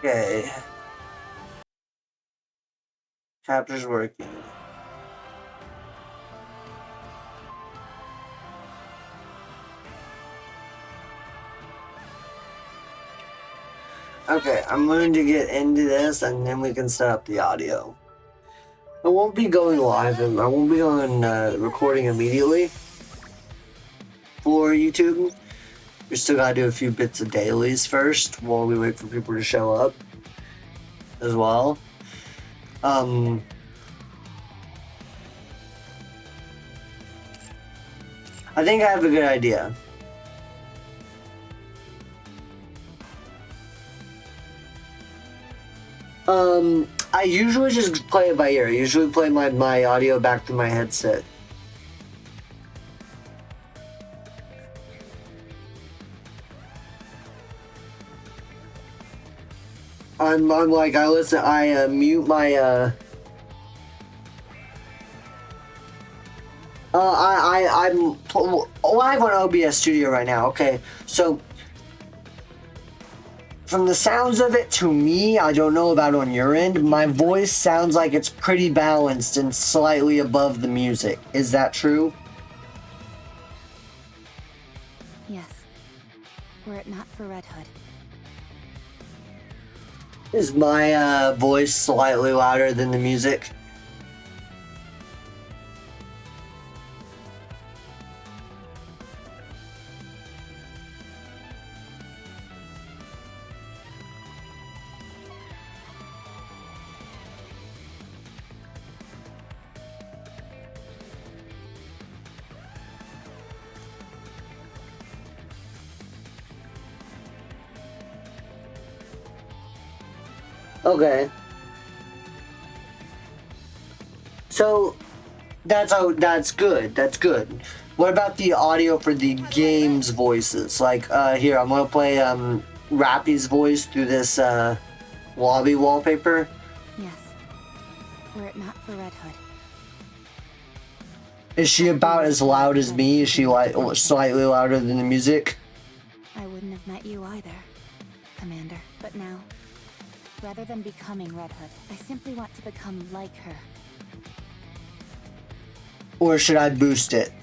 Okay. Capture's working. Okay, I'm going to get into this and then we can set up the audio. I won't be going live and I won't be going recording immediately for YouTube. We still gotta do a few bits of dailies first while we wait for people to show up as well. I think I have a good idea. I usually just play it by ear. I usually play my audio back through my headset. I'm like, I mute my, I'm live on OBS Studio right now. Okay, so from the sounds of it to me, I don't know about on your end, my voice sounds like it's pretty balanced and slightly above the music. Is that true? Yes. Were it not for Red Hood. Is my voice slightly louder than the music? Okay. So that's good. That's good. What about the audio for the game's voices? Like here, I'm gonna play Rappy's voice through this lobby wallpaper. Yes. Were it not for Red Hood. Is she about as loud as me? Is she like slightly louder than the music? I wouldn't have met you either, Commander. But now, rather than becoming Red Hood, I simply want to become like her. Or should I boost it?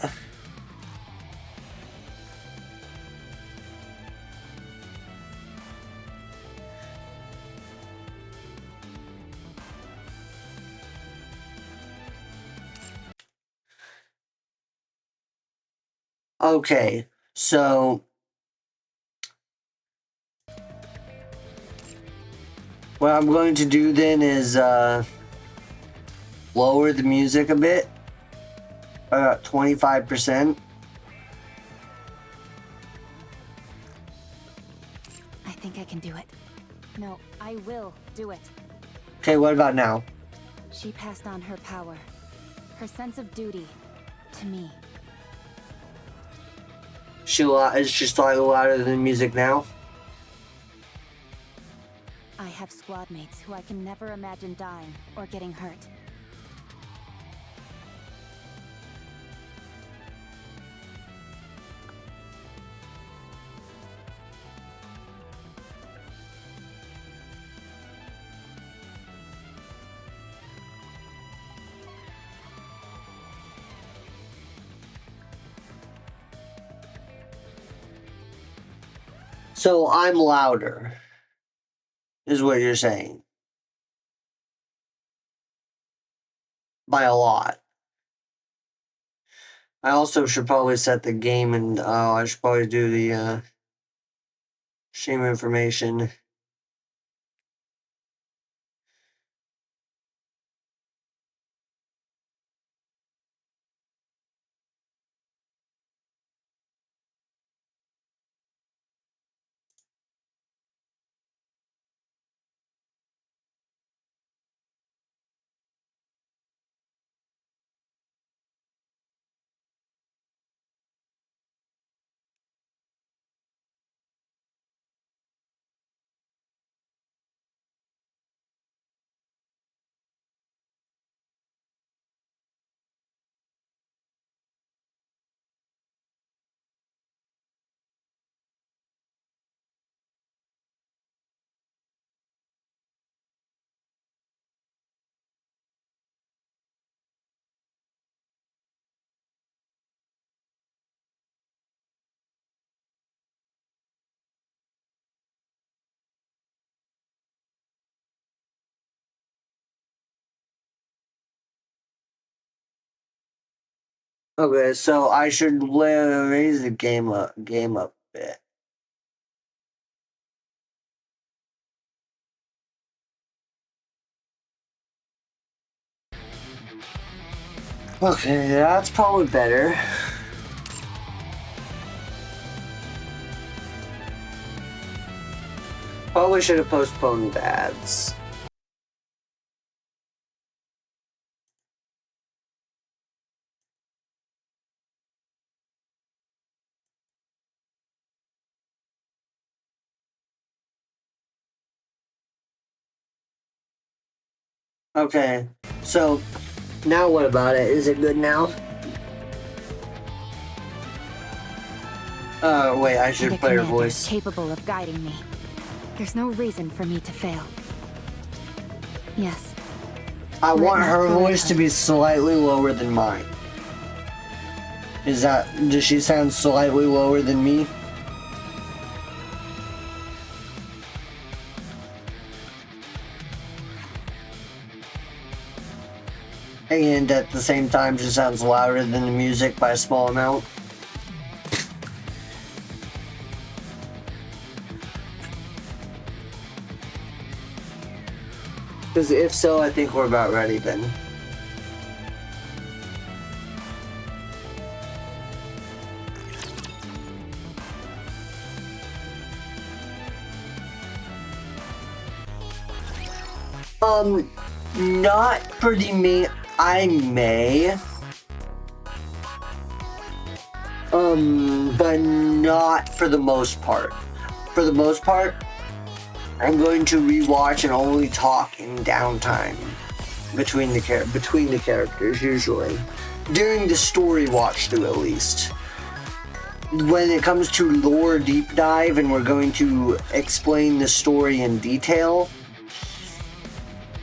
Okay, so what I'm going to do then is lower the music a bit, about 25%. I think I can do it. No, I will do it. Okay, what about now? She passed on her power, her sense of duty, to me. Is she slightly louder than the music now? I have squad mates who I can never imagine dying or getting hurt. So I'm louder, is what you're saying. By a lot. I also should probably set the game and I should probably do the stream information. Okay, so I should raise the game up a bit. Okay, that's probably better. Probably should have postponed the ads. Okay, so now what about it? Is it good now? Wait, I should And a play her commander voice. capable of guiding me. There's no reason for me to fail. Yes. I Were it want not her for voice Red to Hood. be slightly lower than mine. Does she sound slightly lower than me? And at the same time, she sounds louder than the music by a small amount. Because if so, I think we're about ready then. Not for the main. I may. But not for the most part. For the most part, I'm going to rewatch and only talk in downtime between the characters usually during the story watch through, at least. When it comes to lore deep dive and we're going to explain the story in detail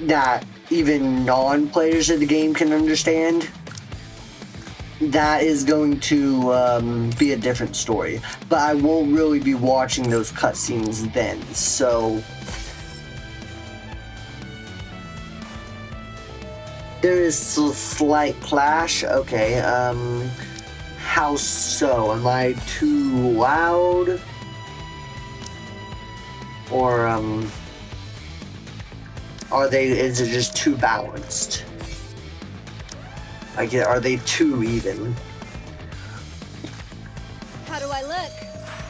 that even non-players of the game can understand, that is going to be a different story. But I won't really be watching those cutscenes then, so there is a slight clash. Okay, how so? Am I too loud? Or is it just too balanced? Like, are they too even? How do I look?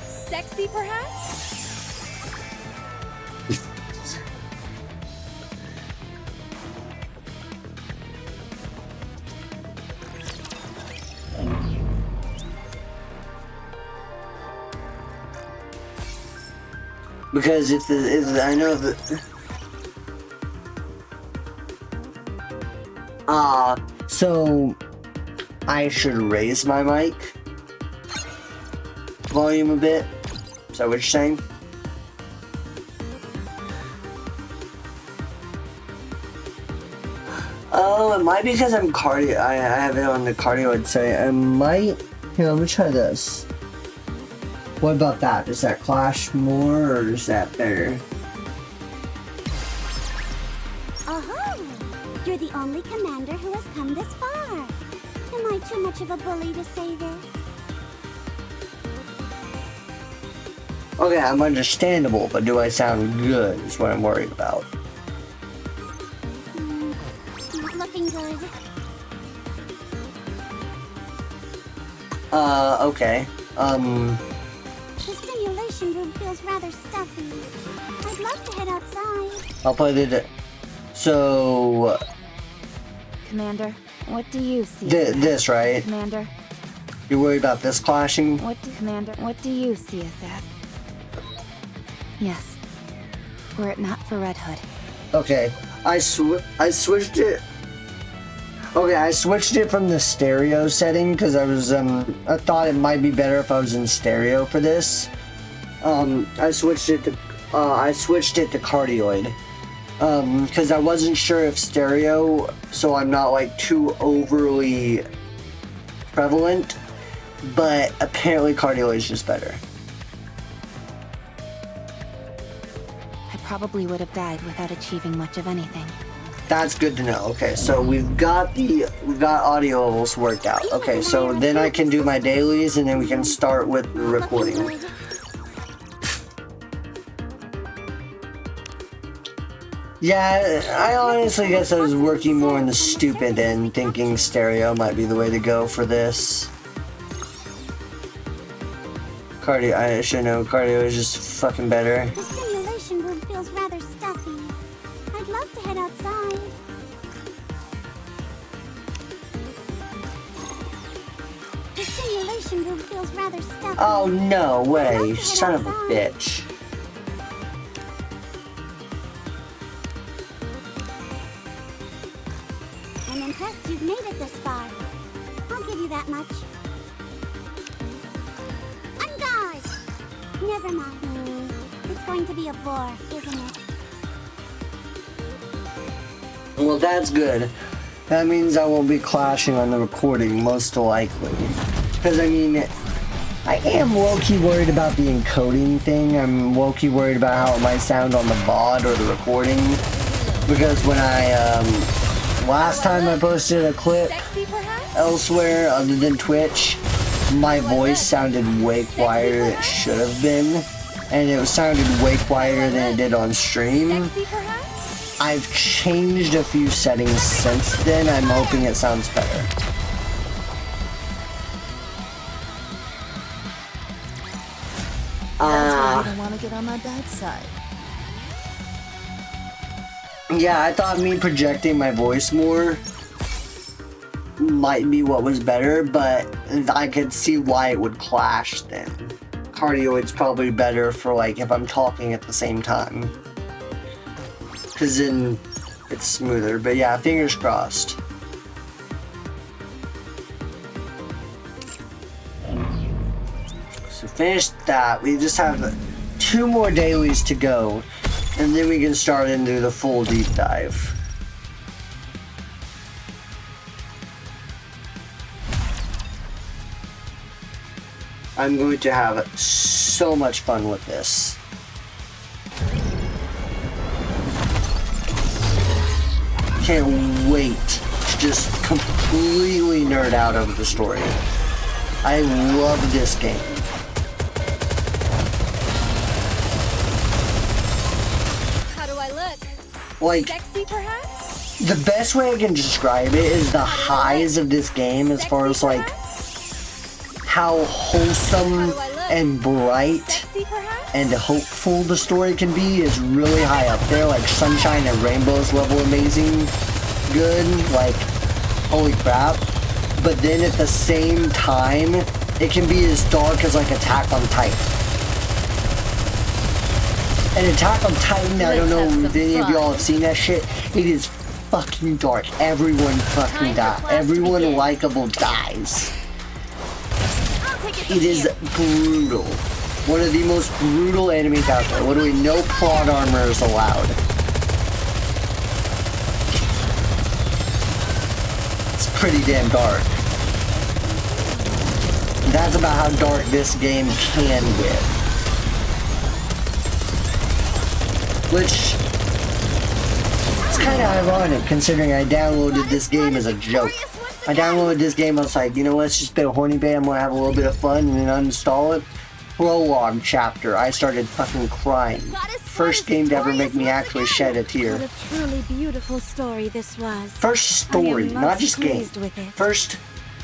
Sexy, perhaps? Because if I know that. So I should raise my mic volume a bit. Is that what you're saying? Oh, it might be because I'm cardio. I have it on the cardio. I'd say I might. Here, let me try this. What about that? Does that clash more, or is that better? You're the only commander who has come this far. Am I too much of a bully to say this? Okay, I'm understandable, but do I sound good is what I'm worried about. Not looking good. Okay. The simulation room feels rather stuffy. I'd love to head outside. I'll play the... So... Commander, what do you see? This, right? Commander, You're worried about this clashing? what do you see us as? Yes. Were it not for Red Hood. Okay, I switched it. Okay, I switched it from the stereo setting because I thought it might be better if I was in stereo for this. I switched it to cardioid. Because I wasn't sure if stereo, so I'm not like too overly prevalent, but apparently cardioid is just better. I probably would have died without achieving much of anything. That's good to know. Okay, so we've got audios worked out. Okay, so then I can do my dailies and then we can start with the recording. Yeah, I honestly guess I was working more on the stupid end, thinking stereo might be the way to go for this. Cardio, I should know, cardio is just fucking better. The simulation room feels rather stuffy. I'd love to head outside. The simulation room feels rather stuffy. Oh, no way, son of a bitch. I'm impressed you've made it this far. I'll give you that much. On guard! Never mind. It's going to be a bore, isn't it? Well, that's good. That means I won't be clashing on the recording, most likely. Because, I mean, I am low-key worried about the encoding thing. I'm low-key worried about how it might sound on the VoD or the recording. Because when I, last time I posted a clip elsewhere other than Twitch, my voice sounded way quieter than it should have been. And it sounded way quieter than it did on stream. I've changed a few settings since then. I'm hoping it sounds better. That's why you don't want to get on my bad side. Yeah, I thought me projecting my voice more might be what was better, but I could see why it would clash then. Cardioid's probably better for like if I'm talking at the same time. Cause then it's smoother, but yeah, fingers crossed. So finish that, we just have 2 more dailies to go, and then we can start into the full deep dive. I'm going to have so much fun with this. Can't wait to just completely nerd out over the story. I love this game. How do I look? Like, Sexy, perhaps? the best way I can describe it is the highs of this game as far as like how wholesome and bright Sexy, perhaps? and hopeful the story can be is really high up there, like Sunshine and Rainbows level amazing good, like holy crap. But then at the same time, it can be as dark as like Attack on Titan. And Attack on Titan, I don't know if any of y'all have seen that shit, it is fucking dark. Everyone fucking dies. Everyone likable dies. It is brutal. One of the most brutal enemies out there. Literally no plot armor is allowed. It's pretty damn dark. That's about how dark this game can get. Which is kind of ironic considering I downloaded this game as a joke. I downloaded this game, I was like, you know what, let's just play a horny bait, I'm gonna have a little bit of fun, and then uninstall it. Prologue chapter, I started fucking crying. First game to ever make me actually shed a tear. What a truly beautiful story this was. First story, not just game. First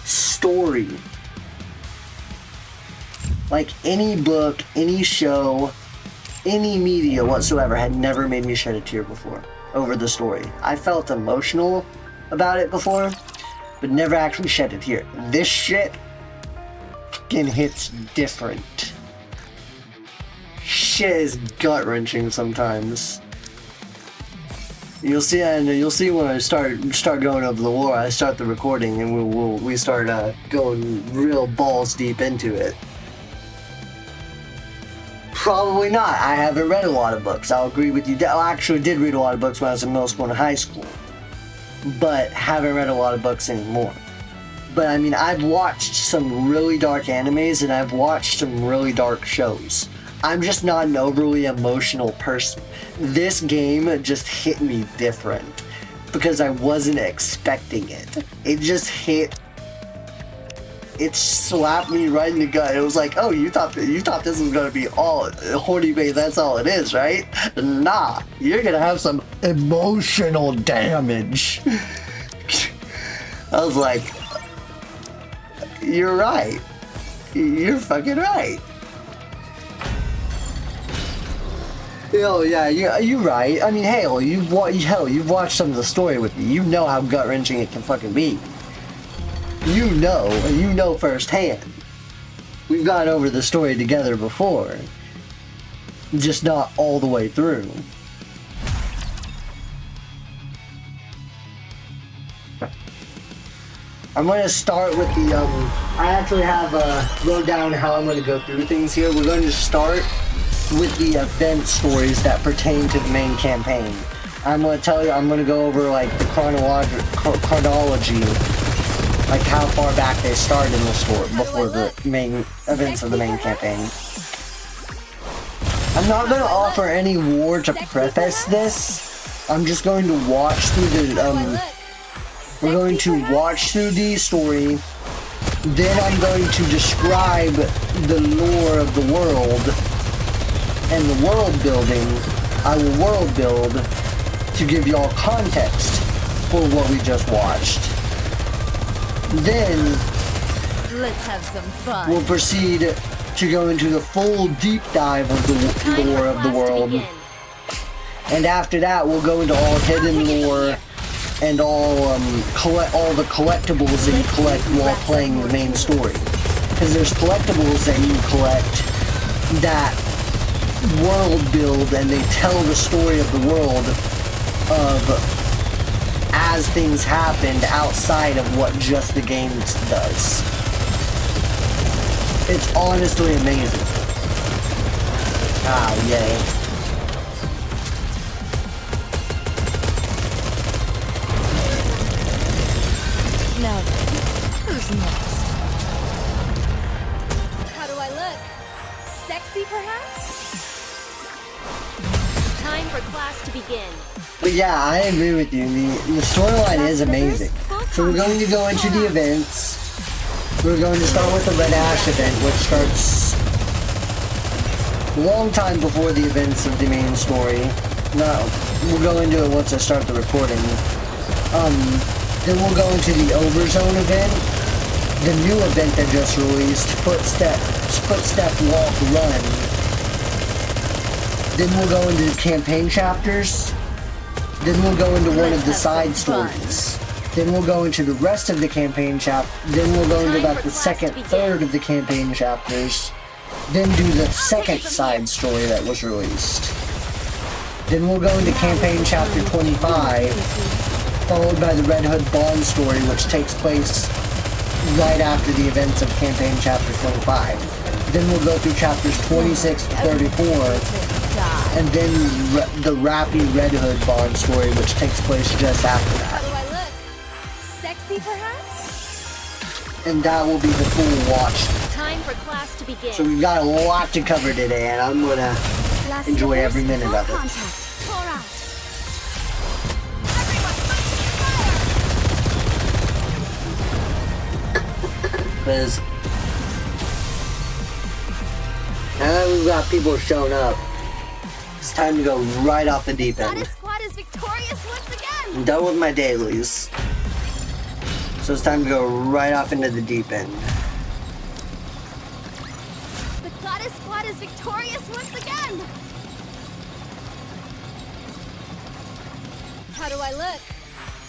story. Like any book, any show, any media whatsoever had never made me shed a tear before over the story. I felt emotional about it before, but never actually shed a tear. This shit fucking hits different. Shit is gut-wrenching sometimes. You'll see, and you'll see when I start going over the lore. I start the recording, and we start going real balls deep into it. Probably not. I haven't read a lot of books. I'll agree with you. I actually did read a lot of books when I was in middle school and high school, but haven't read a lot of books anymore. But I mean, I've watched some really dark animes and I've watched some really dark shows. I'm just not an overly emotional person. This game just hit me different. because I wasn't expecting it. It just hit. It slapped me right in the gut. It was like, oh, you thought this was gonna be all horny bait. That's all it is, right? Nah, you're gonna have some emotional damage. I was like, you're right. You're fucking right. Oh yeah, you're right. I mean, hell, you've watched some of the story with me. You know how gut wrenching it can fucking be. You know firsthand. We've gone over the story together before, just not all the way through. I'm going to start with the, I actually have wrote down how I'm going to go through things here. We're going to start with the event stories that pertain to the main campaign. I'm going to tell you, I'm going to go over like the chronology, like how far back they started in the story before the main events of the main campaign. I'm not going to offer any lore to preface this. I'm just going to watch through the, we're going to watch through the story, then I'm going to describe the lore of the world and the world building. I will world build to give y'all context for what we just watched. Then Let's have some fun. we'll proceed to go into the full deep dive of the lore of the world. And after that, we'll go into all hidden lore and all the collectibles that you collect while playing the main story. Because there's collectibles that you collect that world build and they tell the story of the world of as things happened outside of what just the game does. It's honestly amazing. Ah, yay. Now then, who's next? How do I look? Sexy, perhaps? Time for class to begin. But yeah, I agree with you. The storyline is amazing. So we're going to go into the events. We're going to start with the Red Ash event, which starts a long time before the events of the main story. No, we'll go into it once I start the recording. Then we'll go into the Overzone event, the new event that just released, Footstep Walk Run. Then we'll go into the campaign chapters. Then we'll go into one of the side stories. Then we'll go into the rest of the campaign Then we'll go into about the second third of the campaign chapters. Then do the second side story that was released. Then we'll go into campaign chapter 25, followed by the Red Hood Bond story, which takes place right after the events of campaign chapter 25. Then we'll go through chapters 26 to 34, and then the Rappy Red Hood Bond story, which takes place just after How that. do I look? Sexy, perhaps? And that will be the full watch. Time for class to begin. So we've got a lot to cover today, and I'm gonna enjoy every minute of it. Pour out. Because now that we've got people showing up, it's time to go right off the deep end. Goddess Squad is victorious once again! I'm done with my dailies, so it's time to go right off into the deep end. The Goddess Squad is victorious once again! How do I look?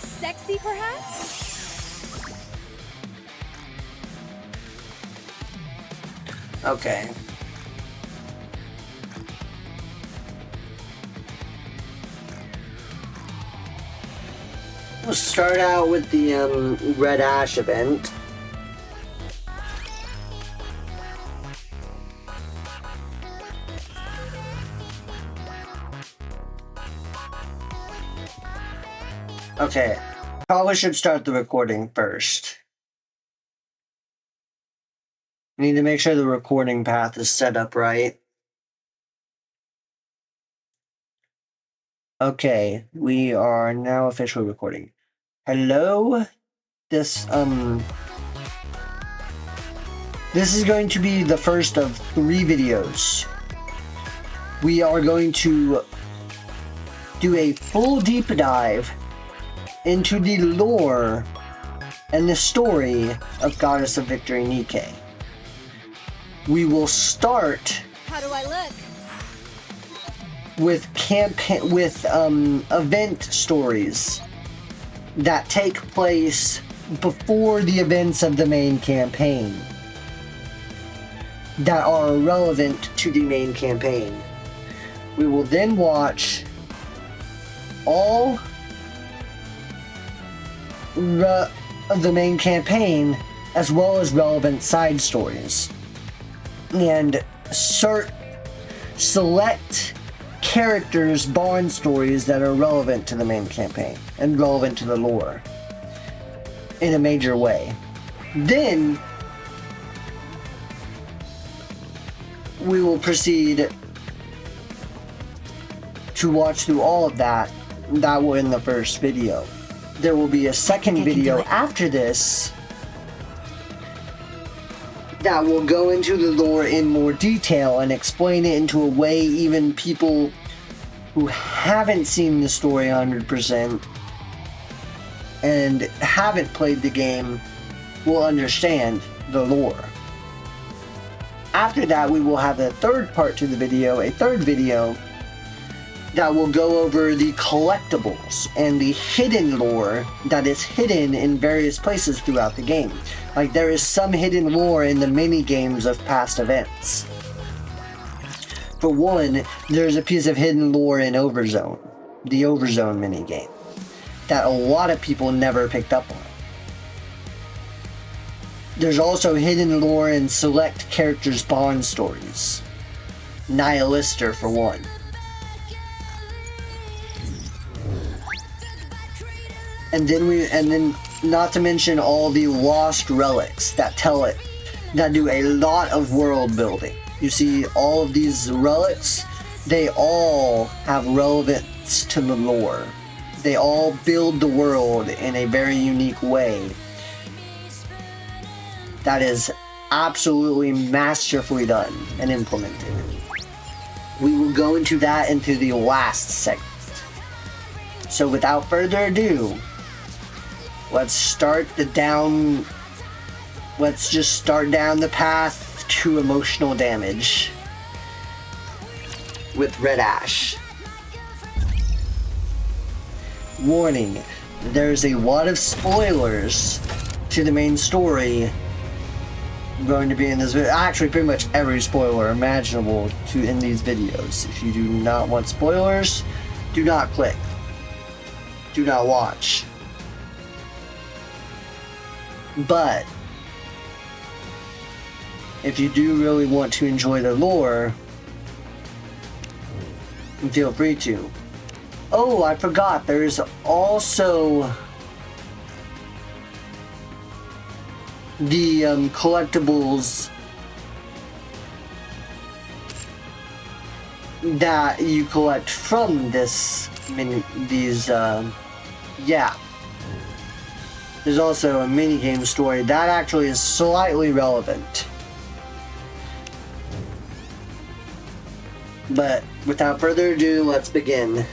Sexy, perhaps? Okay. We'll start out with the Red Ash event. Okay, probably should start the recording first. Need to make sure the recording path is set up right. Okay, we are now officially recording. Hello? This is going to be the first of 3 videos. We are going to do a full deep dive into the lore and the story of Goddess of Victory Nikke. We will start How do I look? with event stories that take place before the events of the main campaign that are relevant to the main campaign. We will then watch all of the main campaign as well as relevant side stories and select characters' bond stories that are relevant to the main campaign and relevant to the lore in a major way. Then we will proceed to watch through all of that. That will end the first video. There will be a second video after this that will go into the lore in more detail and explain it into a way even people who haven't seen the story 100% and haven't played the game will understand the lore. After that, we will have a third part to the video, a third video that will go over the collectibles and the hidden lore that is hidden in various places throughout the game. Like, there is some hidden lore in the mini games of past events. For one, there's a piece of hidden lore in Overzone, the Overzone minigame, that a lot of people never picked up on. There's also hidden lore in select characters' bond stories. Nihilister, for one. And then not to mention all the lost relics that do a lot of world building. You see all of these relics, they all have relevance to the lore. They all build the world in a very unique way that is absolutely masterfully done and implemented. We will go into that into the last segment. So without further ado, let's just start down the path to emotional damage with Red Ash. Warning, there's a lot of spoilers to the main story going to be in this video. Actually, pretty much every spoiler imaginable in these videos. If you do not want spoilers, do not click. Do not watch. But if you do really want to enjoy the lore, feel free to. Oh, I forgot, there's also the collectibles that you collect from there's also a minigame story that actually is slightly relevant. But without further ado, let's begin.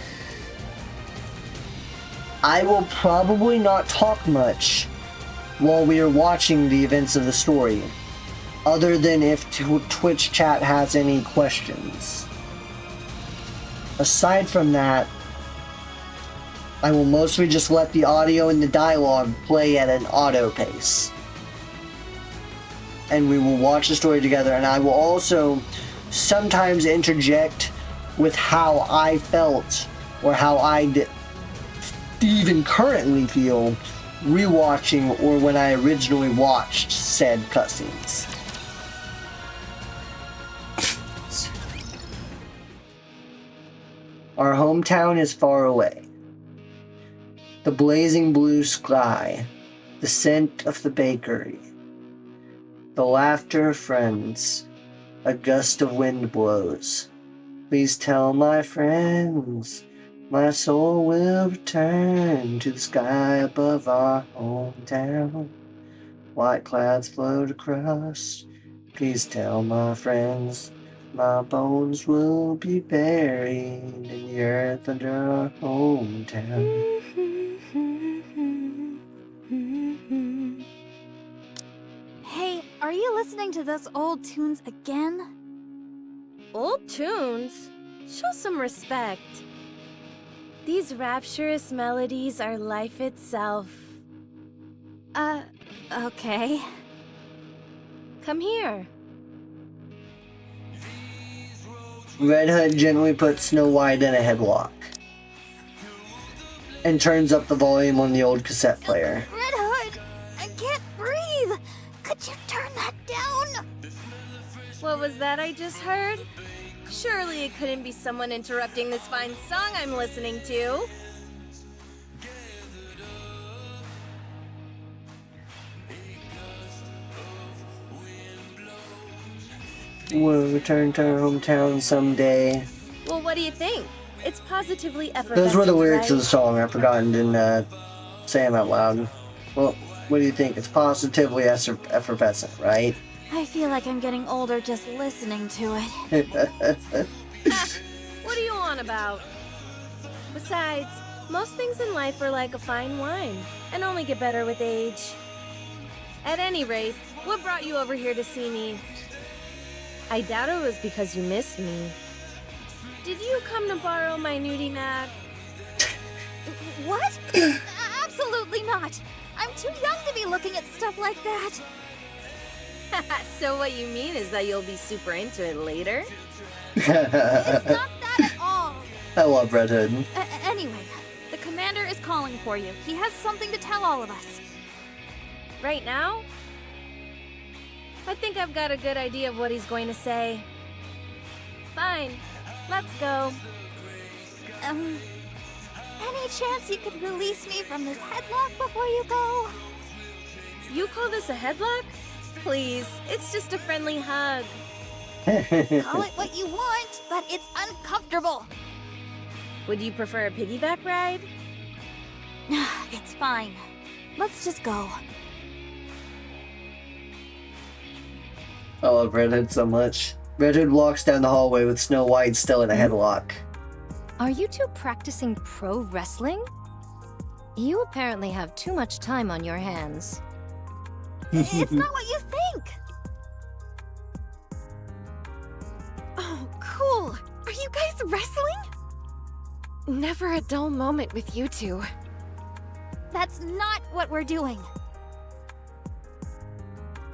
I will probably not talk much while we are watching the events of the story, other than if Twitch chat has any questions. Aside from that, I will mostly just let the audio and the dialogue play at an auto pace. And we will watch the story together, and I will also sometimes interject with how I felt, or how I even currently feel, rewatching or when I originally watched said cutscenes. Our hometown is far away. The blazing blue sky, the scent of the bakery, the laughter of friends, a gust of wind blows. Please tell my friends, My soul will return to the sky above our hometown. White clouds float across. Please tell my friends my bones will be buried in the earth under our hometown. Hey, are you listening to those old tunes again? Old tunes? Show some respect. These rapturous melodies are life itself. Okay. Come here. Red Hood gently puts Snow White in a headlock and turns up the volume on the old cassette player. Red Hood, I can't breathe. Could you turn that down? What was that I just heard? Surely it couldn't be someone interrupting this fine song I'm listening to. We'll return to our hometown someday. Well, what do you think? It's positively effervescent, Those were the lyrics right? of the song. I forgot and didn't say them out loud. Well, what do you think? It's positively effervescent, right? I feel like I'm getting older just listening to it. What are you on about? Besides, most things in life are like a fine wine, and only get better with age. At any rate, what brought you over here to see me? I doubt it was because you missed me. Did you come to borrow my nudie mag? What? Absolutely not. I'm too young to be looking at stuff like that. So what you mean is that you'll be super into it later? It's not that at all. I love Red Hood. Anyway, the commander is calling for you. He has something to tell all of us. Right now? I think I've got a good idea of what he's going to say. Fine, let's go. Any chance you could release me from this headlock before you go? You call this a headlock? Please, it's just a friendly hug. Call it what you want, but it's uncomfortable. Would you prefer a piggyback ride? It's fine. Let's just go. I love Red Hood so much. Red Hood walks down the hallway with Snow White still in a headlock. Are you two practicing pro wrestling? You apparently have too much time on your hands. It's not what you think. Oh, cool. Are you guys wrestling? Never a dull moment with you two. That's not what we're doing.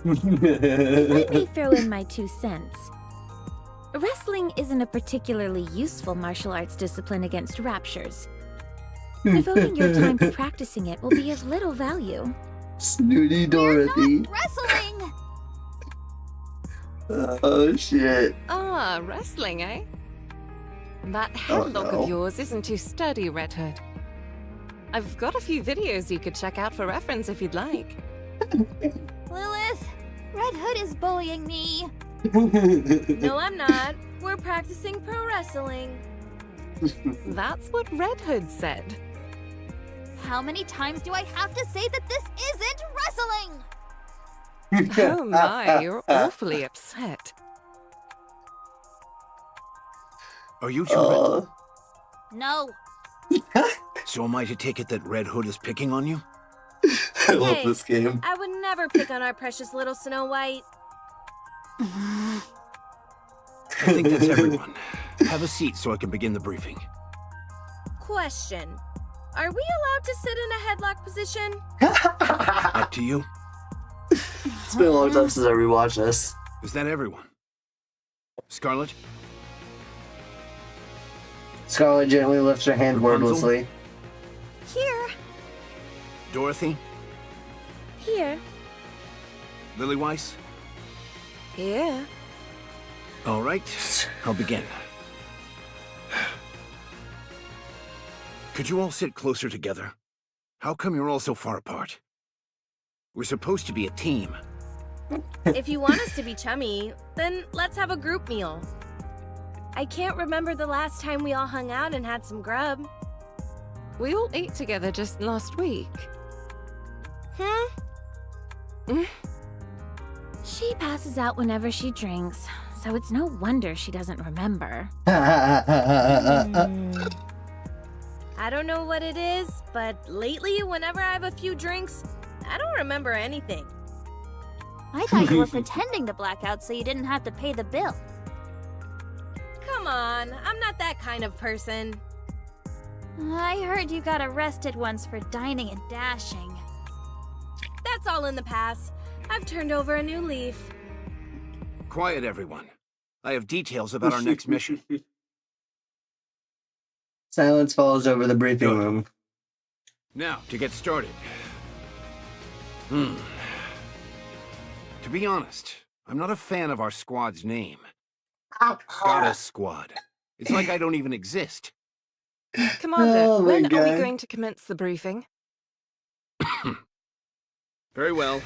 Let me throw in my 2 cents. Wrestling isn't a particularly useful martial arts discipline against raptures. Devoting your time to practicing it will be of little value. Snooty We're Dorothy. not wrestling. Oh shit. Ah, wrestling, eh? That Oh, headlock no. of yours isn't too sturdy, Red Hood. I've got a few videos you could check out for reference if you'd like. Lilith, Red Hood is bullying me. No, I'm not. We're practicing pro wrestling. That's what Red Hood said. How many times do I have to say that this isn't wrestling? Oh my, you're awfully upset. Are you two red? No. So am I to take it that Red Hood is picking on you? I love Hey. this game. I would never pick on our precious little Snow White. I think that's everyone. Have a seat so I can begin the briefing. Question. Are we allowed to sit in a headlock position? Up to you. It's been a long time since I rewatched this. Is that everyone? Scarlet? Scarlet gently lifts her hand Rapunzel? wordlessly. Here. Dorothy? Here. Lily Weiss? Here. All right, I'll begin. Could you all sit closer together? How come you're all so far apart? We're supposed to be a team. If you want us to be chummy, then let's have a group meal. I can't remember the last time we all hung out and had some grub. We all ate together just last week. She passes out whenever she drinks, so it's no wonder she doesn't remember. I don't know what it is, but lately, whenever I have a few drinks, I don't remember anything. I thought you were pretending to black out so you didn't have to pay the bill. Come on, I'm not that kind of person. I heard you got arrested once for dining and dashing. That's all in the past. I've turned over a new leaf. Quiet, everyone. I have details about our next mission. Silence falls over the briefing room. Now, to get started. To be honest, I'm not a fan of our squad's name. Goddess Squad. It's like I don't even exist. Commander, Oh my when are we God. going to commence the briefing? Very well.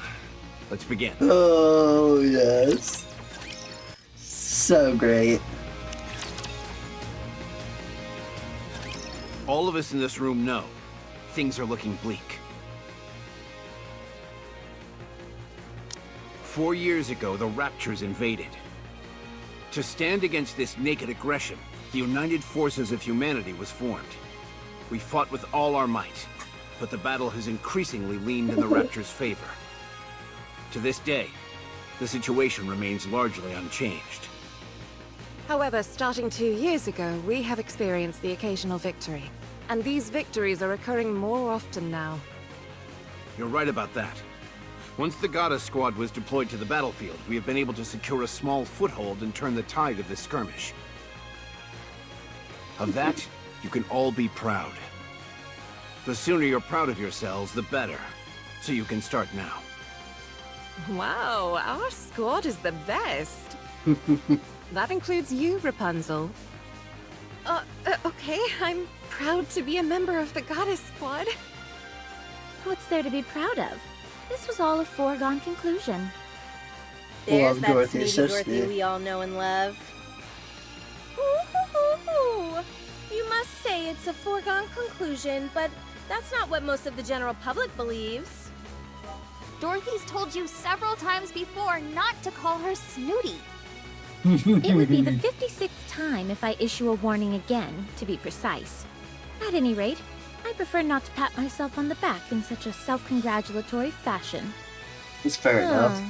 Let's begin. Oh, yes. So great. All of us in this room know things are looking bleak. 4 years ago, the Raptures invaded. To stand against this naked aggression, the United Forces of Humanity was formed. We fought with all our might, but the battle has increasingly leaned in the Raptures' favor. To this day, the situation remains largely unchanged. However, starting 2 years ago, we have experienced the occasional victory. And these victories are occurring more often now. You're right about that. Once the Goddess Squad was deployed to the battlefield, we have been able to secure a small foothold and turn the tide of this skirmish. Of that, you can all be proud. The sooner you're proud of yourselves, the better. So you can start now. Wow, our squad is the best. That includes you, Rapunzel. Okay, I'm proud to be a member of the Goddess Squad. What's there to be proud of? This was all a foregone conclusion. There's Love that Dorothy, snooty so Dorothy sweet. we all know and love. Ooh, you must say it's a foregone conclusion, but that's not what most of the general public believes. Dorothy's told you several times before not to call her snooty. It would be the 56th time if I issue a warning again, to be precise. At any rate, I prefer not to pat myself on the back in such a self-congratulatory fashion. It's fair enough.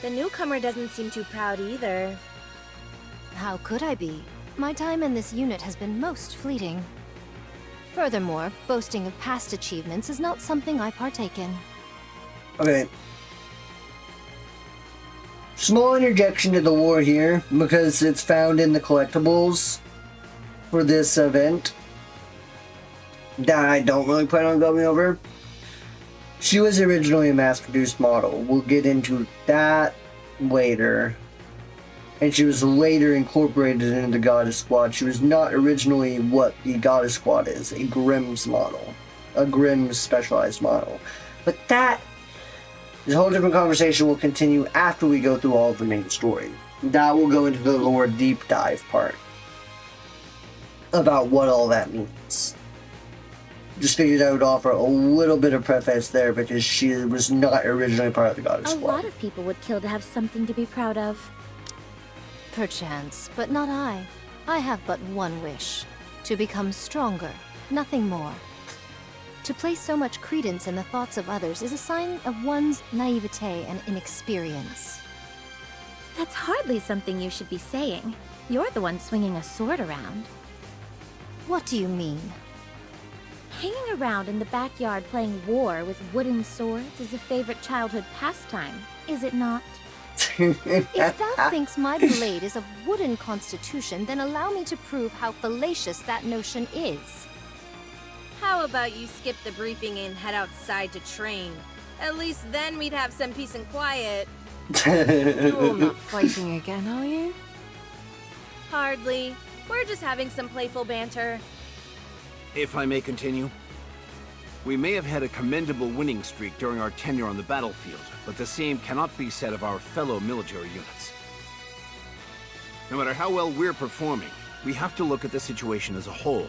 The newcomer doesn't seem too proud either. How could I be? My time in this unit has been most fleeting. Furthermore, boasting of past achievements is not something I partake in. Okay. Small interjection to the war here, because it's found in the collectibles for this event that I don't really plan on going over. She was originally a mass-produced model. We'll get into that later. And she was later incorporated into the Goddess Squad. She was not originally what the Goddess Squad is, a Grimm's model. A Grimm's specialized model. But that is a whole different conversation. Will continue after we go through all of the main story. That will go into the lore deep dive part about what all that means. Just figured I would offer a little bit of preface there because she was not originally part of the Goddess A Squad. lot of people would kill to have something to be proud of. Perchance, but not I. I have but one wish. To become stronger, nothing more. To place so much credence in the thoughts of others is a sign of one's naivete and inexperience. That's hardly something you should be saying. You're the one swinging a sword around. What do you mean? Hanging around in the backyard playing war with wooden swords is a favorite childhood pastime, is it not? If thou thinks my blade is of wooden constitution, then allow me to prove how fallacious that notion is. How about you skip the briefing and head outside to train? At least then we'd have some peace and quiet. You're not fighting again, are you? Hardly. We're just having some playful banter. If I may continue. We may have had a commendable winning streak during our tenure on the battlefield, but the same cannot be said of our fellow military units. No matter how well we're performing, we have to look at the situation as a whole.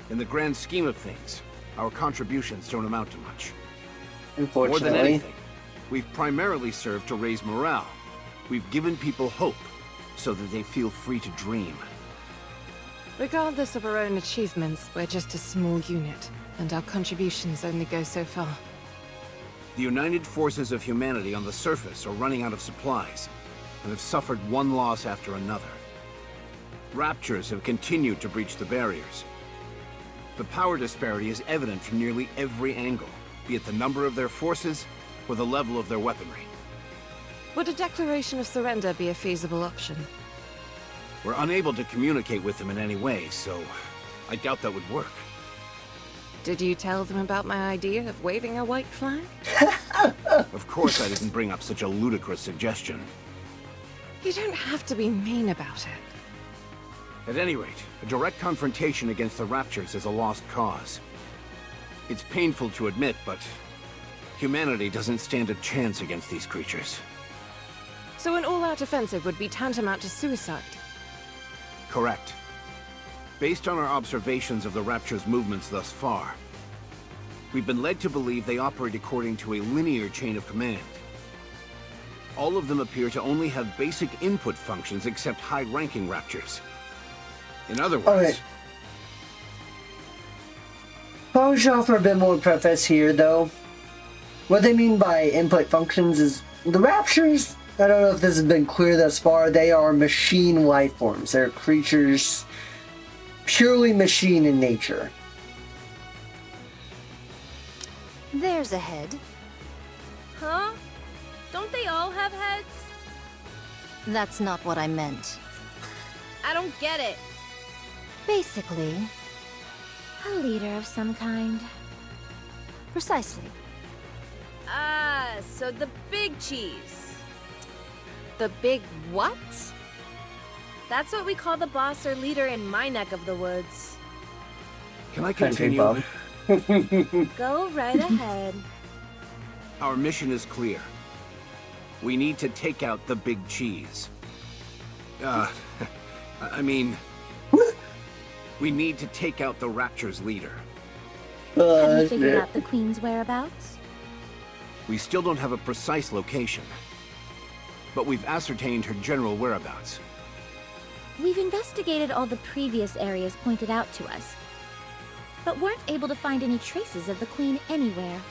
In the grand scheme of things, our contributions don't amount to much. Unfortunately. More than anything, we've primarily served to raise morale. We've given people hope, so that they feel free to dream. Regardless of our own achievements, we're just a small unit, and our contributions only go so far. The united forces of humanity on the surface are running out of supplies, and have suffered one loss after another. Raptures have continued to breach the barriers. The power disparity is evident from nearly every angle, be it the number of their forces or the level of their weaponry. Would a declaration of surrender be a feasible option? We're unable to communicate with them in any way, so I doubt that would work. Did you tell them about my idea of waving a white flag? Of course I didn't bring up such a ludicrous suggestion. You don't have to be mean about it. At any rate, a direct confrontation against the Raptures is a lost cause. It's painful to admit, but humanity doesn't stand a chance against these creatures. So an all-out offensive would be tantamount to suicide? Correct. Based on our observations of the Rapture's movements thus far, we've been led to believe they operate according to a linear chain of command. All of them appear to only have basic input functions except high-ranking Raptures. In other words... Okay. I should offer a bit more preface here, though. What they mean by input functions is the Raptures, I don't know if this has been clear thus far, they are machine life forms. They're creatures purely machine in nature. There's a head. Huh? Don't they all have heads? That's not what I meant. I don't get it. Basically, A leader of some kind. precisely. Ah, so the big cheese. The big what? That's what we call the boss or leader in my neck of the woods. Can I Country continue? Bob. Go right ahead. Our mission is clear. We need to take out the big cheese. I mean... we need to take out the Rapture's leader. Have you figured shit. out the Queen's whereabouts? We still don't have a precise location, but we've ascertained her general whereabouts. We've investigated all the previous areas pointed out to us, but weren't able to find any traces of the Queen anywhere.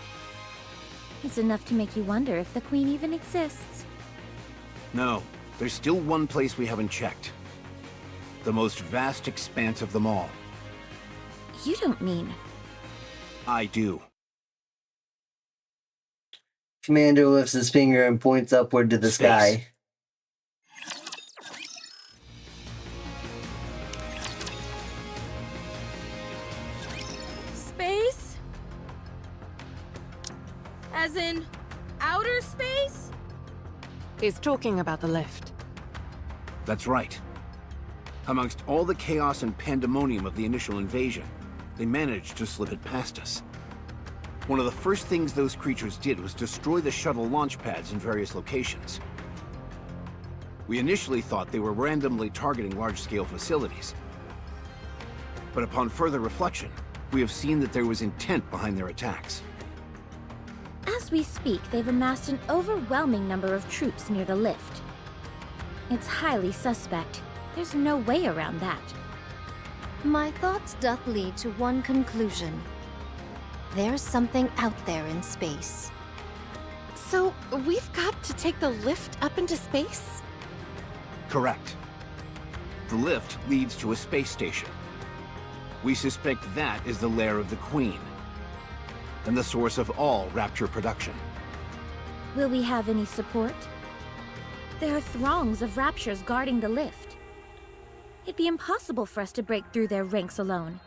It's enough to make you wonder if the Queen even exists. No, there's still one place we haven't checked. The most vast expanse of them all. You don't mean... I do. Commander lifts his finger and points upward to the Space. sky. Space? As in, outer space? He's talking about the lift. That's right. Amongst all the chaos and pandemonium of the initial invasion, they managed to slip it past us. One of the first things those creatures did was destroy the shuttle launch pads in various locations. We initially thought they were randomly targeting large-scale facilities. But upon further reflection, we have seen that there was intent behind their attacks. As we speak, they've amassed an overwhelming number of troops near the lift. It's highly suspect. There's no way around that. My thoughts doth lead to one conclusion. There's something out there in space. So, we've got to take the lift up into space? Correct. The lift leads to a space station. We suspect that is the lair of the Queen, and the source of all Rapture production. Will we have any support? There are throngs of Raptures guarding the lift. It'd be impossible for us to break through their ranks alone.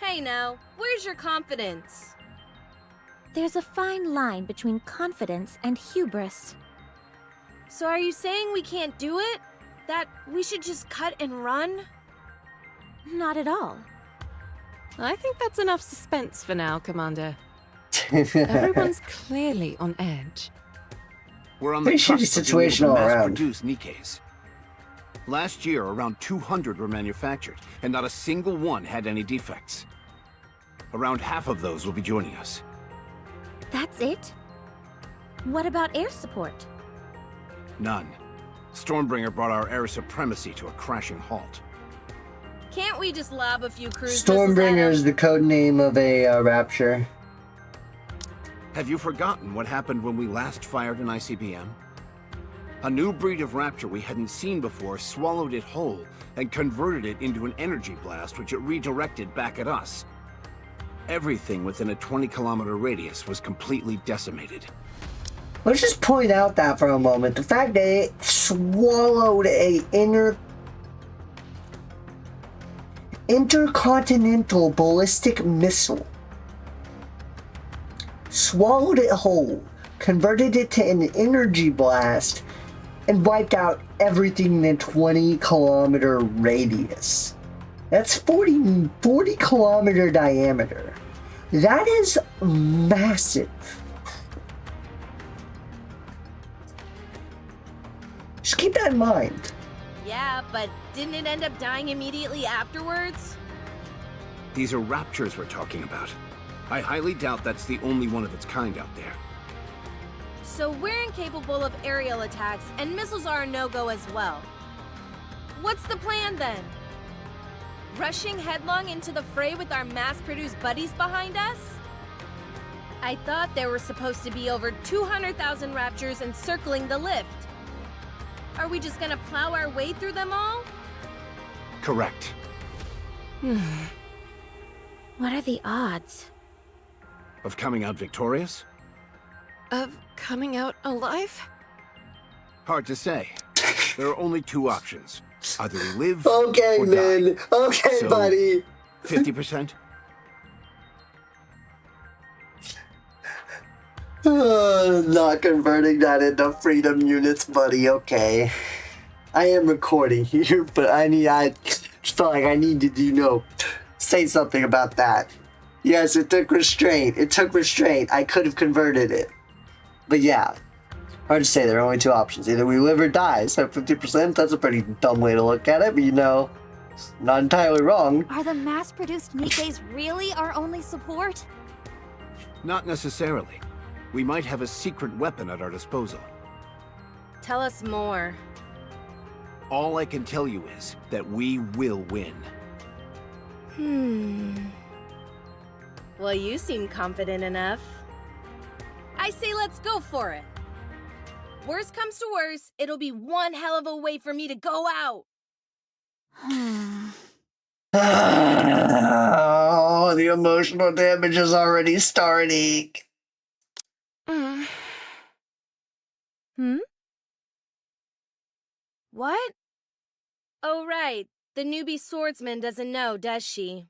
Hey now, where's your confidence? There's a fine line between confidence and hubris. So are you saying we can't do it? That we should just cut and run? Not at all. I think that's enough suspense for now, Commander. Everyone's clearly on edge. We're on the Pretty shitty cusp of being able situation to all around. mass-produce Nikkes. Last year, around 200 were manufactured, and not a single one had any defects. Around half of those will be joining us. That's it? What about air support? None. Stormbringer brought our air supremacy to a crashing halt. Can't we just lob a few cruise Stormbringer missiles is the code name of a Rapture. Have you forgotten what happened when we last fired an ICBM? A new breed of Rapture we hadn't seen before swallowed it whole and converted it into an energy blast which it redirected back at us. Everything within a 20-kilometer radius was completely decimated. Let's just point out that for a moment. The fact that it swallowed a intercontinental ballistic missile. Swallowed it whole, converted it to an energy blast, and wiped out everything in a 20-kilometer radius. That's 40 kilometer diameter. That is massive. Just keep that in mind. Yeah, but didn't it end up dying immediately afterwards? These are Raptures we're talking about. I highly doubt that's the only one of its kind out there. So we're incapable of aerial attacks, and missiles are a no-go as well. What's the plan then? Rushing headlong into the fray with our mass-produced buddies behind us? I thought there were supposed to be over 200,000 Raptures encircling the lift. Are we just gonna plow our way through them all? Correct. What are the odds? Of coming out victorious? Of coming out alive? Hard to say. There are only two options. Either we live Okay, or man. die. Okay, So, buddy. 50%? Not converting that into freedom units, buddy. Okay. I am recording here, but I just felt like I needed to, say something about that. Yes, it took restraint. I could have converted it. But yeah. Hard to say, there are only two options. Either we live or die. So 50%, that's a pretty dumb way to look at it, but not entirely wrong. Are the mass-produced Nikkes really our only support? Not necessarily. We might have a secret weapon at our disposal. Tell us more. All I can tell you is that we will win. Well, you seem confident enough. I say let's go for it. Worst comes to worst, it'll be one hell of a way for me to go out. Oh, the emotional damage is already starting. What? Oh, right. The newbie swordsman doesn't know, does she?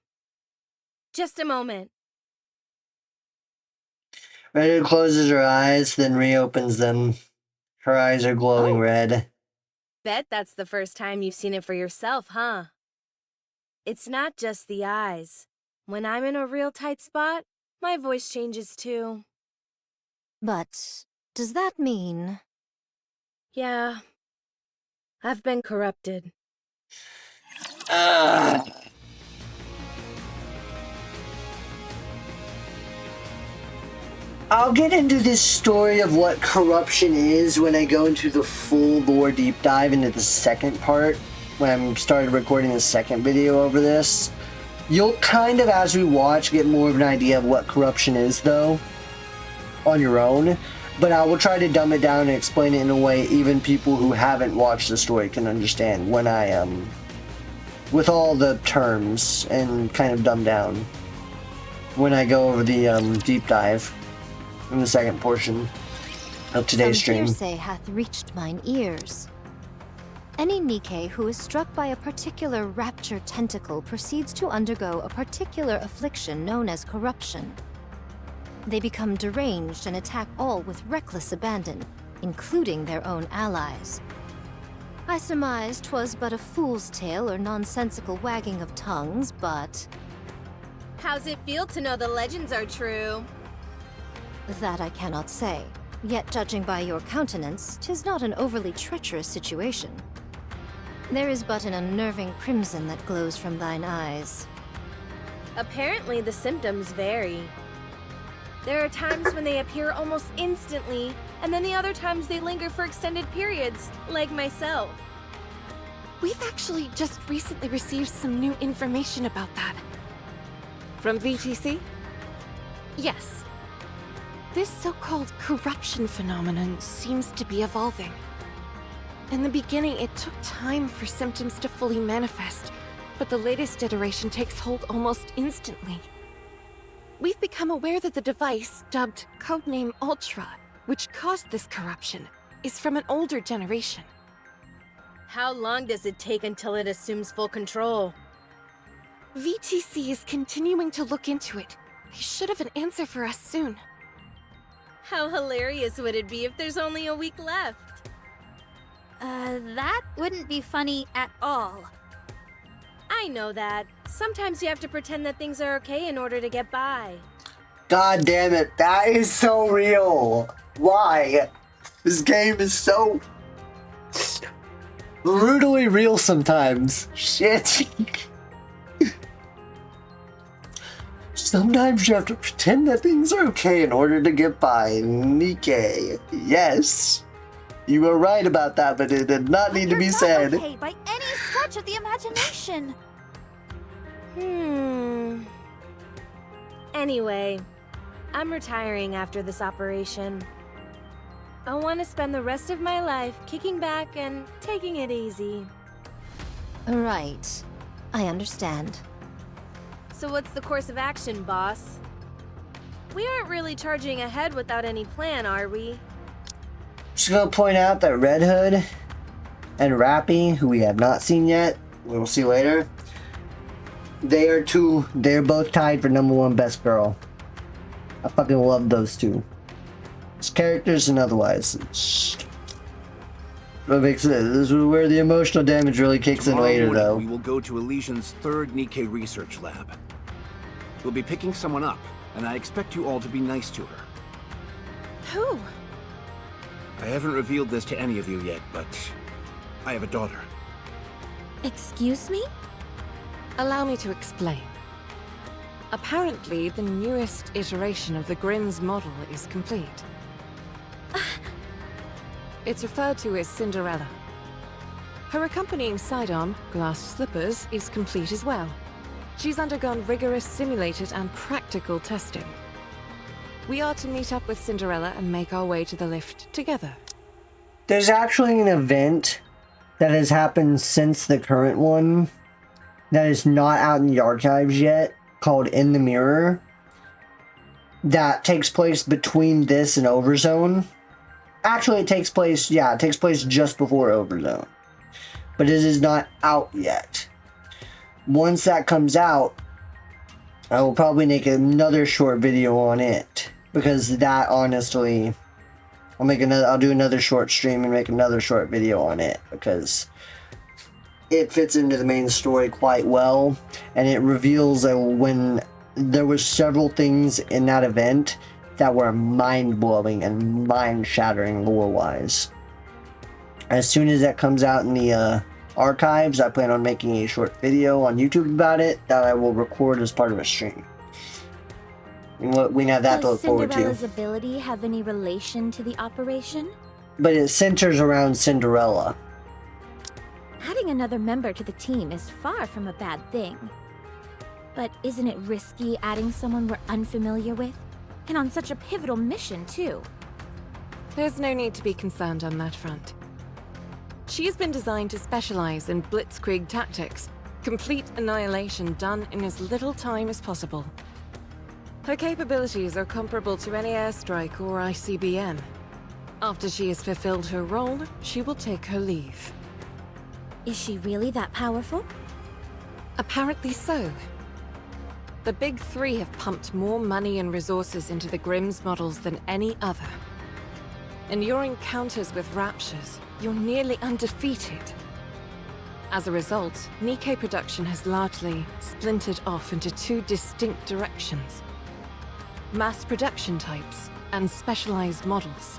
Just a moment. Redu closes her eyes, then reopens them. Her eyes are glowing red. Bet that's the first time you've seen it for yourself, huh? It's not just the eyes. When I'm in a real tight spot, my voice changes too. But does that mean... Yeah. I've been corrupted. I'll get into this story of what corruption is when I go into the full lore deep dive into the second part, when I'm started recording the second video over this. You'll kind of, as we watch, get more of an idea of what corruption is, though, on your own. But I will try to dumb it down and explain it in a way even people who haven't watched the story can understand when I, with all the terms and kind of dumb down when I go over the, deep dive in the second portion of today's stream. Some hearsay hath reached mine ears. Any Nikke who is struck by a particular rapture tentacle proceeds to undergo a particular affliction known as corruption. They become deranged and attack all with reckless abandon, including their own allies. I surmise 'twas but a fool's tale or nonsensical wagging of tongues, but... How's it feel to know the legends are true? That I cannot say. Yet judging by your countenance, 'tis not an overly treacherous situation. There is but an unnerving crimson that glows from thine eyes. Apparently, the symptoms vary. There are times when they appear almost instantly, and then the other times they linger for extended periods, like myself. We've actually just recently received some new information about that. From VTC? Yes. This so-called corruption phenomenon seems to be evolving. In the beginning, it took time for symptoms to fully manifest, but the latest iteration takes hold almost instantly. We've become aware that the device, dubbed Codename Ultra, which caused this corruption, is from an older generation. How long does it take until it assumes full control? VTC is continuing to look into it. They should have an answer for us soon. How hilarious would it be if there's only a week left? That wouldn't be funny at all. I know that. Sometimes you have to pretend that things are okay in order to get by. God damn it, that is so real. Why? This game is so brutally real sometimes. Shit. Sometimes you have to pretend that things are okay in order to get by. Nikke. Yes. You were right about that, but it did not need to be said. Not okay by any stretch of the imagination. Anyway, I'm retiring after this operation. I want to spend the rest of my life kicking back and taking it easy. Right. I understand. So what's the course of action, boss? We aren't really charging ahead without any plan, are we? Just gonna point out that Red Hood and Rappy, who we have not seen yet, we'll see later, they're both tied for #1 best girl. I fucking love those two. As characters and otherwise. What makes it, this is where the emotional damage really kicks in later, Tomorrow though. morning, we will go to Elysian's 3rd Nikke research lab. We'll be picking someone up, and I expect you all to be nice to her. Who? I haven't revealed this to any of you yet, but I have a daughter. Excuse me? Allow me to explain. Apparently, the newest iteration of the Grimm's model is complete. It's referred to as Cinderella. Her accompanying sidearm, glass slippers, is complete as well. She's undergone rigorous simulated and practical testing. We are to meet up with Cinderella and make our way to the lift together. There's actually an event that has happened since the current one that is not out in the archives yet, called In the Mirror, that takes place between this and Overzone. Actually, it takes place just before Overzone. But it is not out yet. Once that comes out, I will probably make another short video on it. Because that, honestly, I'll do another short stream and make another short video on it. Because it fits into the main story quite well. And it reveals when there were several things in that event that were mind-blowing and mind-shattering lore-wise. As soon as that comes out in the archives, I plan on making a short video on YouTube about it that I will record as part of a stream. We have that to look forward to. Does Cinderella's ability have any relation to the operation? But it centers around Cinderella. Adding another member to the team is far from a bad thing. But isn't it risky adding someone we're unfamiliar with? And on such a pivotal mission, too. There's no need to be concerned on that front. She's been designed to specialize in blitzkrieg tactics, complete annihilation done in as little time as possible. Her capabilities are comparable to any airstrike or ICBM. After she has fulfilled her role, she will take her leave. Is she really that powerful? Apparently so. The Big Three have pumped more money and resources into the Grimm's models than any other. In your encounters with Raptures, you're nearly undefeated. As a result, Nikke production has largely splintered off into two distinct directions: mass production types and specialized models.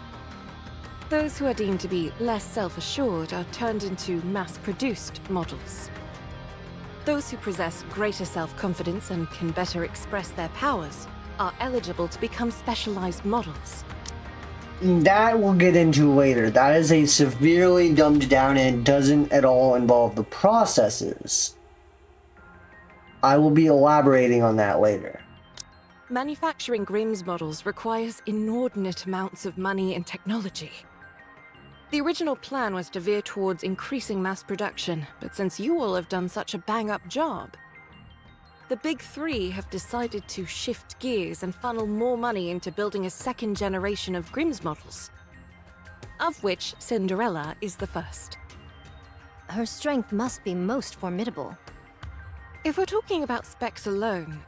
Those who are deemed to be less self-assured are turned into mass-produced models. Those who possess greater self-confidence and can better express their powers are eligible to become specialized models. That we'll get into later. That is a severely dumbed down and doesn't at all involve the processes. I will be elaborating on that later. Manufacturing Grimm's models requires inordinate amounts of money and technology. The original plan was to veer towards increasing mass production, but since you all have done such a bang-up job, the big three have decided to shift gears and funnel more money into building a second generation of Grimm's models, of which Cinderella is the first. Her strength must be most formidable. If we're talking about specs alone,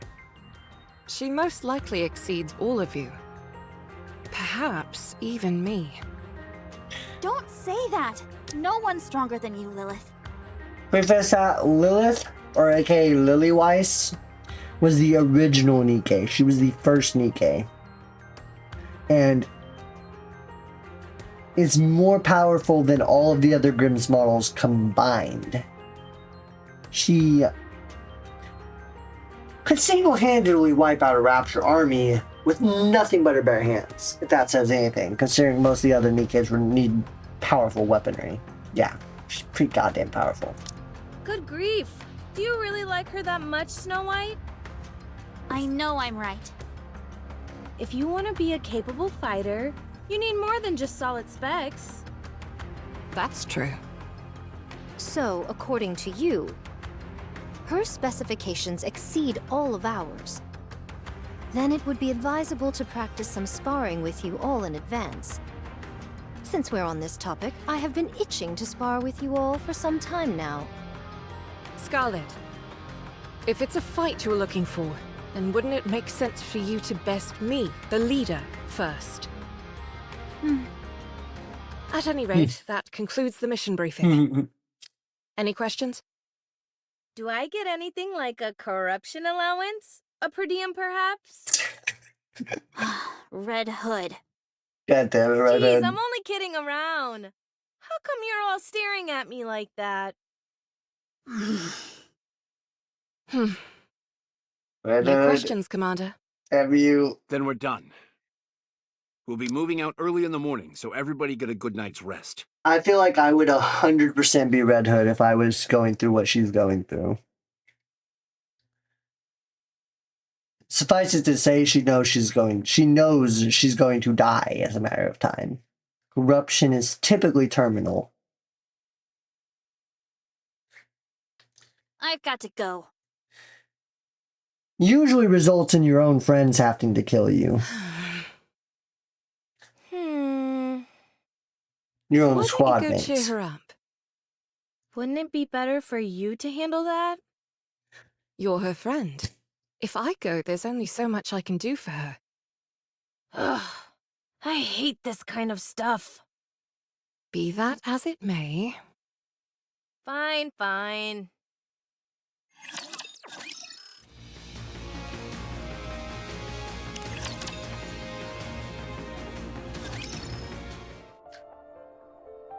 she most likely exceeds all of you. Perhaps even me. Don't say that. No one's stronger than you, Lilith. Professor Lilith, or aka Lily Weiss, was the original Nikke. She was the first Nikke. And is more powerful than all of the other Grimm's models combined. She could single-handedly wipe out a Rapture army with nothing but her bare hands, if that says anything, considering most of the other Nikkes would need powerful weaponry. Yeah, she's pretty goddamn powerful. Good grief. Do you really like her that much, Snow White? I know I'm right. If you want to be a capable fighter, you need more than just solid specs. That's true. So, according to you, her specifications exceed all of ours. Then it would be advisable to practice some sparring with you all in advance. Since we're on this topic, I have been itching to spar with you all for some time now. Scarlet, if it's a fight you're looking for, then wouldn't it make sense for you to best me, the leader, first? At any rate, that concludes the mission briefing. Any questions? Do I get anything like a corruption allowance? A per diem, perhaps? Red Hood. God damn it, Red Jeez, Hood. I'm only kidding around. How come you're all staring at me like that? Red No Hood, questions, Commander. have you... Then we're done. We'll be moving out early in the morning, so everybody get a good night's rest. I feel like I would 100% be Red Hood if I was going through what she's going through. Suffice it to say, she knows she's going to die as a matter of time. Corruption is typically terminal. I've got to go. Usually results in your own friends having to kill you. Your own Why squad don't you go mates. cheer her up? Wouldn't it be better for you to handle that? You're her friend. If I go, there's only so much I can do for her. Ugh, I hate this kind of stuff. Be that as it may. Fine, fine.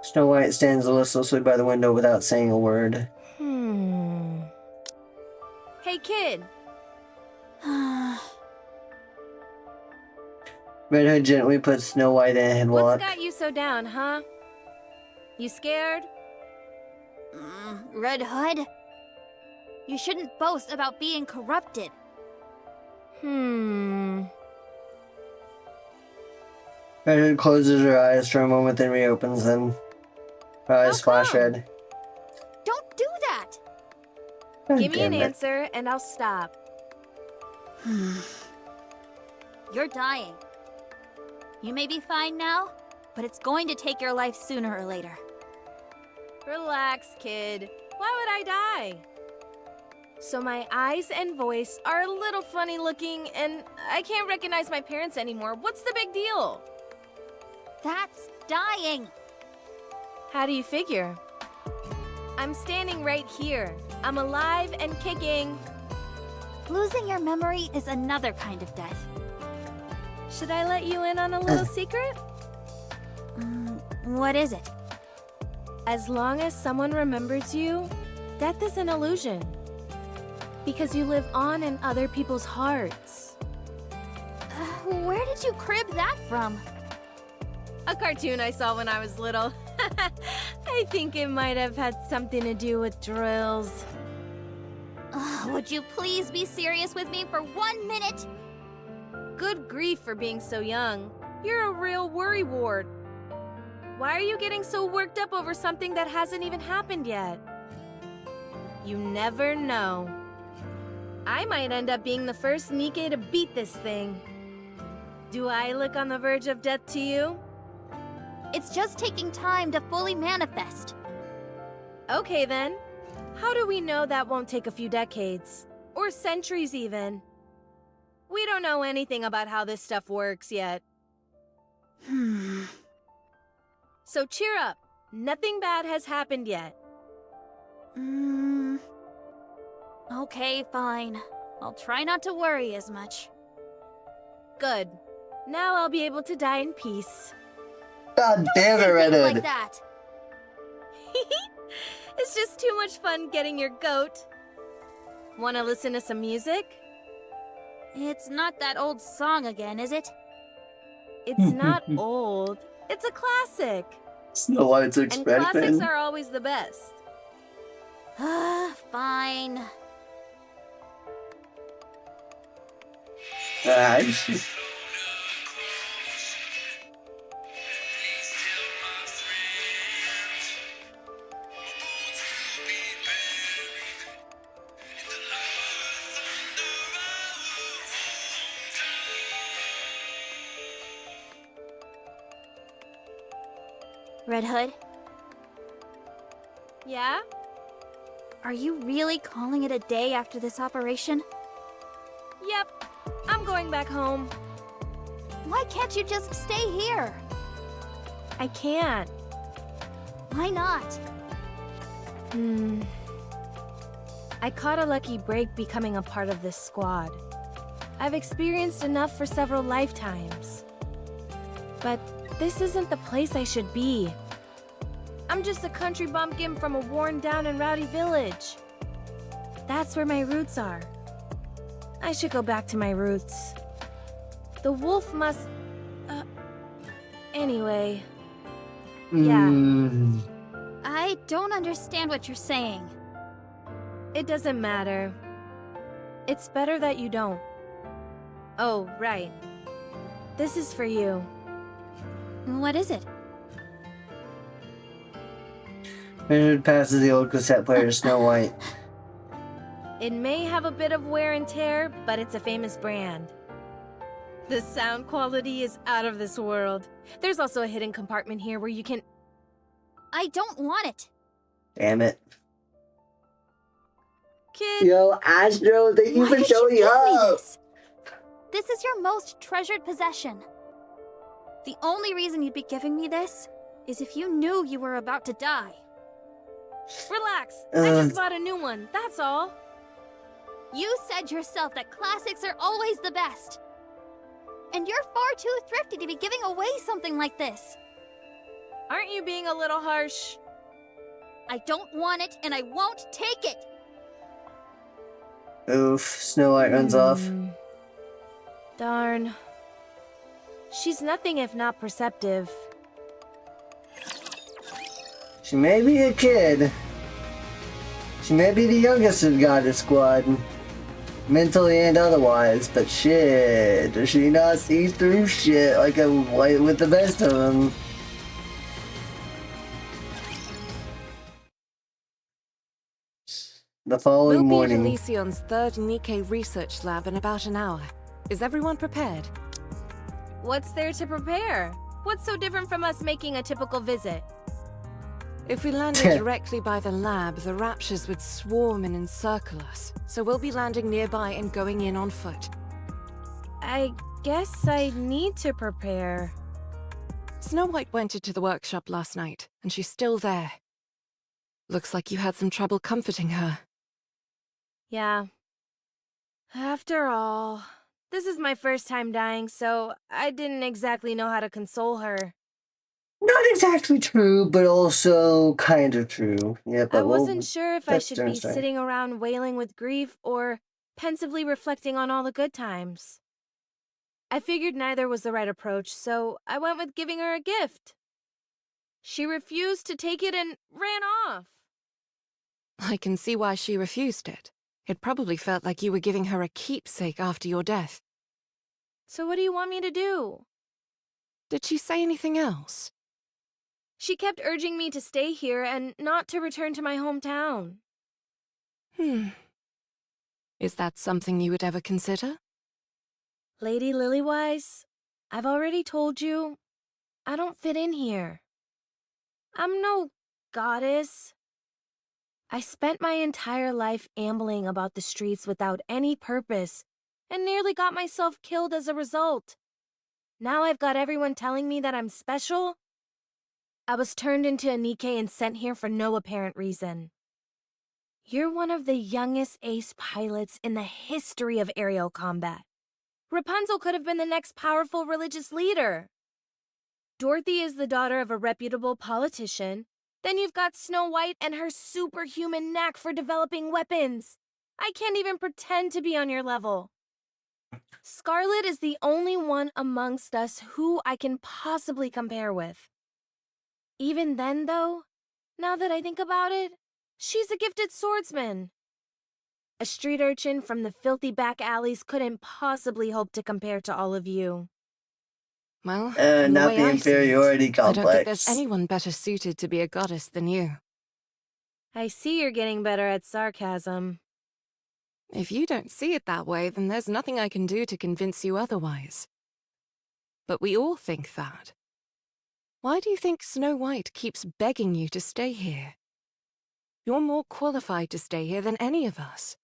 Snow White stands listlessly by the window without saying a word. Hey, kid. Red Hood gently puts Snow White in a headlock. What's got you so down, huh? You scared? Red Hood? You shouldn't boast about being corrupted. Red Hood closes her eyes for a moment, then reopens them. Her eyes flash red. Don't do that! God Give me an damn it. answer, and I'll stop. You're dying. You may be fine now, but it's going to take your life sooner or later. Relax, kid. Why would I die? So my eyes and voice are a little funny looking, and I can't recognize my parents anymore. What's the big deal? That's dying! How do you figure? I'm standing right here. I'm alive and kicking. Losing your memory is another kind of death. Should I let you in on a little secret? What is it? As long as someone remembers you, death is an illusion. Because you live on in other people's hearts. Where did you crib that from? A cartoon I saw when I was little. I think it might have had something to do with drills. Would you please be serious with me for 1 minute? Good grief for being so young. You're a real worrywart. Why are you getting so worked up over something that hasn't even happened yet? You never know. I might end up being the first Nikke to beat this thing. Do I look on the verge of death to you? It's just taking time to fully manifest. Okay then. How do we know that won't take a few decades? Or centuries even? We don't know anything about how this stuff works yet. So cheer up. Nothing bad has happened yet. Okay, fine. I'll try not to worry as much. Good. Now I'll be able to die in peace. God damn it, Things Redhead. like that. It's just too much fun getting your goat. Wanna listen to some music? It's not that old song again, is it? It's not old. It's a classic. Snow White's And classics expression. are always the best. Fine. Alright. Red Hood, Yeah? are you really calling it a day after this operation? Yep. I'm going back home. Why can't you just stay here? I can't. Why not? I caught a lucky break becoming a part of this squad. I've experienced enough for several lifetimes. But this isn't the place I should be. I'm just a country bumpkin from a worn down and rowdy village. That's where my roots are. I should go back to my roots. The wolf must... Anyway. Yeah. I don't understand what you're saying. It doesn't matter. It's better that you don't. Oh, right. This is for you. What is it? It passes the old cassette player to Snow White. It may have a bit of wear and tear, but it's a famous brand. The sound quality is out of this world. There's also a hidden compartment here where you can... I don't want it. Damn it. Kid, Yo, Astro, thank you Why for did showing you give me up. this? This is your most treasured possession. The only reason you'd be giving me this is if you knew you were about to die. relax. I just bought a new one, that's all. You said yourself that classics are always the best. And you're far too thrifty to be giving away something like this. Aren't you being a little harsh? I don't want it, and I won't take it. Oof, Snow White runs off. Darn. She's nothing if not perceptive. She may be a kid. She may be the youngest of the Goddess Squad. Mentally and otherwise, but shit, does she not see through shit like a white with the best of them? The following We'll morning. be at Elysion's third Nikke research lab in about an hour. Is everyone prepared? What's there to prepare? What's so different from us making a typical visit? If we landed directly by the lab, the raptures would swarm and encircle us. So we'll be landing nearby and going in on foot. I guess I need to prepare. Snow White went into the workshop last night, and she's still there. Looks like you had some trouble comforting her. Yeah. After all, this is my first time dying, so I didn't exactly know how to console her. Not exactly true, but also kind of true. Yeah, but I wasn't sure if I that's should their be story. sitting around wailing with grief or pensively reflecting on all the good times. I figured neither was the right approach, so I went with giving her a gift. She refused to take it and ran off. I can see why she refused it. It probably felt like you were giving her a keepsake after your death. So what do you want me to do? Did she say anything else? She kept urging me to stay here and not to return to my hometown. Is that something you would ever consider? Lady Lilywise, I've already told you, I don't fit in here. I'm no goddess. I spent my entire life ambling about the streets without any purpose and nearly got myself killed as a result. Now I've got everyone telling me that I'm special. I was turned into a Nikke and sent here for no apparent reason. You're one of the youngest ace pilots in the history of aerial combat. Rapunzel could have been the next powerful religious leader. Dorothy is the daughter of a reputable politician. Then you've got Snow White and her superhuman knack for developing weapons. I can't even pretend to be on your level. Scarlet is the only one amongst us who I can possibly compare with. Even then, though, now that I think about it, she's a gifted swordsman. A street urchin from the filthy back alleys couldn't possibly hope to compare to all of you. Well, from not way the I see inferiority it, complex. I don't think there's anyone better suited to be a goddess than you. I see you're getting better at sarcasm. If you don't see it that way, then there's nothing I can do to convince you otherwise. But we all think that. Why do you think Snow White keeps begging you to stay here? You're more qualified to stay here than any of us.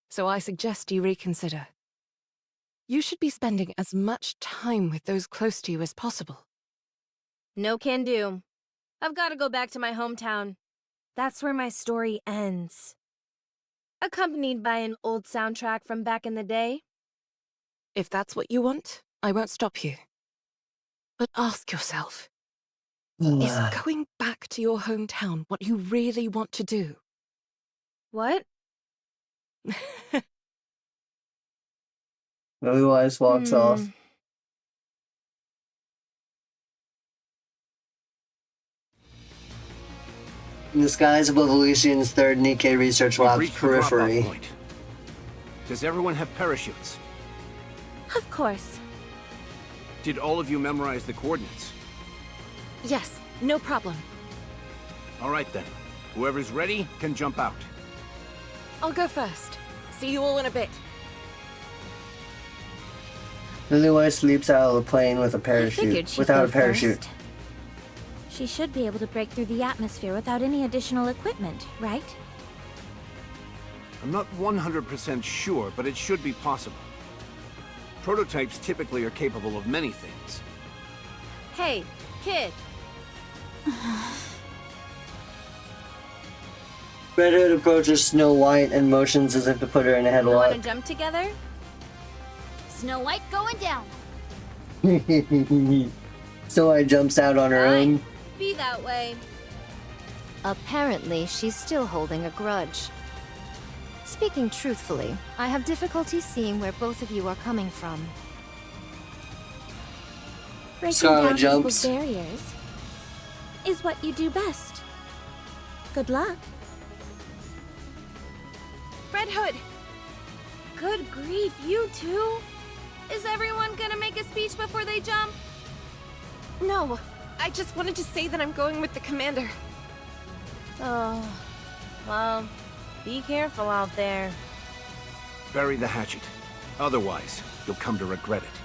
So I suggest you reconsider. You should be spending as much time with those close to you as possible. No can do. I've got to go back to my hometown. That's where my story ends. Accompanied by an old soundtrack from back in the day. If that's what you want, I won't stop you. But ask yourself, is going back to your hometown what you really want to do? What? Lilywise walks off. In the skies above Elysian's third Nikke research We've lab's reached the drop-off periphery. point. Does everyone have parachutes? Of course. Did all of you memorize the coordinates? Yes, no problem. All right then. Whoever's ready can jump out. I'll go first. See you all in a bit. Lilywise leaps out of the plane with a I parachute. figured she'd Without go a parachute. first. She should be able to break through the atmosphere without any additional equipment, right? I'm not 100% sure, but it should be possible. Prototypes typically are capable of many things. Hey, kid. Red Hood approaches Snow White and motions as if to put her in a Want to headlock. jump together? Snow White going down. Snow White jumps out on her Fine. own. Be that way. Apparently, she's still holding a grudge. Speaking truthfully, I have difficulty seeing where both of you are coming from. Breaking Scarlet down jumps. people's barriers is what you do best. Good luck. Red Hood! Good grief, you too? Is everyone gonna make a speech before they jump? No, I just wanted to say that I'm going with the commander. Oh, well, be careful out there. Bury the hatchet. Otherwise, you'll come to regret it.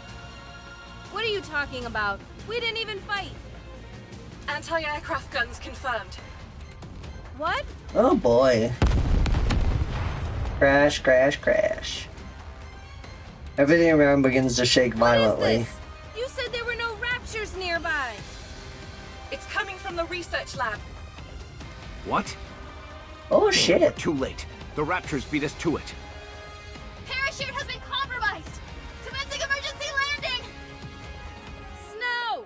What are you talking about? We didn't even fight. Anti-aircraft guns confirmed. What? Oh boy. Crash, crash, crash. Everything around begins to shake violently. What is this? You said there were no raptures nearby. It's coming from the research lab. What? Oh We're shit. too late. The Raptors beat us to it. Parachute has been compromised. Commencing emergency landing. Snow!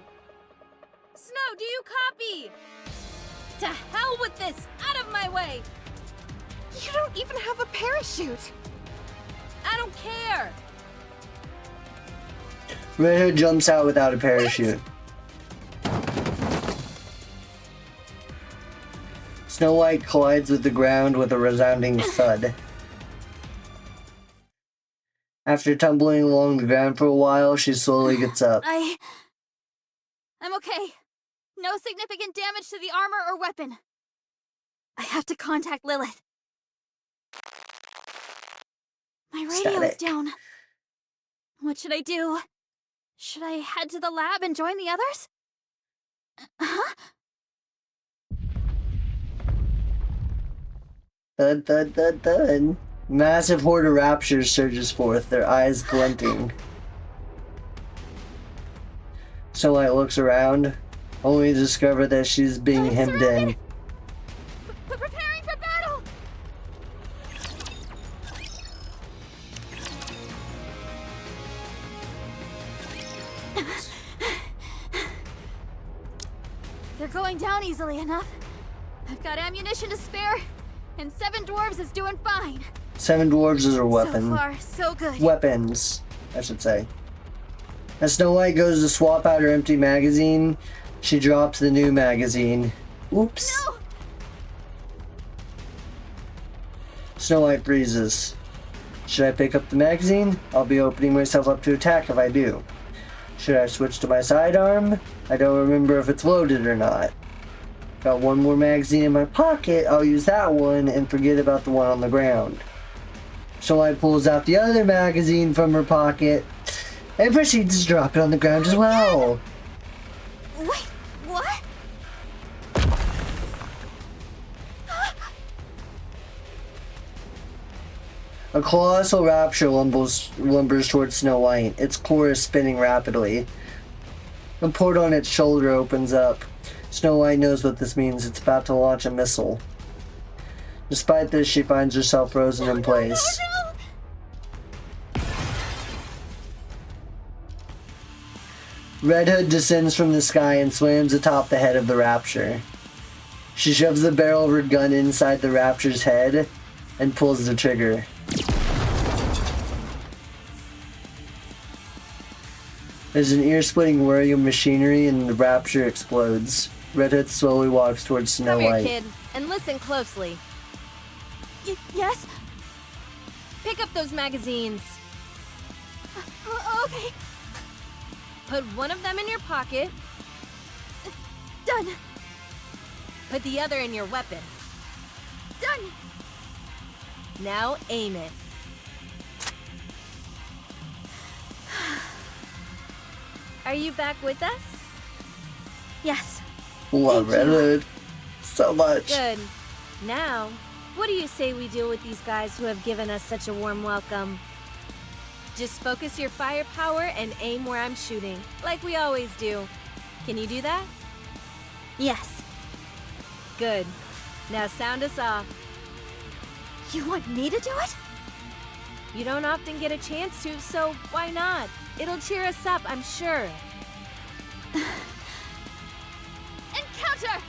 Snow! do you copy? To hell with this! Out of my way! You don't even have a parachute! I don't care! Red Hood jumps out without a parachute. Snow White collides with the ground with a resounding thud. After tumbling along the ground for a while, she slowly gets up. I'm okay. No significant damage to the armor or weapon. I have to contact Lilith. My radio's Static. down. What should I do? Should I head to the lab and join the others? Huh? Thud, thud, thud, thud. Massive horde of raptors surges forth, their eyes glinting. Snow White looks around, only to discover that she's being I'm hemmed in. surrounded. Preparing for battle! They're going down easily enough. I've got ammunition to spare, and 7 dwarves is doing fine. 7 dwarves is her weapon. So far, so good. Weapons, I should say. As Snow White goes to swap out her empty magazine, she drops the new magazine. Oops. No! Snow White freezes. Should I pick up the magazine? I'll be opening myself up to attack if I do. Should I switch to my sidearm? I don't remember if it's loaded or not. Got one more magazine in my pocket, I'll use that one and forget about the one on the ground. Snow White pulls out the other magazine from her pocket and proceeds to drop it on the ground as well. Wait, what? A colossal rapture lumbers towards Snow White, its core is spinning rapidly. The port on its shoulder opens up. Snow White knows what this means. It's about to launch a missile. Despite this, she finds herself frozen in place. No. Red Hood descends from the sky and slams atop the head of the Rapture. She shoves the barrel of her gun inside the Rapture's head and pulls the trigger. There's an ear-splitting whirring of machinery and the Rapture explodes. Red Hood slowly walks towards Snow Come here, White. kid, and listen closely. Yes? Pick up those magazines. Okay, Put one of them in your pocket. done. Put the other in your weapon. Done. Now aim it. Are you back with us? Yes. Love Red Hood so much. Good. Now, what do you say we deal with these guys who have given us such a warm welcome? Just focus your firepower and aim where I'm shooting, like we always do. Can you do that? Yes. Good. Now sound us off. You want me to do it? You don't often get a chance to, so why not? It'll cheer us up, I'm sure. Encounter!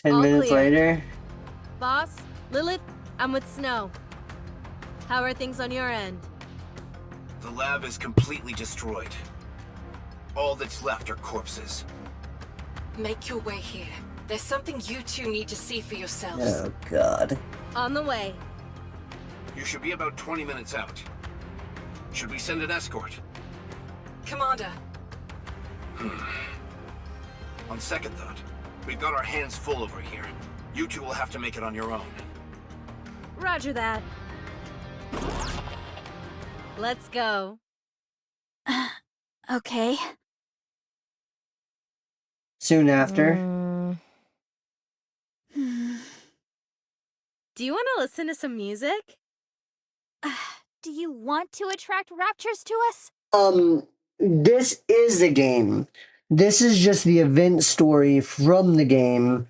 10 All minutes clear. later, Boss, Lilith, I'm with Snow. How are things on your end? The lab is completely destroyed. All that's left are corpses. Make your way here. There's something you two need to see for yourselves. oh god. On the way. You should be about 20 minutes out. Should we send an escort? Commander, On second thought, we've got our hands full over here. You two will have to make it on your own. Roger that. Let's go. Okay. Soon after, Do you want to listen to some music? Do you want to attract raptures to us? this is the game. This is just the event story from the game.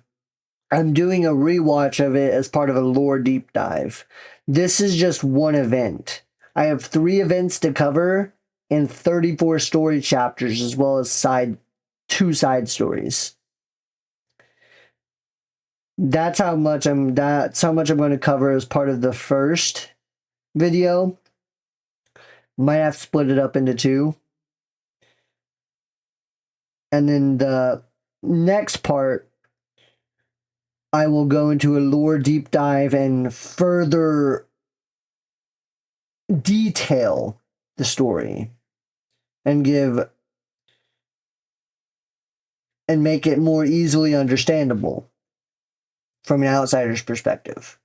I'm doing a rewatch of it as part of a lore deep dive. This is just one event. I have 3 events to cover, and 34 story chapters, as well as two side stories. That's how much I'm going to cover as part of the first video. Might have to split it up into two. And then the next part, I will go into a lore deep dive and further detail the story and make it more easily understandable from an outsider's perspective.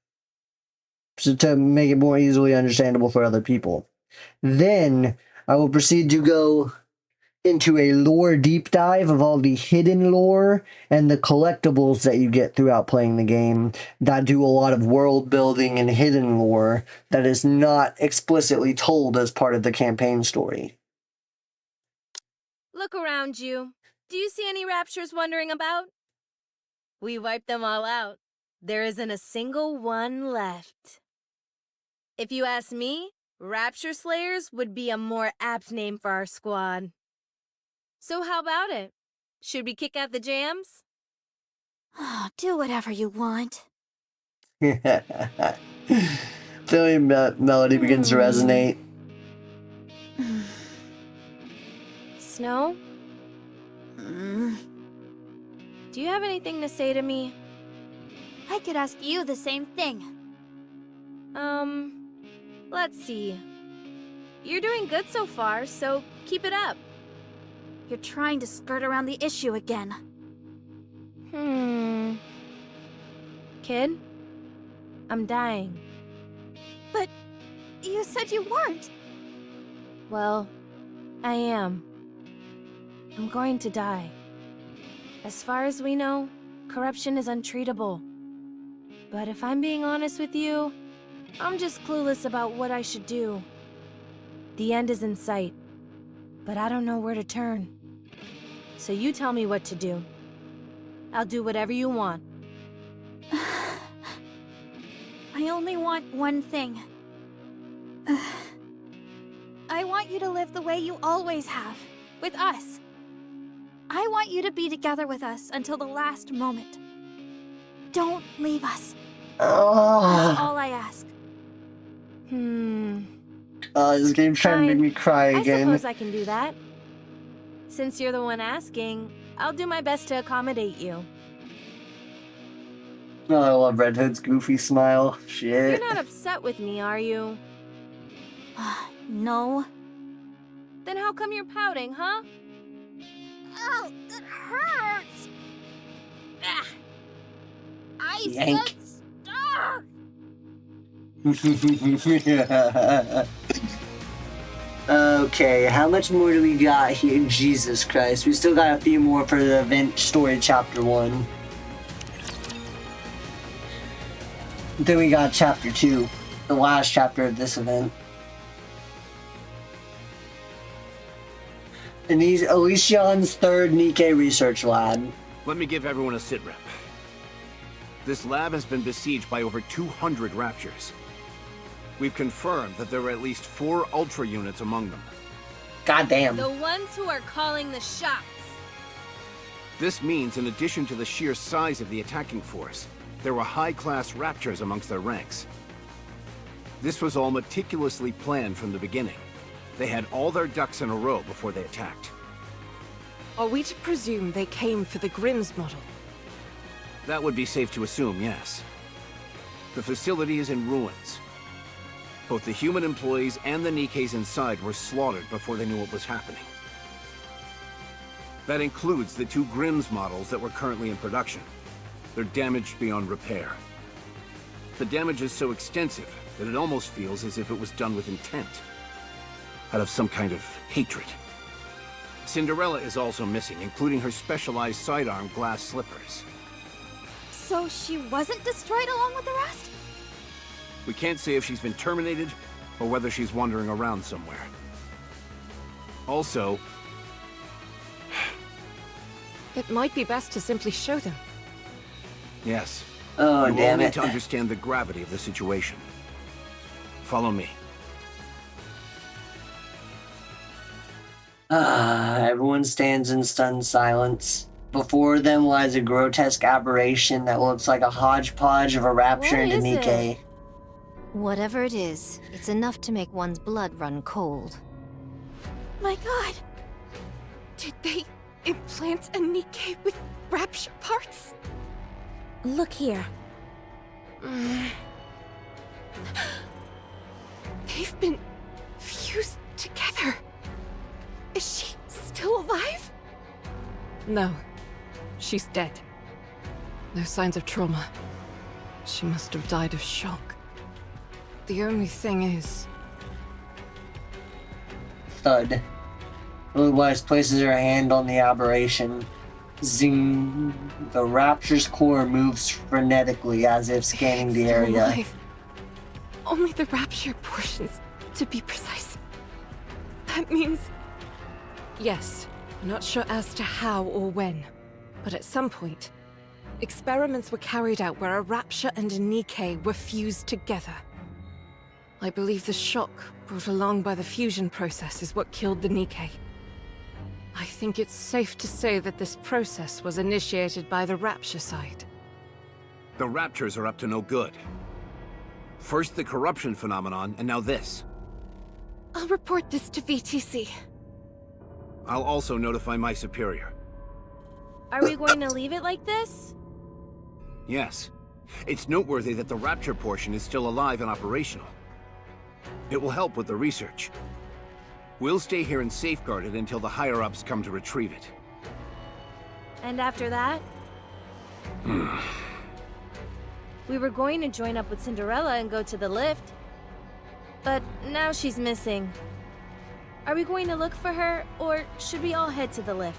So to make it more easily understandable for other people. Then I will proceed to go into a lore deep dive of all the hidden lore and the collectibles that you get throughout playing the game that do a lot of world building and hidden lore that is not explicitly told as part of the campaign story. Look around you. Do you see any raptures wandering about? We wiped them all out. There isn't a single one left. If you ask me, Rapture Slayers would be a more apt name for our squad. So how about it? Should we kick out the jams? Do whatever you want. Philly melody begins to resonate. Snow? Do you have anything to say to me? I could ask you the same thing. Let's see. You're doing good so far, so keep it up. You're trying to skirt around the issue again. Kid? I'm dying. But you said you weren't. Well, I am. I'm going to die. As far as we know, corruption is untreatable. But if I'm being honest with you, I'm just clueless about what I should do. The end is in sight, but I don't know where to turn. So you tell me what to do. I'll do whatever you want. I only want one thing. I want you to live the way you always have, with us. I want you to be together with us until the last moment. Don't leave us. That's all I ask. This game's trying to make me cry again. I suppose I can do that. Since you're the one asking, I'll do my best to accommodate you. Oh, I love Red Hood's goofy smile. Shit. You're not upset with me, are you? No. Then how come you're pouting, huh? Ow, that hurts! Ah. I Yank. Okay, how much more do we got here? Jesus Christ, we still got a few more for the event story chapter 1. Then we got chapter 2, the last chapter of this event. And he's Alician's third Nikke research lab. Let me give everyone a sit rep. This lab has been besieged by over 200 raptures. We've confirmed that there are at least 4 Ultra units among them. Goddamn. The ones who are calling the shots. This means, in addition to the sheer size of the attacking force, there were high-class raptors amongst their ranks. This was all meticulously planned from the beginning. They had all their ducks in a row before they attacked. Are we to presume they came for the Grimm's model? That would be safe to assume, yes. The facility is in ruins. Both the human employees and the Nikkes inside were slaughtered before they knew what was happening. That includes the 2 Grimm's models that were currently in production. They're damaged beyond repair. The damage is so extensive that it almost feels as if it was done with intent. Out of some kind of hatred. Cinderella is also missing, including her specialized sidearm glass slippers. So she wasn't destroyed along with the rest? We can't say if she's been terminated, or whether she's wandering around somewhere. Also... It might be best to simply show them. Yes. Oh, you all damn need it. to understand the gravity of the situation. Follow me. Everyone stands in stunned silence. Before them lies a grotesque aberration that looks like a hodgepodge of a rapture What and a is it? Nikke. Whatever it is, it's enough to make one's blood run cold. My god! Did they implant a Nikke with rapture parts? Look here. They've been fused together. Is she still alive? No. She's dead. No signs of trauma. She must have died of shock. The only thing is... Thud. Lily places her hand on the aberration. Zing. The rapture's core moves frenetically as if scanning the It's still area. alive. Only the rapture portions, to be precise. That means... Yes, I'm not sure as to how or when, but at some point, experiments were carried out where a rapture and a Nikke were fused together. I believe the shock brought along by the fusion process is what killed the Nikke. I think it's safe to say that this process was initiated by the rapture side. The Raptures are up to no good. First the corruption phenomenon, and now this. I'll report this to VTC. I'll also notify my superior. Are we going to leave it like this? Yes. It's noteworthy that the Rapture portion is still alive and operational. It will help with the research. We'll stay here and safeguard it until the higher-ups come to retrieve it. And after that? We were going to join up with Cinderella and go to the lift. But now she's missing. Are we going to look for her, or should we all head to the lift?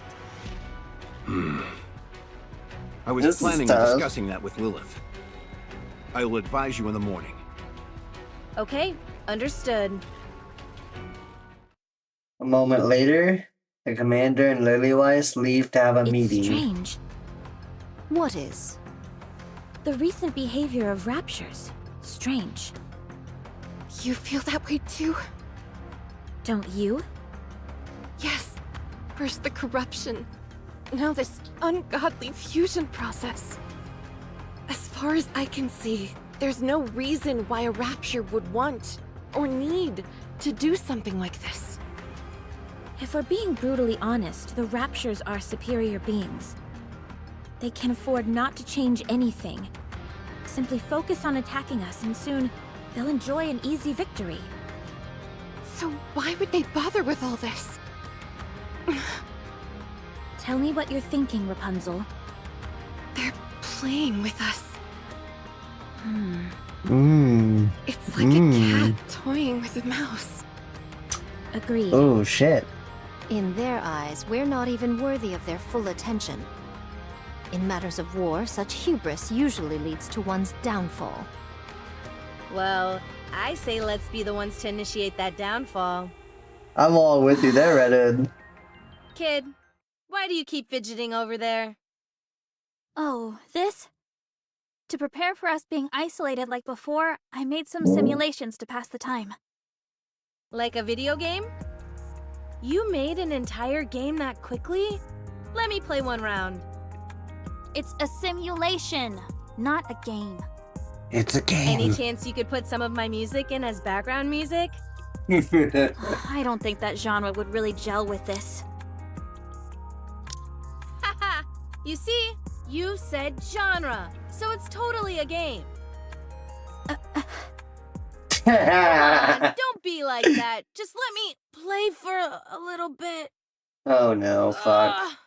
I was planning on discussing that with Lilith. I will advise you in the morning. Okay, understood. A moment later, the commander and Lilywise leave to have a It's meeting. strange. What is? The recent behavior of raptures. Strange. You feel that way too? Don't you? Yes. First the corruption. Now this ungodly fusion process. As far as I can see, there's no reason why a rapture would want or need to do something like this. If we're being brutally honest, the raptures are superior beings. They can afford not to change anything. Simply focus on attacking us and soon they'll enjoy an easy victory. So why would they bother with all this? Tell me what you're thinking, Rapunzel. They're playing with us. It's like a cat toying with a mouse. Agreed. Oh shit. In their eyes, we're not even worthy of their full attention. In matters of war, such hubris usually leads to one's downfall. Well, I say let's be the ones to initiate that downfall. I'm all with you there, Redhead. Kid, why do you keep fidgeting over there? Oh, this? To prepare for us being isolated like before, I made some simulations to pass the time. Like a video game? You made an entire game that quickly? Let me play one round. It's a simulation, not a game. It's a Any game. chance you could put some of my music in as background music? I don't think that genre would really gel with this. Haha! You see? You said genre, so it's totally a game. Come on, don't be like that. Just let me play for a little bit. Oh no, fuck.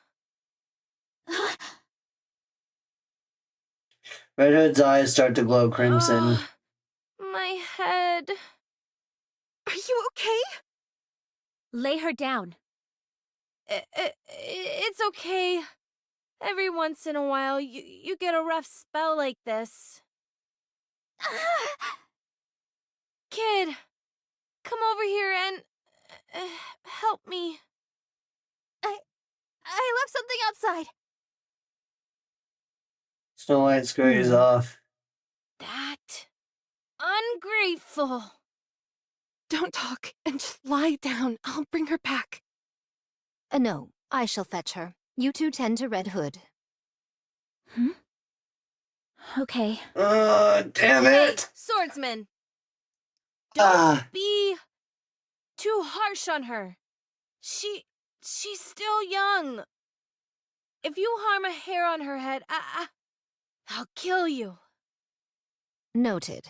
Red Hood's eyes start to glow crimson. My head. Are you okay? Lay her down. It's okay. Every once in a while, you get a rough spell like this. Kid, come over here and help me. I left something outside. Snow White scurries off. That ungrateful. Don't talk and just lie down. I'll bring her back. No, I shall fetch her. You two tend to Red Hood. Okay. Damn Hey, it! swordsman! Ah. Don't be too harsh on her. She's still young. If you harm a hair on her head, I'll kill you. Noted.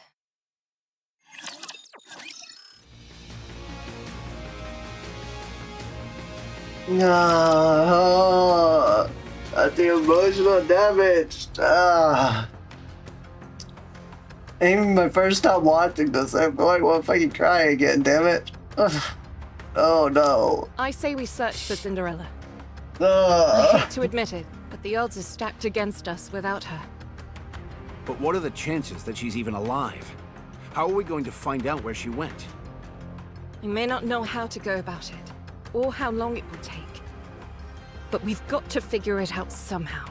No, the emotional damage. Even my first time watching this, I feel like I want to fucking cry again. Damn it! Oh no. I say we search for Cinderella. I hate to admit it, but the odds are stacked against us without her. But what are the chances that she's even alive? How are we going to find out where she went? We may not know how to go about it, or how long it will take. But we've got to figure it out somehow.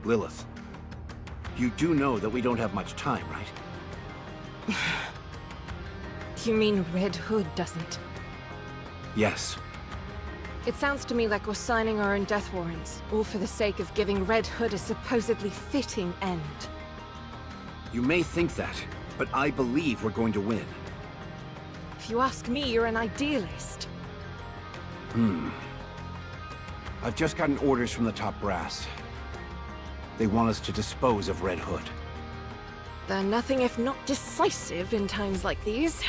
Lilith, you do know that we don't have much time, right? You mean Red Hood doesn't? Yes. It sounds to me like we're signing our own death warrants, all for the sake of giving Red Hood a supposedly fitting end. You may think that, but I believe we're going to win. If you ask me, you're an idealist. I've just gotten orders from the top brass. They want us to dispose of Red Hood. They're nothing if not decisive in times like these.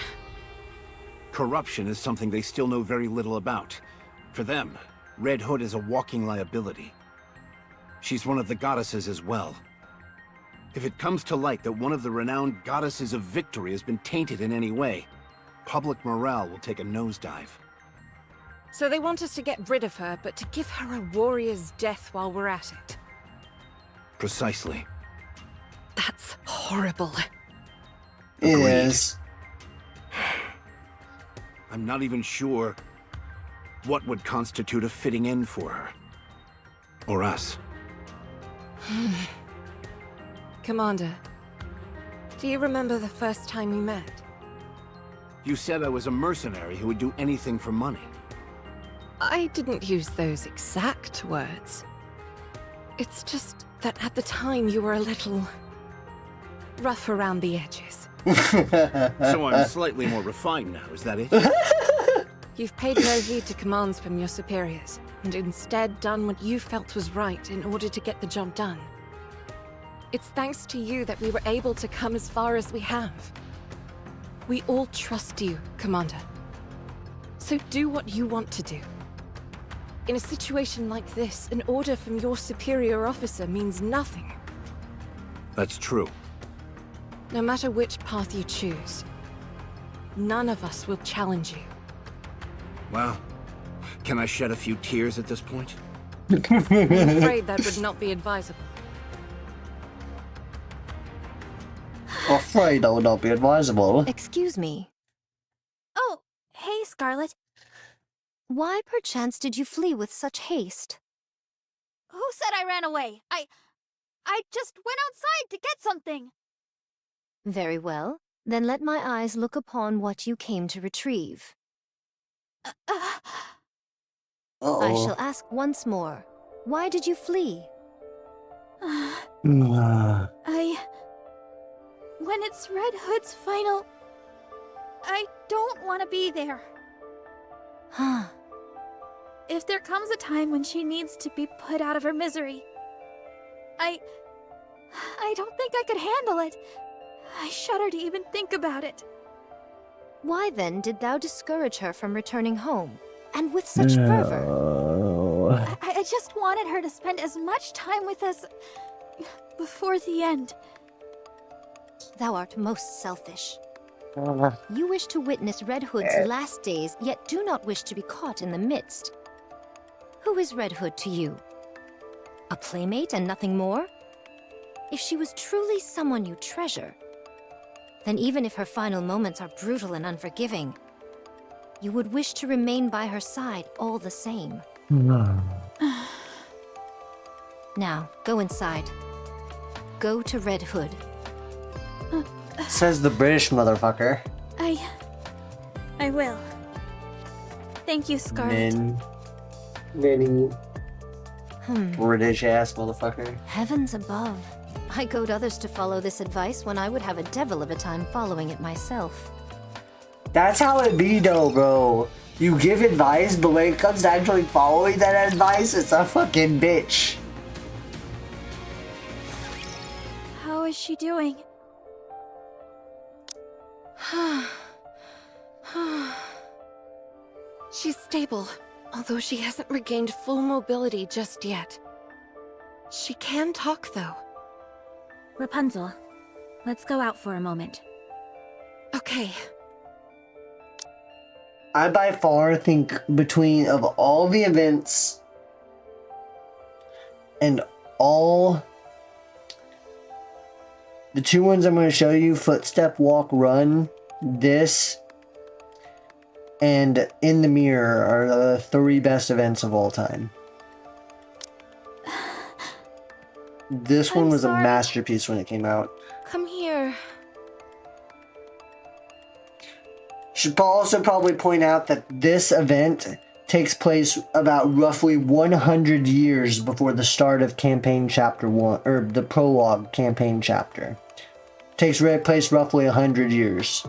Corruption is something they still know very little about. For them, Red Hood is a walking liability. She's one of the goddesses as well. If it comes to light that one of the renowned goddesses of victory has been tainted in any way, public morale will take a nosedive. So they want us to get rid of her, but to give her a warrior's death while we're at it. Precisely. That's horrible. Yes. I'm not even sure what would constitute a fitting end for her. Or us. Commander, do you remember the first time we met? You said I was a mercenary who would do anything for money. I didn't use those exact words. It's just that at the time you were a little rough around the edges. So I'm slightly more refined now, is that it? You've paid no heed to commands from your superiors, and instead done what you felt was right in order to get the job done. It's thanks to you that we were able to come as far as we have. We all trust you, Commander. So do what you want to do. In a situation like this, an order from your superior officer means nothing. That's true. No matter which path you choose, none of us will challenge you. Well, can I shed a few tears at this point? I'm afraid that would not be advisable. Afraid that would not be advisable. Excuse me. Oh, hey, Scarlet. Why perchance did you flee with such haste? Who said I ran away? I just went outside to get something. Very well. Then let my eyes look upon what you came to retrieve. I shall ask once more. Why did you flee? When it's Red Hood's final... I don't want to be there. If there comes a time when she needs to be put out of her misery, I don't think I could handle it. I shudder to even think about it. Why then did thou discourage her from returning home, and with such fervor? I just wanted her to spend as much time with us before the end. Thou art most selfish. You wish to witness Red Hood's last days, yet do not wish to be caught in the midst. Who is Red Hood to you? A playmate and nothing more? If she was truly someone you treasure, then even if her final moments are brutal and unforgiving, you would wish to remain by her side all the same. Now, go inside. Go to Red Hood. Says the British motherfucker. I will. Thank you, Scarlet. Many British ass motherfucker. Heavens above. I goad others to follow this advice when I would have a devil of a time following it myself. That's how it be though, bro. You give advice, but when it comes to actually following that advice, it's a fucking bitch. How is she doing? She's stable, although she hasn't regained full mobility just yet. She can talk, though. Rapunzel, let's go out for a moment. Okay. I by far think between of all the events and all the two ones I'm going to show you, Footstep, Walk, Run, this, and In the Mirror are the three best events of all time. This one was a masterpiece when it came out. Come here. Should also probably point out that this event takes place about roughly 100 years before the start of campaign chapter 1, or the prologue campaign chapter. Takes place roughly 100 years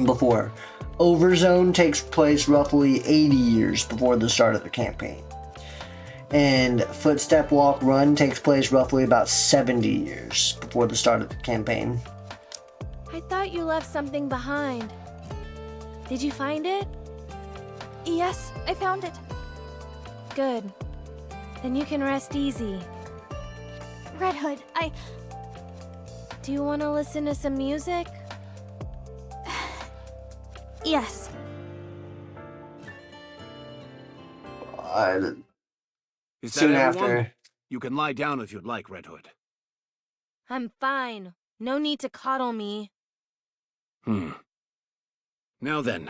before. Overzone takes place roughly 80 years before the start of the campaign. And Footstep, Walk, Run takes place roughly about 70 years before the start of the campaign. I thought you left something behind. Did you find it? Yes, I found it. Good. Then you can rest easy. Red Hood, Do you want to listen to some music? Yes. Is Soon that everyone? after. You can lie down if you'd like, Red Hood. I'm fine. No need to coddle me. Now then,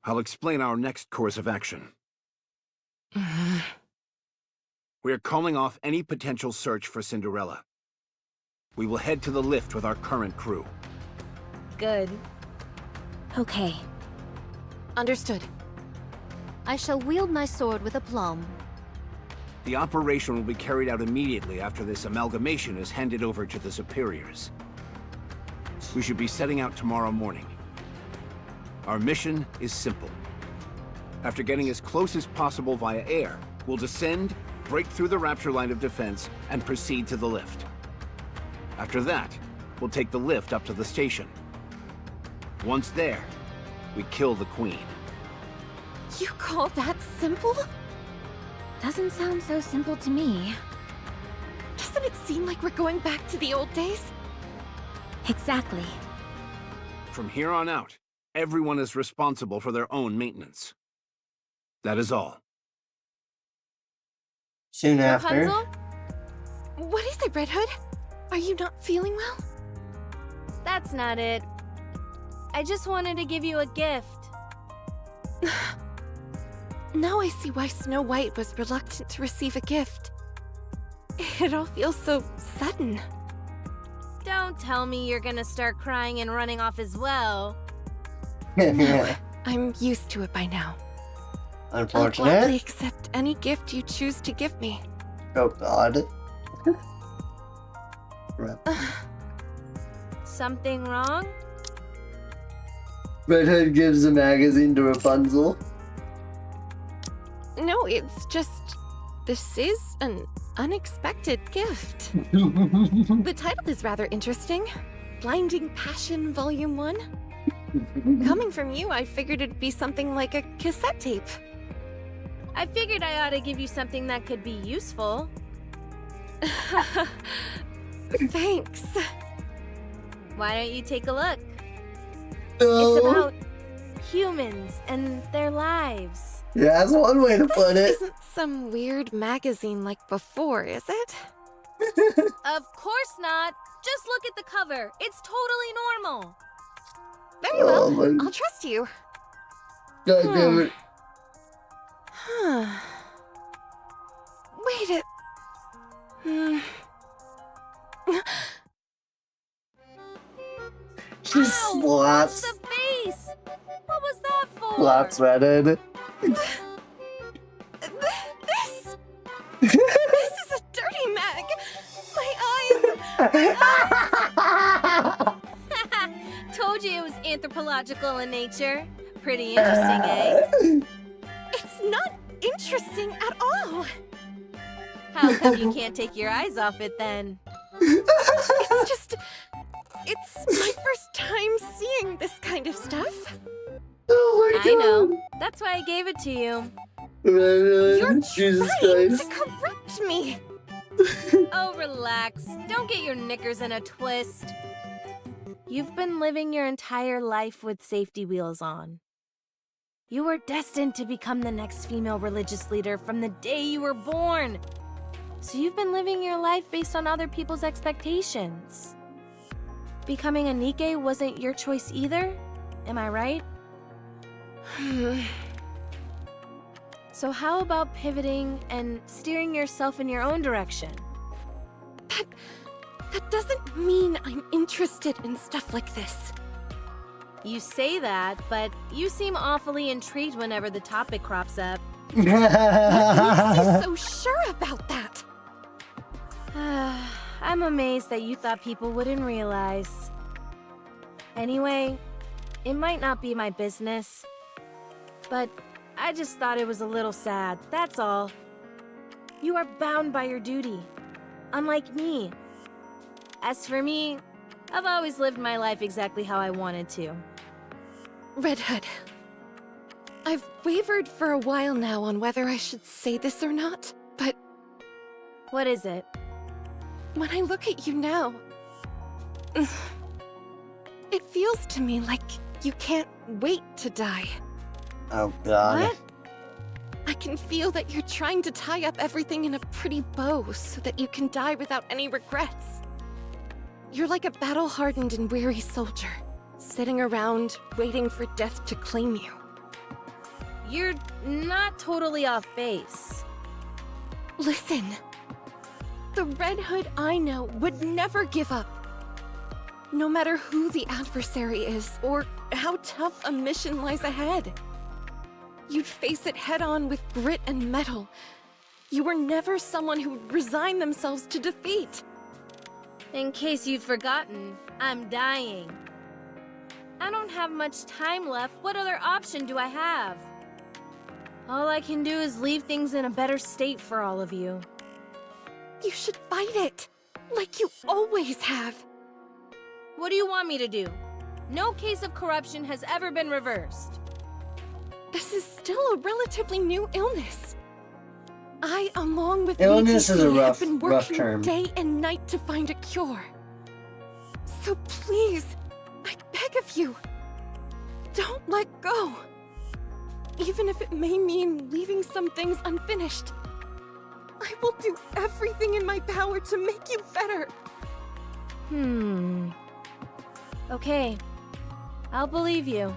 I'll explain our next course of action. We are calling off any potential search for Cinderella. We will head to the lift with our current crew. Good. Okay. Understood. I shall wield my sword with aplomb. The operation will be carried out immediately after this amalgamation is handed over to the superiors. We should be setting out tomorrow morning. Our mission is simple. After getting as close as possible via air, we'll descend, break through the Rapture line of defense, and proceed to the lift. After that, we'll take the lift up to the station. Once there, we kill the Queen. You call that simple? Doesn't sound so simple to me. Doesn't it seem like we're going back to the old days? Exactly. From here on out, everyone is responsible for their own maintenance. That is all. Soon after. Rapunzel? What is it, Red Hood? Are you not feeling well? That's not it. I just wanted to give you a gift. Now I see why Snow White was reluctant to receive a gift. It all feels so sudden. Don't tell me you're gonna start crying and running off as well. I'm used to it by now. I'll Unfortunate. gladly accept any gift you choose to give me. Oh god. Something wrong? Red Hood gives a magazine to Rapunzel. No, it's just... this is an unexpected gift. The title is rather interesting. Blinding Passion Volume 1. Coming from you, I figured it'd be something like a cassette tape. I figured I ought to give you something that could be useful. Thanks. Why don't you take a look? No. It's about humans and their lives. Yeah, that's one way to put This it. isn't some weird magazine like before, is it? Of course not. Just look at the cover. It's totally normal. Very well. Oh, my- I'll trust you. God damn it. Huh. Wait a... She Ow, slaps. the face. What was that for? Slaps Red Hood. This is a dirty mag. My eyes. Told you it was anthropological in nature. Pretty interesting, eh? It's not interesting at all. How come you can't take your eyes off it then? It's my first time seeing this kind of stuff. Oh my I know. That's why I gave it to you. You're Jesus trying Christ. to correct me. Oh, relax. Don't get your knickers in a twist. You've been living your entire life with safety wheels on. You were destined to become the next female religious leader from the day you were born. So you've been living your life based on other people's expectations. Becoming a Nikke wasn't your choice either? Am I right? So how about pivoting and steering yourself in your own direction? That doesn't mean I'm interested in stuff like this. You say that, but you seem awfully intrigued whenever the topic crops up. What makes you so sure about that? I'm amazed that you thought people wouldn't realize. Anyway, it might not be my business, but I just thought it was a little sad, that's all. You are bound by your duty, unlike me. As for me, I've always lived my life exactly how I wanted to. Red Hood, I've wavered for a while now on whether I should say this or not, but What is it? when I look at you now, it feels to me like you can't wait to die. Oh god. What? I can feel that you're trying to tie up everything in a pretty bow so that you can die without any regrets. You're like a battle-hardened and weary soldier, sitting around waiting for death to claim you. You're not totally off base. Listen, the Red Hood I know would never give up. No matter who the adversary is, or how tough a mission lies ahead. You'd face it head-on with grit and mettle. You were never someone who'd resign themselves to defeat. In case you've forgotten, I'm dying. I don't have much time left. What other option do I have? All I can do is leave things in a better state for all of you. You should fight it, like you always have. What do you want me to do? No case of corruption has ever been reversed. This is still a relatively new illness. I, along with Illness is a VTC, rough- have been rough working term. day and night to find a cure. So please, I beg of you, don't let go. Even if it may mean leaving some things unfinished. I will do everything in my power to make you better. Okay. I'll believe you.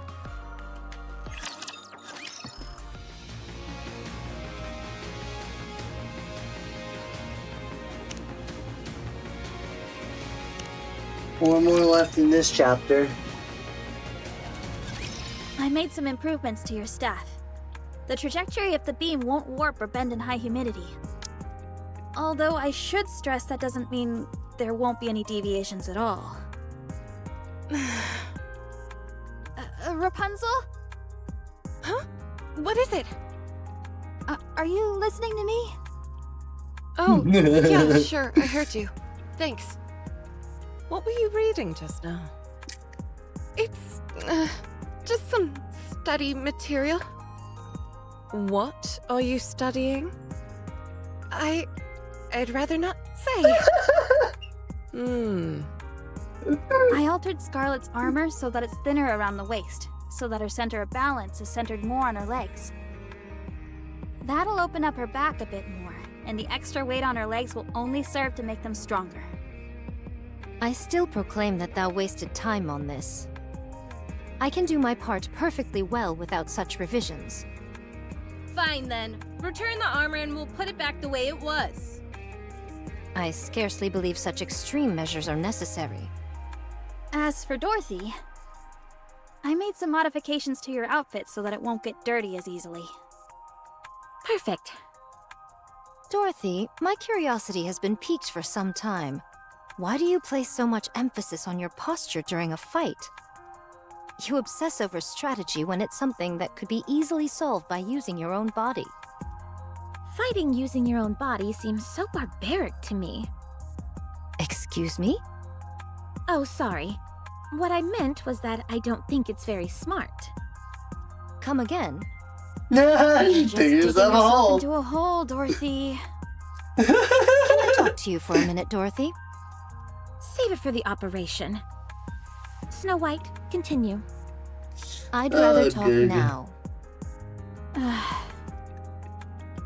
One more left in this chapter. I made some improvements to your staff. The trajectory of the beam won't warp or bend in high humidity. Although I should stress that doesn't mean there won't be any deviations at all. Rapunzel? Huh? What is it? Are you listening to me? Oh, yeah, sure, I heard you. Thanks. What were you reading just now? It's, just some study material. What are you studying? I'd rather not say. I altered Scarlet's armor so that it's thinner around the waist, so that her center of balance is centered more on her legs. That'll open up her back a bit more, and the extra weight on her legs will only serve to make them stronger. I still proclaim that thou wasted time on this. I can do my part perfectly well without such revisions. Fine then. Return the armor and we'll put it back the way it was. I scarcely believe such extreme measures are necessary. As for Dorothy, I made some modifications to your outfit so that it won't get dirty as easily. Perfect. Dorothy, my curiosity has been piqued for some time. Why do you place so much emphasis on your posture during a fight? You obsess over strategy when it's something that could be easily solved by using your own body. Fighting using your own body seems so barbaric to me. Excuse me? Oh, sorry. What I meant was that I don't think it's very smart. Come again? Just Dig digging yourself a yourself hole. into a hole, Dorothy. Can I talk to you for a minute, Dorothy? Save it for the operation. Snow White, continue. I'd rather talk good. now.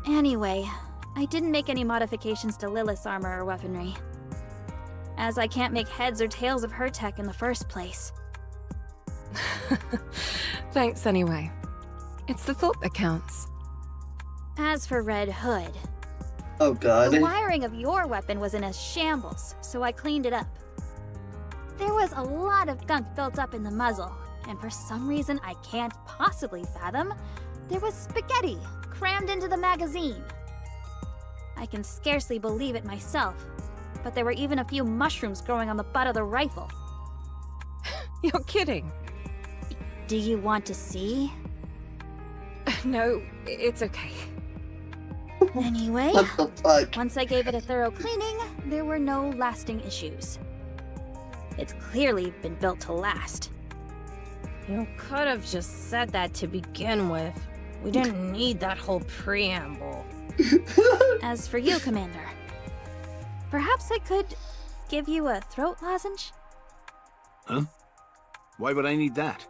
Anyway, I didn't make any modifications to Lilith's armor or weaponry, as I can't make heads or tails of her tech in the first place. Thanks anyway. It's the thought that counts. As for Red Hood, Oh god. the wiring of your weapon was in a shambles, so I cleaned it up. There was a lot of gunk built up in the muzzle, and for some reason I can't possibly fathom, there was spaghetti crammed into the magazine. I can scarcely believe it myself, but there were even a few mushrooms growing on the butt of the rifle. You're kidding. Do you want to see? No, it's okay. Anyway, What the fuck? once I gave it a thorough cleaning, there were no lasting issues. It's clearly been built to last. You could have just said that to begin with. We didn't need that whole preamble. As for you, Commander, perhaps I could give you a throat lozenge? Huh? Why would I need that?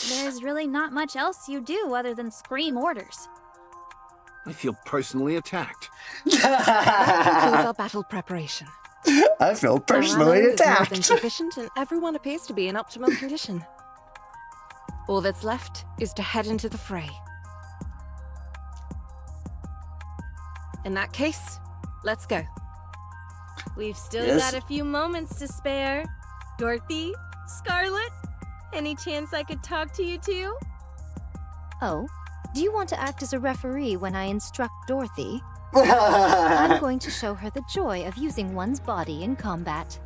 There's really not much else you do other than scream orders. I feel personally attacked. That concludes our battle preparation. I feel Our personally ammo is more than attacked. sufficient, and everyone appears to be in optimal condition. All that's left is to head into the fray. In that case, let's go. We've still Yes. got a few moments to spare. Dorothy? Scarlet? Any chance I could talk to you two? Oh, do you want to act as a referee when I instruct Dorothy? I'm going to show her the joy of using one's body in combat.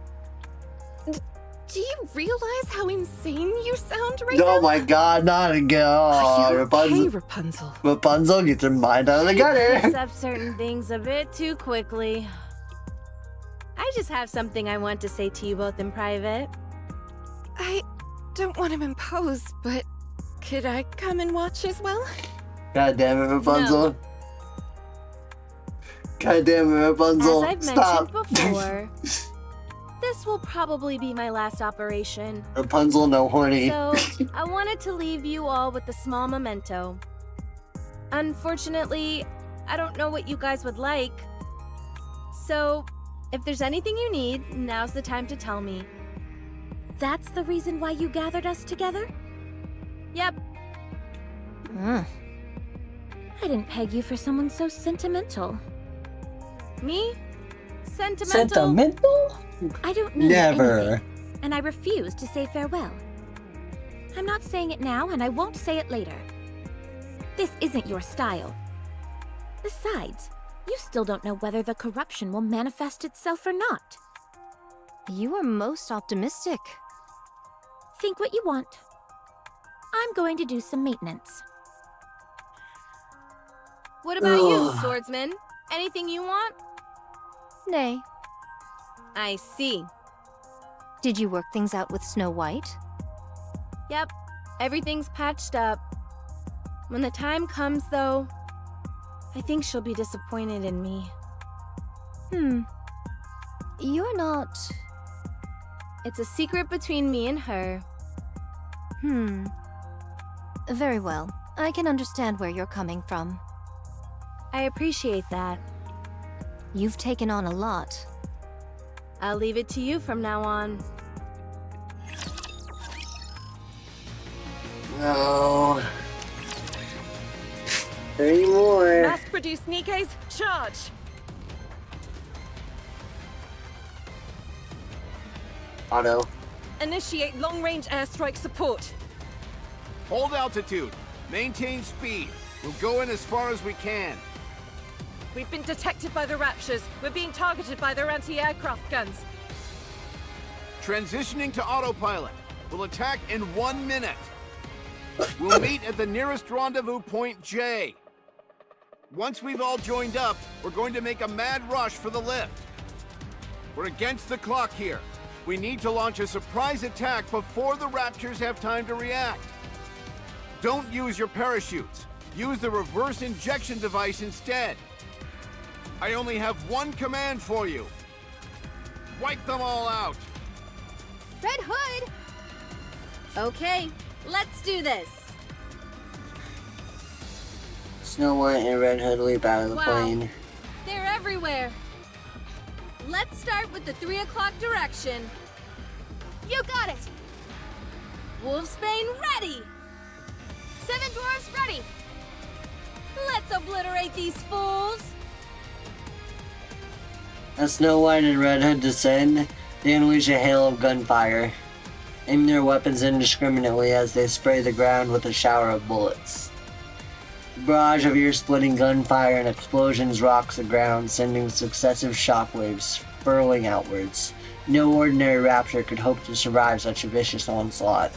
Do you realize how insane you sound right Oh now? my god, not again. Are Oh, you okay, Rapunzel. Rapunzel? Rapunzel, get your mind out of the gutter. Accept certain things a bit too quickly. I just have something I want to say to you both in private. I don't want to impose, but could I come and watch as well? God damn it, Rapunzel. God damn it, Rapunzel. As I've Stop. mentioned before, this will probably be my last operation. Rapunzel, no horny. So, I wanted to leave you all with a small memento. Unfortunately, I don't know what you guys would like. So, if there's anything you need, now's the time to tell me. That's the reason why you gathered us together? Yep, Mm. I didn't peg you for someone so sentimental. me? Sentimental? Sentimental? I don't mean Never. anything, and I refuse to say farewell. I'm not saying it now, and I won't say it later. This isn't your style. Besides, you still don't know whether the corruption will manifest itself or not. You are most optimistic. Think what you want. I'm going to do some maintenance. What about you, Ugh. swordsman? Anything you want? Nay. I see. Did you work things out with Snow White? Yep, everything's patched up. When the time comes, though, I think she'll be disappointed in me. You're not... It's a secret between me and her. Very well. I can understand where you're coming from. I appreciate that. You've taken on a lot. I'll leave it to you from now on. No. 3 more. Mass-produced Nikke's, charge! Auto. Initiate long-range airstrike support. Hold altitude. Maintain speed. We'll go in as far as we can. We've been detected by the Raptures. We're being targeted by their anti-aircraft guns. Transitioning to autopilot. We'll attack in 1 minute. We'll meet at the nearest rendezvous point J. Once we've all joined up, we're going to make a mad rush for the lift. We're against the clock here. We need to launch a surprise attack before the Raptures have time to react. Don't use your parachutes. Use the reverse injection device instead. I only have one command for you. Wipe them all out. Red Hood! Okay, let's do this. Snow White and Red Hood leap out of the Wow. plane. They're everywhere. Let's start with the 3 o'clock direction. You got it! Wolfsbane ready! 7 dwarfs ready! Let's obliterate these fools! As Snow White and Red Hood descend, they unleash a hail of gunfire, aiming their weapons indiscriminately as they spray the ground with a shower of bullets. A barrage of ear-splitting gunfire and explosions rocks the ground, sending successive shockwaves furling outwards. No ordinary rapture could hope to survive such a vicious onslaught.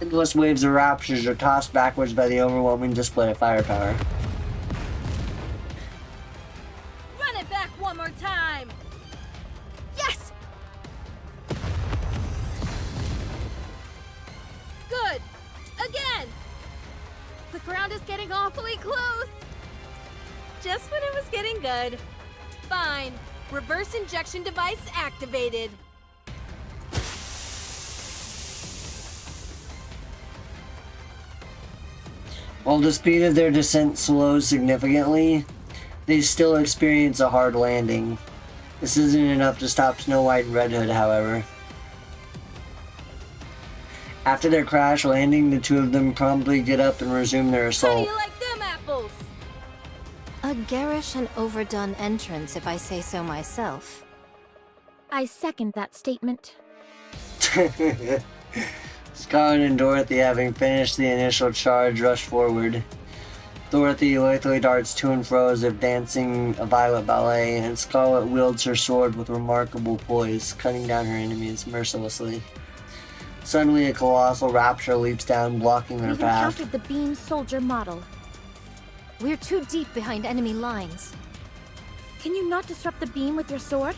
Endless waves of raptures are tossed backwards by the overwhelming display of firepower. Run it back one more time! Yes! Good! Again! The ground is getting awfully close! Just when it was getting good. Fine. Reverse injection device activated. While the speed of their descent slows significantly, they still experience a hard landing. This isn't enough to stop Snow White and Red Hood, however. After their crash landing, the two of them promptly get up and resume their How do assault. you like them apples? A garish and overdone entrance, if I say so myself. I second that statement. Scarlet and Dorothy, having finished the initial charge, rush forward. Dorothy lithely darts to and fro as if dancing a violet ballet, and Scarlet wields her sword with remarkable poise, cutting down her enemies mercilessly. Suddenly, a colossal rapture leaps down, blocking their We've path. encountered the beam soldier model. We're too deep behind enemy lines. Can you not disrupt the beam with your sword?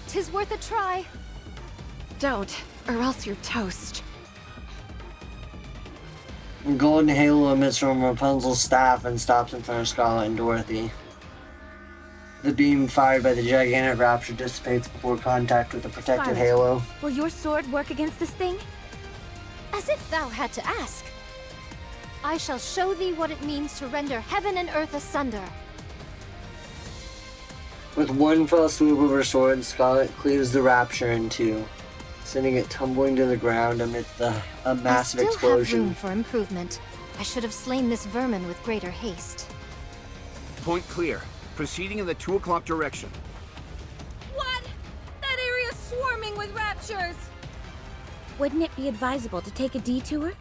'Tis worth a try. Don't, or else you're toast. A golden halo emits from Rapunzel's staff and stops in front of Scarlet and Dorothy. The beam fired by the gigantic rapture dissipates before contact with the protective Scarlet. halo. Will your sword work against this thing? As if thou had to ask. I shall show thee what it means to render heaven and earth asunder. With one fell swoop of her sword, Scarlet cleaves the rapture in two, sending it tumbling to the ground amidst a massive I still explosion. have room for improvement. I should have slain this vermin with greater haste. Point clear. Proceeding in the 2 o'clock direction. What? That area's swarming with raptures! Wouldn't it be advisable to take a detour?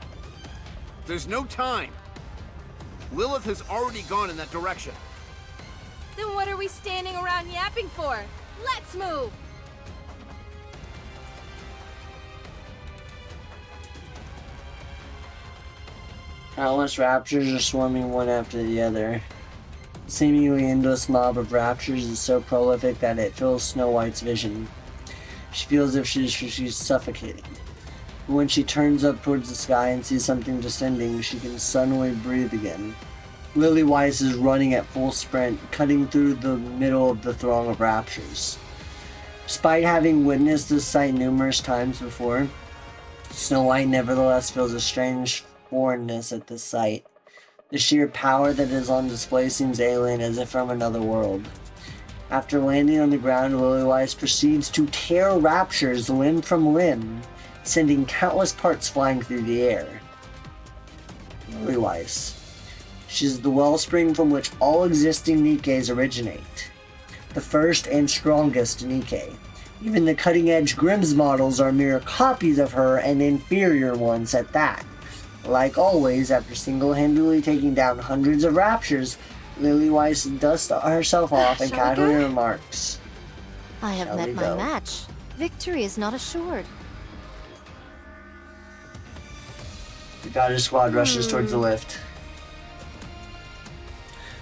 There's no time. Lilith has already gone in that direction. Then what are we standing around yapping for? Let's move! Countless raptures are swarming one after the other. The seemingly endless mob of raptures is so prolific that it fills Snow White's vision. She feels as if she's suffocating. But when she turns up towards the sky and sees something descending, she can suddenly breathe again. Lily Weiss is running at full sprint, cutting through the middle of the throng of raptures. Despite having witnessed this sight numerous times before, Snow White nevertheless feels a strange foreignness at this sight. The sheer power that is on display seems alien, as if from another world. After landing on the ground, Lily Weiss proceeds to tear raptures limb from limb, sending countless parts flying through the air. Lily Weiss. She's the wellspring from which all existing Nikkes originate. The first and strongest Nikke. Even the cutting-edge Grimm's models are mere copies of her, and inferior ones at that. Like always, after single-handedly taking down hundreds of raptures, Lily Weiss dusts herself off and Shall we casually go? remarks, I have Shall met we my go? match. Victory is not assured. The goddess squad rushes towards the lift.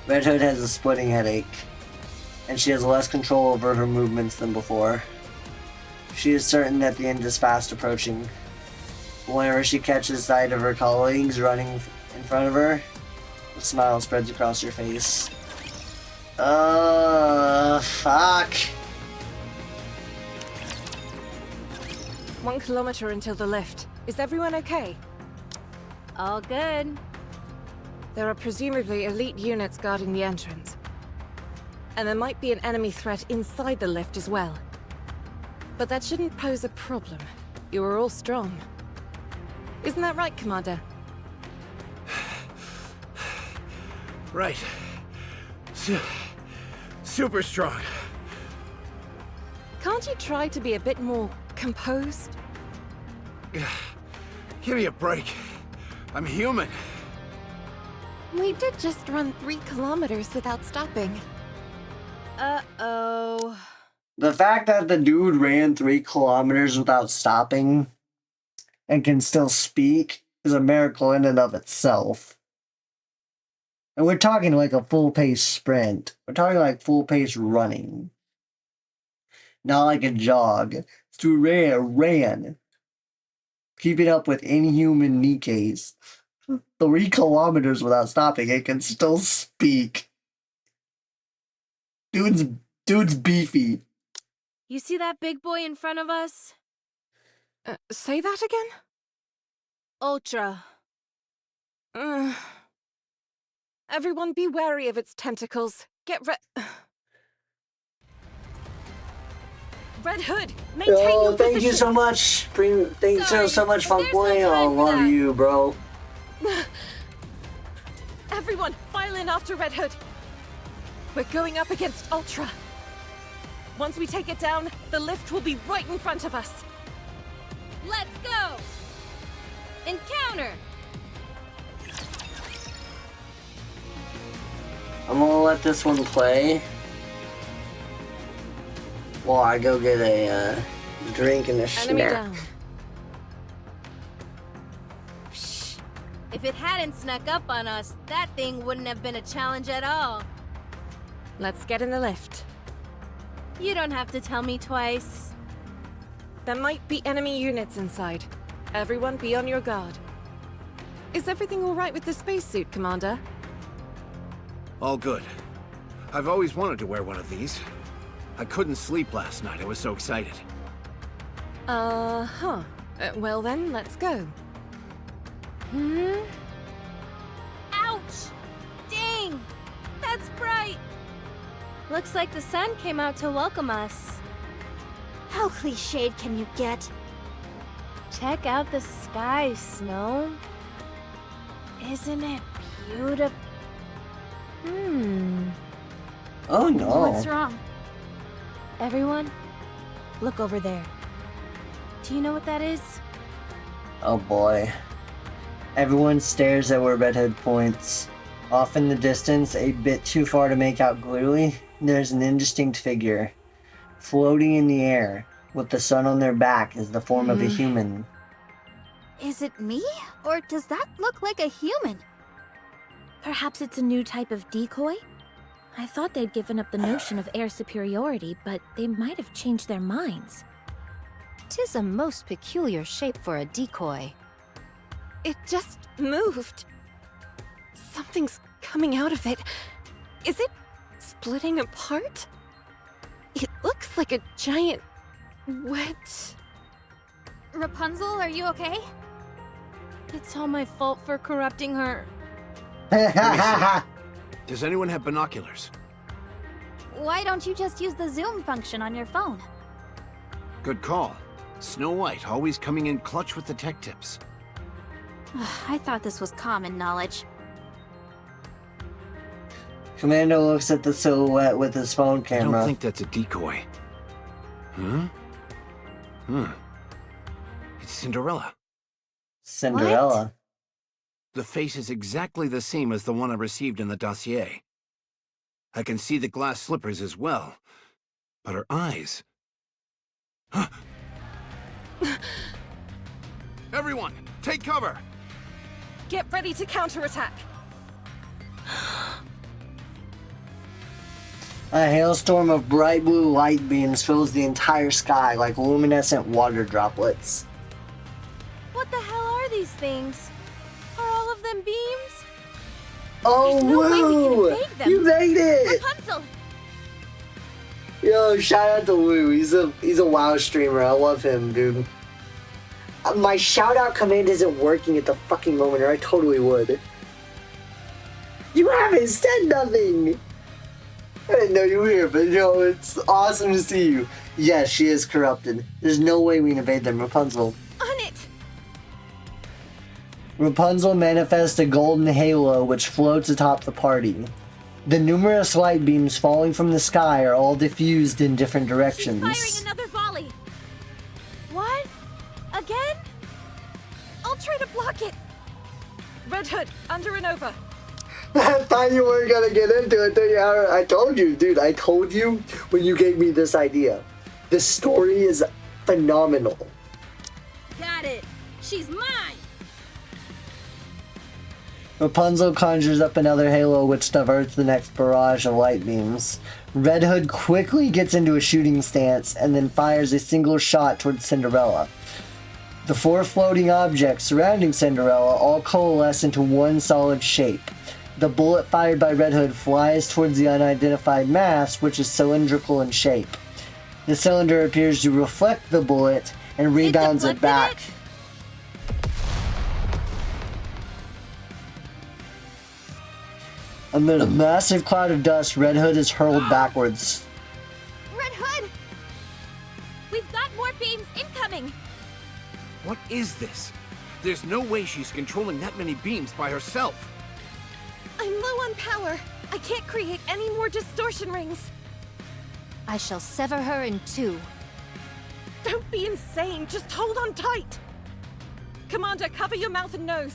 Red Hood has a splitting headache, and she has less control over her movements than before. She is certain that the end is fast approaching. Whenever she catches sight of her colleagues running in front of her, a smile spreads across her face. Fuck. 1 kilometer until the lift. Is everyone okay? All good. There are presumably elite units guarding the entrance. And there might be an enemy threat inside the lift as well. But that shouldn't pose a problem. You are all strong. Isn't that right, Commander? Right. Super strong. Can't you try to be a bit more composed? Give me a break. I'm human. We did just run 3 kilometers without stopping. Uh-oh. The fact that the dude ran 3 kilometers without stopping and can still speak is a miracle in and of itself. And we're talking like a full-pace sprint. We're talking like full-pace running. Not like a jog. This dude ran. Keeping up with inhuman Nikke's. 3 kilometers without stopping and can still speak. Dude's beefy. You see that big boy in front of us? Say that again? Ultra. Everyone be wary of its tentacles. Get Red Hood, maintain your Thank position. you so much. Thank you Sorry, so much, Funk there's no Boy. I time for love that. you, bro. Everyone, file in after Red Hood. We're going up against Ultra. Once we take it down, the lift will be right in front of us. Let's go! Encounter! I'm gonna let this one play while I go get a drink and a Enemy snack. down. If it hadn't snuck up on us, that thing wouldn't have been a challenge at all. Let's get in the lift. You don't have to tell me twice. There might be enemy units inside. Everyone be on your guard. Is everything all right with the spacesuit, Commander? All good. I've always wanted to wear one of these. I couldn't sleep last night, I was so excited. Well then, let's go. Ouch! Dang! That's bright! Looks like the sun came out to welcome us. How cliched can you get? Check out the sky, Snow. Isn't it beautiful? Oh no. What's wrong? Everyone, look over there. Do you know what that is? Oh boy. Everyone stares at where Red Hood points. Off in the distance, a bit too far to make out clearly, there's an indistinct figure. Floating in the air, with the sun on their back, is the form of a human. Is it me? Or does that look like a human? Perhaps it's a new type of decoy? I thought they'd given up the notion of air superiority, but they might have changed their minds. 'Tis a most peculiar shape for a decoy. It just moved. Something's coming out of it. Is it splitting apart? It looks like a giant wet... Rapunzel, are you okay? It's all my fault for corrupting her. Does anyone have binoculars? Why don't you just use the zoom function on your phone? Good call. Snow White always coming in clutch with the tech tips. I thought this was common knowledge. Commando looks at the silhouette with his phone I camera. don't think that's a decoy. It's Cinderella. Cinderella. The face is exactly the same as the one I received in the dossier. I can see the glass slippers as well, but her eyes... Everyone, take cover! Get ready to counterattack. A hailstorm of bright blue light beams fills the entire sky like luminescent water droplets. What the hell are these things? Are all of them beams? Oh, There's no way we can Woo! evade them. You made it! Rapunzel! Yo, shout out to Woo. He's a WoW streamer. I love him, dude. My shout out command isn't working at the fucking moment, or I totally would. You haven't said nothing! I didn't know you were here, but yo, it's awesome to see you. Yes, she is corrupted. There's no way we can evade them, Rapunzel. On it! Rapunzel manifests a golden halo which floats atop the party. The numerous light beams falling from the sky are all diffused in different directions. She's firing another volley! What? Again? I'll try to block it! Red Hood, under and over. I thought you weren't gonna get into it. I told you, dude. I told you when you gave me this idea. The story is phenomenal. Got it! She's mine! Rapunzel conjures up another halo which diverts the next barrage of light beams. Red Hood quickly gets into a shooting stance and then fires a single shot towards Cinderella. The four floating objects surrounding Cinderella all coalesce into one solid shape. The bullet fired by Red Hood flies towards the unidentified mass, which is cylindrical in shape. The cylinder appears to reflect the bullet and rebounds it back. Amid a massive cloud of dust, Red Hood is hurled backwards. Red Hood! We've got more beams incoming! What is this? There's no way she's controlling that many beams by herself. I'm low on power. I can't create any more distortion rings. I shall sever her in two. Don't be insane. Just hold on tight. Commander, cover your mouth and nose.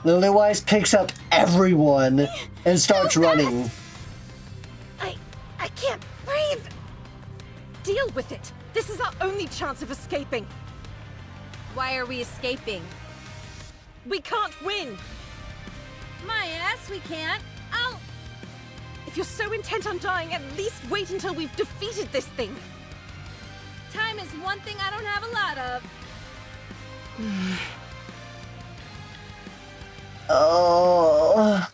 Lilywise picks up everyone and starts running. I can't breathe. Deal with it. This is our only chance of escaping. Why are we escaping? We can't win. My ass, we can't. If you're so intent on dying, at least wait until we've defeated this thing. Time is one thing I don't have a lot of. Oh.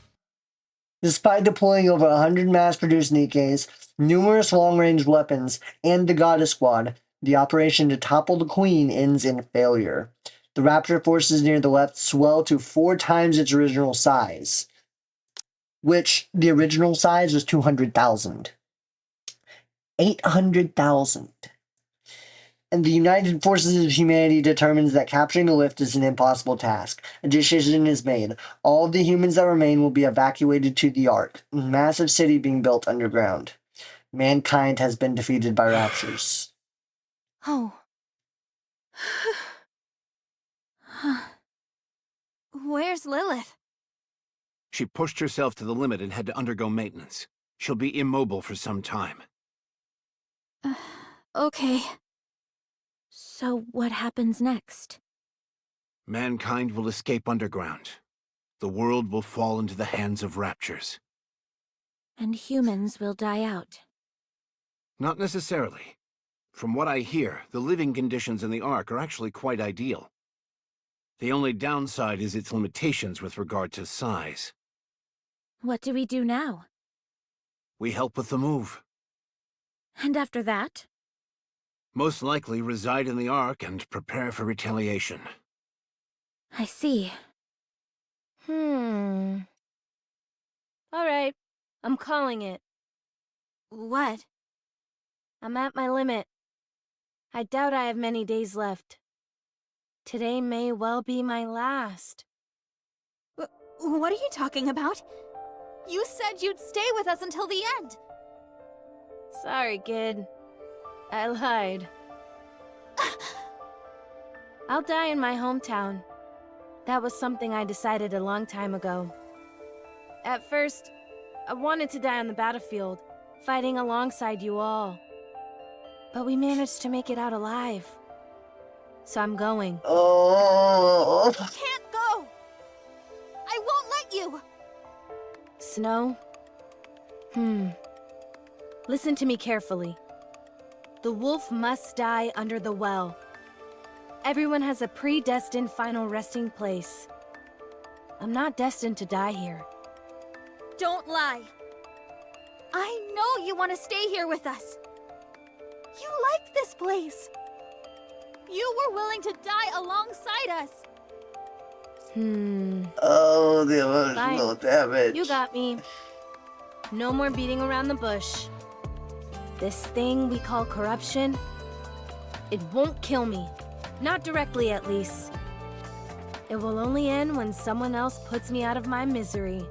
Despite deploying over 100 mass-produced Nikkes, numerous long-range weapons, and the Goddess Squad, the operation to topple the Queen ends in failure. The Rapture forces near the left swell to 4 times its original size, which the original size was 200,000. 800,000. And the United Forces of Humanity determines that capturing the lift is an impossible task. A decision is made. All of the humans that remain will be evacuated to the Ark, a massive city being built underground. Mankind has been defeated by Raptures. Oh. Where's Lilith? She pushed herself to the limit and had to undergo maintenance. She'll be immobile for some time. Okay. So what happens next? Mankind will escape underground. The world will fall into the hands of Raptures. And humans will die out. Not necessarily. From what I hear, the living conditions in the Ark are actually quite ideal. The only downside is its limitations with regard to size. What do we do now? We help with the move. And after that? Most likely reside in the Ark and prepare for retaliation. I see. All right. I'm calling it. What? I'm at my limit. I doubt I have many days left. Today may well be my last. What are you talking about? You said you'd stay with us until the end. Sorry, kid. I lied. I'll die in my hometown. That was something I decided a long time ago. At first, I wanted to die on the battlefield, fighting alongside you all. But we managed to make it out alive. So I'm going. Oh. Can't go! I won't let you! Snow? Listen to me carefully. The wolf must die under the well. Everyone has a predestined final resting place. I'm not destined to die here. Don't lie. I know you want to stay here with us. You like this place. You were willing to die alongside us. Oh, the emotional damage. You got me. No more beating around the bush. This thing we call corruption, it won't kill me. Not directly, at least. It will only end when someone else puts me out of my misery.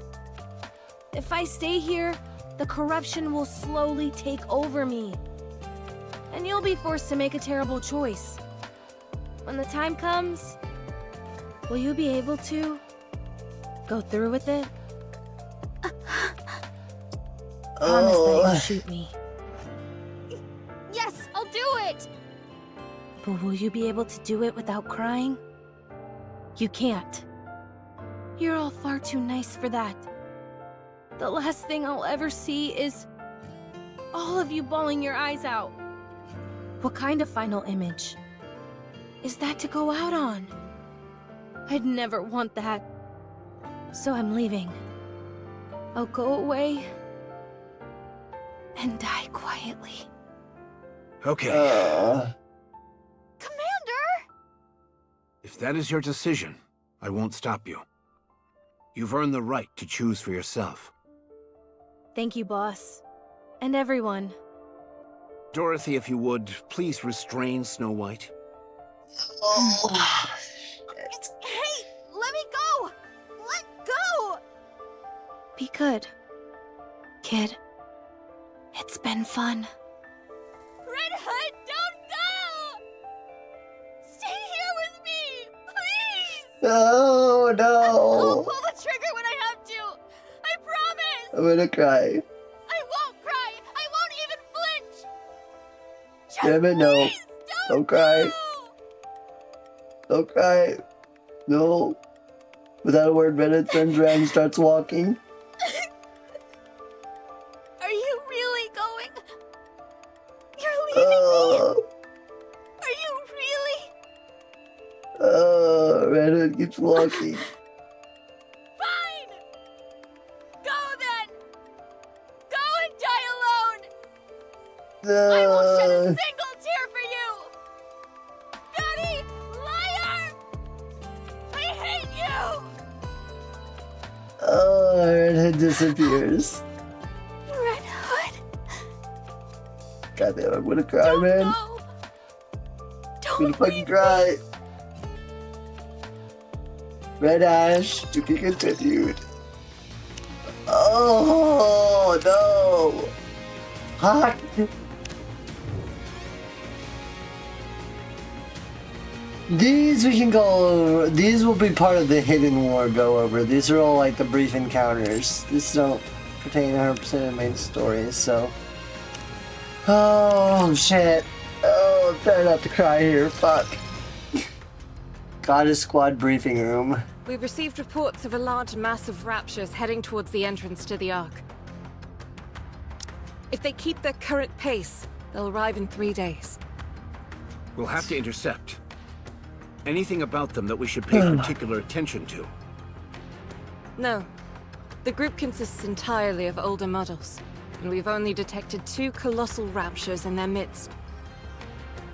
If I stay here, the corruption will slowly take over me. And you'll be forced to make a terrible choice. When the time comes, will you be able to go through with it? Promise that you'll shoot me. Yes, I'll do it! But will you be able to do it without crying? You can't. You're all far too nice for that. The last thing I'll ever see is all of you bawling your eyes out. What kind of final image is that to go out on? I'd never want that. So I'm leaving. I'll go away and die quietly. Okay. Commander! If that is your decision, I won't stop you. You've earned the right to choose for yourself. Thank you, boss. And everyone. Dorothy, if you would, please restrain Snow White. Hey, let me go! Let go! Be good, kid. It's been fun. Red Hood, don't go! Stay here with me, please! Oh I'll no! pull the trigger when I have to! I promise! I'm gonna cry. I won't cry! I won't even flinch! Just Damn it, no. please, Don't cry. go! Don't cry. No. Without a word, Reddit turns around and starts walking. Are you really going? You're leaving me? Are you really? Reddit keeps walking. Fine! Go then! Go and die alone! I won't shed a single tear for you! Dirty liar! I hate you! Redhead disappears. Red Hood, God damn, I'm gonna cry, don't man. go! I'm Don't gonna fucking leave cry. Red Ash, to be continued. Oh no! Fuck! These we can go over. These will be part of the hidden war go over. These are all like the brief encounters. These don't pertain 100% to the main story, so. Oh shit. Oh, I'm trying not to cry here. Fuck. Goddess Squad briefing room. We've received reports of a large mass of raptures heading towards the entrance to the Ark. If they keep their current pace, they'll arrive in 3 days. We'll have to intercept. Anything about them that we should pay particular attention to? No. The group consists entirely of older models, and we've only detected 2 colossal raptures in their midst.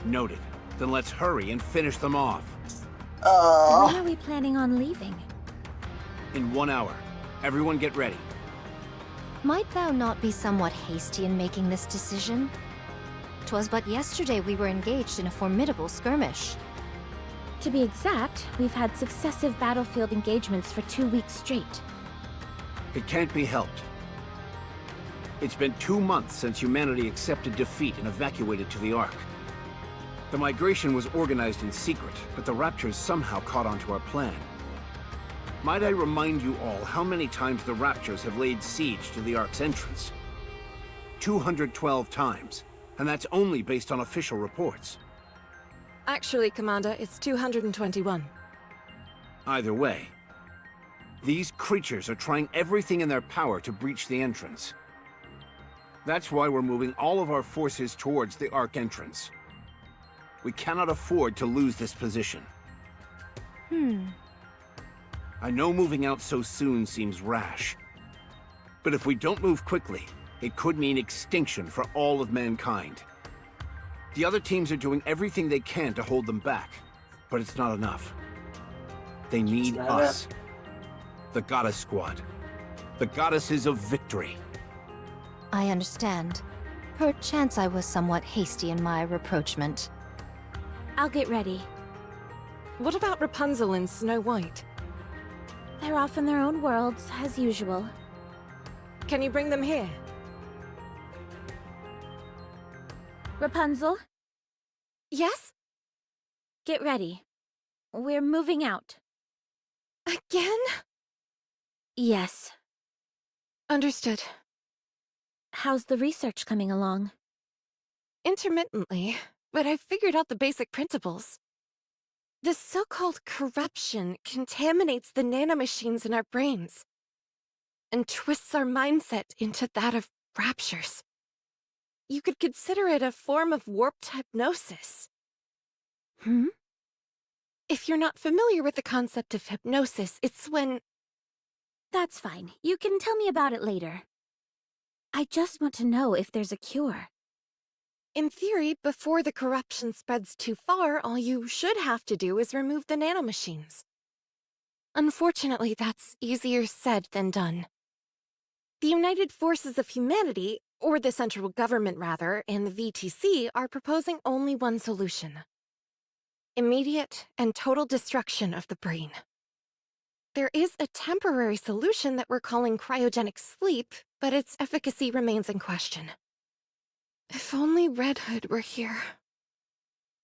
Noted. Then let's hurry and finish them off. When are we planning on leaving? In 1 hour. Everyone get ready. Might thou not be somewhat hasty in making this decision? 'Twas but yesterday we were engaged in a formidable skirmish. To be exact, we've had successive battlefield engagements for 2 weeks straight. It can't be helped. It's been 2 months since humanity accepted defeat and evacuated to the Ark. The migration was organized in secret, but the Raptors somehow caught on to our plan. Might I remind you all how many times the Raptures have laid siege to the Ark's entrance? 212 times, and that's only based on official reports. Actually, Commander, it's 221. Either way, these creatures are trying everything in their power to breach the entrance. That's why we're moving all of our forces towards the Ark entrance. We cannot afford to lose this position. I know moving out so soon seems rash, but if we don't move quickly, it could mean extinction for all of mankind. The other teams are doing everything they can to hold them back, but it's not enough. They need us. The Goddess Squad. The Goddesses of Victory. I understand. Perchance I was somewhat hasty in my rapprochement. I'll get ready. What about Rapunzel and Snow White? They're off in their own worlds, as usual. Can you bring them here? Rapunzel, Yes? get ready. We're moving out. Again? Yes. Understood. How's the research coming along? Intermittently, but I've figured out the basic principles. This so-called corruption contaminates the nanomachines in our brains and twists our mindset into that of raptures. You could consider it a form of warped hypnosis. If you're not familiar with the concept of hypnosis, it's when... That's fine. You can tell me about it later. I just want to know if there's a cure. In theory, before the corruption spreads too far, all you should have to do is remove the nanomachines. Unfortunately, that's easier said than done. The United Forces of Humanity, or the central government rather, and the VTC are proposing only one solution. Immediate and total destruction of the brain. There is a temporary solution that we're calling cryogenic sleep, but its efficacy remains in question. If only Red Hood were here.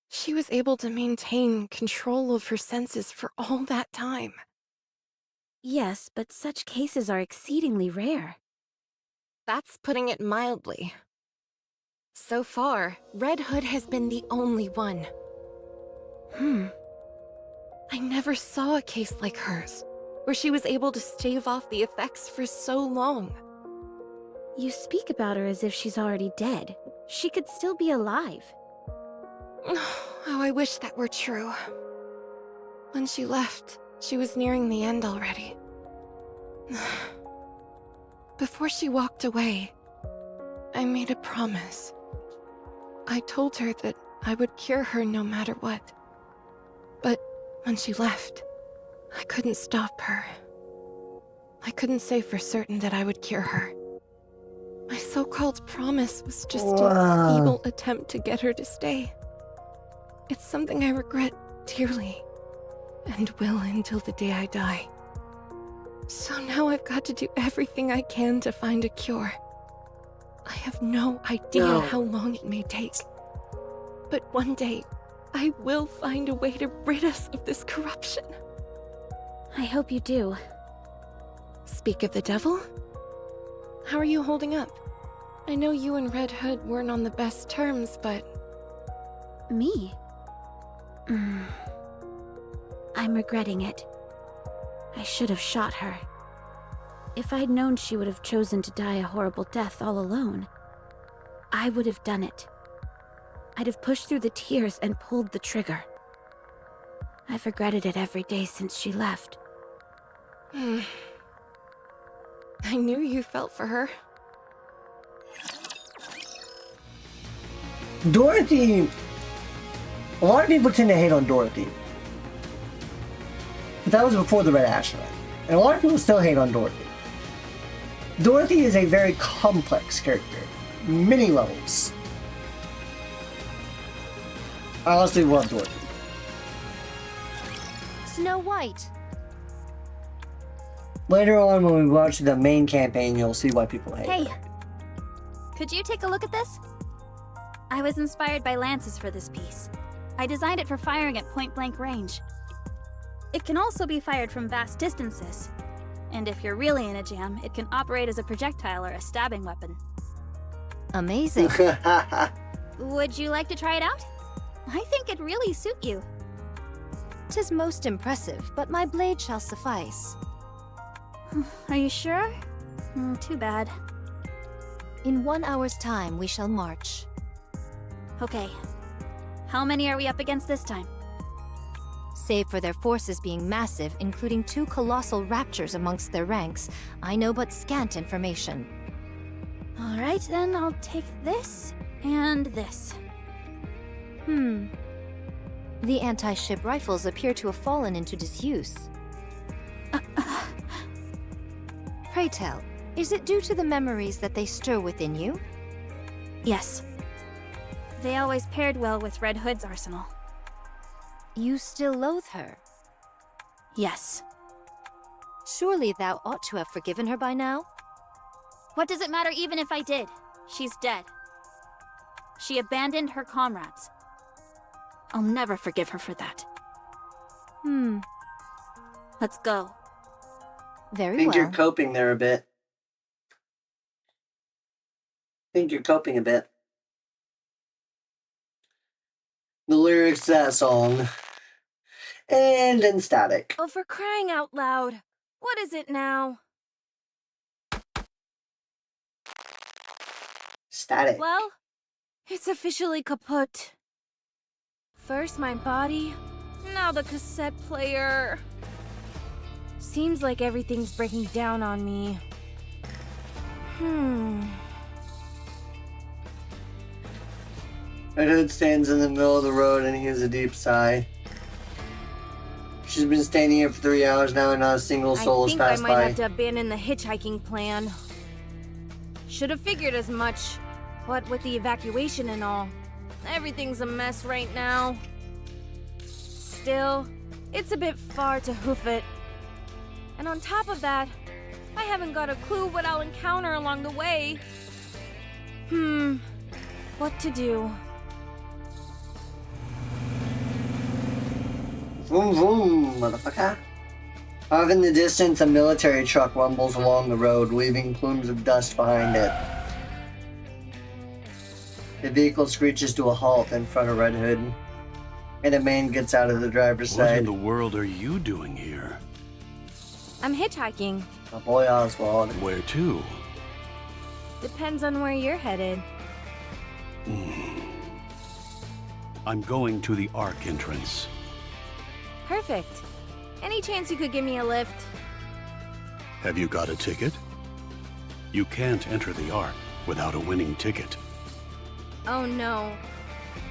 She was able to maintain control of her senses for all that time. Yes, but such cases are exceedingly rare. That's putting it mildly. So far, Red Hood has been the only one. I never saw a case like hers, where she was able to stave off the effects for so long. You speak about her as if she's already dead. She could still be alive. Oh, I wish that were true. When she left, she was nearing the end already. Before she walked away, I made a promise. I told her that I would cure her no matter what. But when she left, I couldn't stop her. I couldn't say for certain that I would cure her. My so-called promise was just an feeble attempt to get her to stay. It's something I regret dearly, and will until the day I die. So now I've got to do everything I can to find a cure. I have no idea how long it may take. But one day, I will find a way to rid us of this corruption. I hope you do. Speak of the devil? How are you holding up? I know you and Red Hood weren't on the best terms, but... Me? I'm regretting it. I should have shot her. If I'd known she would have chosen to die a horrible death all alone, I would have done it. I'd have pushed through the tears and pulled the trigger. I've regretted it every day since she left. I knew you felt for her. Dorothy. A lot of people tend to hate on Dorothy. But that was before the Red Asteroid. And a lot of people still hate on Dorothy. Dorothy is a very complex character. Many levels. I honestly love Dorothy. Snow White. Later on, when we watch the main campaign, you'll see why people hate Hey, her. could you take a look at this? I was inspired by lances for this piece. I designed it for firing at point-blank range. It can also be fired from vast distances. And if you're really in a jam, it can operate as a projectile or a stabbing weapon. Amazing. Would you like to try it out? I think it'd really suit you. 'Tis most impressive, but my blade shall suffice. Are you sure? Too bad. In 1 hour's time, we shall march. Okay. How many are we up against this time? Save for their forces being massive, including 2 colossal raptures amongst their ranks, I know but scant information. Alright, then I'll take this and this. The anti-ship rifles appear to have fallen into disuse. Pray tell, is it due to the memories that they stir within you? Yes. They always paired well with Red Hood's arsenal. You still loathe her? Yes. Surely thou ought to have forgiven her by now? What does it matter even if I did? She's dead. She abandoned her comrades. I'll never forgive her for that. Let's go. Very I think well. you're coping there a bit. I think you're coping a bit. The lyrics to that song. And then static. Oh, for crying out loud. What is it now? Static. Well, it's officially kaput. First my body, now the cassette player. Seems like everything's breaking down on me. Red Hood stands in the middle of the road and heaves a deep sigh. She's been standing here for 3 hours now and not a single soul I has think I passed might by. have to abandon the hitchhiking plan. Should have figured as much. What with the evacuation and all, everything's a mess right now. Still, it's a bit far to hoof it. And on top of that, I haven't got a clue what I'll encounter along the way. What to do? Vroom vroom, motherfucker. Off in the distance, a military truck rumbles along the road, leaving plumes of dust behind it. The vehicle screeches to a halt in front of Red Hood, and a man gets out of the driver's What side. in the world are you doing here? I'm hitchhiking. My boy Oswald. Where to? Depends on where you're headed. I'm going to the Ark entrance. Perfect. Any chance you could give me a lift? Have you got a ticket? You can't enter the Ark without a winning ticket. Oh no.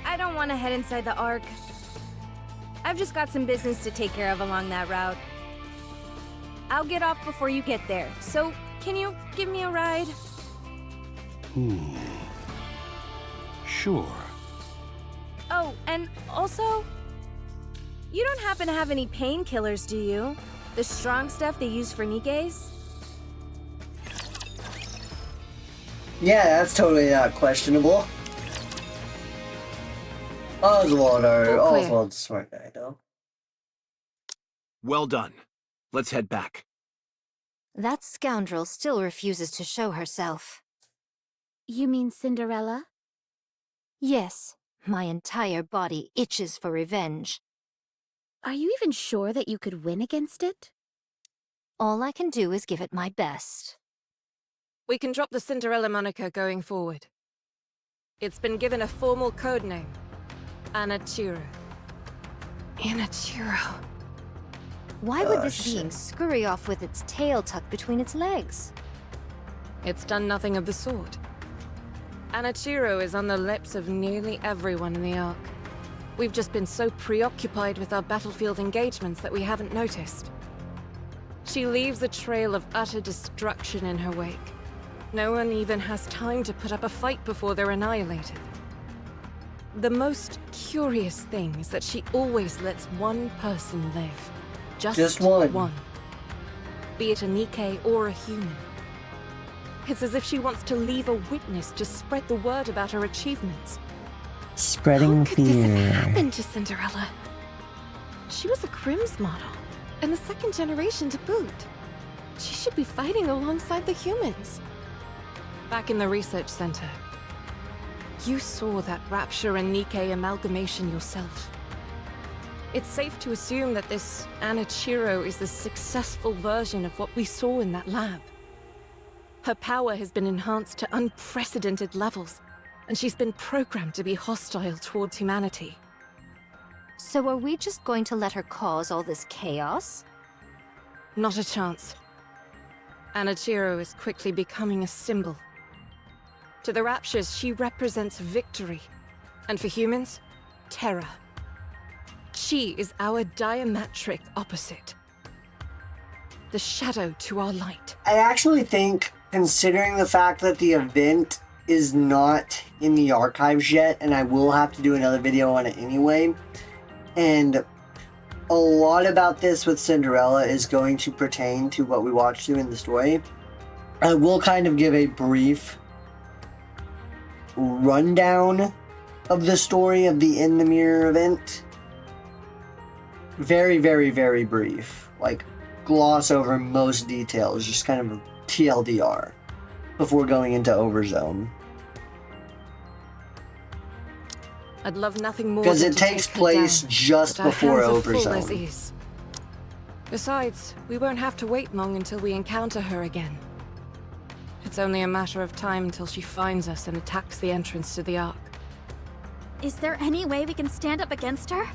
I don't want to head inside the Ark. I've just got some business to take care of along that route. I'll get off before you get there, so can you give me a ride? Sure. Oh, and also, you don't happen to have any painkillers, do you? The strong stuff they use for Nikkes? Yeah, that's totally not questionable. Oswald's a smart guy, though. Well done. Let's head back. That scoundrel still refuses to show herself. You mean Cinderella? Yes, my entire body itches for revenge. Are you even sure that you could win against it? All I can do is give it my best. We can drop the Cinderella moniker going forward. It's been given a formal code name. Anachiro. Anachiro. Why would this shit. being scurry off with its tail tucked between its legs? It's done nothing of the sort. Anachiro is on the lips of nearly everyone in the Ark. We've just been so preoccupied with our battlefield engagements that we haven't noticed. She leaves a trail of utter destruction in her wake. No one even has time to put up a fight before they're annihilated. The most curious thing is that she always lets one person live. Just one. Be it a Nikke or a human. It's as if she wants to leave a witness to spread the word about her achievements. Spreading How could this have happened to Cinderella? She was a Crims model. and the second generation to boot. She should be fighting alongside the humans. Back in the research center, you saw that Rapture and Nikke amalgamation yourself. It's safe to assume that this Anichiro is the successful version of what we saw in that lab. Her power has been enhanced to unprecedented levels, and she's been programmed to be hostile towards humanity. So are we just going to let her cause all this chaos? Not a chance. Anichiro is quickly becoming a symbol. To the Raptures, she represents victory, and for humans, terror. She is our diametric opposite. The shadow to our light. I actually think, considering the fact that the event is not in the archives yet, and I will have to do another video on it anyway, and a lot about this with Cinderella is going to pertain to what we watched through in the story, I will kind of give a brief rundown of the story of the In the Mirror event. Very, very, very brief. Like, gloss over most details, just kind of a TLDR before going into Overzone. I'd love nothing more because than it to takes take her place down, just but our before hands are full as Overzone. is. Besides, we won't have to wait long until we encounter her again. It's only a matter of time until she finds us and attacks the entrance to the Ark. Is there any way we can stand up against her?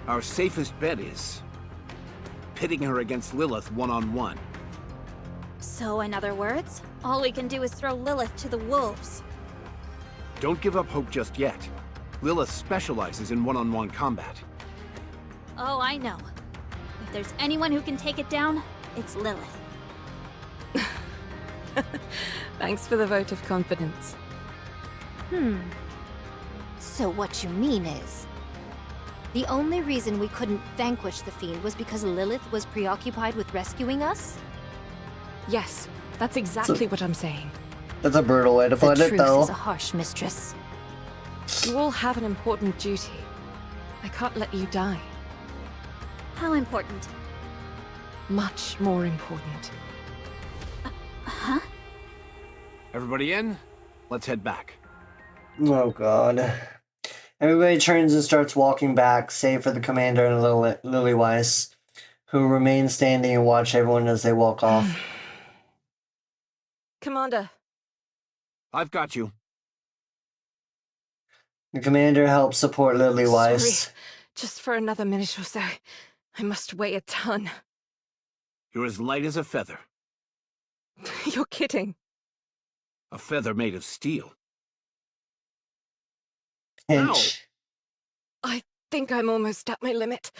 Our safest bet is pitting her against Lilith one-on-one. So, in other words, all we can do is throw Lilith to the wolves. Don't give up hope just yet. Lilith specializes in one-on-one combat. Oh, I know. If there's anyone who can take it down, it's Lilith. Thanks for the vote of confidence. So what you mean is, the only reason we couldn't vanquish the Fiend was because Lilith was preoccupied with rescuing us? Yes, that's exactly what I'm saying. That's a brutal way to put The it, truth though. is a harsh mistress. You all have an important duty. I can't let you die. How important? Much more important. Huh? Everybody in? Let's head back. Oh god. Everybody turns and starts walking back, save for the commander and Lily Weiss, who remain standing and watch everyone as they walk off. Commander. I've got you. The commander helps support Lily Weiss. Sorry, just for another minute or so. I must weigh a ton. You're as light as a feather. You're kidding. A feather made of steel. Pinch. I think I'm almost at my limit.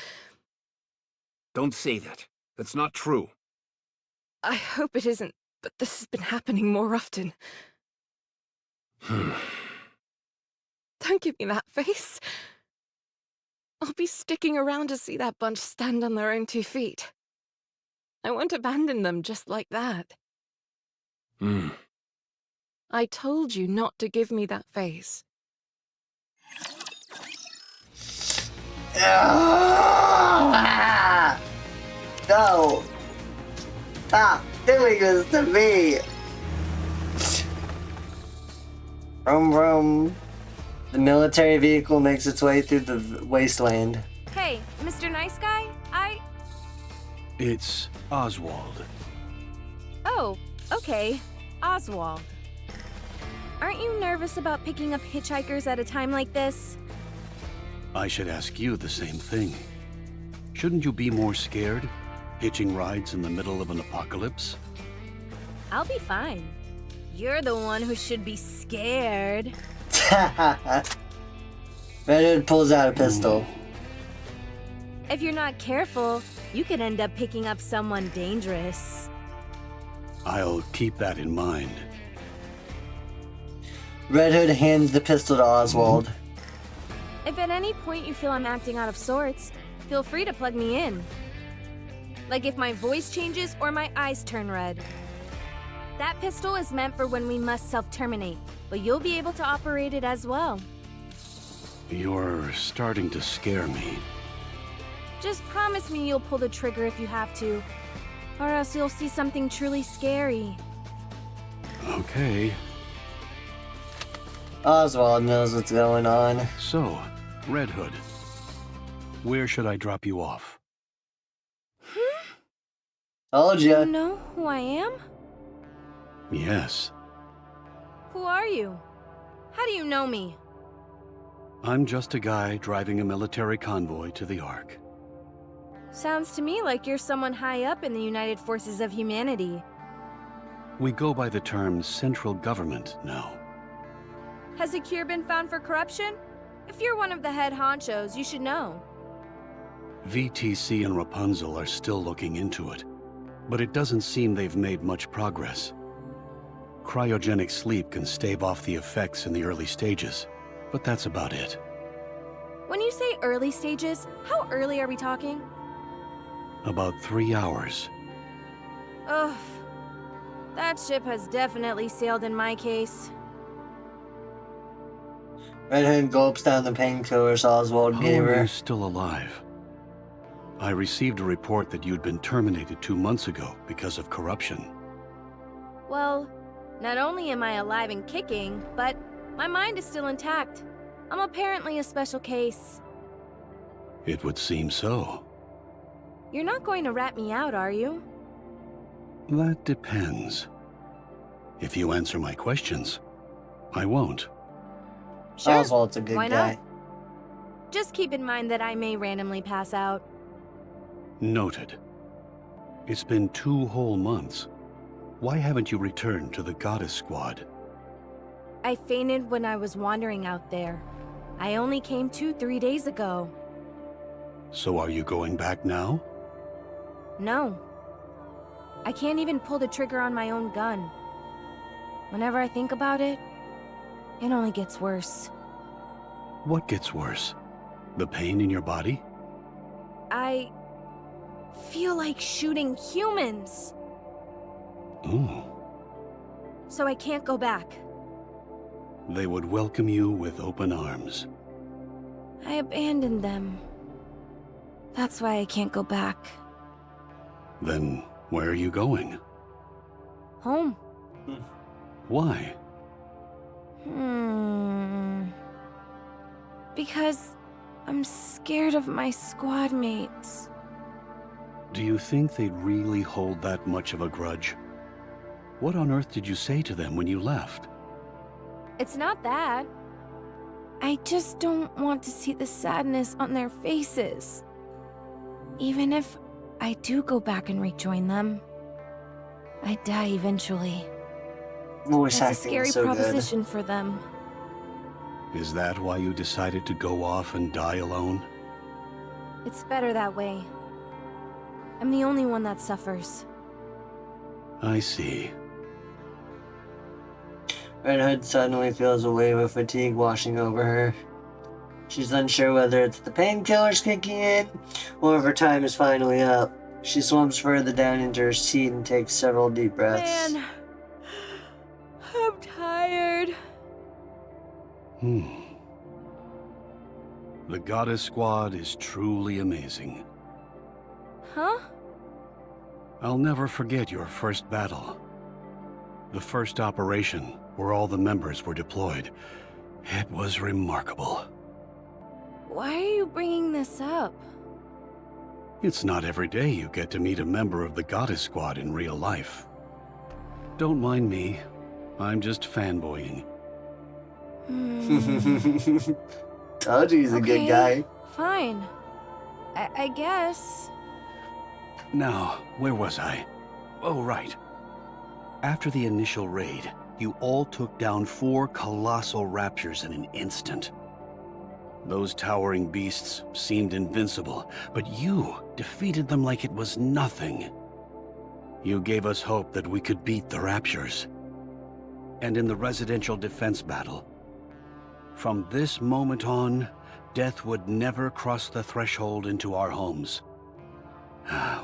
Don't say that. That's not true. I hope it isn't, but this has been happening more often. Don't give me that face. I'll be sticking around to see that bunch stand on their own 2 feet. I won't abandon them just like that. I told you not to give me that face. No! Stop doing this to me! Vroom vroom. The military vehicle makes its way through the wasteland. Hey, Mr. Nice Guy, It's Oswald. Oh, okay. Oswald. Aren't you nervous about picking up hitchhikers at a time like this? I should ask you the same thing. Shouldn't you be more scared, hitching rides in the middle of an apocalypse? I'll be fine. You're the one who should be scared. Redwood pulls out a pistol. If you're not careful, you could end up picking up someone dangerous. I'll keep that in mind. Red Hood hands the pistol to Oswald. If at any point you feel I'm acting out of sorts, feel free to plug me in. Like if my voice changes or my eyes turn red. That pistol is meant for when we must self-terminate, but you'll be able to operate it as well. You're starting to scare me. Just promise me you'll pull the trigger if you have to, or else you'll see something truly scary. Okay. Oswald knows what's going on. So, Red Hood, where should I drop you off? Told Do you ya. know who I am? Yes. Who are you? How do you know me? I'm just a guy driving a military convoy to the Ark. Sounds to me like you're someone high up in the United Forces of Humanity. We go by the term central government now. Has a cure been found for corruption? If you're one of the head honchos, you should know. VTC and Rapunzel are still looking into it, but it doesn't seem they've made much progress. Cryogenic sleep can stave off the effects in the early stages, but that's about it. When you say early stages, how early are we talking? About 3 hours. Ugh. That ship has definitely sailed in my case. Red Hood gulps down the painkillers Oswald How gave are her. you still alive? I received a report that you'd been terminated 2 months ago because of corruption. Well, not only am I alive and kicking, but my mind is still intact. I'm apparently a special case. It would seem so. You're not going to rat me out, are you? That depends. If you answer my questions, I won't. Sure. Oswald's a good Why guy. not? Just keep in mind that I may randomly pass out. Noted. It's been 2 whole months. Why haven't you returned to the Goddess Squad? I fainted when I was wandering out there. I only came to 3 days ago. So are you going back now? No. I can't even pull the trigger on my own gun. Whenever I think about it, it only gets worse. What gets worse? The pain in your body? I feel like shooting humans, Ooh. so I can't go back. They would welcome you with open arms. I abandoned them. That's why I can't go back. Then where are you going? Home. Why? Because I'm scared of my squad mates. Do you think they'd really hold that much of a grudge? What on earth did you say to them when you left? It's not that. I just don't want to see the sadness on their faces. Even if I do go back and rejoin them, I die eventually. Voice That's a acting scary is so good. proposition for them. Is that why you decided to go off and die alone? It's better that way. I'm the only one that suffers. I see. Red Hood suddenly feels a wave of fatigue washing over her. She's unsure whether it's the painkillers kicking in, or if her time is finally up. She slumps further down into her seat and takes several deep breaths. Man, I'm tired. The Goddess Squad is truly amazing. Huh? I'll never forget your first battle. The first operation, where all the members were deployed. It was remarkable. Why are you bringing this up? It's not every day you get to meet a member of the Goddess Squad in real life. Don't mind me. I'm just fanboying. Told you he's a good Okay, guy. Fine. I guess. Now, where was I? Oh, right. After the initial raid, you all took down 4 colossal raptures in an instant. Those towering beasts seemed invincible, but you defeated them like it was nothing. You gave us hope that we could beat the raptures. And in the residential defense battle, from this moment on, death would never cross the threshold into our homes.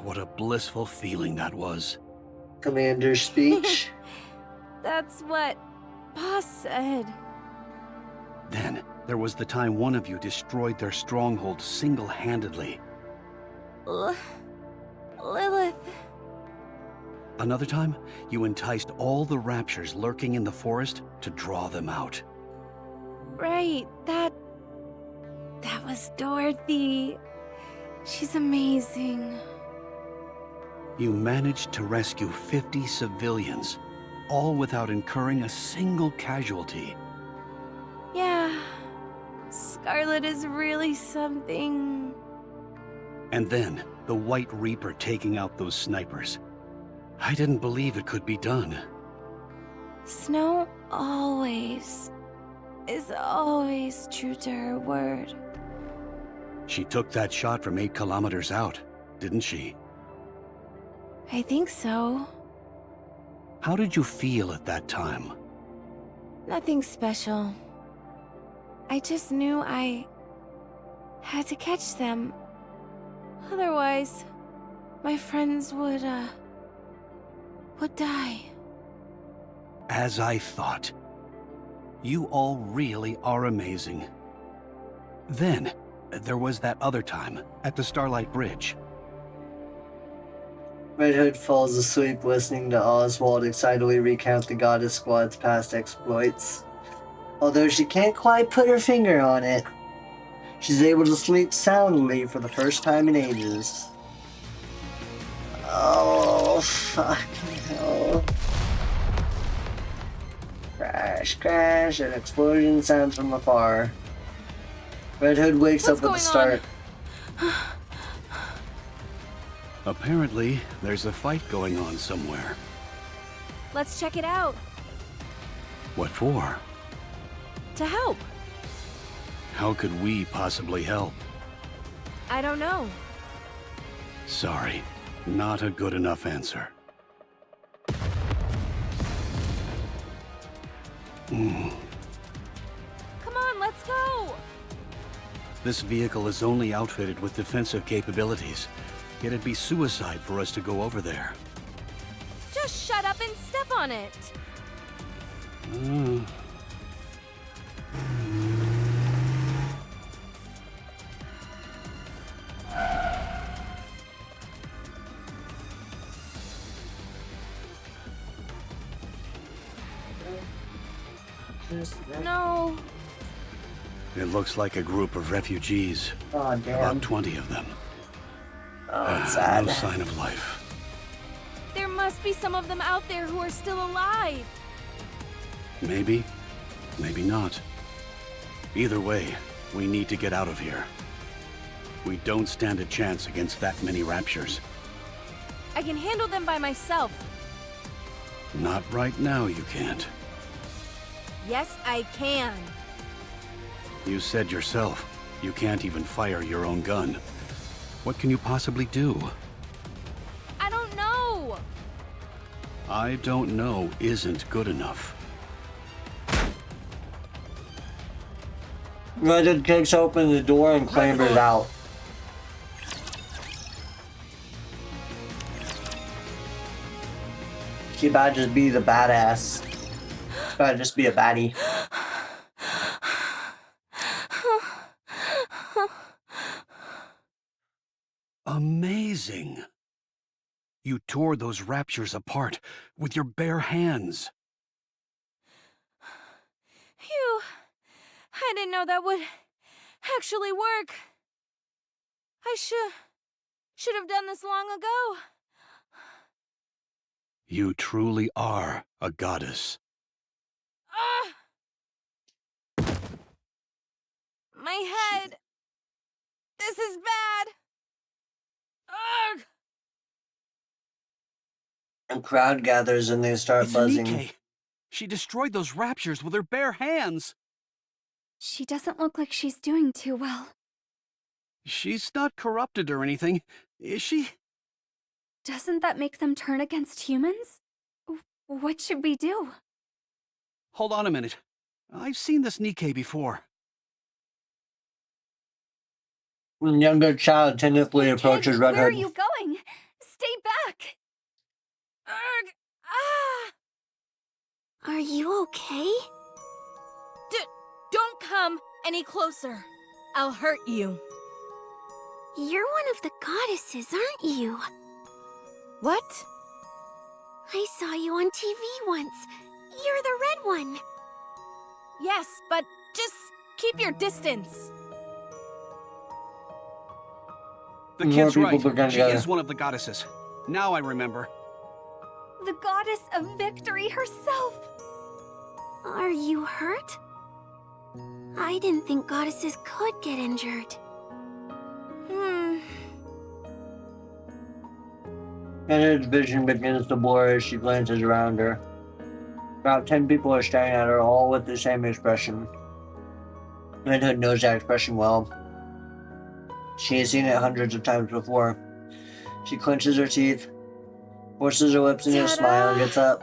What a blissful feeling that was. Commander's speech. That's what Boss said. Then, there was the time one of you destroyed their stronghold single-handedly. Lilith. Another time, you enticed all the raptures lurking in the forest to draw them out. Right, that was Dorothy. She's amazing. You managed to rescue 50 civilians, all without incurring a single casualty. Yeah, Scarlet is really something. And then, the White Reaper taking out those snipers. I didn't believe it could be done. Snow is always true to her word. She took that shot from 8 kilometers out, didn't she? I think so. How did you feel at that time? Nothing special. I just knew I had to catch them. Otherwise, my friends would die. As I thought. You all really are amazing. Then, there was that other time, at the Starlight Bridge. Red Hood falls asleep listening to Oswald excitedly recount the Goddess Squad's past exploits. Although she can't quite put her finger on it, she's able to sleep soundly for the first time in ages. Oh, fucking hell. Crash, crash, an explosion sounds from afar. Red Hood wakes up at the start. Apparently, there's a fight going on somewhere. Let's check it out. What for? To help. How could we possibly help? I don't know. Sorry, not a good enough answer. Come on, let's go! This vehicle is only outfitted with defensive capabilities. It'd be suicide for us to go over there. Just shut up and step on it! No. It looks like a group of refugees. Oh, damn. About 20 of them. Oh, it's sad. No sign of life. There must be some of them out there who are still alive. Maybe, maybe not. Either way, we need to get out of here. We don't stand a chance against that many raptures. I can handle them by myself. Not right now, you can't. Yes, I can. You said yourself, you can't even fire your own gun. What can you possibly do? I don't know. I don't know isn't good enough. Red Hood kicks open the door and clambers out. She about to just be the badass. About to just be a baddie. Amazing. You tore those raptures apart with your bare hands. Phew. I didn't know that would actually work. I should have done this long ago. You truly are a goddess. My head. This is bad. Ugh. A crowd gathers and they start It's buzzing. Nikke. She destroyed those raptures with her bare hands. She doesn't look like she's doing too well. She's not corrupted or anything, is she? Doesn't that make them turn against humans? What should we do? Hold on a minute. I've seen this Nikke before. A younger child tentatively approaches Red Where are Hood. you going? Stay back! Ugh. Ah. Are you okay? Don't come any closer. I'll hurt you. You're one of the goddesses, aren't you? What? I saw you on TV once. You're the red one. Yes, but just keep your distance. The More kid's people right. put that She together. is one of the goddesses. Now I remember. The goddess of victory herself. Are you hurt? I didn't think goddesses could get injured. Enid's vision begins to blur as she glances around her. About 10 people are staring at her, all with the same expression. Red Hood knows that expression well. She has seen it hundreds of times before. She clenches her teeth, forces her lips into a smile, and gets up.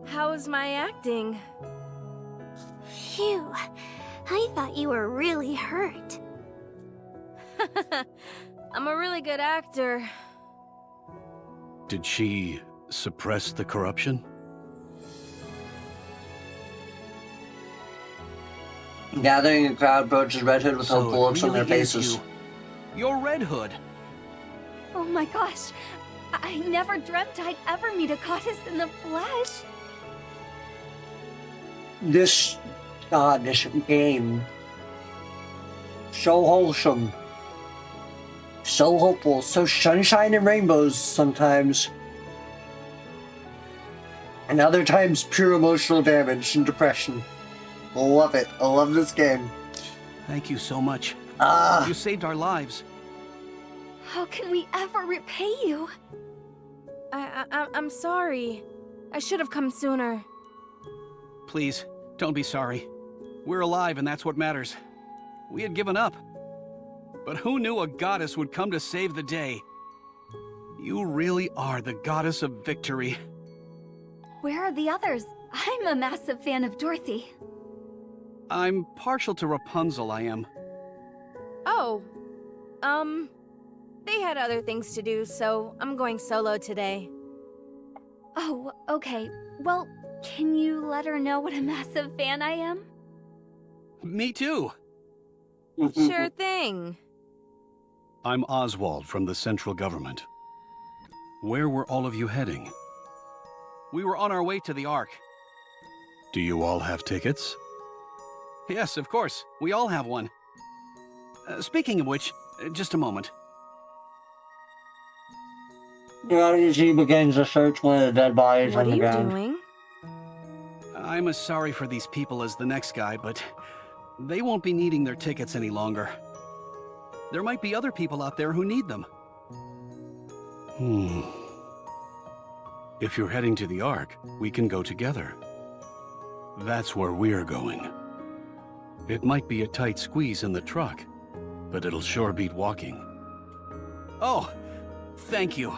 How's my acting? Phew. I thought you were really hurt. I'm a really good actor. Did she suppress the corruption? Gathering a crowd approaches Red Hood with So hopeful it looks on their really is faces. you. You're Red Hood. Oh my gosh. I never dreamt I'd ever meet a goddess in the flesh. This game, so wholesome, so hopeful, so sunshine and rainbows sometimes, and other times pure emotional damage and depression. Love it. I love this game. Thank you so much. Ah, You saved our lives. How can we ever repay you? I'm sorry. I should have come sooner. Please, don't be sorry. We're alive and that's what matters. We had given up. But who knew a goddess would come to save the day? You really are the goddess of victory. Where are the others? I'm a massive fan of Dorothy. I'm partial to Rapunzel, I am. Oh, they had other things to do, so I'm going solo today. Oh, okay. Well, can you let her know what a massive fan I am? Me too. Sure thing. I'm Oswald from the central government. Where were all of you heading? We were on our way to the Ark. Do you all have tickets? Yes, of course. We all have one. Speaking of which, just a moment. She begins to search one of the dead bodies What on are the you ground. doing? I'm as sorry for these people as the next guy, but they won't be needing their tickets any longer. There might be other people out there who need them. If you're heading to the Ark, we can go together. That's where we're going. It might be a tight squeeze in the truck, but it'll sure beat walking. Oh, thank you.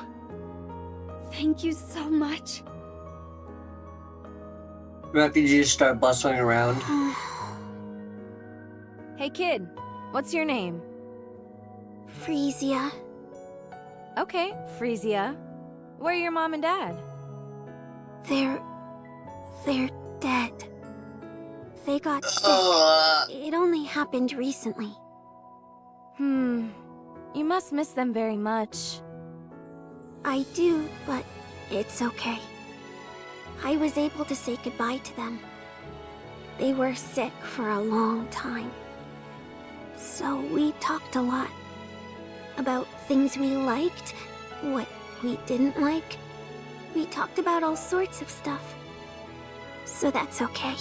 Thank you so much. Refugees start bustling around. Hey kid, what's your name? Frisia. Okay, Frisia. Where are your mom and dad? They're dead. They got sick. It only happened recently. You must miss them very much. I do, but it's okay. I was able to say goodbye to them. They were sick for a long time. So we talked a lot. About things we liked, what we didn't like. We talked about all sorts of stuff. So that's okay.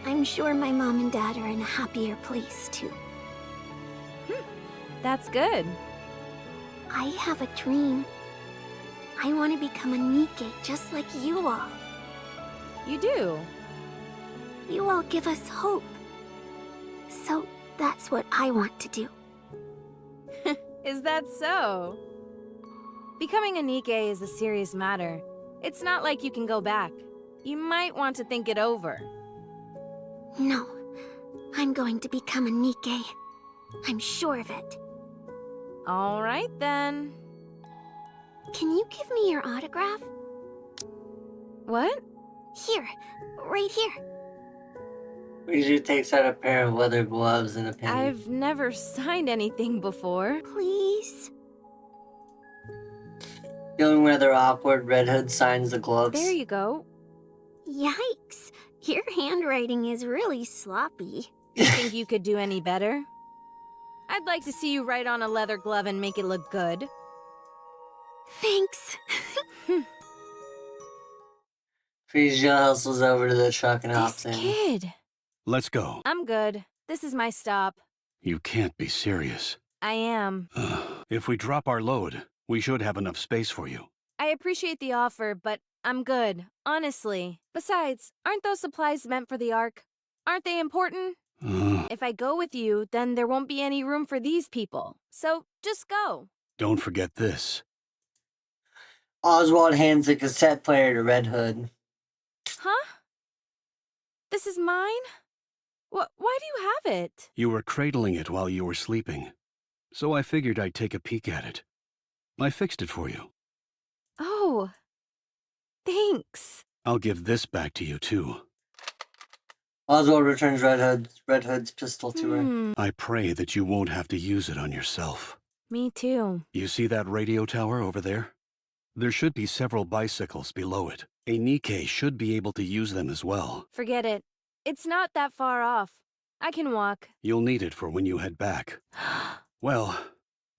I'm sure my mom and dad are in a happier place, too. That's good. I have a dream. I want to become a Nikke just like you all. You do? You all give us hope. So that's what I want to do. Is that so? Becoming a Nikke is a serious matter. It's not like you can go back. You might want to think it over. No, I'm going to become a Nikke. I'm sure of it. All right, then. Can you give me your autograph? What? Here, right here. Usually takes out a pair of leather gloves and a pen. I've never signed anything before. Please? Feeling rather awkward, Red Hood signs the gloves. There you go. Yikes. Your handwriting is really sloppy. You think you could do any better? I'd like to see you write on a leather glove and make it look good. Thanks. Frisia hustles over to the truck and hops This in. kid. Let's go. I'm good. This is my stop. You can't be serious. I am. If we drop our load, we should have enough space for you. I appreciate the offer, but I'm good, honestly. Besides, aren't those supplies meant for the Ark? Aren't they important? If I go with you, then there won't be any room for these people. So, just go. Don't forget this. Oswald hands the cassette player to Red Hood. Huh? This is mine? Why do you have it? You were cradling it while you were sleeping, so I figured I'd take a peek at it. I fixed it for you. Oh. Thanks. I'll give this back to you, too. Oswald returns Red Hood's pistol to her. I pray that you won't have to use it on yourself. Me too. You see that radio tower over there? There should be several bicycles below it. A Nikke should be able to use them as well. Forget it. It's not that far off. I can walk. You'll need it for when you head back. Well,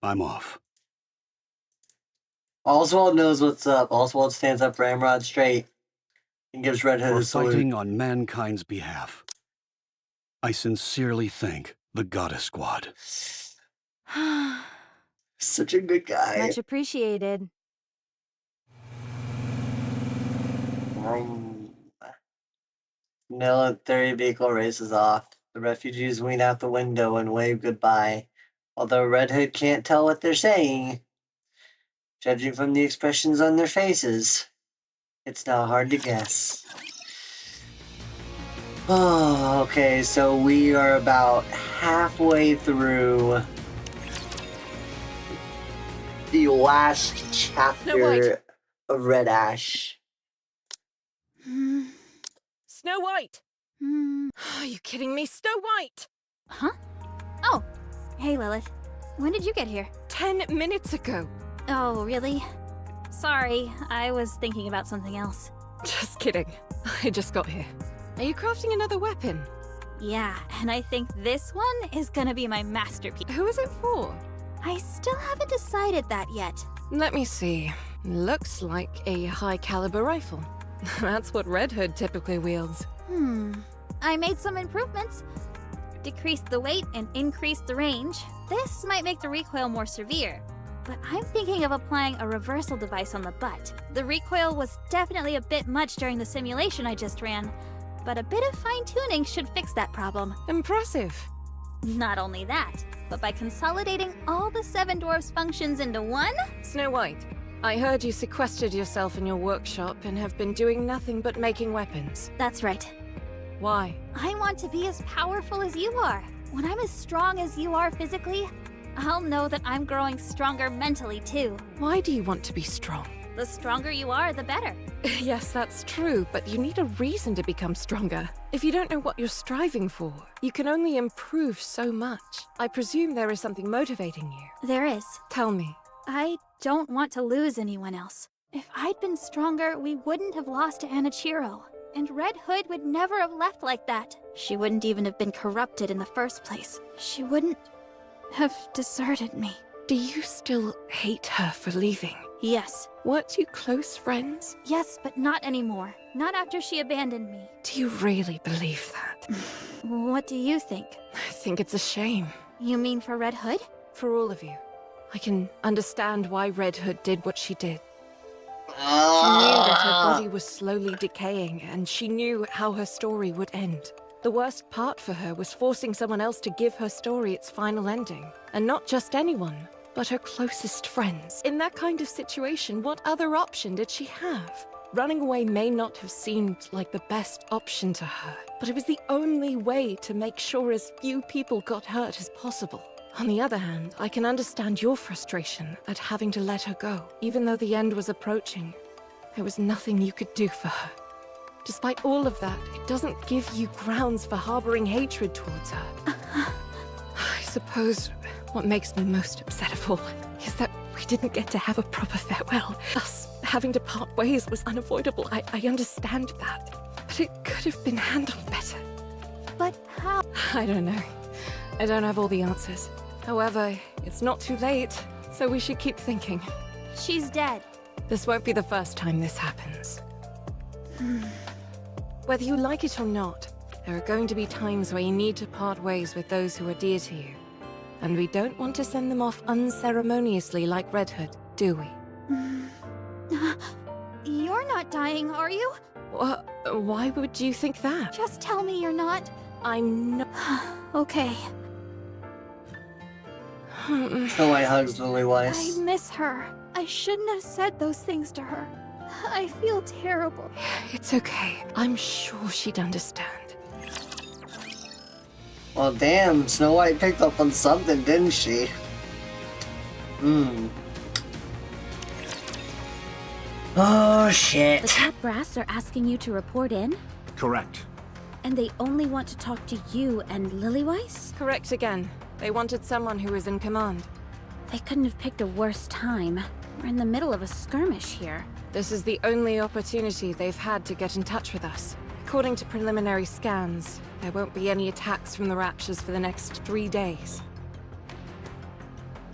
I'm off. Oswald knows what's up. Oswald stands up ramrod straight and gives Red Hood For a salute. fighting on mankind's behalf, I sincerely thank the Goddess Squad. Such a good guy. Much appreciated. Military vehicle races off. The refugees lean out the window and wave goodbye, although Red Hood can't tell what they're saying. Judging from the expressions on their faces, it's not hard to guess. Oh, okay, so we are about halfway through the last chapter of Red Ash. Snow White! Are you kidding me? Snow White! Huh? Oh, hey Lilith. When did you get here? 10 minutes ago. Oh, really? Sorry, I was thinking about something else. Just kidding. I just got here. Are you crafting another weapon? Yeah, and I think this one is gonna be my masterpiece. Who is it for? I still haven't decided that yet. Let me see. Looks like a high-caliber rifle. That's what Red Hood typically wields. I made some improvements. Decreased the weight and increased the range. This might make the recoil more severe, but I'm thinking of applying a reversal device on the butt. The recoil was definitely a bit much during the simulation I just ran, but a bit of fine-tuning should fix that problem. Impressive. Not only that, but by consolidating all the 7 dwarfs' functions into one? Snow White, I heard you sequestered yourself in your workshop and have been doing nothing but making weapons. That's right. Why? I want to be as powerful as you are. When I'm as strong as you are physically, I'll know that I'm growing stronger mentally too. Why do you want to be strong? The stronger you are, the better. Yes, that's true, but you need a reason to become stronger. If you don't know what you're striving for, you can only improve so much. I presume there is something motivating you. There is. Tell me. I don't want to lose anyone else. If I'd been stronger, we wouldn't have lost to Anichiro. And Red Hood would never have left like that. She wouldn't even have been corrupted in the first place. She wouldn't have deserted me. Do you still hate her for leaving? Yes. Weren't you close friends? Yes, but not anymore. Not after she abandoned me. Do you really believe that? What do you think? I think it's a shame. You mean for Red Hood? For all of you. I can understand why Red Hood did what she did. She knew that her body was slowly decaying, and she knew how her story would end. The worst part for her was forcing someone else to give her story its final ending. And not just anyone, but her closest friends. In that kind of situation, what other option did she have? Running away may not have seemed like the best option to her, but it was the only way to make sure as few people got hurt as possible. On the other hand, I can understand your frustration at having to let her go. Even though the end was approaching, there was nothing you could do for her. Despite all of that, it doesn't give you grounds for harboring hatred towards her. I suppose what makes me most upset of all is that we didn't get to have a proper farewell. Us having to part ways was unavoidable. I understand that. But it could have been handled better. But how? I don't know. I don't have all the answers. However, it's not too late, so we should keep thinking. She's dead. This won't be the first time this happens. Whether you like it or not, there are going to be times where you need to part ways with those who are dear to you. And we don't want to send them off unceremoniously like Red Hood, do we? You're not dying, are you? Why would you think that? Just tell me you're not. I'm not. Okay. Snow White hugs Lily I Weiss. miss her. I shouldn't have said those things to her. I feel terrible. It's okay. I'm sure she'd understand. Well, damn, Snow White picked up on something, didn't she? Oh, shit. The top brass are asking you to report in? Correct. And they only want to talk to you and Lilyweiss? Correct again. They wanted someone who was in command. They couldn't have picked a worse time. We're in the middle of a skirmish here. This is the only opportunity they've had to get in touch with us. According to preliminary scans, there won't be any attacks from the Raptures for the next 3 days.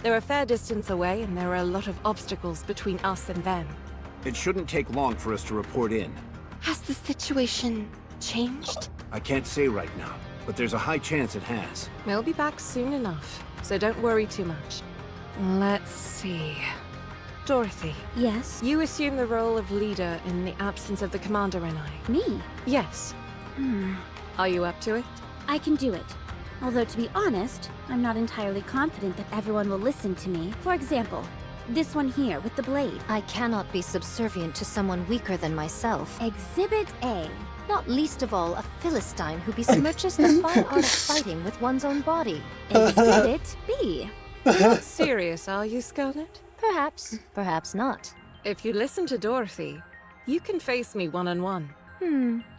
They're a fair distance away, and there are a lot of obstacles between us and them. It shouldn't take long for us to report in. Has the situation changed? I can't say right now, but there's a high chance it has. We'll be back soon enough, so don't worry too much. Let's see. Dorothy, Yes? you assume the role of leader in the absence of the commander and I. Me? Yes. Are you up to it? I can do it. Although, to be honest, I'm not entirely confident that everyone will listen to me. For example, this one here with the blade. I cannot be subservient to someone weaker than myself. Exhibit A. Not least of all, a Philistine who besmirches the fine art of fighting with one's own body. Exhibit B. Serious, are you, Scarlet? Perhaps, perhaps not. If you listen to Dorothy, you can face me one-on-one.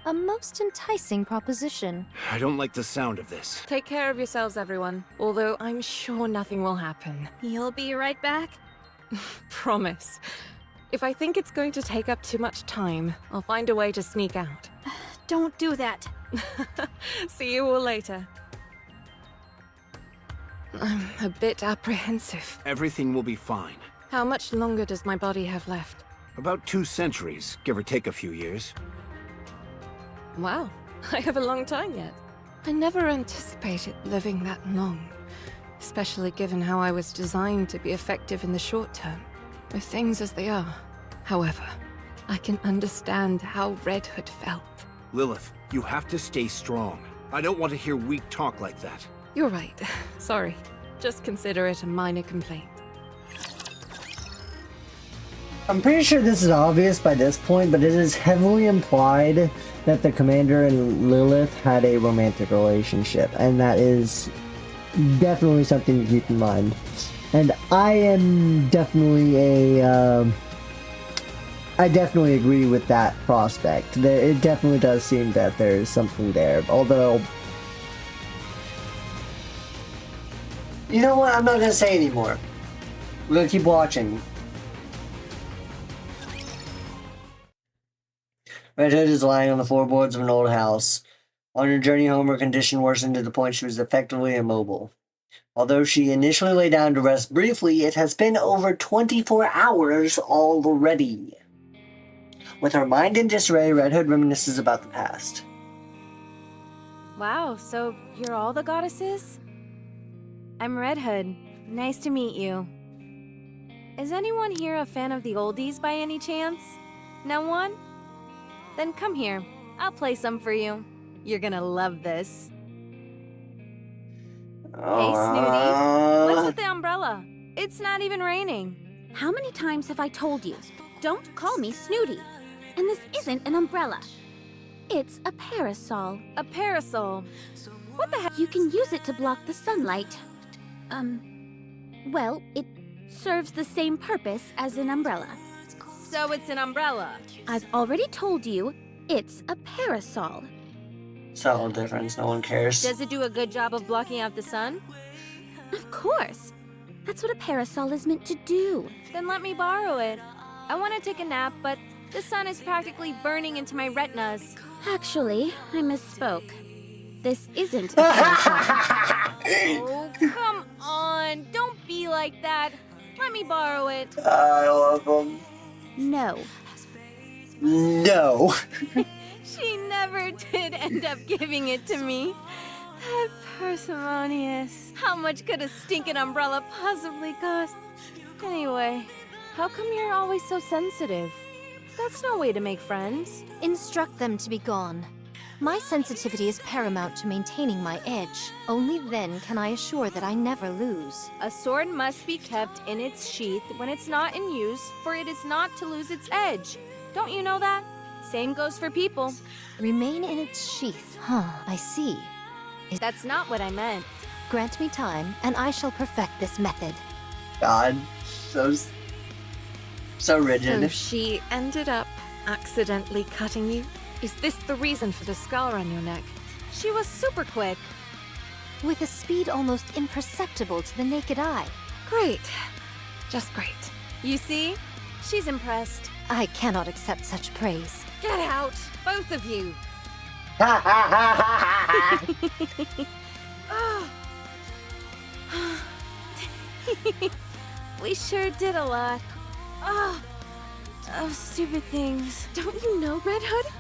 A most enticing proposition. I don't like the sound of this. Take care of yourselves, everyone. Although I'm sure nothing will happen. You'll be right back? Promise. If I think it's going to take up too much time, I'll find a way to sneak out. Don't do that. See you all later. I'm a bit apprehensive. Everything will be fine. How much longer does my body have left? About 2 centuries, give or take a few years. Wow, I have a long time yet. I never anticipated living that long, especially given how I was designed to be effective in the short term, with things as they are. However, I can understand how Red Hood felt. Lilith, you have to stay strong. I don't want to hear weak talk like that. You're right. Sorry. Just consider it a minor complaint. I'm pretty sure this is obvious by this point, but it is heavily implied that the commander and Lilith had a romantic relationship, and that is definitely something to keep in mind. And I am definitely I definitely agree with that prospect. It definitely does seem that there is something there, although... You know what? I'm not gonna say anymore. We're gonna keep watching. Red Hood is lying on the floorboards of an old house. On her journey home, her condition worsened to the point she was effectively immobile. Although she initially lay down to rest briefly, it has been over 24 hours already. With her mind in disarray, Red Hood reminisces about the past. Wow, so you're all the goddesses? I'm Red Hood. Nice to meet you. Is anyone here a fan of the oldies by any chance? No one? Then come here. I'll play some for you. You're gonna love this. Hey, Snooty. What's with the umbrella? It's not even raining. How many times have I told you? Don't call me Snooty. And this isn't an umbrella. It's a parasol. A parasol? What the heck? You can use it to block the sunlight. Well, it serves the same purpose as an umbrella. So it's an umbrella. I've already told you, It's a parasol. Subtle difference, no one cares. Does it do a good job of blocking out the sun? Of course. That's what a parasol is meant to do. Then let me borrow it. I want to take a nap, but the sun is practically burning into my retinas. Actually, I misspoke. This isn't a parasol. Oh, come on. Don't be like that. Let me borrow it. I love them. No. No. She never did end up giving it to me. That parsimonious. How much could a stinking umbrella possibly cost? Anyway, how come you're always so sensitive? That's no way to make friends. Instruct them to be gone. My sensitivity is paramount to maintaining my edge. Only then can I assure that I never lose. A sword must be kept in its sheath when it's not in use, for it is not to lose its edge. Don't you know that? Same goes for people. Remain in its sheath. Huh, I see. That's not what I meant. Grant me time, and I shall perfect this method. God, so rigid. So she ended up accidentally cutting you? Is this the reason for the scar on your neck? She was super quick. With a speed almost imperceptible to the naked eye. Great. Just great. You see? She's impressed. I cannot accept such praise. Get out, both of you. We sure did a lot. Of stupid things. Don't you know, Red Hood?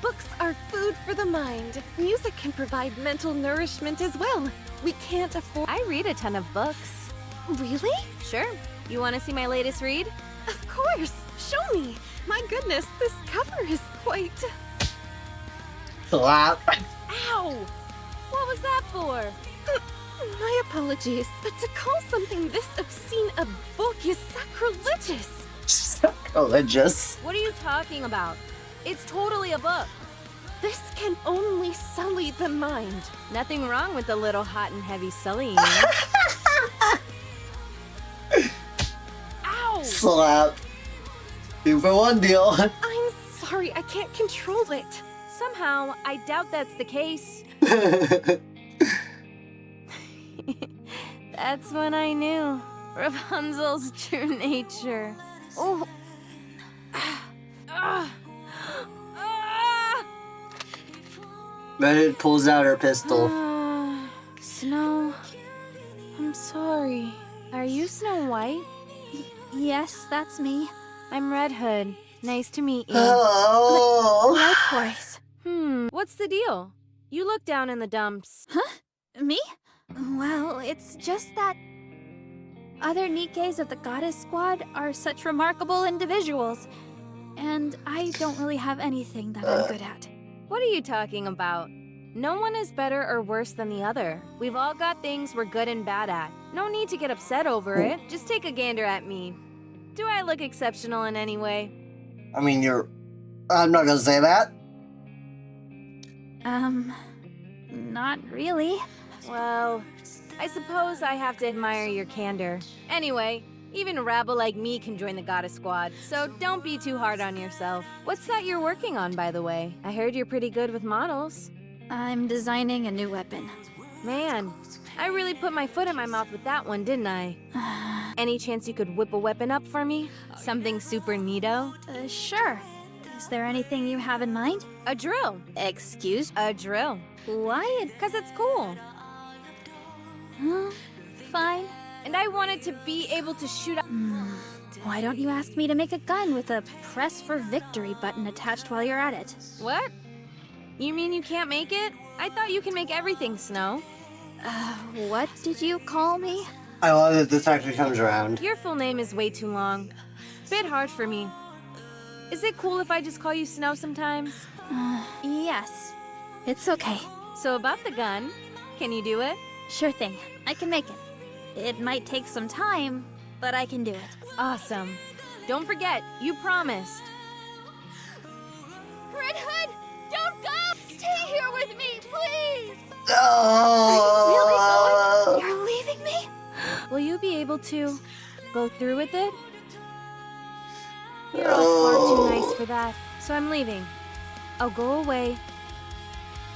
Books are food for the mind. Music can provide mental nourishment as well. We can't afford... I read a ton of books. Really? Sure. You want to see my latest read? Of course. Show me. My goodness, this cover is quite... Slap. Ow! What was that for? My apologies, but to call something this obscene a book is sacrilegious. Sacrilegious. What are you talking about? It's totally a book. This can only sully the mind. Nothing wrong with a little hot and heavy sullying. Ow! Slap. 2 for 1 deal. I'm sorry, I can't control it. Somehow, I doubt that's the case. That's when I knew Rapunzel's true nature. Oh. Reddit pulls out her pistol. Snow, I'm sorry. Are you Snow White? Yes, that's me. I'm Red Hood. Nice to meet you. Oh. Likewise. What's the deal? You look down in the dumps. Huh? Me? Well, it's just that other Nikkes of the Goddess Squad are such remarkable individuals, and I don't really have anything that I'm good at. What are you talking about? No one is better or worse than the other. We've all got things we're good and bad at. No need to get upset over it. Just take a gander at me. Do I look exceptional in any way? I mean, I'm not gonna say that. Not really. Well, I suppose I have to admire your candor. Anyway, even a rabble like me can join the Goddess Squad, so don't be too hard on yourself. What's that you're working on, by the way? I heard you're pretty good with models. I'm designing a new weapon. Man, I really put my foot in my mouth with that one, didn't I? Any chance you could whip a weapon up for me? Something super neato? Sure. Is there anything you have in mind? A drill. Excuse? A drill. Why? 'Cause it's cool. Fine. And I wanted to be able to shoot up. Why don't you ask me to make a gun with a press for victory button attached while you're at it? What? You mean you can't make it? I thought you can make everything, Snow. What did you call me? I love that this actually comes around. Your full name is way too long. Bit hard for me. Is it cool if I just call you Snow sometimes? Yes. It's okay. So about the gun, can you do it? Sure thing. I can make it. It might take some time, but I can do it. Awesome. Don't forget, you promised. Red Hood, don't go! Stay here with me, please! Oh. You're leaving me? Will you be able to go through with it? You're all far too nice for that, so I'm leaving. I'll go away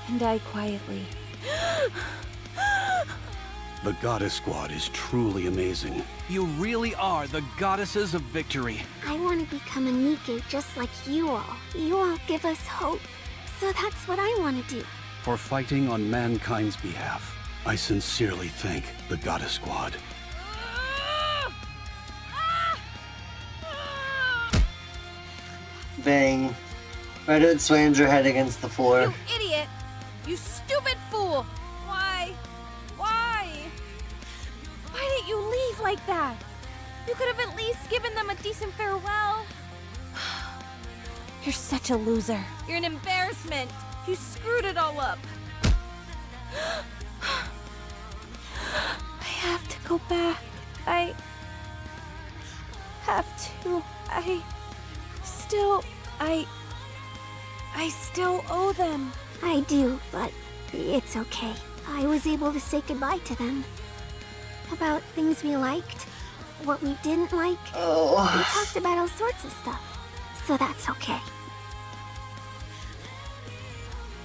and die quietly. The Goddess Squad is truly amazing. You really are the goddesses of victory. I want to become a Nikke just like you all. You all give us hope. So that's what I want to do. For fighting on mankind's behalf, I sincerely thank the Goddess Squad. Bang. Red Hood slams her head against the floor. You idiot! You stupid fool! Why? Why? Why didn't you leave like that? You could have at least given them a decent farewell. You're such a loser. You're an embarrassment. You screwed it all up. I have to go back. I have to. I still owe them. I do, but it's okay. I was able to say goodbye to them. About things we liked, what we didn't like. We talked about all sorts of stuff. So that's okay.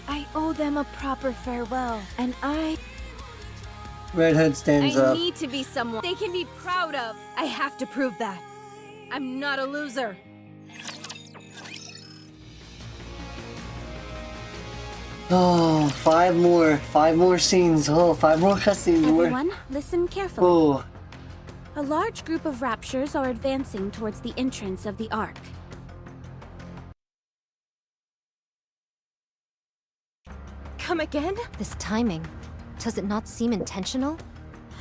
I owe them a proper farewell, and Red Hood stands I up. need to be someone they can be proud of. I have to prove that. I'm not a loser. Oh, five more scenes. Oh, 5 more cutscenes. Everyone, listen carefully. Oh, A large group of Raptures are advancing towards the entrance of the Ark. Come again? This timing. Does it not seem intentional?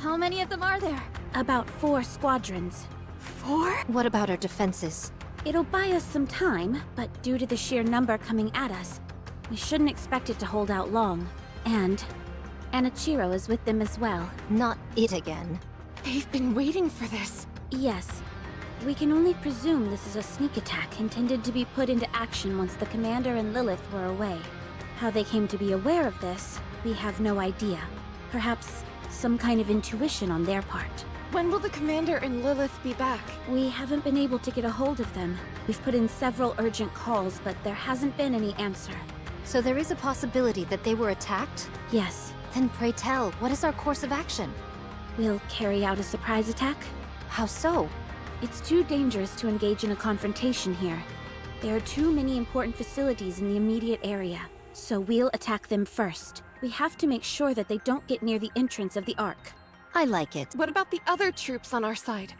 How many of them are there? About 4 squadrons. 4? What about our defenses? It'll buy us some time, but due to the sheer number coming at us, we shouldn't expect it to hold out long. And Anichiro is with them as well. Not it again. They've been waiting for this. Yes. We can only presume this is a sneak attack intended to be put into action once the commander and Lilith were away. How they came to be aware of this, we have no idea. Perhaps some kind of intuition on their part. When will the commander and Lilith be back? We haven't been able to get a hold of them. We've put in several urgent calls, but there hasn't been any answer. So there is a possibility that they were attacked? Yes, Then pray tell, what is our course of action? we'll carry out a surprise attack. How so? It's too dangerous to engage in a confrontation here. There are too many important facilities in the immediate area, so we'll attack them first. We have to make sure that they don't get near the entrance of the Ark. I like it. What about the other troops on our side?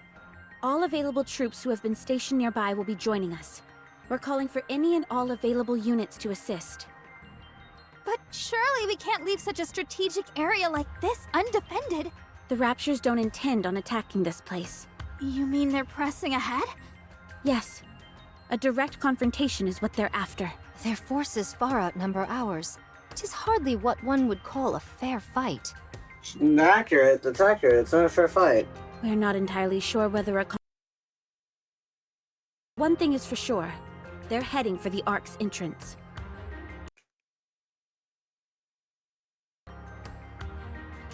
All available troops who have been stationed nearby will be joining us. We're calling for any and all available units to assist. But surely we can't leave such a strategic area like this undefended. The Raptures don't intend on attacking this place. You mean they're pressing ahead? Yes, a direct confrontation is what they're after. Their forces far outnumber ours. 'Tis hardly what one would call a fair fight. accurate. It's accurate. It's not a fair fight. We're not entirely sure whether One thing is for sure. They're heading for the Ark's entrance.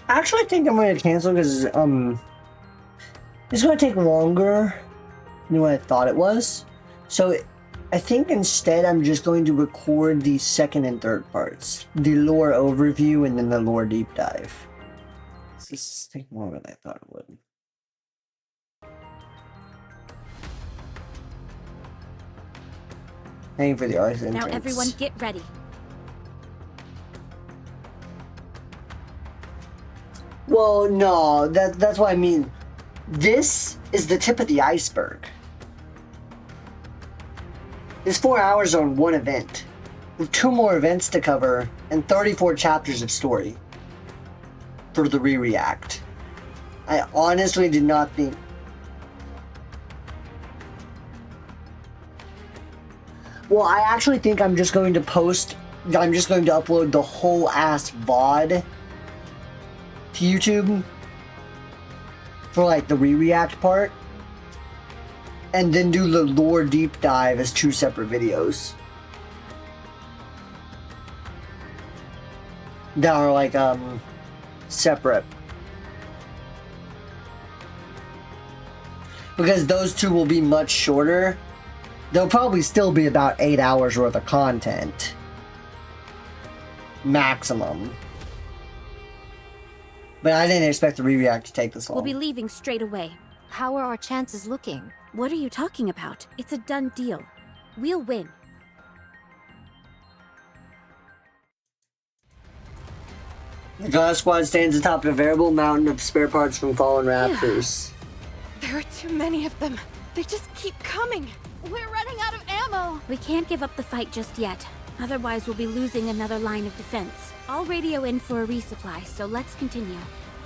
Actually, I think I'm going to cancel because it's going to take longer than what I thought it was. So I think instead I'm just going to record the second and third parts, the lore overview and then the lore deep dive. This is taking longer than I thought it would. Heading for the Ark's entrance. Now everyone get ready. Well, no, that's what I mean. This is the tip of the iceberg. It's 4 hours on one event, with 2 more events to cover and 34 chapters of story for the re-react. I honestly did not think... Well, I actually think I'm just going to upload the whole ass VoD to YouTube for like the re-react part, and then do the lore deep dive as 2 separate videos that are like separate, because those 2 will be much shorter. They'll probably still be about 8 hours worth of content, maximum. But I didn't expect the re-react to take this long. We'll be leaving straight away. How are our chances looking? What are you talking about? It's a done deal. We'll win. The God Squad stands atop a variable mountain of spare parts from fallen raptors. There are too many of them. They just keep coming. We're running out of ammo. We can't give up the fight just yet. Otherwise, we'll be losing another line of defense. I'll radio in for a resupply, so let's continue.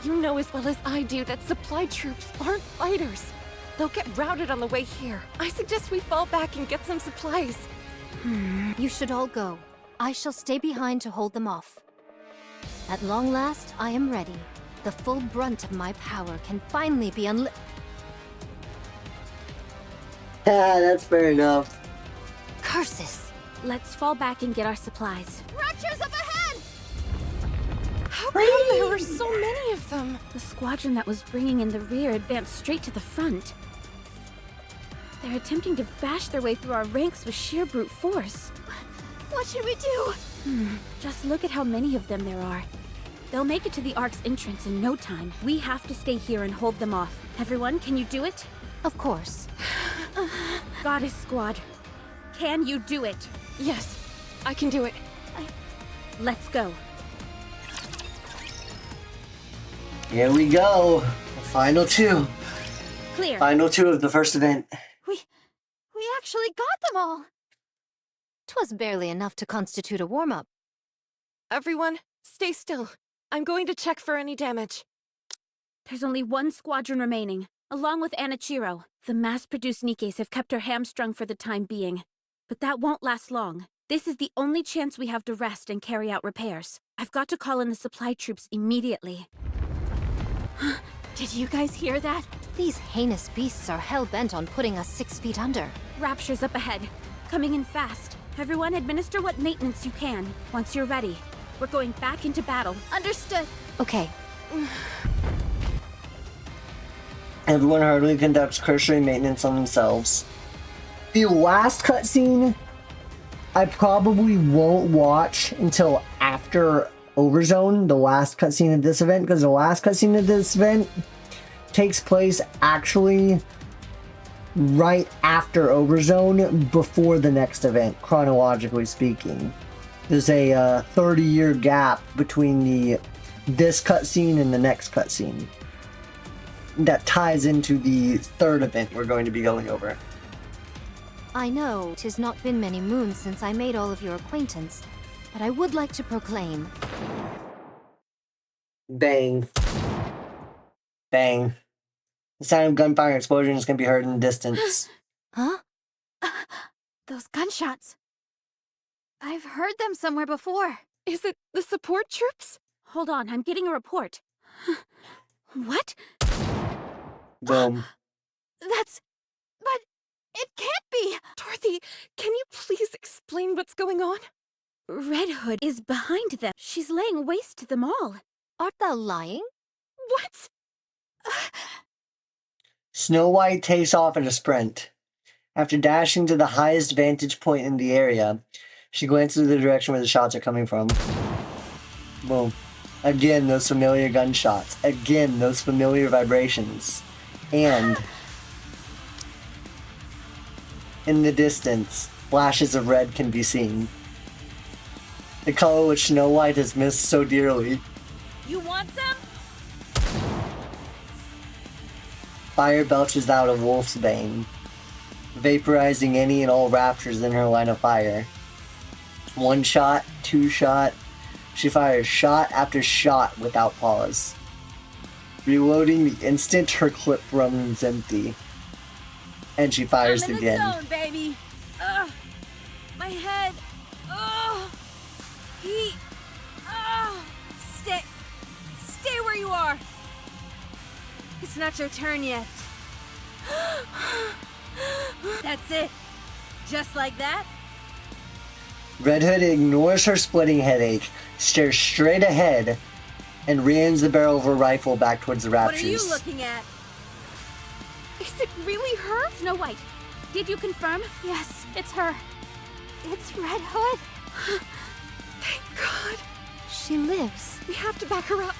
You know as well as I do that supply troops aren't fighters. They'll get routed on the way here. I suggest we fall back and get some supplies. You should all go. I shall stay behind to hold them off. At long last, I am ready. The full brunt of my power can finally be unleashed. Yeah, that's fair enough. Curses! Let's fall back and get our supplies. Raptures up ahead! How come there were so many of them? The squadron that was bringing in the rear advanced straight to the front. They're attempting to bash their way through our ranks with sheer brute force. What should we do? Just look at how many of them there are. They'll make it to the Ark's entrance in no time. We have to stay here and hold them off. Everyone, can you do it? Of course. Goddess Squad, can you do it? Yes, I can do it. Let's go. Here we go. The final two. Clear. Final two of the first event. We actually got them all. 'Twas barely enough to constitute a warm-up. Everyone, stay still. I'm going to check for any damage. There's only one squadron remaining, along with Anichiro. The mass-produced Nikkes have kept her hamstrung for the time being. But that won't last long. This is the only chance we have to rest and carry out repairs. I've got to call in the supply troops immediately. Did you guys hear that? These heinous beasts are hell-bent on putting us 6 feet under. Rapture's up ahead, coming in fast. Everyone administer what maintenance you can. Once you're ready, we're going back into battle. Understood. Okay. Everyone hurriedly conducts cursory maintenance on themselves. The last cutscene, I probably won't watch until after Overzone, the last cutscene of this event, because the last cutscene of this event takes place actually right after Overzone, before the next event, chronologically speaking. There's a 30-year gap between this cutscene and the next cutscene that ties into the third event we're going to be going over. I know 'tis not been many moons since I made all of your acquaintance, but I would like to proclaim... Bang. Bang. The sound of gunfire and explosions can be heard in the distance. Huh? Those gunshots. I've heard them somewhere before. Is it the support troops? Hold on, I'm getting a report. What? Boom. But it can't be! Dorothy, can you please explain what's going on? Red Hood is behind them. She's laying waste to them all. Art thou lying? What? Snow White takes off in a sprint. After dashing to the highest vantage point in the area, she glances in the direction where the shots are coming from. Boom. Again, those familiar gunshots. Again, those familiar vibrations. And in the distance, flashes of red can be seen. The color which Snow White has missed so dearly. You want some? Fire belches out of Wolf's Bane, vaporizing any and all raptors in her line of fire. 1 shot, 2 shot. She fires shot after shot without pause. Reloading the instant her clip runs empty. And she fires I'm in again. the zone, baby. Ugh. My head. Ugh. Heat. Ugh. Stay where you are. It's not your turn yet. That's it. Just like that? Red Hood ignores her splitting headache, stares straight ahead, and reaims the barrel of her rifle back towards the raptors. What are you looking at? Is it really her? Snow White, did you confirm? Yes, it's her. It's Red Hood. Thank God. She lives. We have to back her up.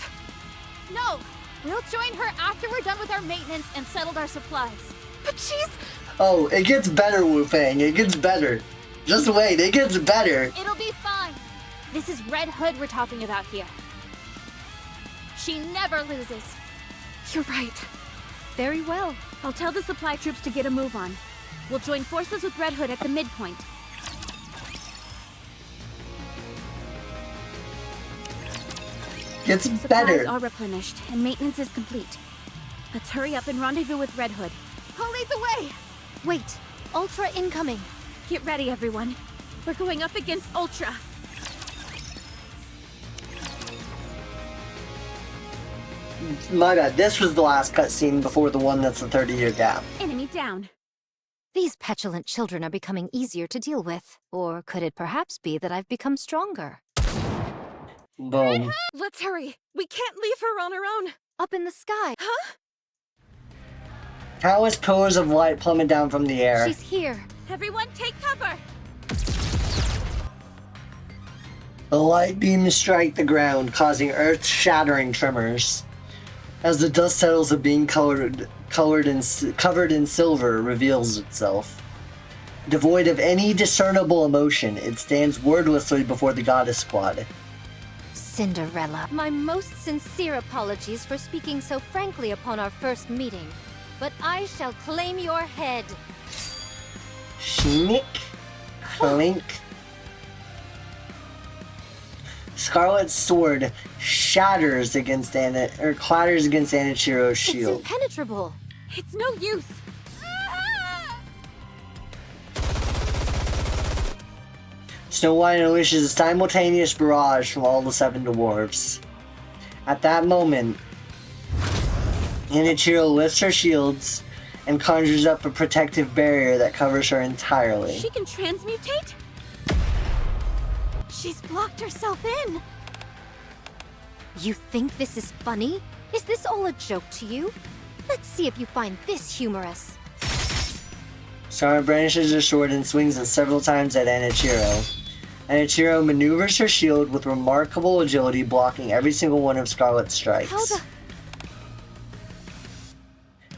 No! We'll join her after we're done with our maintenance and settled our supplies. But she's... Oh, it gets better, Wu Fang. It gets better. Just wait, it gets better. It'll be fine. This is Red Hood we're talking about here. She never loses. You're right. Very well. I'll tell the supply troops to get a move on. We'll join forces with Red Hood at the midpoint. Gets Supplies better. are replenished, and maintenance is complete. Let's hurry up and rendezvous with Red Hood. I'll lead the way! Wait, Ultra incoming. Get ready, everyone. We're going up against Ultra. My bad. This was the last cutscene before the one that's the 30-year gap. Enemy down. These petulant children are becoming easier to deal with. Or could it perhaps be that I've become stronger? Boom. Let's hurry. We can't leave her on her own. Up in the sky. Huh? Countless pillars of light plummet down from the air. She's here. Everyone take cover! The light beams strike the ground, causing earth-shattering tremors. As the dust settles, a beam covered in silver reveals itself. Devoid of any discernible emotion, it stands wordlessly before the goddess squad. Cinderella, my most sincere apologies for speaking so frankly upon our first meeting, but I shall claim your head. Schnick, clink. Scarlet's sword shatters against clatters against Anichiro's shield. It's impenetrable. It's no use. Snow White unleashes a simultaneous barrage from all the 7 dwarves. At that moment, Anichiro lifts her shields and conjures up a protective barrier that covers her entirely. She can transmutate? She's blocked herself in! You think this is funny? Is this all a joke to you? Let's see if you find this humorous. Scarlet brandishes her sword and swings it several times at Anichiro. Anichiro maneuvers her shield with remarkable agility, blocking every single one of Scarlet's strikes. How the...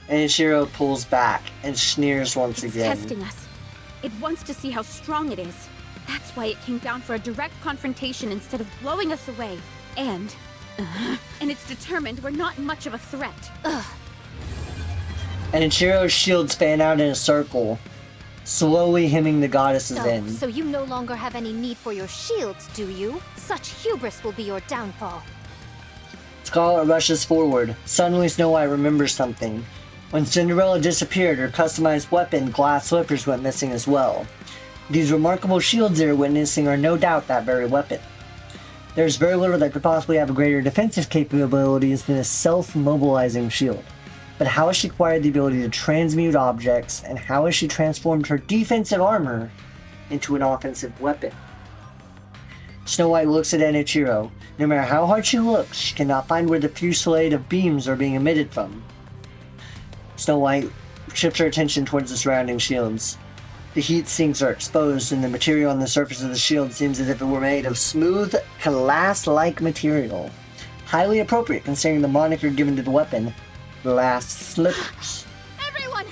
Anichiro pulls back and sneers once It's again. testing us. It wants to see how strong it is. That's why it came down for a direct confrontation instead of blowing us away. And it's determined we're not much of a threat. Anichiro's shields fan out in a circle, slowly hemming the goddesses in. So you no longer have any need for your shields, do you? Such hubris will be your downfall. Scarlet rushes forward. Suddenly Snow White remembers something. When Cinderella disappeared, her customized weapon, glass slippers, went missing as well. These remarkable shields they're witnessing are no doubt that very weapon. There's very little that could possibly have a greater defensive capabilities than a self-mobilizing shield. But how has she acquired the ability to transmute objects, and how has she transformed her defensive armor into an offensive weapon? Snow White looks at Anichiro. No matter how hard she looks, she cannot find where the fusillade of beams are being emitted from. Snow White shifts her attention towards the surrounding shields. The heat sinks are exposed, and the material on the surface of the shield seems as if it were made of smooth, glass-like material. Highly appropriate considering the moniker given to the weapon, Glass Slippers. Everyone!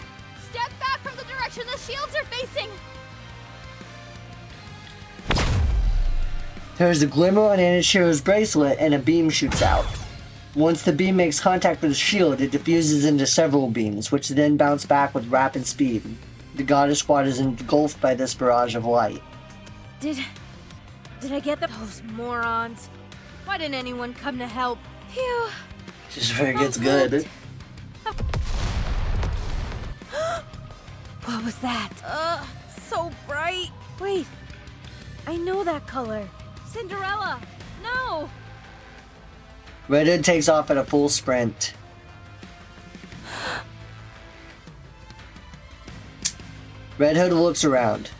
Step back from the direction the shields are facing! There is a glimmer on Anichiro's bracelet, and a beam shoots out. Once the beam makes contact with the shield, it diffuses into several beams, which then bounce back with rapid speed. The goddess squad is engulfed by this barrage of light. Did I get those morons? Why didn't anyone come to help? Phew. Just where it gets good. What was that? So bright. Wait, I know that color. Cinderella, no! Red Hood takes off at a full sprint. Red Hood looks around.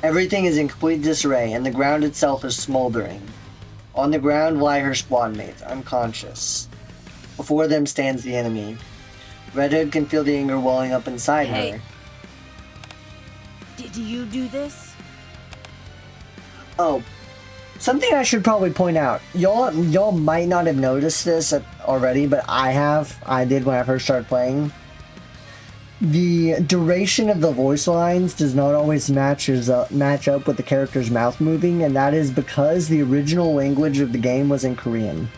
Everything is in complete disarray, and the ground itself is smoldering. On the ground lie her squad mates, unconscious. Before them stands the enemy. Red Hood can feel the anger welling up inside her. Did you do this? Oh, Something I should probably point out. Y'all might not have noticed this already, but I have. I did when I first started playing. The duration of the voice lines does not always match up with the character's mouth moving, and that is because the original language of the game was in Korean.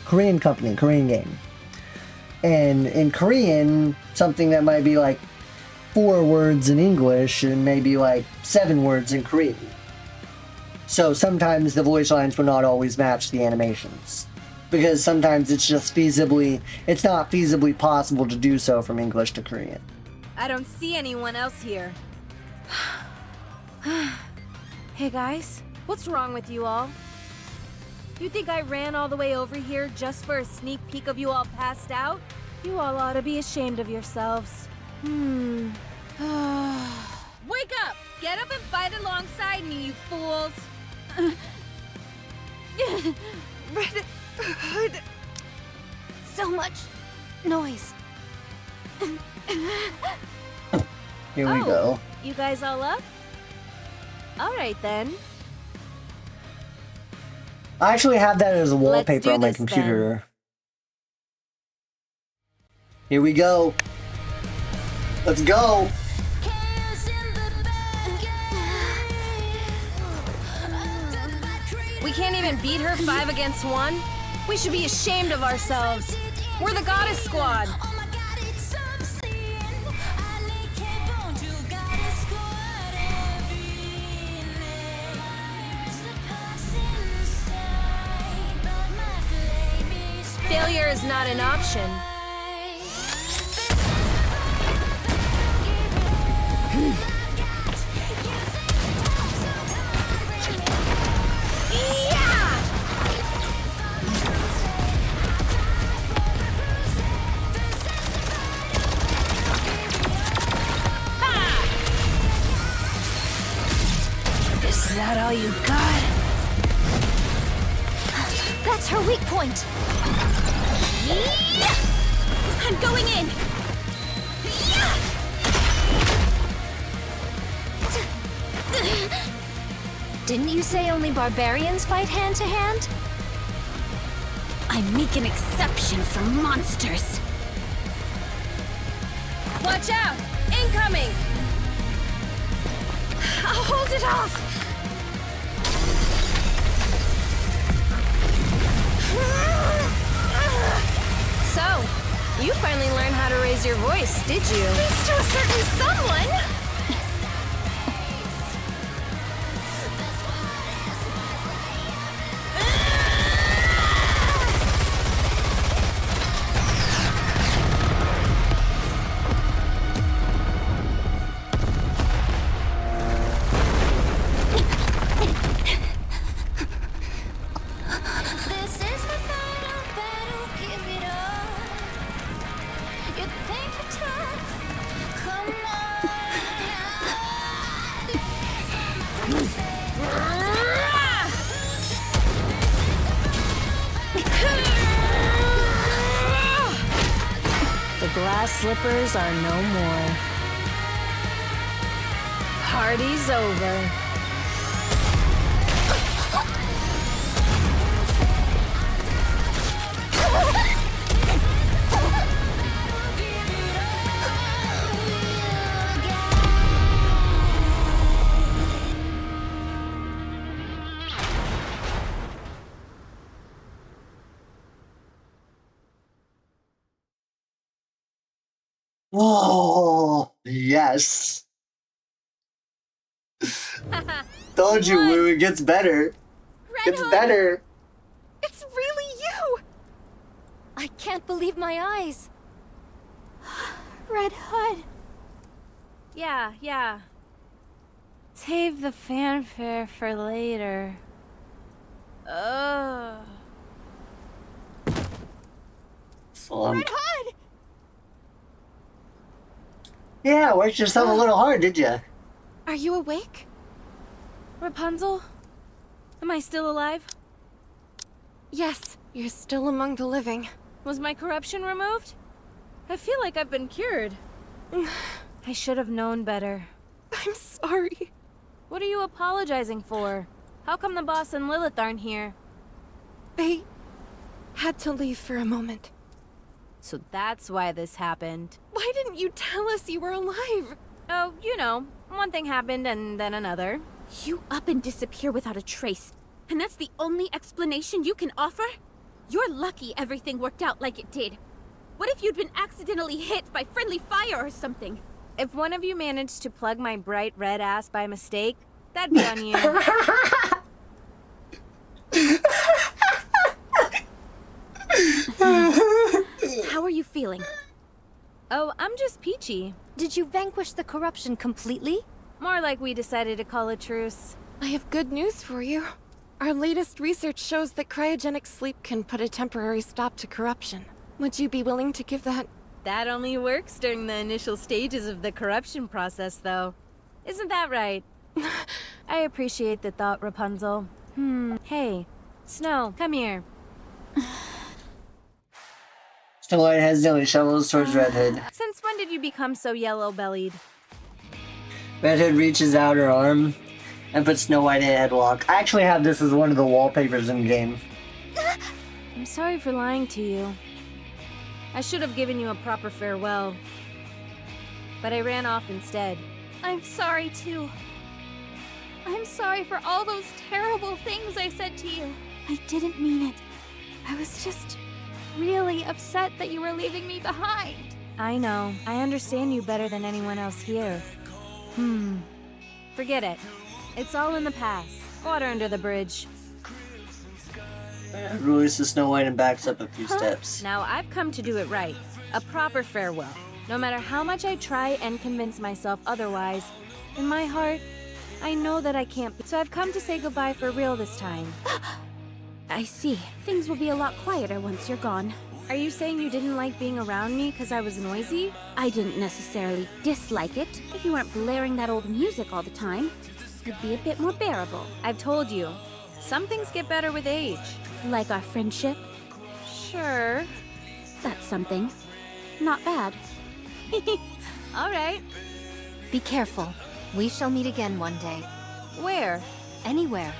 Korean company, Korean game. And in Korean, something that might be like 4 words in English and maybe like 7 words in Korean. So sometimes the voice lines will not always match the animations. Because sometimes it's not feasibly possible to do so from English to Korean. I don't see anyone else here. Hey guys, what's wrong with you all? You think I ran all the way over here just for a sneak peek of you all passed out? You all ought to be ashamed of yourselves. Wake up! Get up and fight alongside me, you fools! Red Hood. So much noise. Here we go. You guys all up? Alright then. I actually have that as a Let's wallpaper do on my this, computer. then. Here we go. Let's go. We can't even beat her 5 against 1? We should be ashamed of ourselves. We're the Goddess Squad. Failure is not an option. Is that all you got? That's her weak point. I'm going in! Didn't you say only barbarians fight hand to hand? I make an exception for monsters. Watch out! Incoming! I'll hold it off! So, you finally learned how to raise your voice, did you? Thanks to a certain someone! The glass slippers are no more. Party's over. Oh, yes. Told you, it gets better. It's better. It's really you! I can't believe my eyes. Red Hood. Yeah. Save the fanfare for later. Ugh. Red Hood! Yeah, worked yourself a little hard, did you? Are you awake? Rapunzel? Am I still alive? Yes, you're still among the living. Was my corruption removed? I feel like I've been cured. I should have known better. I'm sorry. What are you apologizing for? How come the boss and Lilith aren't here? They had to leave for a moment. So that's why this happened. Why didn't you tell us you were alive? Oh, you know, one thing happened and then another. You up and disappear without a trace, and that's the only explanation you can offer? You're lucky everything worked out like it did. What if you'd been accidentally hit by friendly fire or something? If one of you managed to plug my bright red ass by mistake, that'd be on you. How are you feeling? Oh, I'm just peachy. Did you vanquish the corruption completely? More like we decided to call a truce. I have good news for you. Our latest research shows that cryogenic sleep can put a temporary stop to corruption. Would you be willing to give that? That only works during the initial stages of the corruption process, though. Isn't that right? I appreciate the thought, Rapunzel. Hey, Snow, come here. Snow White hesitantly shovels towards Red Hood. Since when did you become so yellow-bellied? Red Hood reaches out her arm and puts Snow White in a headlock. I actually have this as one of the wallpapers in the game. I'm sorry for lying to you. I should have given you a proper farewell. But I ran off instead. I'm sorry too. I'm sorry for all those terrible things I said to you. I didn't mean it. I was just really upset that you were leaving me behind. I know. I understand you better than anyone else here. Forget it. It's all in the past. Water under the bridge. Releases Snow White and backs up a few steps. Now I've come to do it right. A proper farewell. No matter how much I try and convince myself otherwise, in my heart, I know that I can't. So I've come to say goodbye for real this time. I see. Things will be a lot quieter once you're gone. Are you saying you didn't like being around me because I was noisy? I didn't necessarily dislike it. If you weren't blaring that old music all the time, it'd be a bit more bearable. I've told you. Some things get better with age. Like our friendship. Sure. That's something. Not bad. All right. Be careful. We shall meet again one day. Where? Anywhere.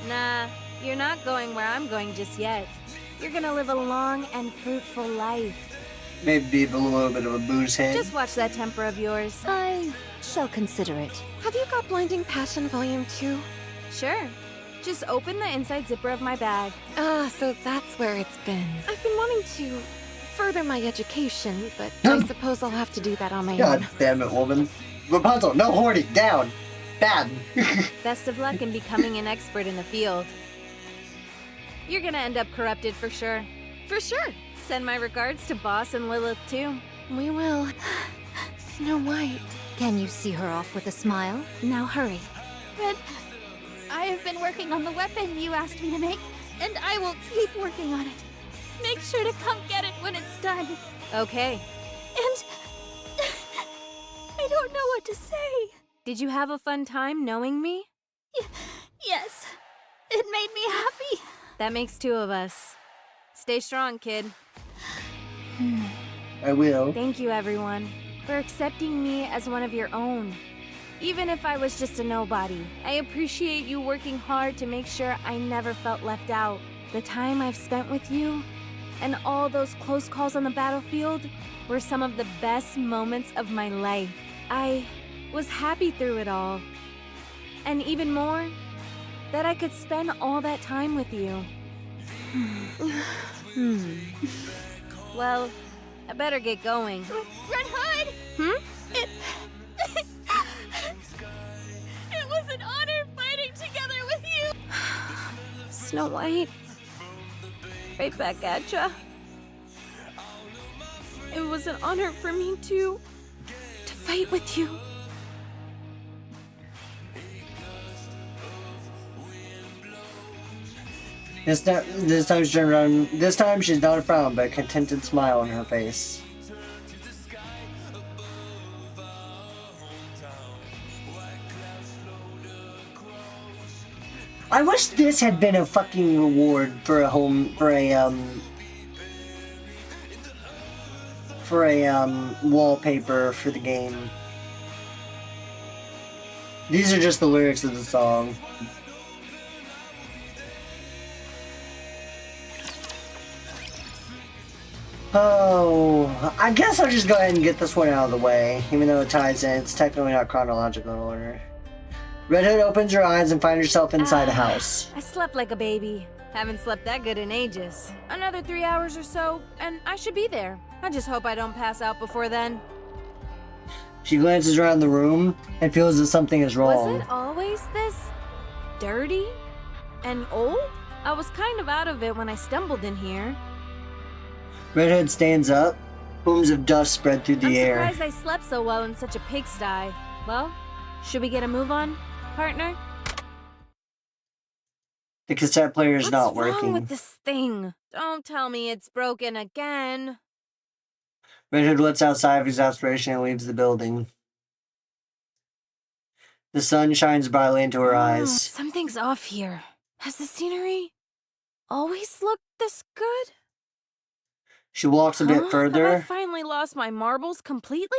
Nah, you're not going where I'm going just yet. You're gonna live a long and fruitful life. Maybe a little bit of a booze head. Just watch that temper of yours. I shall consider it. Have you got Blinding Passion Volume 2? Sure. Just open the inside zipper of my bag. Ah, so that's where it's been. I've been wanting to further my education, but I suppose I'll have to do that on my God own. damn it, woman. Rapunzel, no hoarding, down. Bad. Best of luck in becoming an expert in the field. You're gonna end up corrupted for sure. For sure. Send my regards to Boss and Lilith too. We will. Snow White. Can you see her off with a smile? Now hurry. Red, I have been working on the weapon you asked me to make, and I will keep working on it. Make sure to come get it when it's done. Okay. And I don't know what to say. Did you have a fun time knowing me? Yes, it made me happy. That makes two of us. Stay strong, kid. I will. Thank you, everyone, for accepting me as one of your own. Even if I was just a nobody, I appreciate you working hard to make sure I never felt left out. The time I've spent with you, and all those close calls on the battlefield, were some of the best moments of my life. I was happy through it all. And even more, that I could spend all that time with you. Well, I better get going. Red Hood! It was an honor fighting together with you! Snow White. Right back at ya. It was an honor for me to fight with you. This time she turned around. This time she's not a frown, but a contented smile on her face. I wish this had been a fucking reward for a wallpaper for the game. These are just the lyrics of the song. Oh, I guess I'll just go ahead and get this one out of the way. Even though it ties in, it's technically not chronological order. Red Hood opens her eyes and finds herself inside a house. I slept like a baby. Haven't slept that good in ages. Another 3 hours or so, and I should be there. I just hope I don't pass out before then. She glances around the room and feels that something is wrong. Was it always this dirty and old? I was kind of out of it when I stumbled in here. Red Hood stands up. Plumes of dust spread through the air. I'm surprised I slept so well in such a pigsty. Well, should we get a move on, partner? The cassette player is not What's working. wrong with this thing? Don't tell me it's broken again. Red Hood lets outside of exasperation and leaves the building. The sun shines brightly into her eyes. Something's off here. Has the scenery always looked this good? She walks a bit further. Have I finally lost my marbles completely?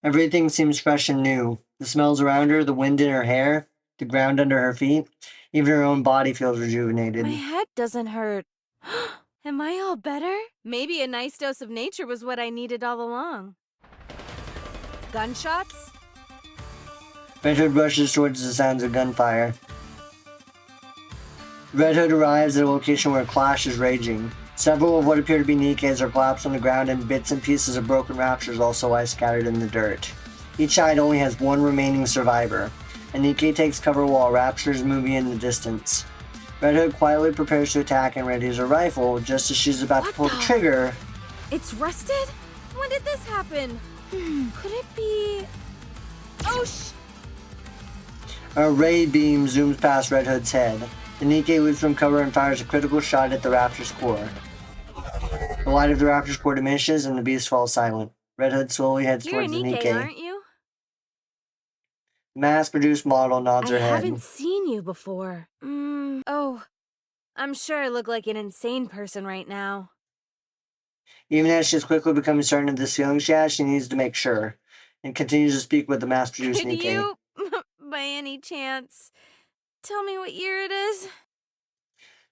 Everything seems fresh and new. The smells around her, the wind in her hair, the ground under her feet. Even her own body feels rejuvenated. My head doesn't hurt. Am I all better? Maybe a nice dose of nature was what I needed all along. Gunshots? Red Hood rushes towards the sounds of gunfire. Red Hood arrives at a location where a clash is raging. Several of what appear to be Nikkes are collapsed on the ground, and bits and pieces of broken raptures also lie scattered in the dirt. Each side only has one remaining survivor. A Nikke takes cover while a rapture is moving in the distance. Red Hood quietly prepares to attack and readies her rifle. Just as she's about to pull the trigger... It's rusted? When did this happen? Could it be... Oh, A ray beam zooms past Red Hood's head. The Nikke leaps from cover and fires a critical shot at the raptor's core. The light of the raptor's core diminishes and the beast falls silent. Red Hood slowly heads You're towards a the Nikke, Nikke. aren't you? The mass-produced model nods her I head. haven't seen you before. Oh, I'm sure I look like an insane person right now. Even as she's quickly becoming certain of this feeling she has, she needs to make sure, and continues to speak with the mass-produced Could Nikke. you, by any chance, tell me what year it is?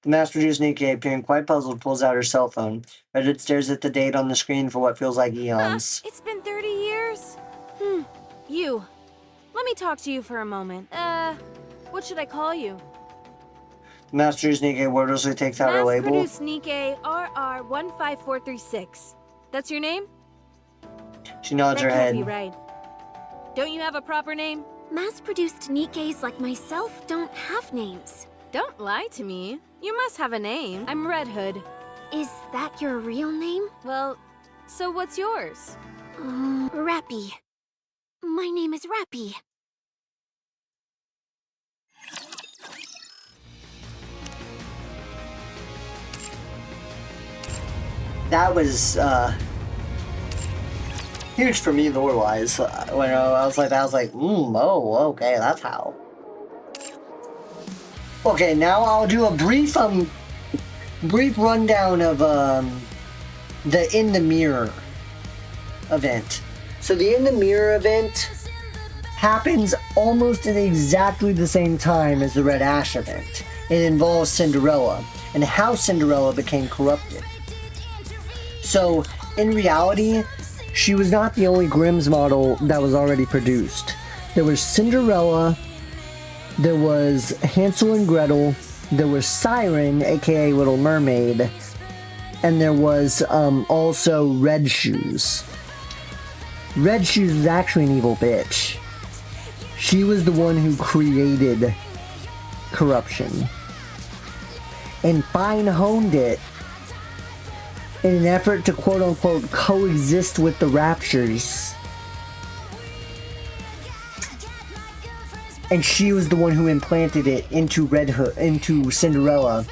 The mass-produced Nikke, appearing quite puzzled, pulls out her cell phone. Red Hood stares at the date on the screen for what feels like eons. It's been 30 years? You. Let me talk to you for a moment. What should I call you? The mass-produced Nikke wordlessly takes out her label. Mass-produced Nikke RR15436. That's your name? She nods her That head. can't be right. Don't you have a proper name? Mass-produced Nikkes like myself don't have names. Don't lie to me. You must have a name. I'm Red Hood. Is that your real name? Well, so what's yours? Rappy. My name is Rappy. That was, huge for me lore-wise. When I was like, oh, okay, that's how. Okay, now I'll do a brief rundown of, the In the Mirror event. So the In the Mirror event happens almost at exactly the same time as the Red Ash event. It involves Cinderella, and how Cinderella became corrupted. So, in reality, she was not the only Grimm's model that was already produced. There was Cinderella, there was Hansel and Gretel, there was Siren, aka Little Mermaid, and there was also Red Shoes. Red Shoes is actually an evil bitch. She was the one who created corruption and fine-honed it in an effort to quote-unquote coexist with the Raptures. And she was the one who implanted it into into Cinderella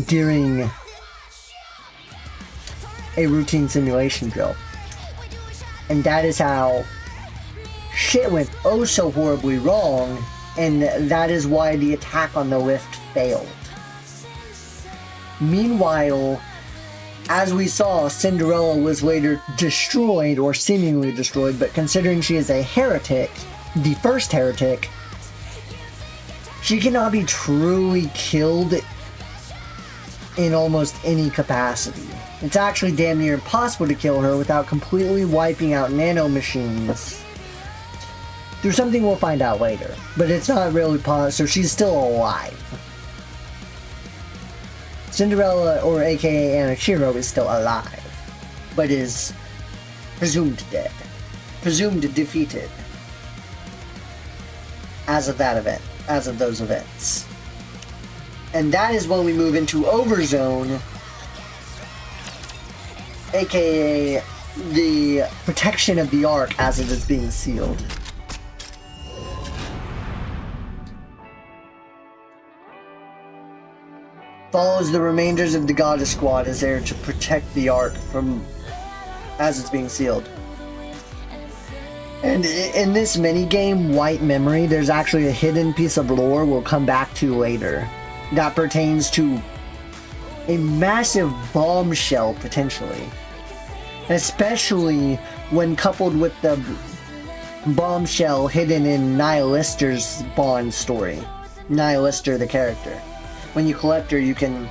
during a routine simulation drill. And that is how shit went oh so horribly wrong, and that is why the attack on the lift failed. Meanwhile, as we saw, Cinderella was later destroyed, or seemingly destroyed, but considering she is a heretic, the first heretic, she cannot be truly killed in almost any capacity. It's actually damn near impossible to kill her without completely wiping out nanomachines. Through something we'll find out later, but it's not really possible, so she's still alive. Cinderella, or aka Anachiro, is still alive, but is presumed dead. Presumed defeated. As of that event. As of those events. And that is when we move into Overzone, aka the protection of the Ark as it is being sealed. Follows the remainders of the Goddess Squad is there to protect the Ark from as it's being sealed. And in this minigame, White Memory, there's actually a hidden piece of lore we'll come back to later that pertains to a massive bombshell, potentially. Especially when coupled with the bombshell hidden in Nihilister's Bond story. Nihilister, the character. When you collect her, you can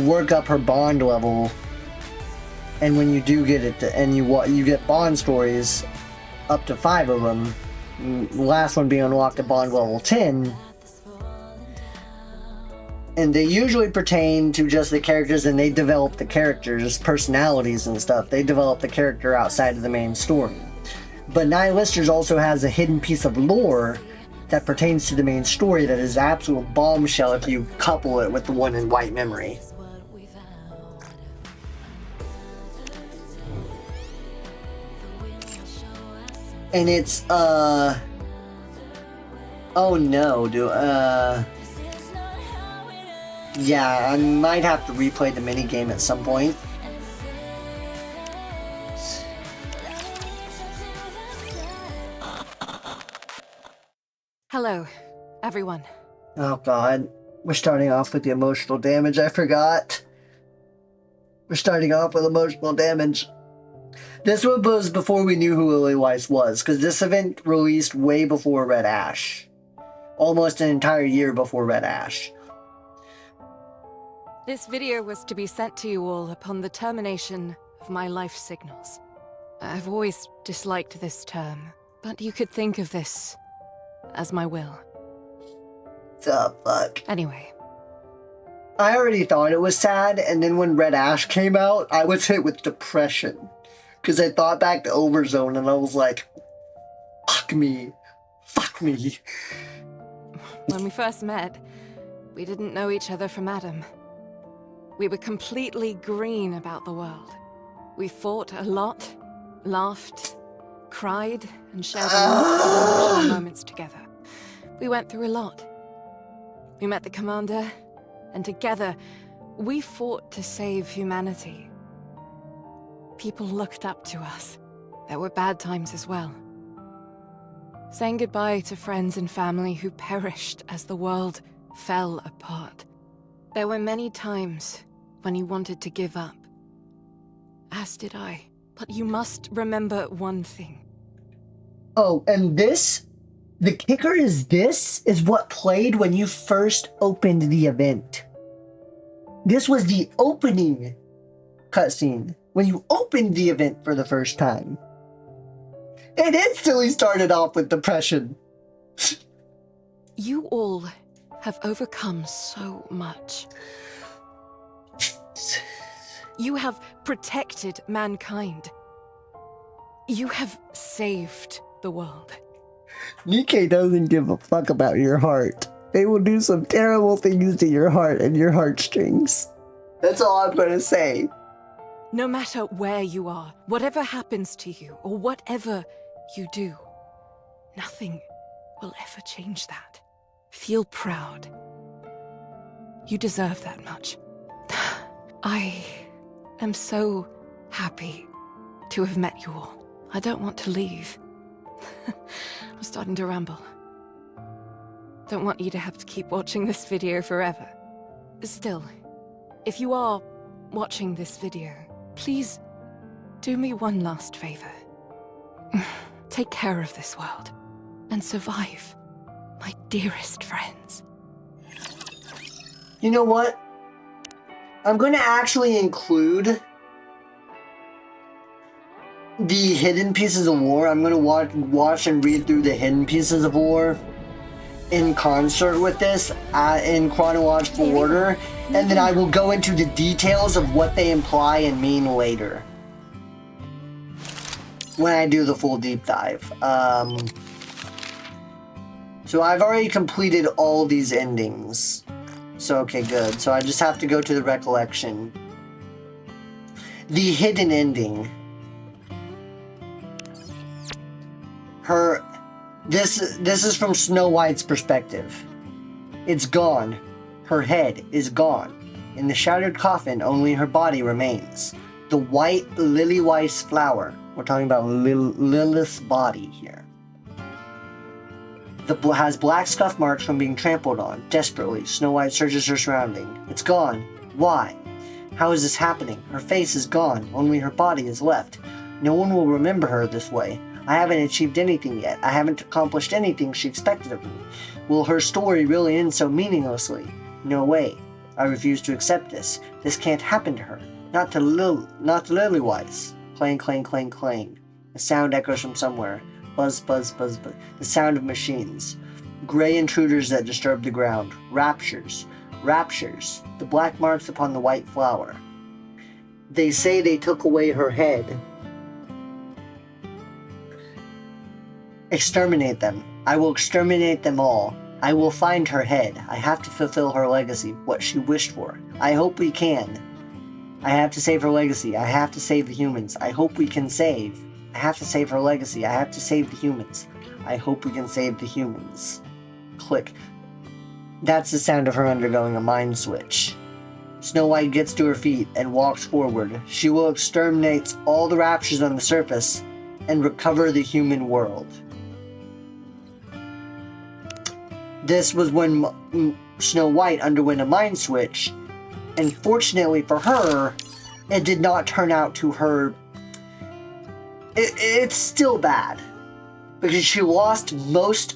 work up her bond level, and when you do get it, and you get bond stories, up to 5 of them, the last one being unlocked at bond level 10, and they usually pertain to just the characters, and they develop the characters' personalities and stuff. They develop the character outside of the main story. But Nihilisters also has a hidden piece of lore that pertains to the main story that is absolute bombshell if you couple it with the one in White Memory. And it's, oh no, yeah, I might have to replay the minigame at some point. Hello, everyone. Oh god, we're starting off with the emotional damage, I forgot. We're starting off with emotional damage. This one was before we knew who Lily Weiss was, because this event released way before Red Ash. Almost an entire year before Red Ash. This video was to be sent to you all upon the termination of my life signals. I've always disliked this term, but you could think of this as my will. The fuck? Anyway. I already thought it was sad, and then when Red Ash came out, I was hit with depression. Because I thought back to Overzone, and I was like, fuck me. Fuck me. When we first met, we didn't know each other from Adam. We were completely green about the world. We fought a lot, laughed, cried, and shared a lot of emotional moments together. We went through a lot. We met the commander, and together, we fought to save humanity. People looked up to us. There were bad times as well. Saying goodbye to friends and family who perished as the world fell apart. There were many times when you wanted to give up. As did I. But you must remember one thing. Oh, and this? The kicker is this is what played when you first opened the event. This was the opening cutscene when you opened the event for the first time. It instantly started off with depression. You all have overcome so much. You have protected mankind. You have saved the world. Nikke doesn't give a fuck about your heart. They will do some terrible things to your heart and your heartstrings. That's all I'm gonna say. No matter where you are, whatever happens to you, or whatever you do, nothing will ever change that. Feel proud. You deserve that much. I am so happy to have met you all. I don't want to leave. I'm starting to ramble. Don't want you to have to keep watching this video forever. Still, if you are watching this video, please do me one last favor. Take care of this world and survive, my dearest friends. You know what? I'm going to actually include the hidden pieces of lore. I'm going to watch and read through the hidden pieces of lore in concert with this in chronological order, and then I will go into the details of what they imply and mean later when I do the full deep dive. So I've already completed all these endings. So okay, good. So I just have to go to the recollection. The hidden ending. This is from Snow White's perspective. It's gone. Her head is gone. In the shattered coffin, only her body remains. The white lily-white flower. We're talking about Lilith's body here. Has black scuff marks from being trampled on. Desperately, Snow White searches her surrounding. It's gone. Why? How is this happening? Her face is gone. Only her body is left. No one will remember her this way. I haven't achieved anything yet. I haven't accomplished anything she expected of me. Will her story really end so meaninglessly? No way. I refuse to accept this. This can't happen to her. Not to Lily-Wise. Clang, clang, clang, clang. A sound echoes from somewhere. Buzz, buzz, buzz, buzz. The sound of machines. Gray intruders that disturb the ground. Raptures. Raptures. The black marks upon the white flower. They say they took away her head. Exterminate them. I will exterminate them all. I will find her head. I have to fulfill her legacy, what she wished for. I hope we can. I have to save her legacy. I have to save the humans. I hope we can save. I have to save her legacy. I have to save the humans. I hope we can save the humans. Click. That's the sound of her undergoing a mind switch. Snow White gets to her feet and walks forward. She will exterminate all the raptures on the surface and recover the human world. This was when Snow White underwent a mind switch, and fortunately for her, it did not turn out to her. It's still bad, because she lost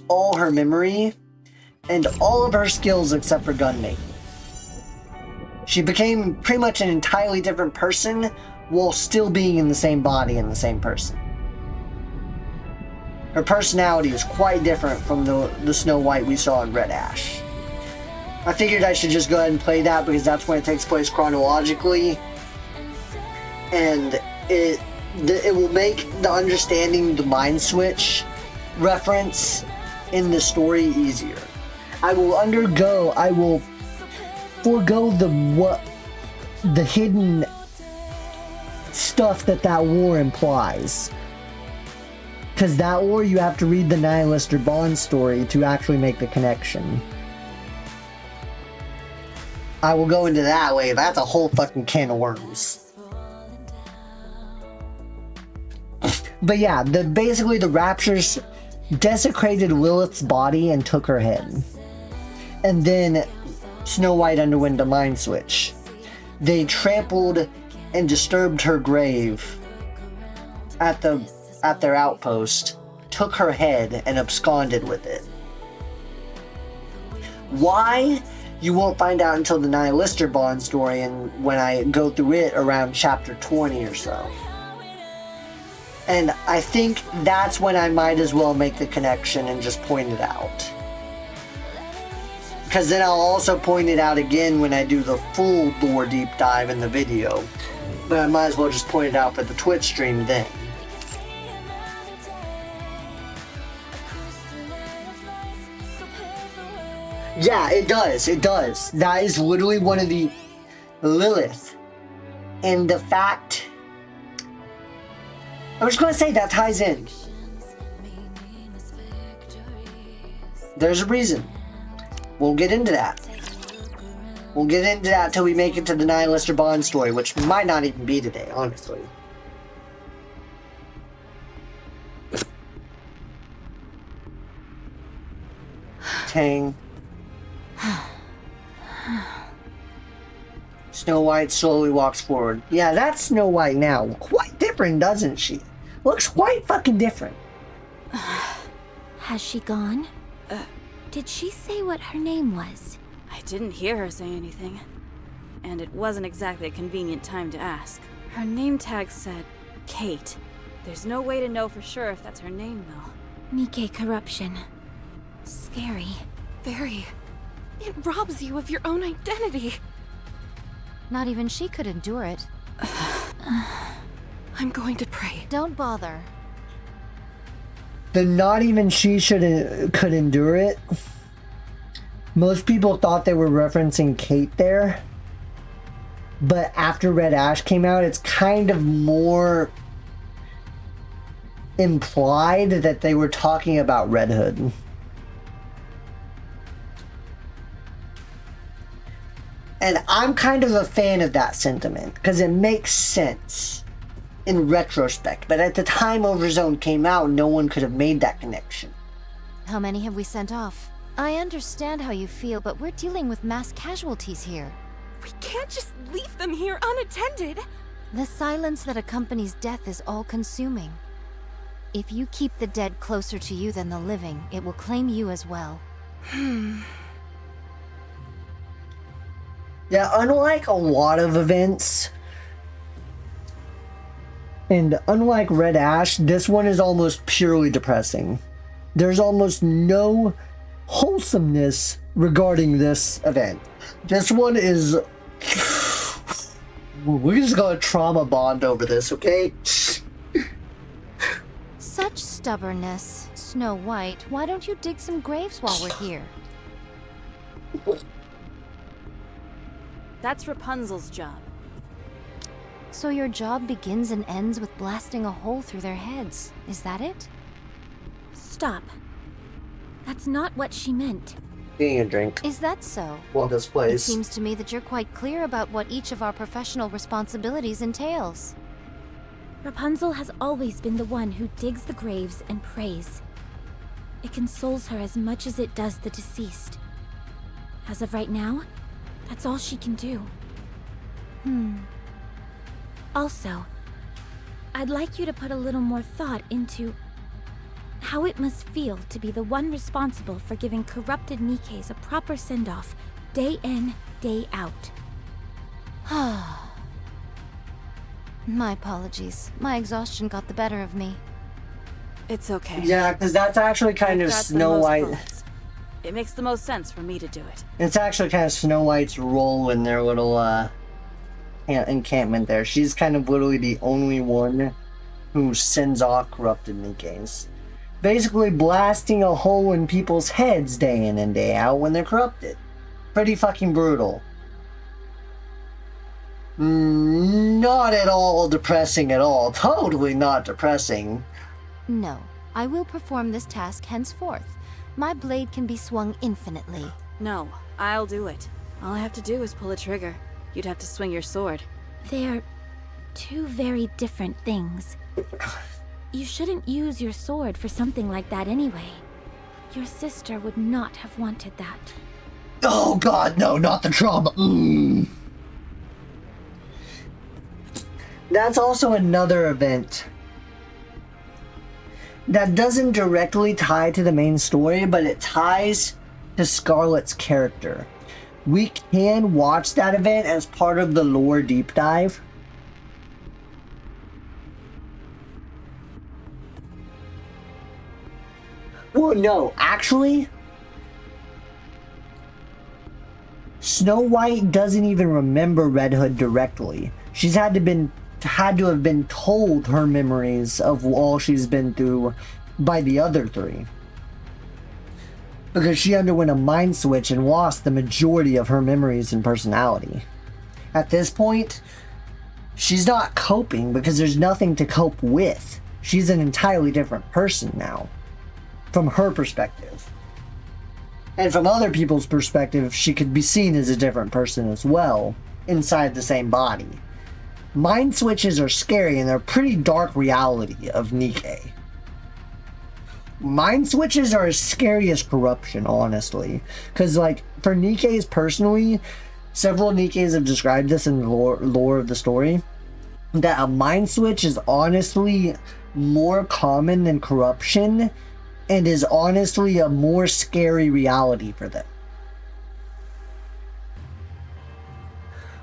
all her memory and all of her skills except for gun making. She became pretty much an entirely different person while still being in the same body and the same person. Her personality is quite different from the Snow White we saw in Red Ash. I figured I should just go ahead and play that because that's when it takes place chronologically. And it will make the understanding the mind switch reference in the story easier. I will forego the hidden stuff that war implies. Because that war, you have to read the Nihilister Bond story to actually make the connection. I will go into that way. That's a whole fucking can of worms. But yeah, basically the Raptures desecrated Lilith's body and took her head. And then Snow White underwent a mind switch. They trampled and disturbed her grave at their outpost, took her head, and absconded with it. Why? You won't find out until the Nihilister Bond story and when I go through it around chapter 20 or so. And I think that's when I might as well make the connection and just point it out. Because then I'll also point it out again when I do the full lore deep dive in the video. But I might as well just point it out for the Twitch stream then. Yeah, it does. It does. That is literally one of the Lilith. And the fact... I'm just going to say that ties in. There's a reason. We'll get into that. We'll get into that till we make it to the Nihilister Bond story, which might not even be today, honestly. Tang. Snow White slowly walks forward. Yeah, that's Snow White now. Quite different, doesn't she? Looks quite fucking different. Has she gone? Did she say what her name was? I didn't hear her say anything. and it wasn't exactly a convenient time to ask. Her name tag said Kate. There's no way to know for sure if that's her name, though. Nikke corruption. Scary. Very. It robs you of your own identity. Not even she could endure it. I'm going to pray. Don't bother. The not even she could endure it. Most people thought they were referencing Kate there. But after Red Ash came out, it's kind of more implied that they were talking about Red Hood. And I'm kind of a fan of that sentiment, because it makes sense in retrospect. But at the time Overzone came out, no one could have made that connection. How many have we sent off? I understand how you feel, but we're dealing with mass casualties here. We can't just leave them here unattended. The silence that accompanies death is all-consuming. If you keep the dead closer to you than the living, it will claim you as well. Yeah, unlike a lot of events, and unlike Red Ash, this one is almost purely depressing. There's almost no wholesomeness regarding this event. This one is... We're just gonna trauma bond over this, okay? Such stubbornness. Snow White, why don't you dig some graves while we're here? That's Rapunzel's job. So your job begins and ends with blasting a hole through their heads. Is that it? Stop. That's not what she meant. Getting a drink. Is that so? Well, this It place. seems to me that you're quite clear about what each of our professional responsibilities entails. Rapunzel has always been the one who digs the graves and prays. It consoles her as much as it does the deceased. As of right now, that's all she can do. Also, I'd like you to put a little more thought into how it must feel to be the one responsible for giving corrupted Nikkes a proper send-off, day in, day out. My apologies. My exhaustion got the better of me. It's okay. Yeah, because that's actually kind I've of got the Snow most White. bullets. It makes the most sense for me to do it. It's actually kind of Snow White's role in their little encampment there. She's kind of literally the only one who sends off corrupted Nikkes. Basically blasting a hole in people's heads day in and day out when they're corrupted. Pretty fucking brutal. Not at all depressing at all. Totally not depressing. No, I will perform this task henceforth. My blade can be swung infinitely. No, I'll do it. All I have to do is pull a trigger. You'd have to swing your sword. They're two very different things. You shouldn't use your sword for something like that anyway. Your sister would not have wanted that. Oh god, no, not the trauma. That's also another event that doesn't directly tie to the main story, but it ties to Scarlet's character. We can watch that event as part of the lore deep dive. Well, no, actually, Snow White doesn't even remember Red Hood directly. She's had to have been told her memories of all she's been through by the other three. Because she underwent a mind switch and lost the majority of her memories and personality. At this point, she's not coping because there's nothing to cope with. She's an entirely different person now. From her perspective. And from other people's perspective, she could be seen as a different person as well, inside the same body. Mind switches are scary and they're a pretty dark reality of Nikke. Mind switches are as scary as corruption, honestly. Because, like, for Nikkes personally, several Nikkes have described this in the lore of the story, that a mind switch is honestly more common than corruption, and is honestly a more scary reality for them.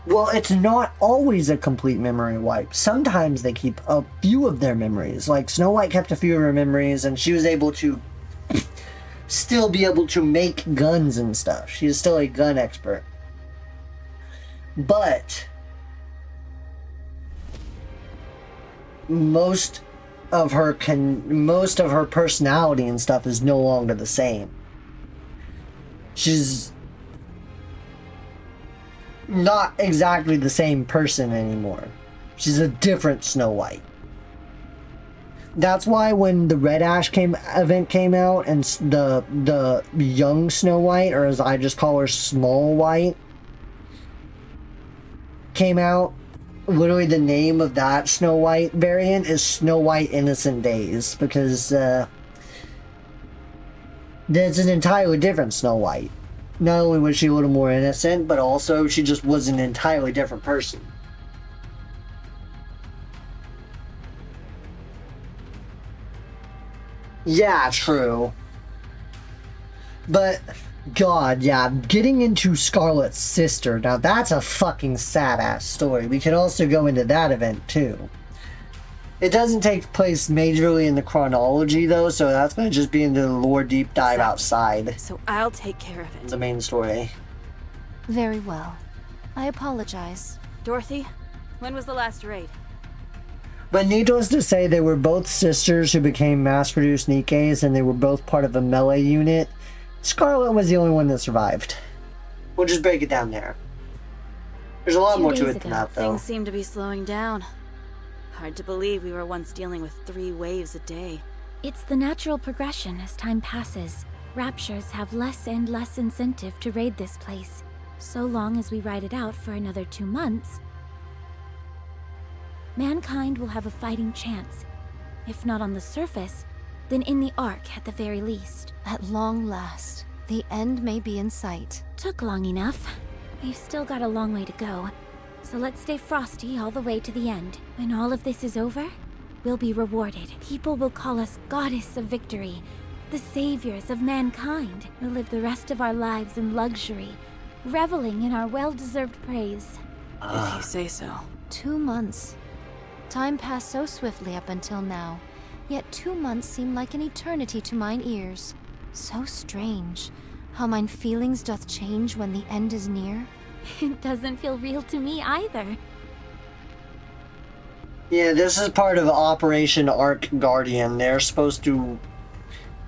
Well, it's not always a complete memory wipe. Sometimes they keep a few of their memories. Like, Snow White kept a few of her memories, and she was able to still be able to make guns and stuff. She is still a gun expert. But most of her personality and stuff is no longer the same. She's not exactly the same person anymore. She's a different Snow White. That's why when the Red Ash event came out and the young Snow White, or as I just call her, Small White, came out, literally the name of that Snow White variant is Snow White Innocent Days, because there's an entirely different Snow White. Not only was she a little more innocent, but also she just was an entirely different person. Yeah, true. But, God, yeah, getting into Scarlet's sister, now that's a fucking sad-ass story. We could also go into that event, too. It doesn't take place majorly in the chronology, though, so that's going to just be into the lore deep dive outside. So I'll take care of it. The main story. Very well. I apologize. Dorothy, when was the last raid? But needless to say, they were both sisters who became mass-produced Nikkes, and they were both part of a melee unit. Scarlet was the only one that survived. We'll just break it down there. There's a lot more to it than that, though. Things seem to be slowing down. Hard to believe we were once dealing with 3 waves a day. It's the natural progression as time passes. Raptures have less and less incentive to raid this place. So long as we ride it out for another 2 months, mankind will have a fighting chance. If not on the surface, then in the Ark at the very least. At long last, the end may be in sight. Took long enough. We've still got a long way to go. So let's stay frosty all the way to the end. When all of this is over, we'll be rewarded. People will call us Goddess of Victory, the saviors of mankind. We'll live the rest of our lives in luxury, reveling in our well-deserved praise. If you say so. 2 months. Time passed so swiftly up until now, yet 2 months seem like an eternity to mine ears. So strange, how mine feelings doth change when the end is near. It doesn't feel real to me either. Yeah, this is part of Operation Ark Guardian. They're supposed to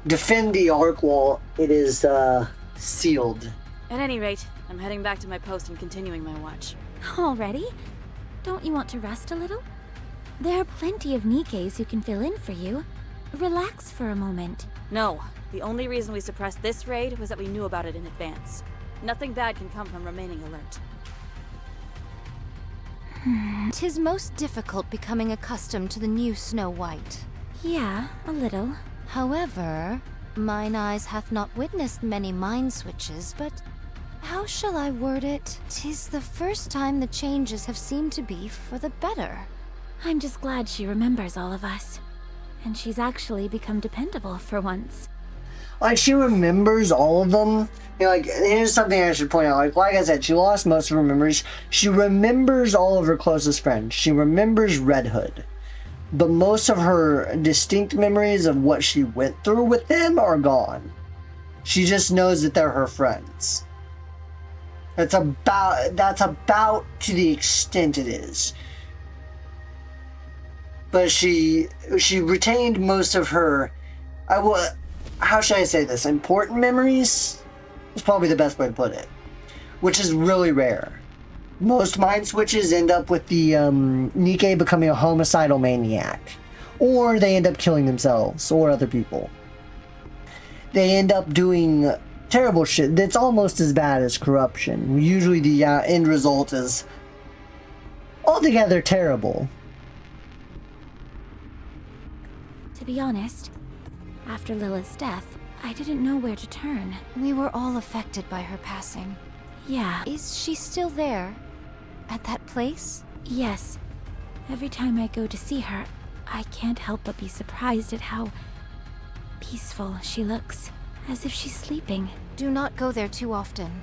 defend the Ark while it is sealed. At any rate, I'm heading back to my post and continuing my watch. Already? Don't you want to rest a little? There are plenty of Nikkes who can fill in for you. Relax for a moment. No, the only reason we suppressed this raid was that we knew about it in advance. Nothing bad can come from remaining alert. 'Tis most difficult becoming accustomed to the new Snow White. Yeah, a little. However, mine eyes hath not witnessed many mind switches, but how shall I word it? 'Tis the first time the changes have seemed to be for the better. I'm just glad she remembers all of us. And she's actually become dependable for once. Like, she remembers all of them. You know, like, here's something I should point out. Like I said, she lost most of her memories. She remembers all of her closest friends. She remembers Red Hood. But most of her distinct memories of what she went through with them are gone. She just knows that they're her friends. That's about to the extent it is. But she retained most of her, how should I say this? Important memories is probably the best way to put it. Which is really rare. Most mind switches end up with the Nikke becoming a homicidal maniac. Or they end up killing themselves or other people. They end up doing terrible shit that's almost as bad as corruption. Usually the end result is altogether terrible. To be honest, after Lila's death, I didn't know where to turn. We were all affected by her passing. Yeah. Is she still there? At that place? Yes. Every time I go to see her, I can't help but be surprised at how peaceful she looks. As if she's sleeping. Do not go there too often.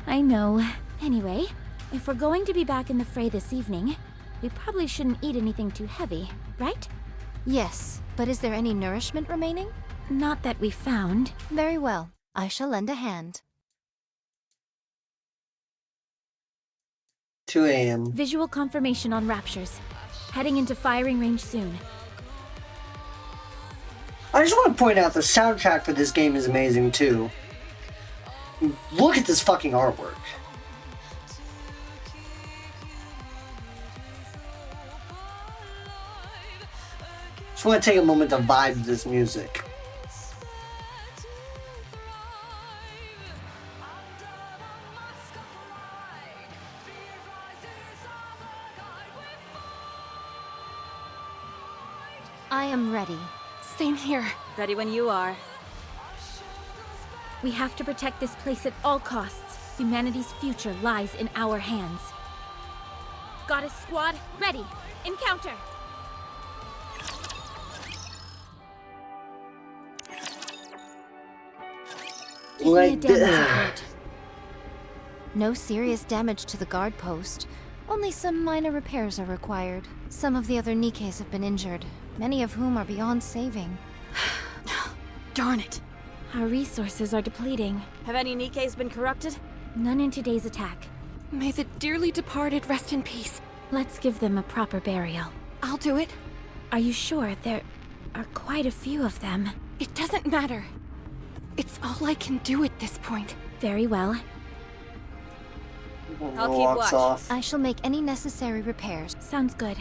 I know. Anyway, If we're going to be back in the fray this evening, we probably shouldn't eat anything too heavy, right? Yes, but is there any nourishment remaining? Not that we found. Very well. I shall lend a hand. 2 a.m. Visual confirmation on Raptures. Heading into firing range soon. I just want to point out the soundtrack for this game is amazing too. Look at this fucking artwork. Just want to take a moment to vibe to this music. I am ready. Same here. Ready when you are. We have to protect this place at all costs. Humanity's future lies in our hands. Goddess Squad, ready. Encounter. Give me a damage report. No serious damage to the guard post. Only some minor repairs are required. Some of the other Nikkes have been injured, many of whom are beyond saving. Darn it. Our resources are depleting. Have any Nikkes been corrupted? None in today's attack. May the dearly departed rest in peace. Let's give them a proper burial. I'll do it. Are you sure? There are quite a few of them. It doesn't matter. It's all I can do at this point. Very well. I'll keep Walks watch. off. I shall make any necessary repairs. Sounds good.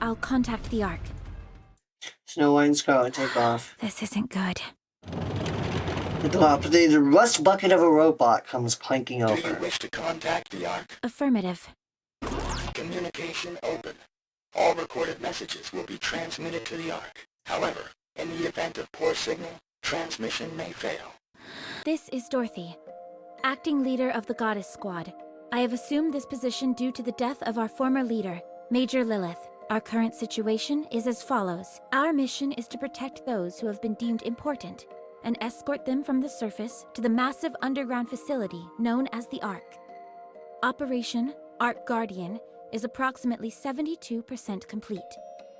I'll contact the Ark. Snow White and Scarlet take off. This isn't good. The rust bucket of a robot comes clanking Do you over. wish to contact the Ark? Affirmative. Communication open. All recorded messages will be transmitted to the Ark. However, in the event of poor signal, transmission may fail. This is Dorothy, acting leader of the Goddess Squad. I have assumed this position due to the death of our former leader, Major Lilith. Our current situation is as follows. Our mission is to protect those who have been deemed important and escort them from the surface to the massive underground facility known as the Ark. Operation Ark Guardian is approximately 72% complete.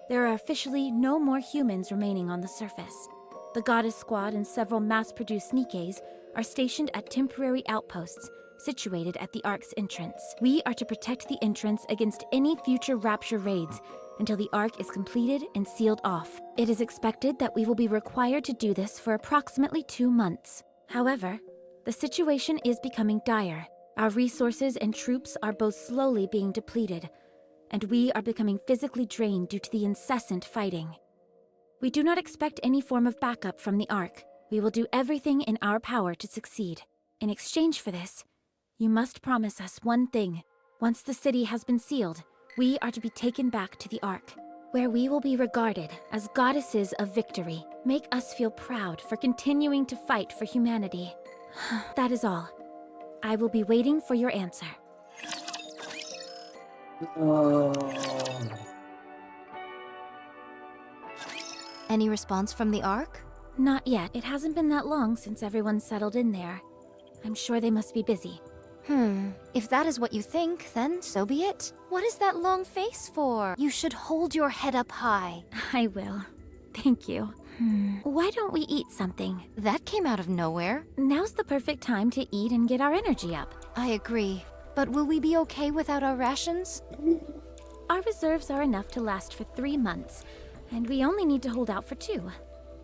There are officially no more humans remaining on the surface. The Goddess Squad and several mass-produced Nikkes are stationed at temporary outposts situated at the Ark's entrance. We are to protect the entrance against any future Rapture raids until the Ark is completed and sealed off. It is expected that we will be required to do this for approximately 2 months. However, the situation is becoming dire. Our resources and troops are both slowly being depleted, and we are becoming physically drained due to the incessant fighting. We do not expect any form of backup from the Ark. We will do everything in our power to succeed. In exchange for this, you must promise us one thing. Once the city has been sealed, we are to be taken back to the Ark, where we will be regarded as goddesses of victory. Make us feel proud for continuing to fight for humanity. That is all. I will be waiting for your answer. Any response from the Ark? Not yet. It hasn't been that long since everyone settled in there. I'm sure they must be busy. If that is what you think, then so be it. What is that long face for? You should hold your head up high. I will. Thank you. Why don't we eat something? That came out of nowhere. Now's the perfect time to eat and get our energy up. I agree. But will we be okay without our rations? Our reserves are enough to last for 3 months, and we only need to hold out for 2.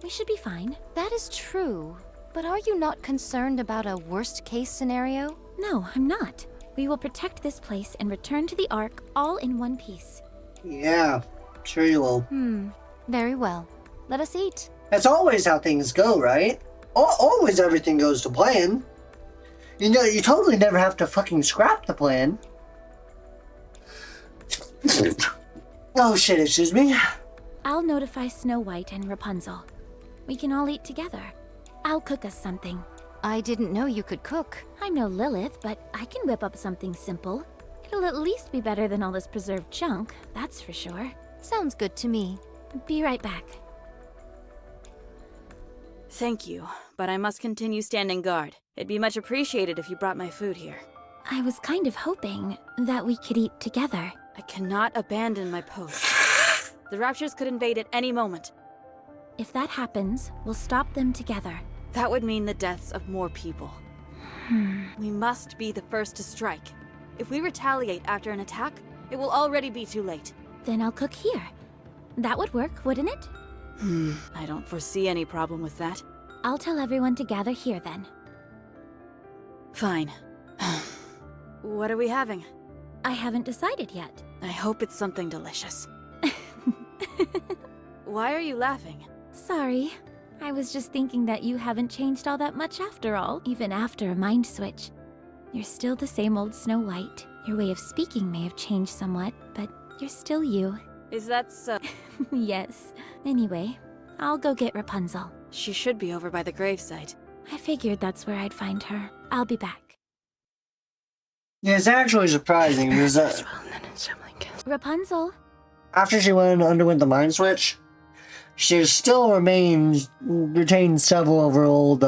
We should be fine. That is true. But are you not concerned about a worst-case scenario? No, I'm not. We will protect this place and return to the Ark all in one piece. Yeah, sure you will. Very well. Let us eat. That's always how things go, right? Always everything goes to plan. You know, you totally never have to fucking scrap the plan. Oh shit, excuse me. I'll notify Snow White and Rapunzel. We can all eat together. I'll cook us something. I didn't know you could cook. I'm no Lilith, but I can whip up something simple. It'll at least be better than all this preserved junk, that's for sure. Sounds good to me. Be right back. Thank you, but I must continue standing guard. It'd be much appreciated if you brought my food here. I was kind of hoping that we could eat together. I cannot abandon my post. The Raptures could invade at any moment. If that happens, we'll stop them together. That would mean the deaths of more people. We must be the first to strike. If we retaliate after an attack, it will already be too late. Then I'll cook here. That would work, wouldn't it? I don't foresee any problem with that. I'll tell everyone to gather here then. Fine. What are we having? I haven't decided yet. I hope it's something delicious. Why are you laughing? Sorry. I was just thinking that you haven't changed all that much after all, even after a mind switch. You're still the same old Snow White. Your way of speaking may have changed somewhat, but you're still you. Is that so? Yes. Anyway, I'll go get Rapunzel. She should be over by the gravesite. I figured that's where I'd find her. I'll be back. Yeah, it's actually surprising because Rapunzel? after she underwent the mind switch, she still retained several of her old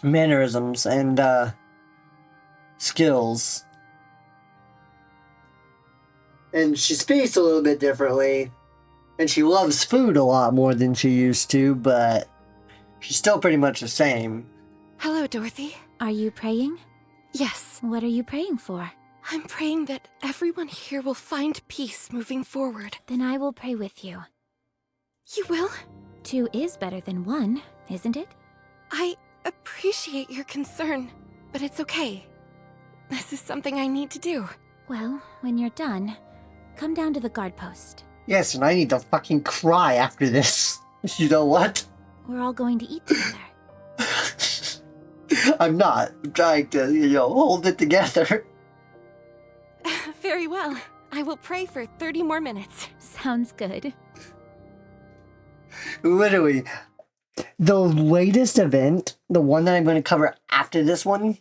mannerisms and skills. And she speaks a little bit differently, and she loves food a lot more than she used to, but she's still pretty much the same. Hello, Dorothy. Are you praying? Yes. What are you praying for? I'm praying that everyone here will find peace moving forward. Then I will pray with you. You will? 2 is better than 1, isn't it? I appreciate your concern, but it's okay. This is something I need to do. Well, when you're done, come down to the guard post. Yes, and I need to fucking cry after this. You know what? We're all going to eat together. I'm not. I'm trying to, hold it together. Very well. I will pray for 30 more minutes. Sounds good. Literally, the latest event, the one that I'm going to cover after this one,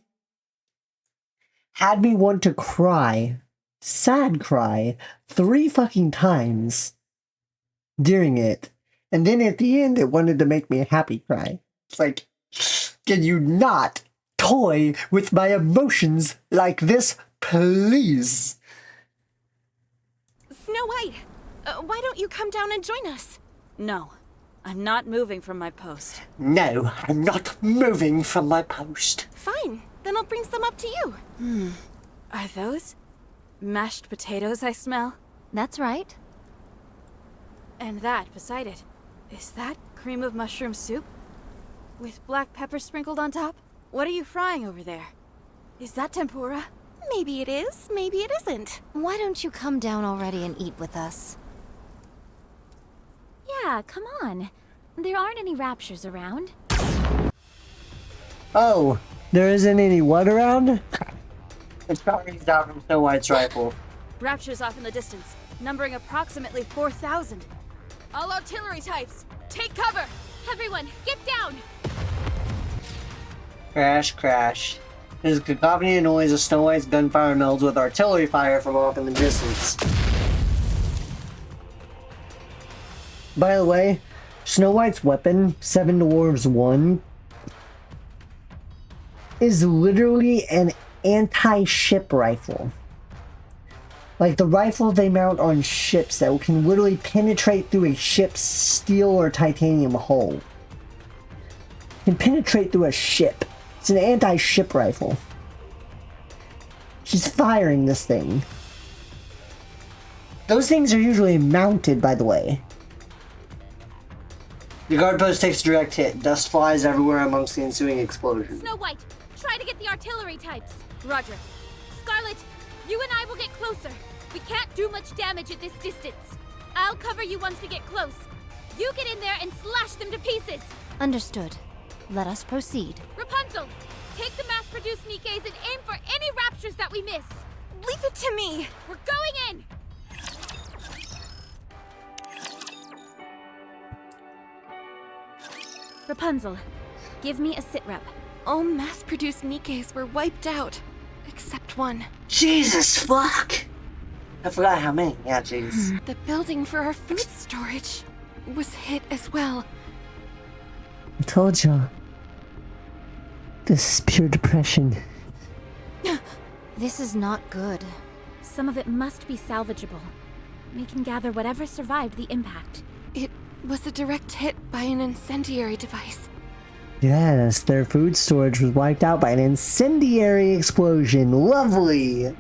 had me want to cry, sad cry, 3 fucking times during it. And then at the end, it wanted to make me a happy cry. It's like, can you not toy with my emotions like this, please? Snow White, why don't you come down and join us? No, I'm not moving from my post. No, I'm not moving from my post. Fine, then I'll bring some up to you. Are those mashed potatoes I smell? That's right. And that beside it, is that cream of mushroom soup? With black pepper sprinkled on top? What are you frying over there? Is that tempura? Maybe it is, maybe it isn't. Why don't you come down already and eat with us? Yeah, come on. There aren't any raptures around. Oh, there isn't any what around? It's probably out from Snow White's rifle. Raptures off in the distance, numbering approximately 4,000. All artillery types, take cover! Everyone, get down! Crash, crash. There's a cacophony of noise as Snow White's gunfire melds with artillery fire from off in the distance. By the way, Snow White's weapon, 7 Dwarves 1, is literally an anti-ship rifle. Like the rifle they mount on ships that can literally penetrate through a ship's steel or titanium hull. Can penetrate through a ship. It's an anti-ship rifle. She's firing this thing. Those things are usually mounted, by the way. The guard post takes a direct hit. Dust flies everywhere amongst the ensuing explosion. Snow White, try to get the artillery types. Roger. Scarlet, you and I will get closer. We can't do much damage at this distance. I'll cover you once we get close. You get in there and slash them to pieces. Understood. Let us proceed. Rapunzel, take the mass-produced Nikkes and aim for any raptures that we miss. Leave it to me. We're going in. Rapunzel, give me a sit rep. All mass-produced Nikkes were wiped out, except one. Jesus fuck! I forgot how many. Yeah, jeez. The building for our food storage was hit as well. I told you. This is pure depression. This is not good. Some of it must be salvageable. We can gather whatever survived the impact. It was a direct hit by an incendiary device. Yes, their food storage was wiped out by an incendiary explosion. Lovely!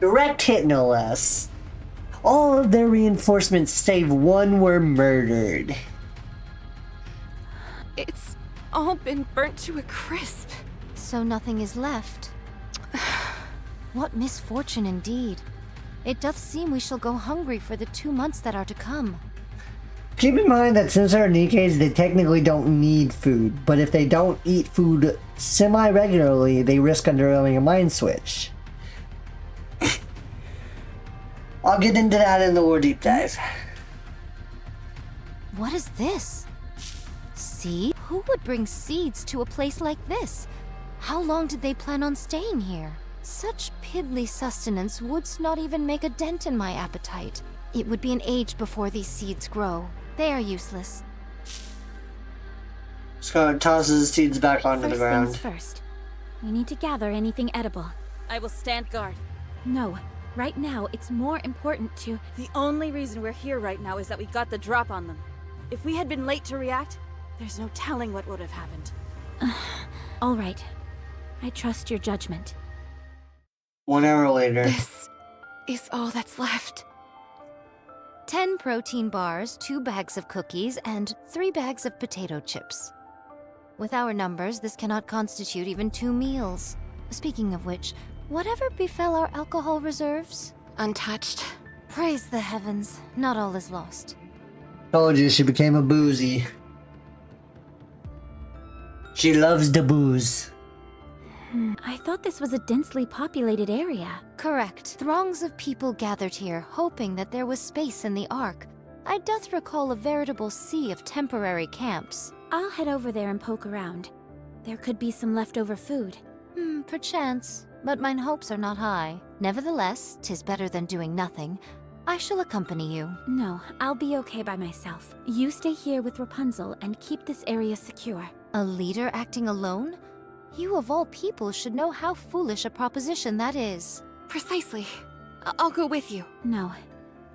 Direct hit, no less. All of their reinforcements save one were murdered. It's all been burnt to a crisp. So nothing is left. What misfortune indeed. It doth seem we shall go hungry for the 2 months that are to come. Keep in mind that since they're Nikkes, they technically don't need food, but if they don't eat food semi-regularly, they risk undergoing a mind switch. I'll get into that in the lore deep dive. What is this? Seed? Who would bring seeds to a place like this? How long did they plan on staying here? Such piddly sustenance would not even make a dent in my appetite. It would be an age before these seeds grow. They are useless. Scarlet tosses the seeds back onto the ground. First things first. We need to gather anything edible. I will stand guard. No. Right now, it's more important to... The only reason we're here right now is that we got the drop on them. If we had been late to react, there's no telling what would have happened. All right. I trust your judgment. 1 hour later. This is all that's left. 10 protein bars, 2 bags of cookies, and 3 bags of potato chips. With our numbers, this cannot constitute even 2 meals. Speaking of which, whatever befell our alcohol reserves? Untouched. Praise the heavens, not all is lost. Told you she became a boozy. She loves the booze. I thought this was a densely populated area. Correct. Throngs of people gathered here, hoping that there was space in the Ark. I doth recall a veritable sea of temporary camps. I'll head over there and poke around. There could be some leftover food. Perchance, but mine hopes are not high. Nevertheless, 'tis better than doing nothing. I shall accompany you. No, I'll be okay by myself. You stay here with Rapunzel and keep this area secure. A leader acting alone? You of all people should know how foolish a proposition that is. Precisely. I'll go with you. No,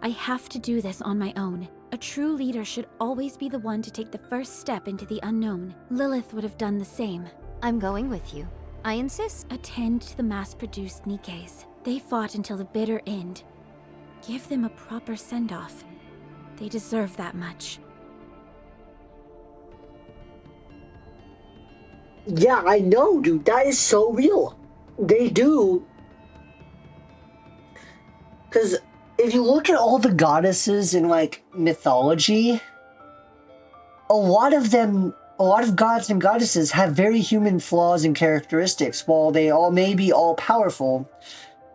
I have to do this on my own. A true leader should always be the one to take the first step into the unknown. Lilith would have done the same. I'm going with you. I insist. Attend to the mass-produced Nikkes. They fought until the bitter end. Give them a proper send-off. They deserve that much. Yeah, I know, dude. That is so real. They do. Because if you look at all the goddesses in, like, mythology, a lot of gods and goddesses have very human flaws and characteristics. While they all may be all powerful,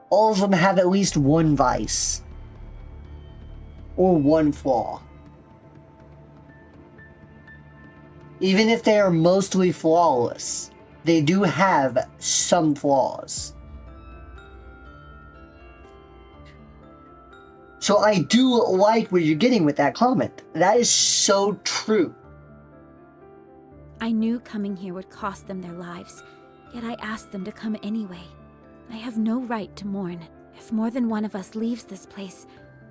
all of them have at least one vice. Or one flaw. Even if they are mostly flawless, they do have some flaws. So I do like where you're getting with that comment. That is so true. I knew coming here would cost them their lives, yet I asked them to come anyway. I have no right to mourn. If more than one of us leaves this place,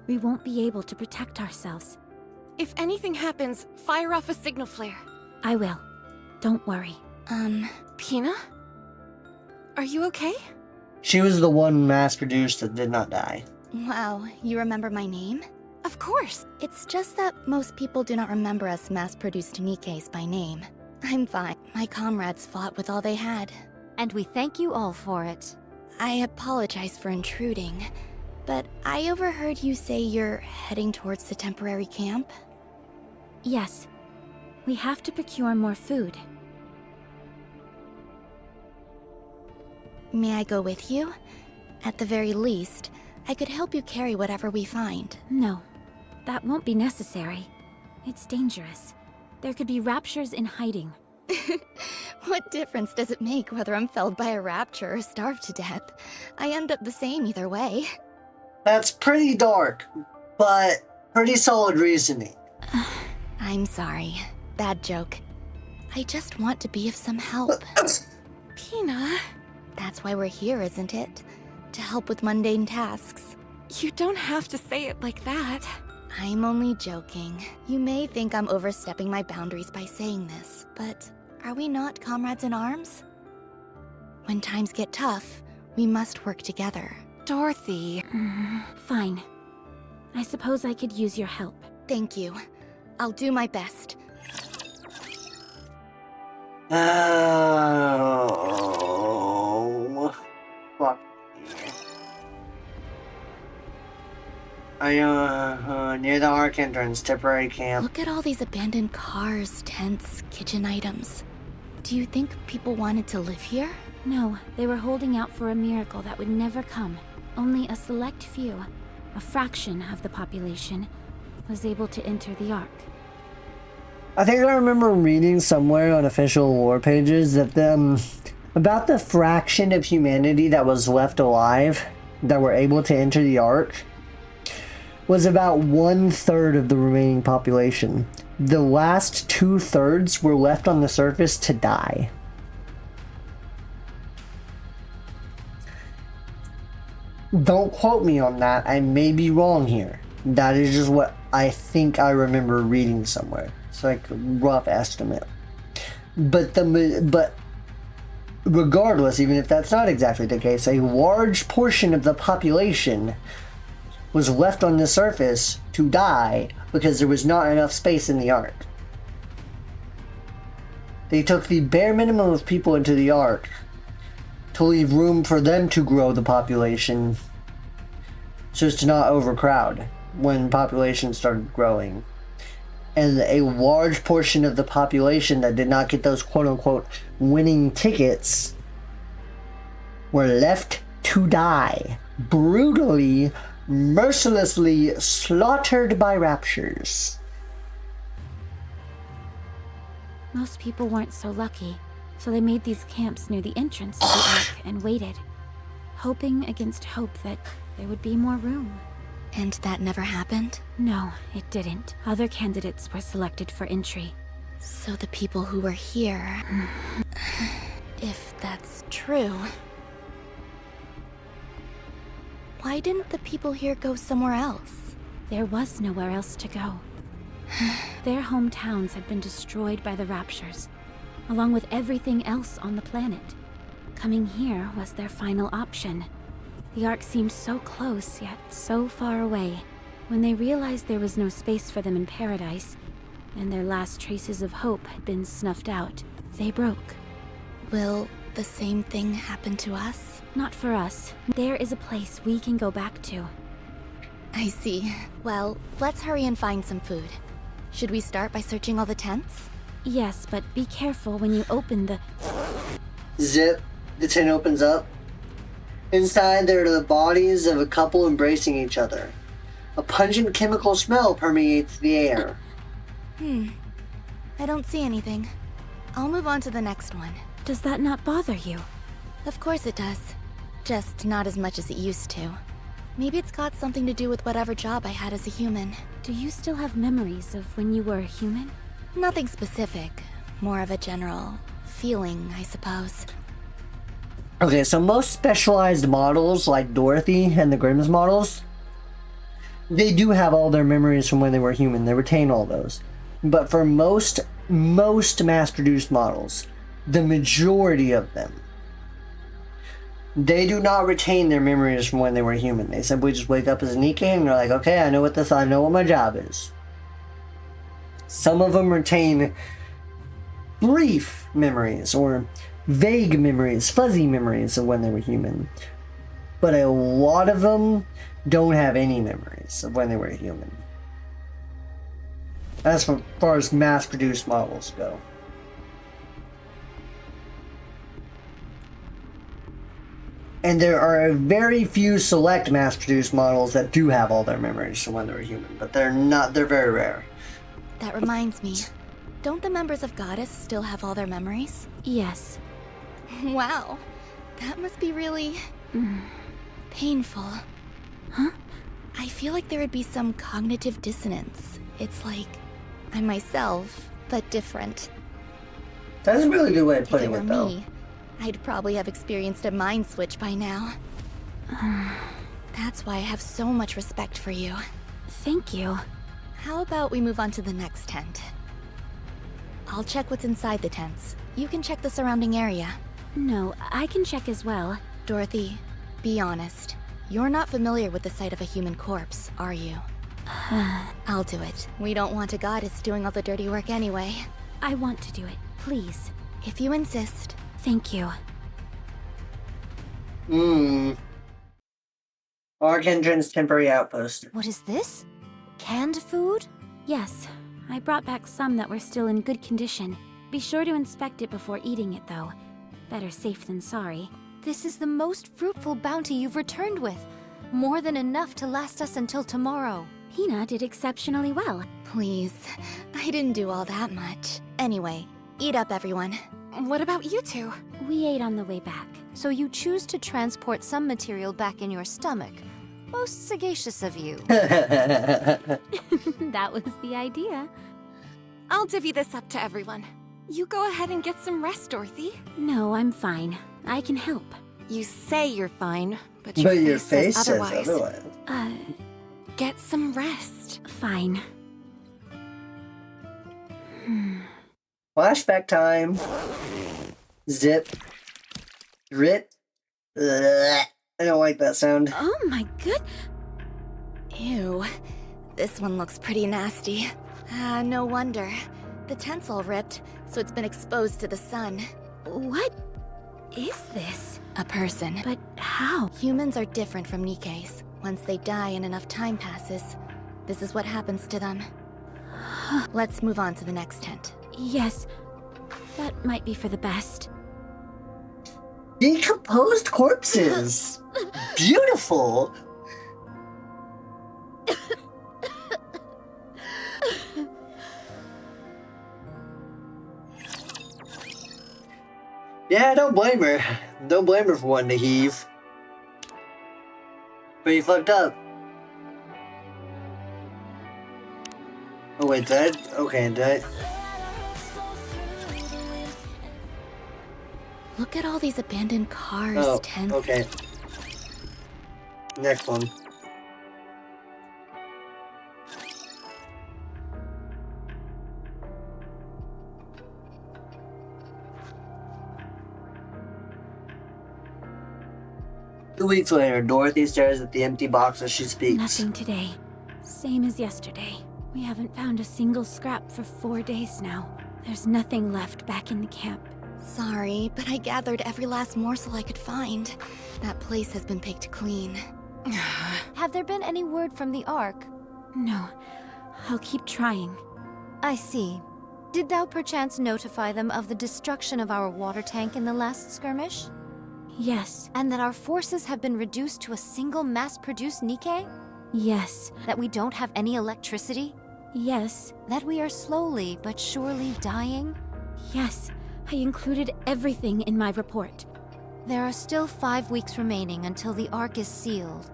we won't be able to protect ourselves. If anything happens, fire off a signal flare. I will. Don't worry. Pina? Are you okay? She was the one mass-produced that did not die. Wow, you remember my name? Of course. It's just that most people do not remember us mass-produced Nikkes by name. I'm fine. My comrades fought with all they had. And we thank you all for it. I apologize for intruding, but I overheard you say you're heading towards the temporary camp? Yes. We have to procure more food. May I go with you? At the very least, I could help you carry whatever we find. No, that won't be necessary. It's dangerous. There could be raptures in hiding. What difference does it make whether I'm felled by a rapture or starved to death? I end up the same either way. That's pretty dark, but pretty solid reasoning. I'm sorry. Bad joke. I just want to be of some help. Pina. That's why we're here, isn't it? to help with mundane tasks. You don't have to say it like that. I'm only joking. You may think I'm overstepping my boundaries by saying this, but are we not comrades in arms? When times get tough, we must work together. Dorothy. Fine. I suppose I could use your help. Thank you. I'll do my best. Oh, fuck. Near the Ark entrance, temporary camp. Look at all these abandoned cars, tents, kitchen items. Do you think people wanted to live here? No, they were holding out for a miracle that would never come. Only a select few, a fraction of the population, was able to enter the Ark. I think I remember reading somewhere on official lore pages that about the fraction of humanity that was left alive that were able to enter the Ark was about 1/3 of the remaining population. The last 2/3 were left on the surface to die. Don't quote me on that. I may be wrong here. That is just what I think I remember reading somewhere. It's like a rough estimate. But regardless, even if that's not exactly the case, a large portion of the population was left on the surface to die because there was not enough space in the Ark. They took the bare minimum of people into the Ark to leave room for them to grow the population so as to not overcrowd when population started growing. And a large portion of the population that did not get those quote-unquote winning tickets were left to die, brutally, mercilessly slaughtered by raptures. Most people weren't so lucky, so they made these camps near the entrance to the Ark and waited, hoping against hope that there would be more room. And that never happened? No, it didn't. Other candidates were selected for entry. So the people who were here... if that's true... why didn't the people here go somewhere else? There was nowhere else to go. Their hometowns had been destroyed by the Raptures, along with everything else on the planet. Coming here was their final option. The Ark seemed so close, yet so far away. When they realized there was no space for them in paradise, and their last traces of hope had been snuffed out, they broke. Will the same thing happen to us? Not for us. There is a place we can go back to. I see. Well, let's hurry and find some food. Should we start by searching all the tents? Yes, but be careful when you open the... Zip. The tent opens up. Inside, there are the bodies of a couple embracing each other. A pungent chemical smell permeates the air. I don't see anything. I'll move on to the next one. Does that not bother you? Of course it does. Just not as much as it used to. Maybe it's got something to do with whatever job I had as a human. Do you still have memories of when you were a human? Nothing specific. More of a general feeling, I suppose. Okay, so most specialized models, like Dorothy and the Grimm's models, they do have all their memories from when they were human. They retain all those. But for most mass-produced models, the majority of them, they do not retain their memories from when they were human. They simply just wake up as Nikke and they're like, okay, I know what my job is. Some of them retain brief memories or vague memories, fuzzy memories of when they were human. But a lot of them don't have any memories of when they were human. As far as mass-produced models go. And there are very few select mass-produced models that do have all their memories from when they were human, but they're very rare. That reminds me. Don't the members of Goddess still have all their memories? Yes. Wow. That must be really... painful. Huh? I feel like there would be some cognitive dissonance. It's like I'm myself, but different. That's a really good way of If it putting were it, though. me, I'd probably have experienced a mind switch by now. That's why I have so much respect for you. Thank you. How about we move on to the next tent? I'll check what's inside the tents. You can check the surrounding area. No, I can check as well. Dorothy, be honest. You're not familiar with the sight of a human corpse, are you? I'll do it. We don't want a goddess doing all the dirty work anyway. I want to do it, please. If you insist. Thank you. Arc entrance temporary outpost. What is this? Canned food? Yes. I brought back some that were still in good condition. Be sure to inspect it before eating it, though. Better safe than sorry. This is the most fruitful bounty you've returned with. More than enough to last us until tomorrow. Hina did exceptionally well. Please, I didn't do all that much. Anyway, eat up, everyone. What about you two? We ate on the way back. So you choose to transport some material back in your stomach. Most sagacious of you. That was the idea. I'll divvy this up to everyone. You go ahead and get some rest, Dorothy. No, I'm fine. I can help. You say you're fine, but But your your face face says says otherwise. otherwise. Get some rest. Fine. Flashback time. Zip. Rip. Ugh. I don't like that sound. Oh my good. Ew. This one looks pretty nasty. No wonder. The tent's all ripped, so it's been exposed to the sun. What is this? A person. But how? Humans are different from Nikke's. Once they die and enough time passes, this is what happens to them. Let's move on to the next tent. Yes. That might be for the best. Decomposed corpses. Beautiful. Yeah, don't blame her. Don't blame her for wanting to heave. Pretty fucked up. Oh wait, okay, that. Look at all these abandoned cars, Oh, tents. okay. Next one. Two weeks later, Dorothy stares at the empty box as she speaks. Nothing today. Same as yesterday. We haven't found a single scrap for 4 days now. There's nothing left back in the camp. Sorry, but I gathered every last morsel I could find. That place has been picked clean. Have there been any word from the Ark? No. I'll keep trying. I see. Did thou perchance notify them of the destruction of our water tank in the last skirmish? Yes. And that our forces have been reduced to a single mass-produced Nikke? Yes. That we don't have any electricity? Yes. That we are slowly but surely dying? Yes. I included everything in my report. There are still 5 weeks remaining until the Ark is sealed.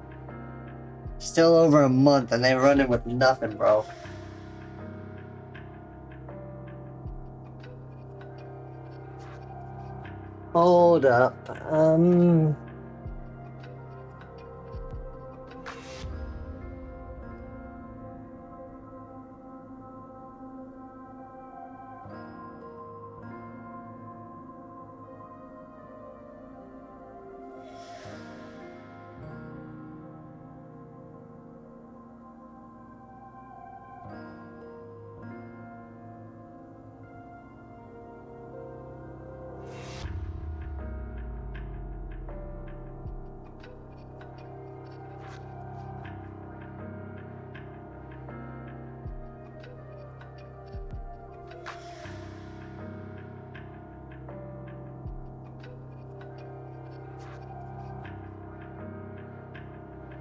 Still over a month and they're running with nothing, bro. Hold up.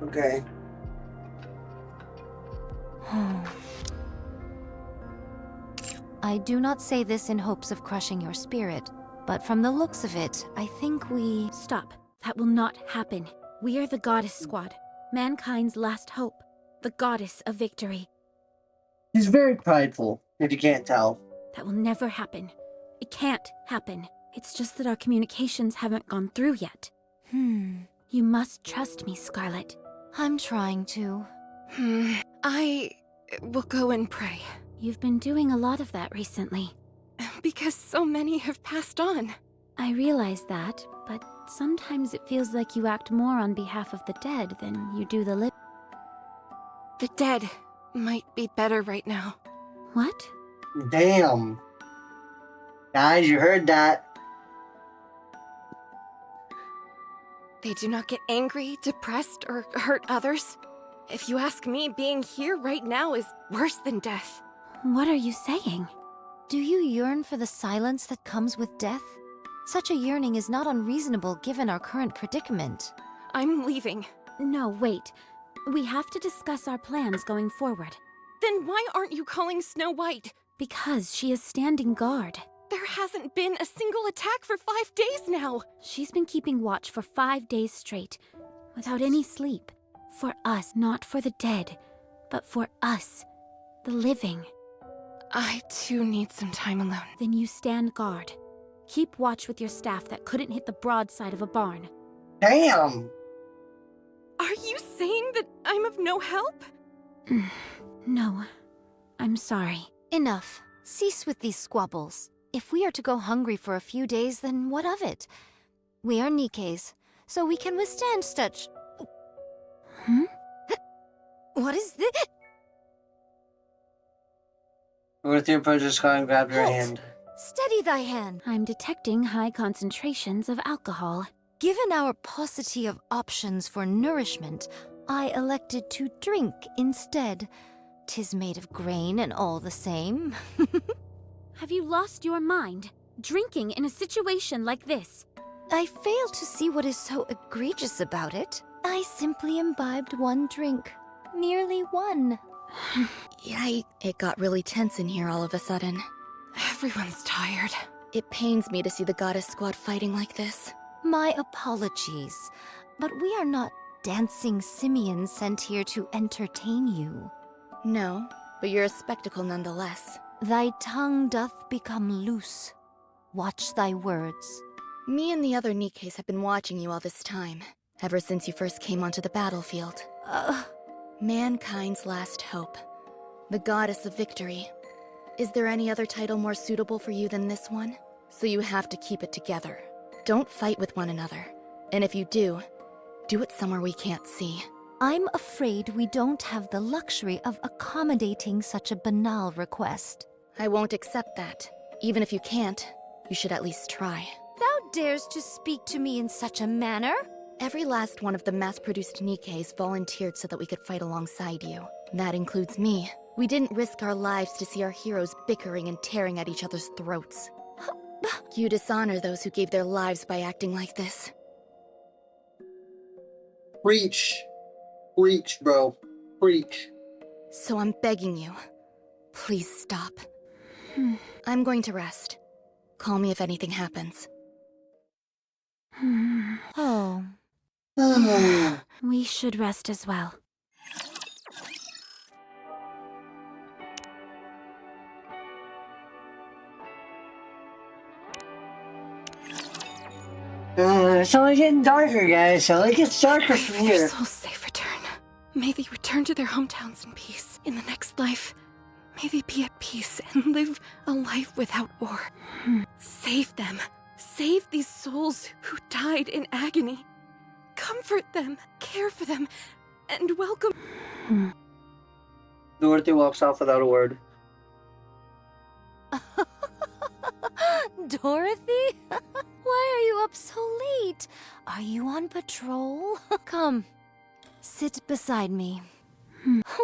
Okay. I do not say this in hopes of crushing your spirit, but from the looks of it, I think we... Stop. That will not happen. We are the Goddess Squad. Mankind's last hope. The Goddess of Victory. He's very prideful, if you can't tell. That will never happen. It can't happen. It's just that our communications haven't gone through yet. You must trust me, Scarlet. I'm trying to. I will go and pray. You've been doing a lot of that recently. Because so many have passed on. I realize that, but sometimes it feels like you act more on behalf of the dead than you do the living. The dead might be better right now. What? Damn. Guys, you heard that. They do not get angry, depressed, or hurt others. If you ask me, being here right now is worse than death. What are you saying? Do you yearn for the silence that comes with death? Such a yearning is not unreasonable given our current predicament. I'm leaving. No, wait. We have to discuss our plans going forward. Then why aren't you calling Snow White? Because she is standing guard. There hasn't been a single attack for 5 days now. She's been keeping watch for 5 days straight, without any sleep. For us, not for the dead, but for us, the living. I too need some time alone. Then you stand guard. Keep watch with your staff that couldn't hit the broadside of a barn. Damn! Are you saying that I'm of no help? No. I'm sorry. Enough. Cease with these squabbles. If we are to go hungry for a few days, then what of it? We are Nikkes, so we can withstand such... What is this? Dorothy approached Scar and grabbed her Halt! hand. Steady thy hand. I'm detecting high concentrations of alcohol. Given our paucity of options for nourishment, I elected to drink instead. 'Tis made of grain and all the same. Have you lost your mind? Drinking in a situation like this? I fail to see what is so egregious about it. I simply imbibed one drink. Merely one. It got really tense in here all of a sudden. Everyone's tired. It pains me to see the goddess squad fighting like this. My apologies, but we are not dancing simians sent here to entertain you. No, but you're a spectacle nonetheless. Thy tongue doth become loose. Watch thy words. Me and the other Nikkes have been watching you all this time, ever since you first came onto the battlefield. Mankind's last hope. The goddess of victory. Is there any other title more suitable for you than this one? So you have to keep it together. Don't fight with one another. And if you do it somewhere we can't see. I'm afraid we don't have the luxury of accommodating such a banal request. I won't accept that. Even if you can't, you should at least try. Thou dares to speak to me in such a manner? Every last one of the mass-produced Nikkes volunteered so that we could fight alongside you. That includes me. We didn't risk our lives to see our heroes bickering and tearing at each other's throats. You dishonor those who gave their lives by acting like this. Preach. Preach, bro. Preach. So I'm begging you, please stop. I'm going to rest. Call me if anything happens. Oh. We should rest as well. It's only getting darker, guys. It's only gets darker from May their here. souls safe return. May they return to their hometowns in peace. In the next life, may they be at peace and live a life without war. Save them. Save these souls who died in agony. Comfort them, care for them, and welcome. Dorothy walks off without a word. Dorothy? Why are you up so late? Are you on patrol? Come, sit beside me.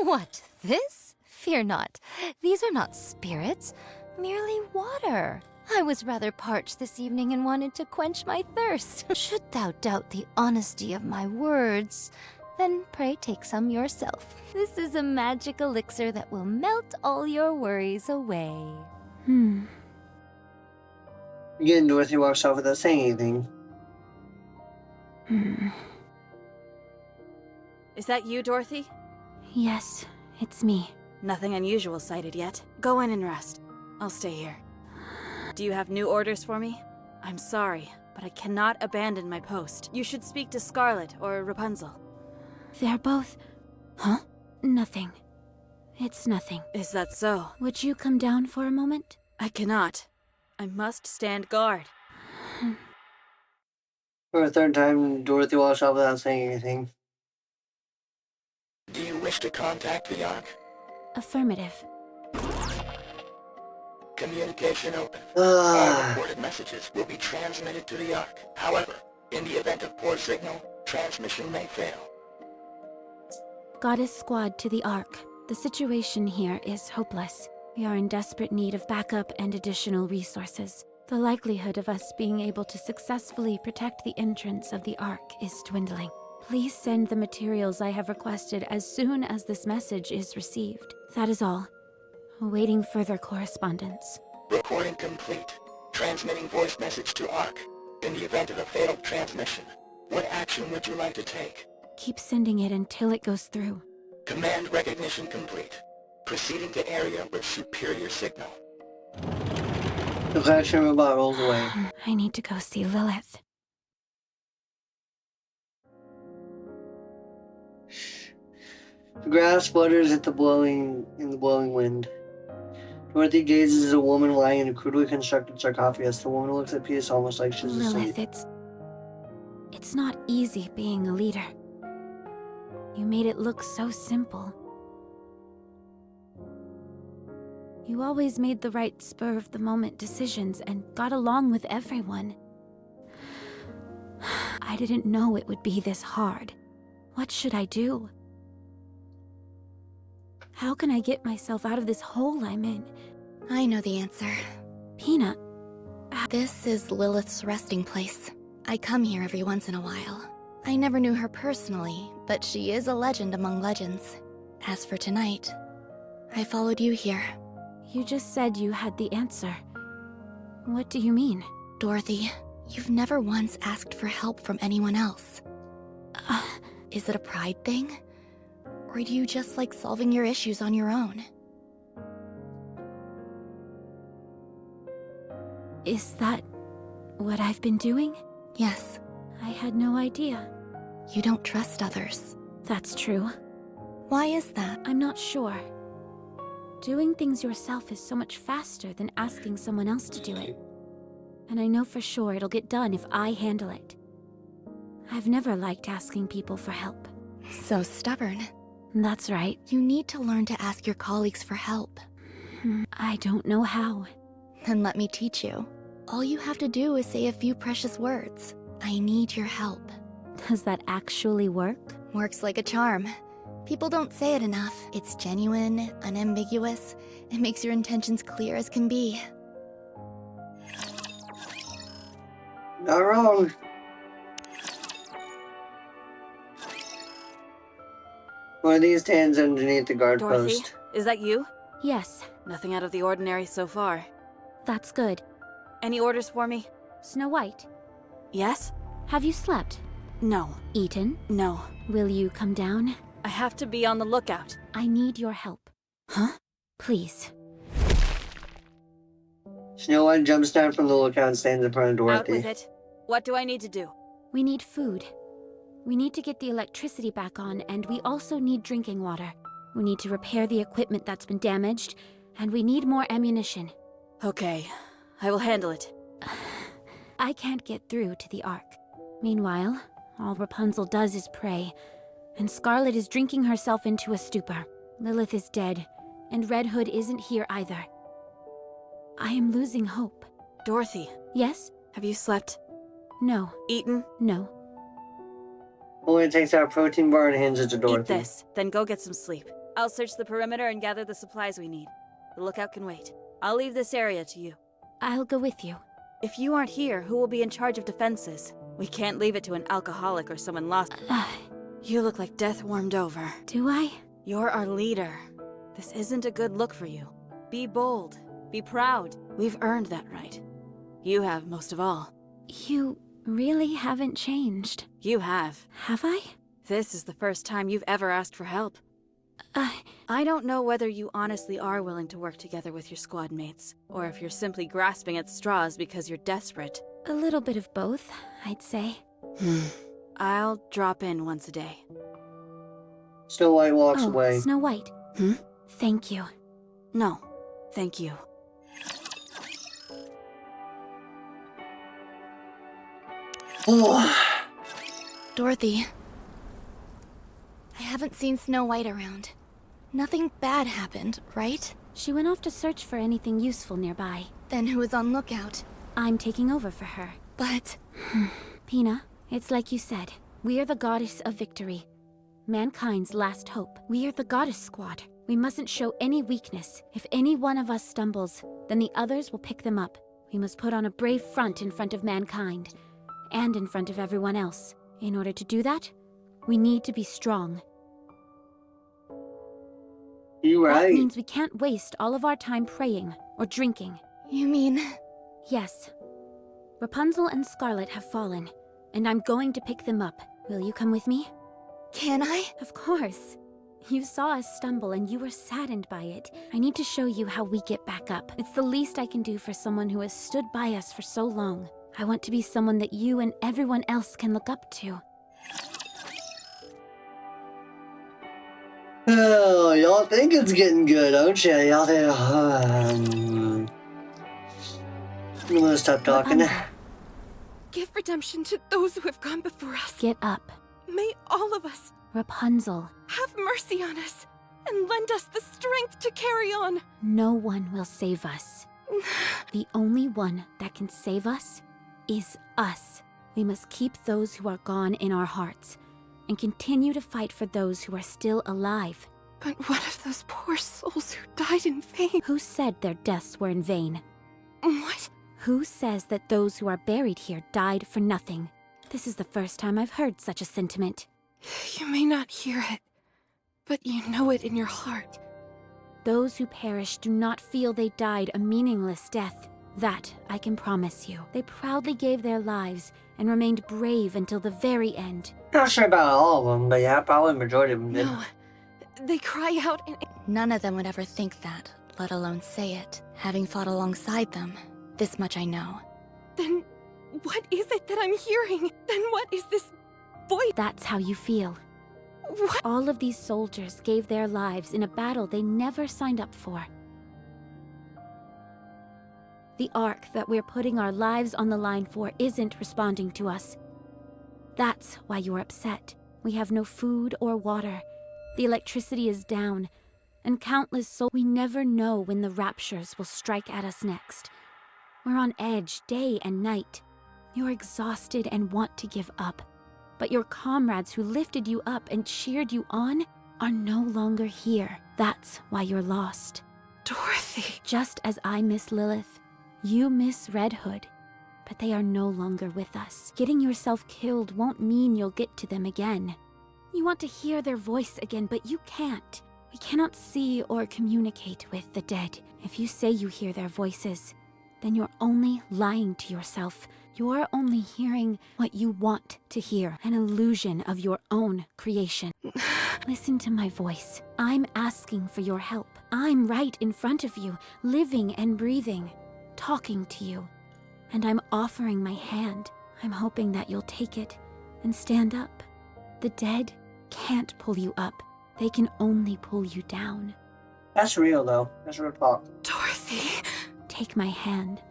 What, this? Fear not. These are not spirits, merely water. I was rather parched this evening and wanted to quench my thirst. Should thou doubt the honesty of my words, then pray take some yourself. This is a magic elixir that will melt all your worries away. Again, Dorothy walks off without saying anything. Is that you, Dorothy? Yes, it's me. Nothing unusual sighted yet. Go in and rest. I'll stay here. Do you have new orders for me? I'm sorry. but I cannot abandon my post. You should speak to Scarlet or Rapunzel. They're both... Huh? Nothing. It's nothing. Is that so? Would you come down for a moment? I cannot. I must stand guard. For a third time, Dorothy walks off without saying anything. Do you wish to contact the Ark? Affirmative. Communication open. All recorded messages will be transmitted to the Ark. However, in the event of poor signal, transmission may fail. Goddess Squad to the Ark. The situation here is hopeless. We are in desperate need of backup and additional resources. The likelihood of us being able to successfully protect the entrance of the Ark is dwindling. Please send the materials I have requested as soon as this message is received. That is all. Awaiting further correspondence. Recording complete. Transmitting voice message to Ark. In the event of a failed transmission, what action would you like to take? Keep sending it until it goes through. Command recognition complete. Proceeding to area with superior signal. The collection robot rolls away. I need to go see Lilith. The grass flutters at the blowing wind. Dorothy gazes at a woman lying in a crudely constructed sarcophagus. The woman looks at peace almost like she's asleep. Lilith, it's not easy being a leader. You made it look so simple. You always made the right spur-of-the-moment decisions and got along with everyone. I didn't know it would be this hard. What should I do? How can I get myself out of this hole I'm in? I know the answer. Peanut. This is Lilith's resting place. I come here every once in a while. I never knew her personally, but she is a legend among legends. As for tonight, I followed you here. You just said you had the answer. What do you mean? Dorothy, you've never once asked for help from anyone else. Is it a pride thing? Or do you just like solving your issues on your own? Is that what I've been doing? Yes. I had no idea. You don't trust others. That's true. Why is that? I'm not sure. Doing things yourself is so much faster than asking someone else to do it. And I know for sure it'll get done if I handle it. I've never liked asking people for help. So stubborn. That's right. You need to learn to ask your colleagues for help. I don't know how. Then let me teach you. All you have to do is say a few precious words. I need your help. Does that actually work? Works like a charm. People don't say it enough. It's genuine, unambiguous. It makes your intentions clear as can be. Not wrong. One of these stands underneath the guard Dorothy, post. is that you? Yes. Nothing out of the ordinary so far. That's good. Any orders for me? Snow White. Yes? Have you slept? No. Eaten? No. Will you come down? I have to be on the lookout. I need your help. Huh? Please. Snow White jumps down from the lookout and stands in front of Dorothy. Out with it. What do I need to do? We need food. We need to get the electricity back on, and we also need drinking water. We need to repair the equipment that's been damaged, and we need more ammunition. Okay. I will handle it. I can't get through to the Ark. Meanwhile, all Rapunzel does is pray, and Scarlet is drinking herself into a stupor. Lilith is dead, and Red Hood isn't here either. I am losing hope. Dorothy. Yes? Have you slept? No. Eaten? No. Boy takes out a protein bar and hands it to Dorothy. Eat this, then go get some sleep. I'll search the perimeter and gather the supplies we need. The lookout can wait. I'll leave this area to you. I'll go with you. If you aren't here, who will be in charge of defenses? We can't leave it to an alcoholic or someone lost. You look like death warmed over. Do I? You're our leader. This isn't a good look for you. Be bold. Be proud. We've earned that right. You have most of all. You really haven't changed. You have. Have I? This is the first time you've ever asked for help. I don't know whether you honestly are willing to work together with your squad mates, or if you're simply grasping at straws because you're desperate. A little bit of both, I'd say. I'll drop in once a day. Snow White walks Oh, away. Snow White. Thank you. No, thank you. Dorothy. I haven't seen Snow White around. Nothing bad happened, right? She went off to search for anything useful nearby. Then who is on lookout? I'm taking over for her. But... Pina, it's like you said. We are the goddess of victory. Mankind's last hope. We are the goddess squad. We mustn't show any weakness. If any one of us stumbles, then the others will pick them up. We must put on a brave front in front of mankind, and in front of everyone else. In order to do that, we need to be strong. You're right. That means we can't waste all of our time praying or drinking. You mean... Yes. Rapunzel and Scarlet have fallen, and I'm going to pick them up. Will you come with me? Can I? Of course. You saw us stumble and you were saddened by it. I need to show you how we get back up. It's the least I can do for someone who has stood by us for so long. I want to be someone that you and everyone else can look up to. Oh, y'all think it's getting good, don't you? Y'all think, I'm gonna stop talking. Rapunzel, Give redemption to those who have gone before us. get up. May all of us Rapunzel, have mercy on us and lend us the strength to carry on. no one will save us. The only one that can save us is us. We must keep those who are gone in our hearts and continue to fight for those who are still alive. But what of those poor souls who died in vain? Who said their deaths were in vain? What? Who says that those who are buried here died for nothing? This is the first time I've heard such a sentiment. You may not hear it, but you know it in your heart. Those who perish do not feel they died a meaningless death. That I can promise you. They proudly gave their lives and remained brave until the very end. Not sure about all of them, but yeah, probably the majority of them did. No, they cry out in... None of them would ever think that, let alone say it. Having fought alongside them, this much I know. Then what is it that I'm hearing? Then what is this voice? That's how you feel. What? All of these soldiers gave their lives in a battle they never signed up for. The Ark that we're putting our lives on the line for isn't responding to us. That's why you're upset. We have no food or water. The electricity is down, and countless souls. We never know when the raptures will strike at us next. We're on edge day and night. You're exhausted and want to give up. But your comrades who lifted you up and cheered you on are no longer here. That's why you're lost. Dorothy. Just as I miss Lilith, you miss Red Hood. But they are no longer with us. Getting yourself killed won't mean you'll get to them again. You want to hear their voice again, but you can't. We cannot see or communicate with the dead. If you say you hear their voices, then you're only lying to yourself. You're only hearing what you want to hear, an illusion of your own creation. Listen to my voice. I'm asking for your help. I'm right in front of you, living and breathing, talking to you. And I'm offering my hand. I'm hoping that you'll take it and stand up. The dead can't pull you up. They can only pull you down. That's real, though. That's real talk. Dorothy. Take my hand,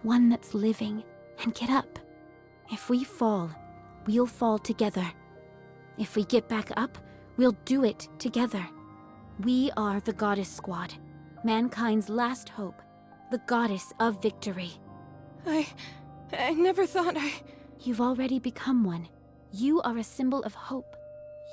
one that's living, and get up. If we fall, we'll fall together. If we get back up, we'll do it together. We are the Goddess Squad, mankind's last hope, the goddess of victory. I never thought You've already become one. You are a symbol of hope.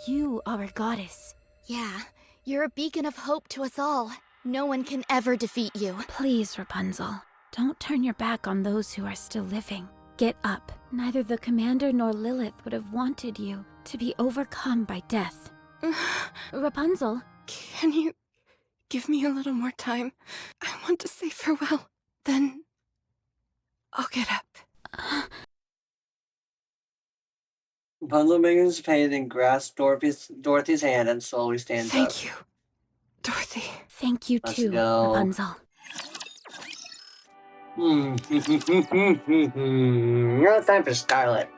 You are a goddess. Yeah, you're a beacon of hope to us all. No one can ever defeat you. Please, Rapunzel, don't turn your back on those who are still living. Get up. Neither the commander nor Lilith would have wanted you to be overcome by death. Rapunzel. Can you give me a little more time? I want to say farewell. Then I'll get up. Rapunzel begins to pay, then grasps Dorothy's hand and slowly stands up. Thank you, Dorothy. Thank you Let's too, go. Rapunzel. Now it's time for Scarlet.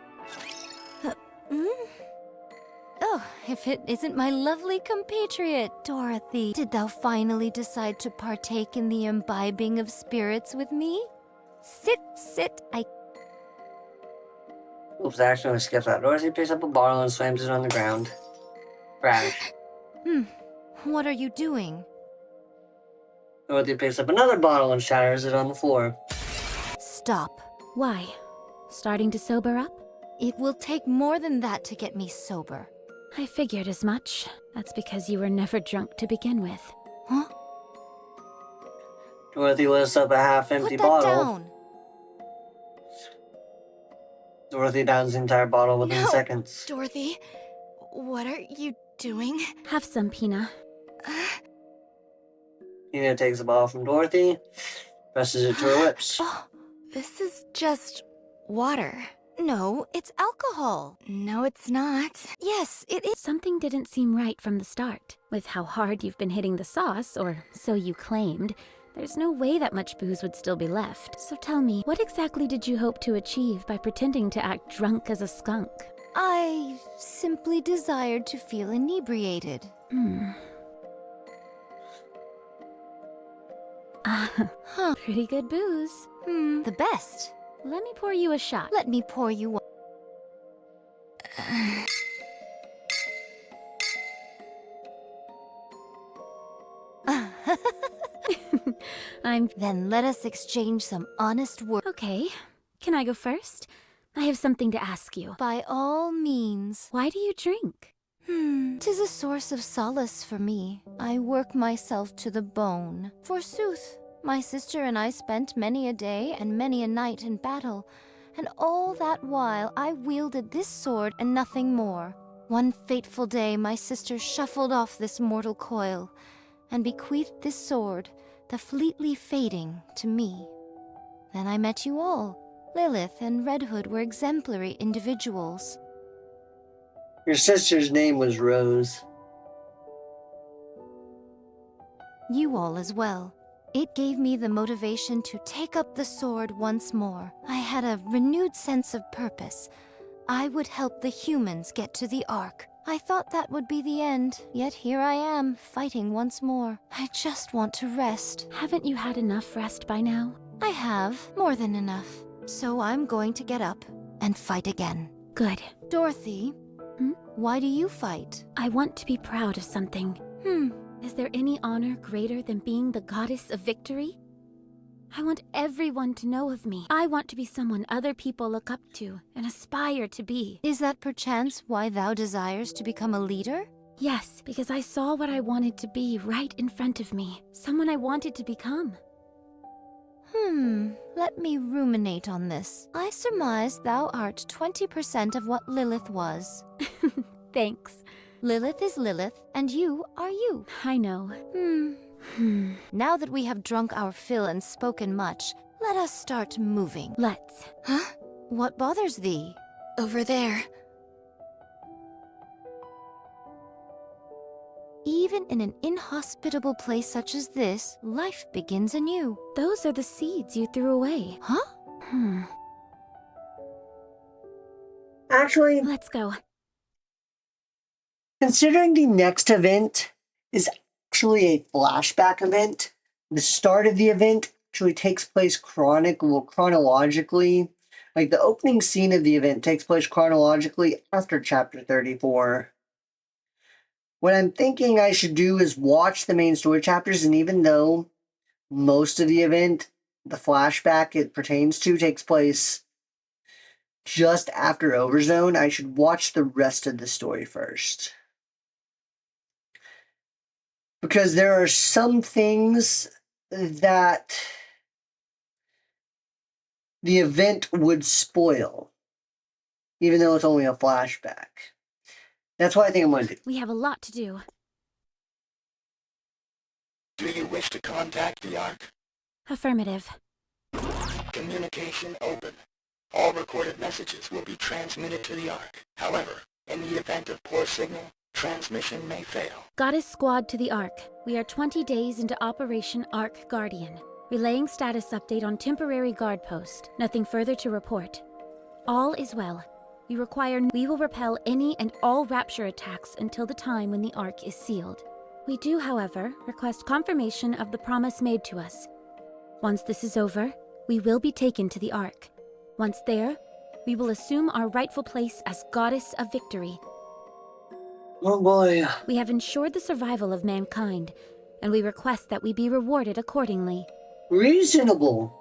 Oh, if it isn't my lovely compatriot, Dorothy. Did thou finally decide to partake in the imbibing of spirits with me? Sit, Oops, I accidentally skipped that. Dorothy picks up a bottle and slams it on the ground. Crash. What are you doing? Dorothy picks up another bottle and shatters it on the floor. Stop. Why? Starting to sober up? It will take more than that to get me sober. I figured as much. That's because you were never drunk to begin with. Huh? Dorothy lifts up a half-empty Put that bottle. down. Dorothy downs the entire bottle within No. seconds. Dorothy, what are you doing? Have some, Pina. Tina takes the bottle from Dorothy, presses it to her lips. Oh, this is just water. No, it's alcohol. No, it's not. Yes, it is. Something didn't seem right from the start. With how hard you've been hitting the sauce, or so you claimed, there's no way that much booze would still be left. So tell me, what exactly did you hope to achieve by pretending to act drunk as a skunk? I simply desired to feel inebriated. Pretty good booze. The best. Let me pour you a shot. Let me pour you one. Then let us exchange some honest words. Okay. Can I go first? I have something to ask you. By all means. Why do you drink? 'Tis a source of solace for me. I work myself to the bone. Forsooth, my sister and I spent many a day and many a night in battle, and all that while I wielded this sword and nothing more. One fateful day my sister shuffled off this mortal coil, and bequeathed this sword, the fleetly fading, to me. Then I met you all. Lilith and Red Hood were exemplary individuals. Your sister's name was Rose. You all as well. It gave me the motivation to take up the sword once more. I had a renewed sense of purpose. I would help the humans get to the Ark. I thought that would be the end, yet here I am, fighting once more. I just want to rest. Haven't you had enough rest by now? I have, more than enough. So I'm going to get up and fight again. Good. Dorothy, why do you fight? I want to be proud of something. Is there any honor greater than being the goddess of victory? I want everyone to know of me. I want to be someone other people look up to and aspire to be. Is that perchance why thou desires to become a leader? Yes, because I saw what I wanted to be right in front of me. Someone I wanted to become. Let me ruminate on this. I surmise thou art 20% of what Lilith was. Thanks. Lilith is Lilith, and you are you. I know. Now that we have drunk our fill and spoken much, let us start moving. Let's. Huh? What bothers thee? Over there. Even in an inhospitable place such as this, life begins anew. Those are the seeds you threw away. Huh? Actually, Let's go. considering the next event is actually a flashback event, the start of the event actually takes place chronologically. Like, the opening scene of the event takes place chronologically after Chapter 34. What I'm thinking I should do is watch the main story chapters, and even though most of the event, the flashback it pertains to, takes place just after Overzone, I should watch the rest of the story first. Because there are some things that the event would spoil, even though it's only a flashback. That's what I think I'm going to do. We have a lot to do. Do you wish to contact the Ark? Affirmative. Communication open. All recorded messages will be transmitted to the Ark. However, in the event of poor signal, transmission may fail. Goddess Squad to the Ark. We are 20 days into Operation Ark Guardian. Relaying status update on temporary guard post. Nothing further to report. All is well. We will repel any and all Rapture attacks until the time when the Ark is sealed. We do, however, request confirmation of the promise made to us. Once this is over, we will be taken to the Ark. Once there, we will assume our rightful place as Goddess of Victory. Oh boy. We have ensured the survival of mankind, and we request that we be rewarded accordingly. Reasonable.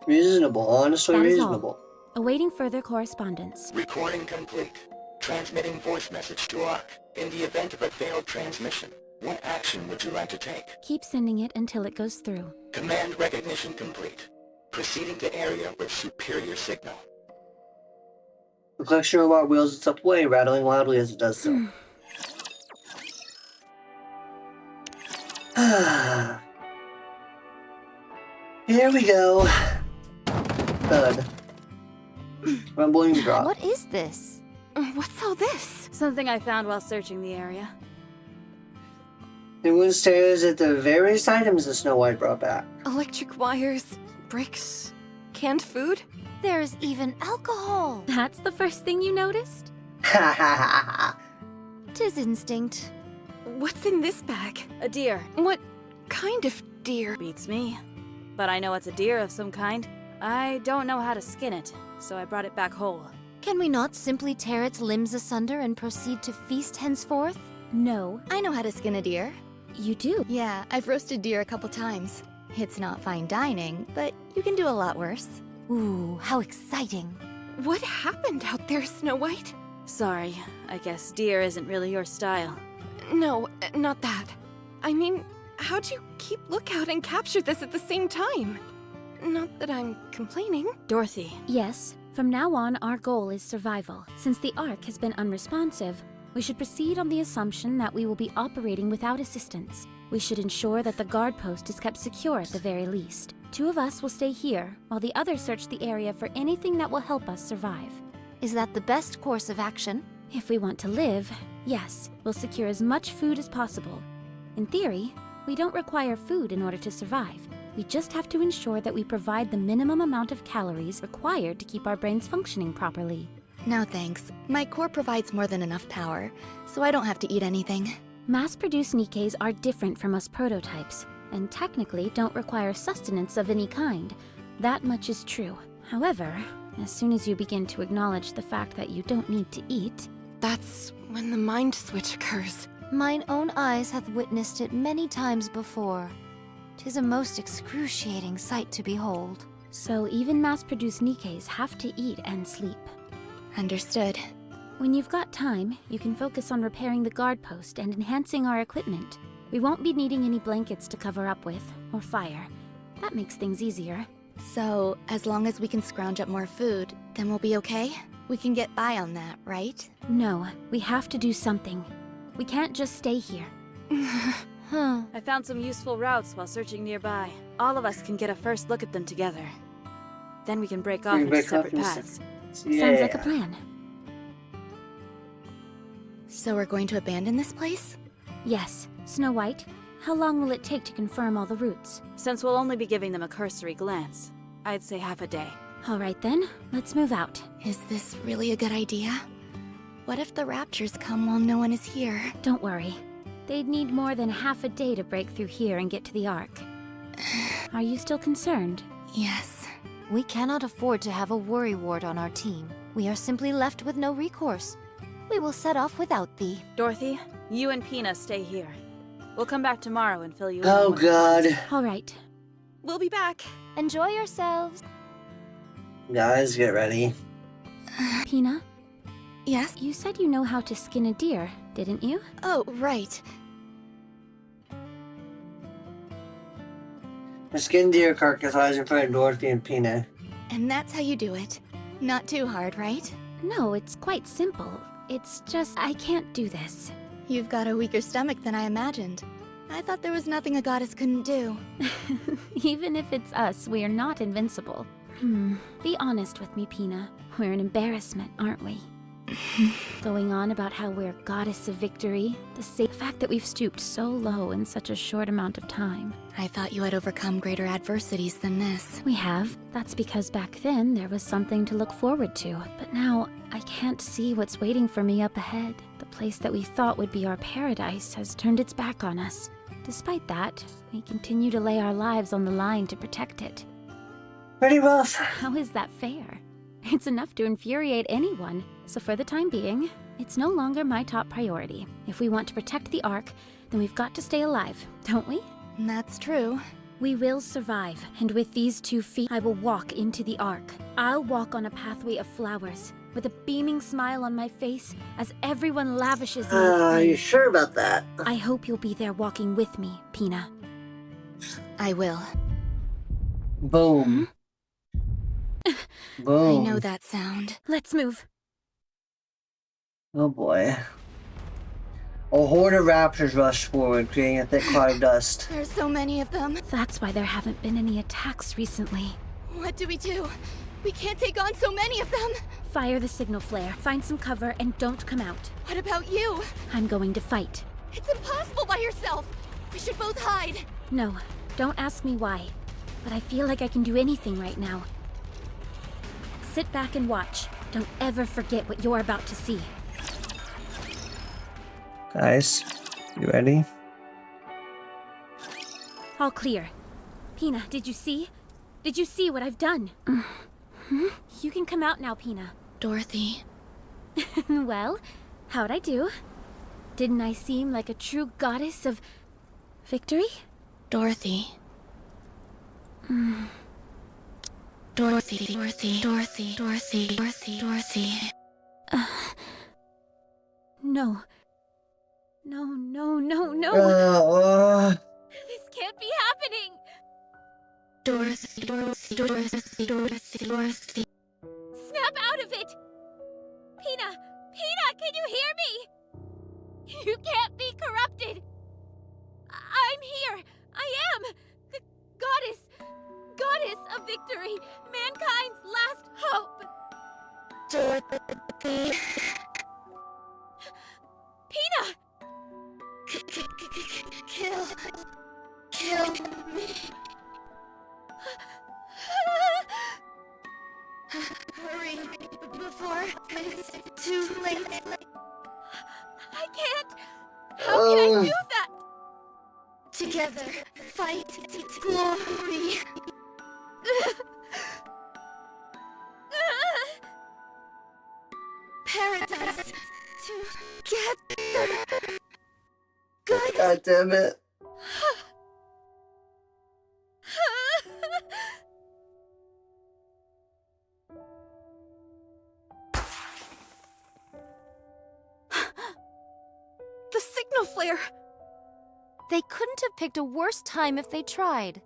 Honestly That is reasonable. all. Awaiting further correspondence. Recording complete. Transmitting voice message to ARC. In the event of a failed transmission, what action would you like to take? Keep sending it until it goes through. Command recognition complete. Proceeding to area with superior signal. The collection robot wheels itself away, rattling loudly as it does so. Here we go. Thud. Rumbling drop. What is this? What's all this? Something I found while searching the area. Everyone stares at the various items that Snow White brought back. Electric wires, bricks, canned food? There's even alcohol. That's the first thing you noticed? Ha ha ha ha. 'Tis instinct. What's in this bag? A deer. What kind of deer? Beats me. But I know it's a deer of some kind. I don't know how to skin it, so I brought it back whole. Can we not simply tear its limbs asunder and proceed to feast henceforth? No. I know how to skin a deer. You do? Yeah, I've roasted deer a couple times. It's not fine dining, but you can do a lot worse. Ooh, how exciting. What happened out there, Snow White? Sorry, I guess deer isn't really your style. No, not that. I mean, how'd you keep lookout and capture this at the same time? Not that I'm complaining. Dorothy. Yes. From now on, our goal is survival. Since the Ark has been unresponsive, we should proceed on the assumption that we will be operating without assistance. We should ensure that the guard post is kept secure at the very least. 2 of us will stay here, while the others search the area for anything that will help us survive. Is that the best course of action? If we want to live, yes, we'll secure as much food as possible. In theory, we don't require food in order to survive. We just have to ensure that we provide the minimum amount of calories required to keep our brains functioning properly. No thanks. My core provides more than enough power, so I don't have to eat anything. Mass-produced Nikkes are different from us prototypes, and technically don't require sustenance of any kind. That much is true. However, as soon as you begin to acknowledge the fact that you don't need to eat... That's when the mind switch occurs. Mine own eyes hath witnessed it many times before. 'Tis a most excruciating sight to behold. So even mass-produced Nikkes have to eat and sleep. Understood. When you've got time, you can focus on repairing the guard post and enhancing our equipment. We won't be needing any blankets to cover up with, or fire. That makes things easier. So, as long as we can scrounge up more food, then we'll be okay? We can get by on that, right? No, we have to do something. We can't just stay here. I found some useful routes while searching nearby. All of us can get a first look at them together. Then we can break off into separate paths. Yeah. Sounds like a plan. So we're going to abandon this place? Yes. Snow White, how long will it take to confirm all the routes? Since we'll only be giving them a cursory glance, I'd say half a day. All right then, let's move out. Is this really a good idea? What if the Raptures come while no one is here? Don't worry. They'd need more than half a day to break through here and get to the Ark. Are you still concerned? Yes. We cannot afford to have a worry ward on our team. We are simply left with no recourse. We will set off without thee. Dorothy, you and Pina stay here. We'll come back tomorrow and fill you in. Oh god. All right. We'll be back. Enjoy yourselves. Guys, get ready. Pina, Yes? you said you know how to skin a deer, didn't you? Oh, right. The skinned deer carcass lies in front of Dorothy and Pina. And that's how you do it. Not too hard, right? No, it's quite simple. It's just, I can't do this. You've got a weaker stomach than I imagined. I thought there was nothing a goddess couldn't do. Even if it's us, we are not invincible. Be honest with me, Pina. We're an embarrassment, aren't we? Going on about how we're goddess of victory, the fact that we've stooped so low in such a short amount of time. I thought you had overcome greater adversities than this. We have. That's because back then there was something to look forward to. But now, I can't see what's waiting for me up ahead. The place that we thought would be our paradise has turned its back on us. Despite that, we continue to lay our lives on the line to protect it. Pretty rough. How is that fair? It's enough to infuriate anyone. So for the time being, it's no longer my top priority. If we want to protect the Ark, then we've got to stay alive, don't we? That's true. We will survive, and with these 2 feet, I will walk into the Ark. I'll walk on a pathway of flowers, with a beaming smile on my face as everyone lavishes me with Are you praise. sure about that? I hope you'll be there walking with me, Pina. I will. Boom. Boom. I know that sound. Let's move. Oh boy. A horde of raptors rushed forward, creating a thick cloud of dust. There's so many of them. That's why there haven't been any attacks recently. What do? We can't take on so many of them. Fire the signal flare, find some cover, and don't come out. What about you? I'm going to fight. It's impossible by yourself. We should both hide. No, don't ask me why. But I feel like I can do anything right now. Sit back and watch. Don't ever forget what you're about to see. Guys, you ready? All clear. Pina, did you see? Did you see what I've done? You can come out now, Pina. Dorothy. Well, how'd I do? Didn't I seem like a true goddess of victory? Dorothy. Dorothy. No. No. This can't be happening! Dorothy. Snap out of it! Pina! Pina, can you hear me? You can't be corrupted! I'm here! I am! The goddess of victory! Mankind's last hope! Dorothy. Pina! Kill me. Hurry, before it's too late. I can't! How can I do that? Together, fight glory. Paradise together. Good. God damn it. The signal flare! They couldn't have picked a worse time if they tried.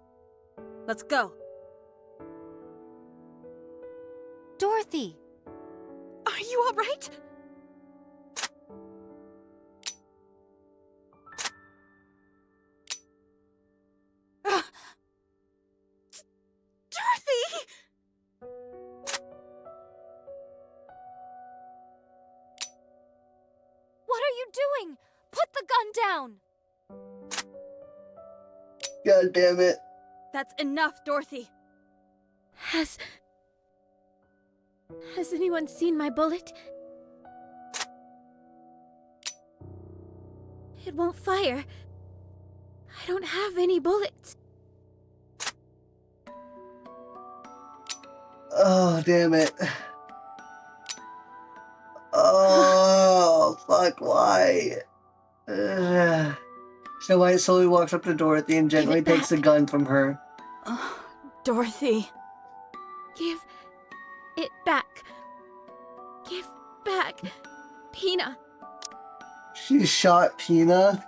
Let's go. Dorothy! Are you alright? Dorothy! What are you doing? Put the gun down! God damn it. That's enough, Dorothy. Has anyone seen my bullet? It won't fire. I don't have any bullets. Oh, damn it. Oh, fuck, why? Snow White slowly walks up to Dorothy and gently takes the gun from her. Dorothy. Give it back. Give back. Pina. She shot Pina.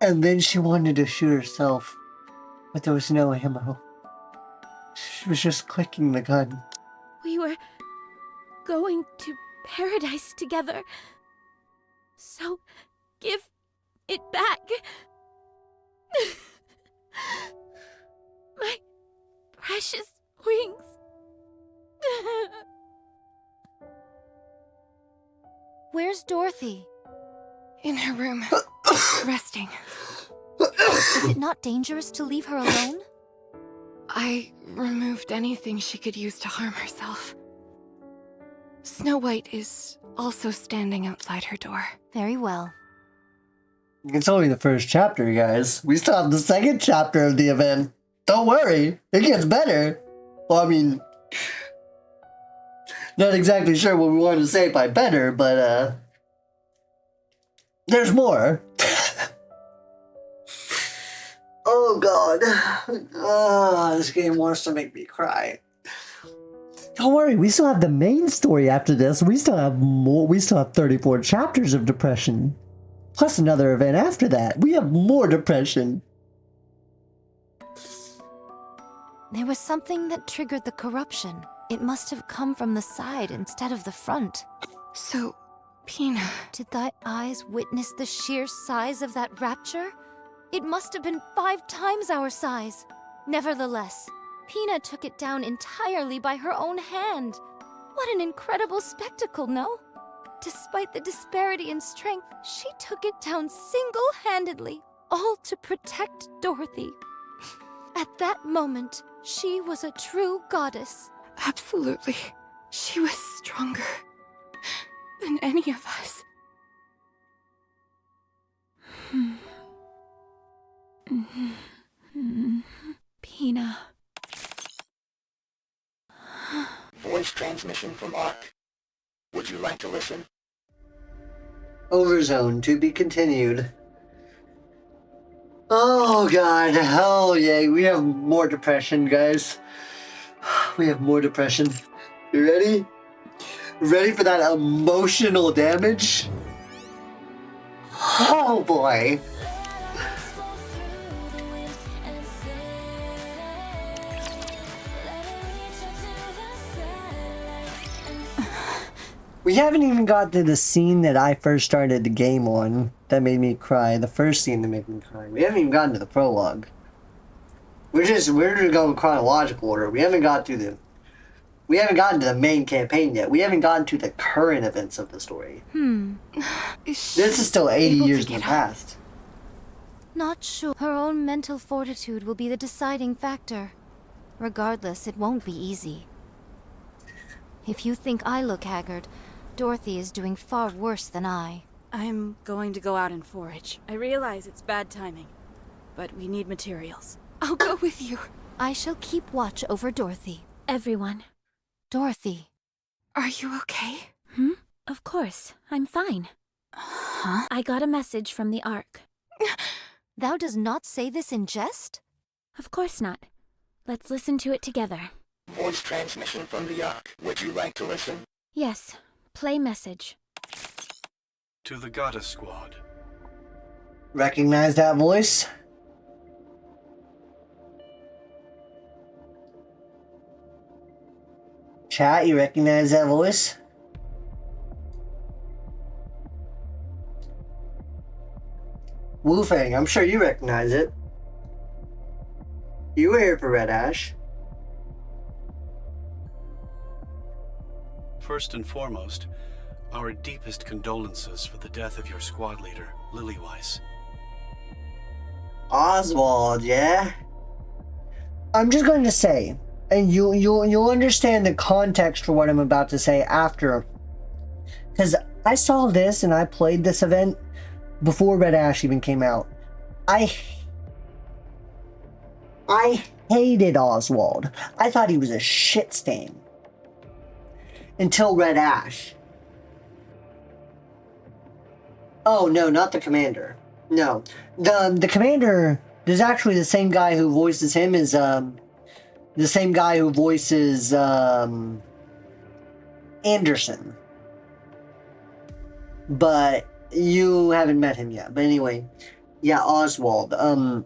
And then she wanted to shoot herself. But there was no ammo. She was just clicking the gun. We were going to paradise together. So, give it back. My precious wings. Dorothy? In her room, resting. Is it not dangerous to leave her alone? I removed anything she could use to harm herself. Snow White is also standing outside her door. Very well. It's only the first chapter, guys. We still have the second chapter of the event. Don't worry, it gets better. Well, I mean, not exactly sure what we wanted to say by better, but there's more. Oh god. This game wants to make me cry. Don't worry, we still have the main story after this. We still have more. We still have 34 chapters of depression. Plus another event after that. We have more depression. There was something that triggered the corruption. It must have come from the side instead of the front. So, Pina... Did thy eyes witness the sheer size of that rapture? It must have been 5 times our size. Nevertheless, Pina took it down entirely by her own hand. What an incredible spectacle, no? Despite the disparity in strength, she took it down single-handedly, all to protect Dorothy. At that moment, she was a true goddess. Absolutely. She was stronger than any of us. Pina. Voice transmission from Ark. Would you like to listen? Overzone to be continued. Oh god, hell yeah, we have more depression, guys. We have more depression. You ready? Ready for that emotional damage? Oh boy. We haven't even got to the scene that I first started the game on that made me cry. The first scene that made me cry. We haven't even gotten to the prologue. We're just going in chronological order. We haven't gotten to the main campaign yet. We haven't gotten to the current events of the story. This is still 80 years in the past. Not sure. Her own mental fortitude will be the deciding factor. Regardless, it won't be easy. If you think I look haggard, Dorothy is doing far worse than I. I'm going to go out and forage. I realize it's bad timing, but we need materials. I'll go with you. I shall keep watch over Dorothy. Everyone. Dorothy. Are you okay? Of course, I'm fine. Huh? I got a message from the Ark. Thou does not say this in jest? Of course not. Let's listen to it together. Voice transmission from the Ark. Would you like to listen? Yes. Play message. To the Goddess Squad. Recognize that voice? Chat, you recognize that voice? Wu-Fang, I'm sure you recognize it. You were here for Red Ash. First and foremost, our deepest condolences for the death of your squad leader, Lilyweiss. Oswald, yeah? I'm just going to say, and you'll understand the context for what I'm about to say after. Because I saw this and I played this event before Red Ash even came out. I hated Oswald. I thought he was a shit stain. Until Red Ash. Oh no, not the commander. No. The commander is actually the same guy who voices him as the same guy who voices Anderson. But you haven't met him yet. But anyway, yeah, Oswald. I'm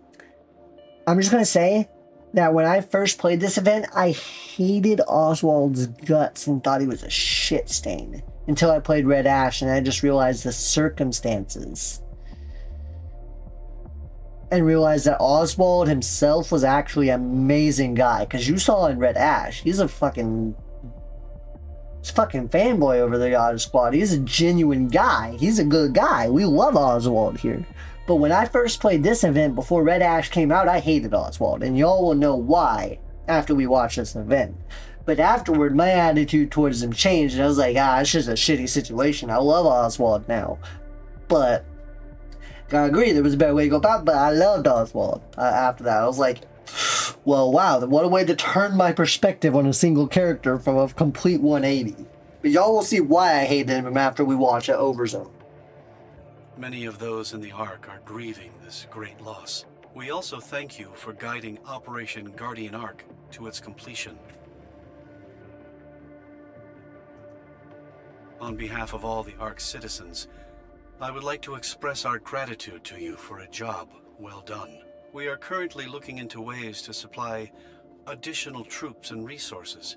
just gonna say that when I first played this event, I hated Oswald's guts and thought he was a shit stain. Until I played Red Ash and I just realized the circumstances. And realized that Oswald himself was actually an amazing guy. Because you saw in Red Ash, he's a fucking fucking fanboy over the Otter Squad. He's a genuine guy. He's a good guy. We love Oswald here. But when I first played this event before Red Ash came out, I hated Oswald. And y'all will know why after we watch this event. But afterward, my attitude towards him changed. And I was like, it's just a shitty situation. I love Oswald now. But, gotta agree, there was a better way to go about it. But I loved Oswald after that. I was like, well, wow, what a way to turn my perspective on a single character from a complete 180. But y'all will see why I hated him after we watch it Overzone. Many of those in the Ark are grieving this great loss. We also thank you for guiding Operation Guardian Ark to its completion. On behalf of all the Ark's citizens, I would like to express our gratitude to you for a job well done. We are currently looking into ways to supply additional troops and resources,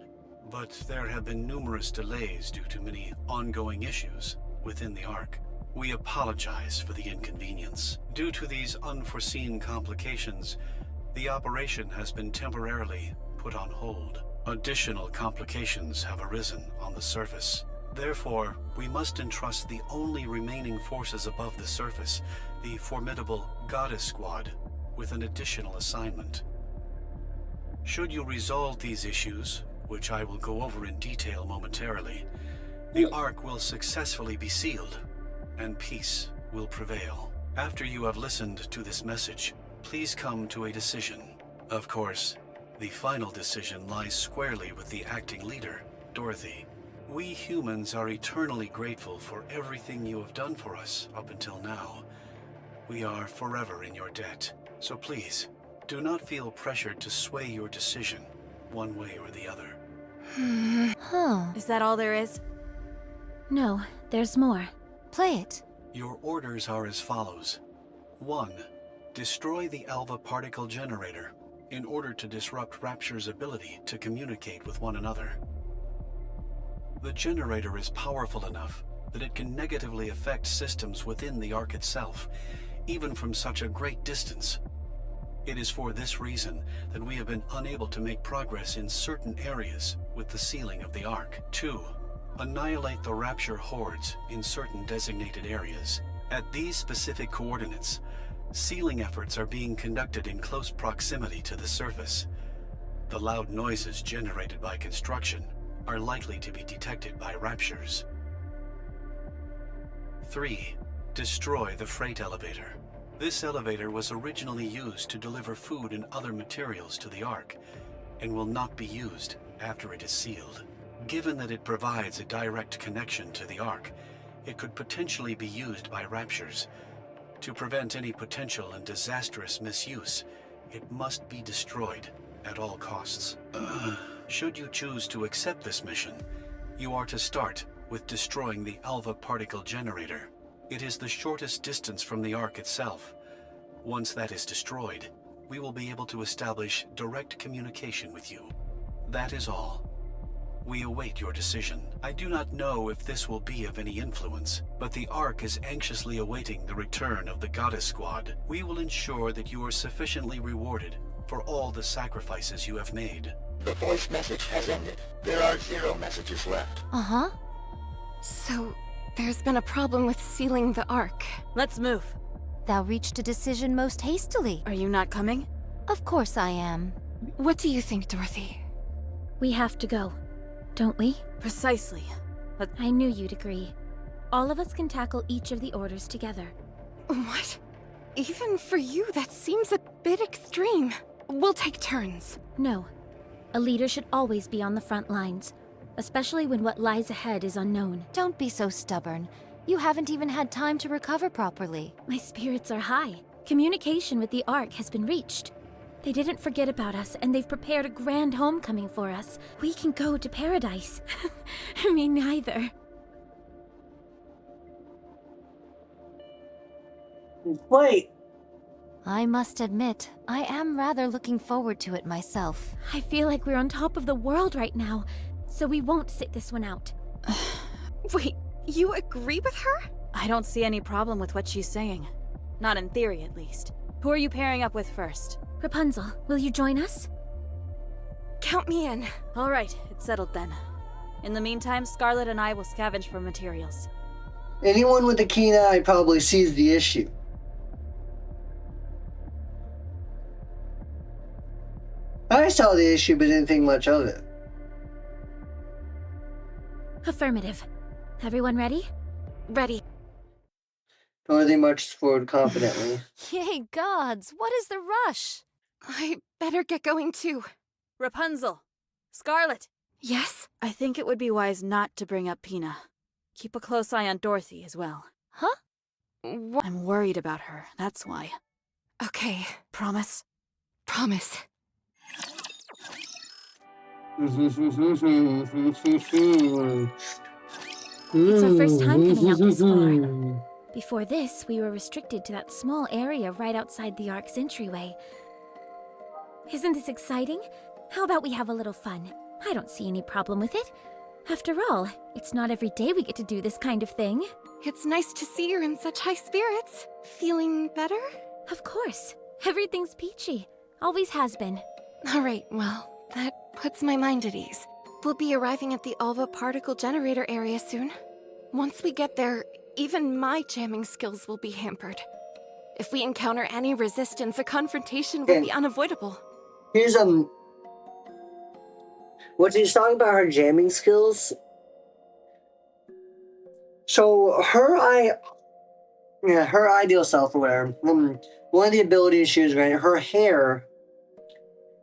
but there have been numerous delays due to many ongoing issues within the Ark. We apologize for the inconvenience. Due to these unforeseen complications, the operation has been temporarily put on hold. Additional complications have arisen on the surface. Therefore, we must entrust the only remaining forces above the surface, the formidable Goddess Squad, with an additional assignment. Should you resolve these issues, which I will go over in detail momentarily, the Ark will successfully be sealed, and peace will prevail. After you have listened to this message, please come to a decision. Of course, the final decision lies squarely with the acting leader, Dorothy. We humans are eternally grateful for everything you have done for us up until now. We are forever in your debt. So please, do not feel pressured to sway your decision, one way or the other. Is that all there is? No, there's more. Play it. Your orders are as follows. 1. Destroy the Alva particle generator in order to disrupt Rapture's ability to communicate with one another. The generator is powerful enough that it can negatively affect systems within the Ark itself, even from such a great distance. It is for this reason that we have been unable to make progress in certain areas with the sealing of the Ark. 2. Annihilate the Rapture hordes in certain designated areas. At these specific coordinates, sealing efforts are being conducted in close proximity to the surface. The loud noises generated by construction are likely to be detected by Raptures. 3. Destroy the freight elevator. This elevator was originally used to deliver food and other materials to the Ark, and will not be used after it is sealed. Given that it provides a direct connection to the Ark, it could potentially be used by Raptures. To prevent any potential and disastrous misuse, it must be destroyed at all costs. Should you choose to accept this mission, you are to start with destroying the Alva particle generator. It is the shortest distance from the Ark itself. Once that is destroyed, we will be able to establish direct communication with you. That is all. We await your decision. I do not know if this will be of any influence, but the Ark is anxiously awaiting the return of the Goddess Squad. We will ensure that you are sufficiently rewarded for all the sacrifices you have made. The voice message has ended. There are 0 messages left. So, there's been a problem with sealing the Ark. Let's move. Thou reached a decision most hastily. Are you not coming? Of course I am. What do you think, Dorothy? We have to go, don't we? Precisely. But I knew you'd agree. All of us can tackle each of the orders together. What? Even for you, that seems a bit extreme. We'll take turns. No. A leader should always be on the front lines, especially when what lies ahead is unknown. Don't be so stubborn. You haven't even had time to recover properly. My spirits are high. Communication with the Ark has been reached. They didn't forget about us, and they've prepared a grand homecoming for us. We can go to paradise. Me neither. Wait. I must admit, I am rather looking forward to it myself. I feel like we're on top of the world right now, so we won't sit this one out. Wait, you agree with her? I don't see any problem with what she's saying. Not in theory, at least. Who are you pairing up with first? Rapunzel, will you join us? Count me in. All right, it's settled then. In the meantime, Scarlet and I will scavenge for materials. Anyone with a keen eye probably sees the issue. I saw the issue but didn't think much of it. Affirmative. Everyone ready? Ready. Dorothy marches forward confidently. Yay, gods! What is the rush? I better get going too. Rapunzel! Scarlet! Yes? I think it would be wise not to bring up Pina. Keep a close eye on Dorothy as well. Huh? What? I'm worried about her, that's why. Okay. Promise? Promise. It's our first time coming out this far. Before this, we were restricted to that small area right outside the Ark's entryway. Isn't this exciting? How about we have a little fun? I don't see any problem with it. After all, it's not every day we get to do this kind of thing. It's nice to see you're in such high spirits. Feeling better? Of course. Everything's peachy. Always has been. Alright, well, that puts my mind at ease. We'll be arriving at the Alva particle generator area soon. Once we get there, even my jamming skills will be hampered. If we encounter any resistance, a confrontation will be unavoidable. Here's what she's talking about, her jamming skills. So her ideal self or whatever. One of the abilities she was granted, her hair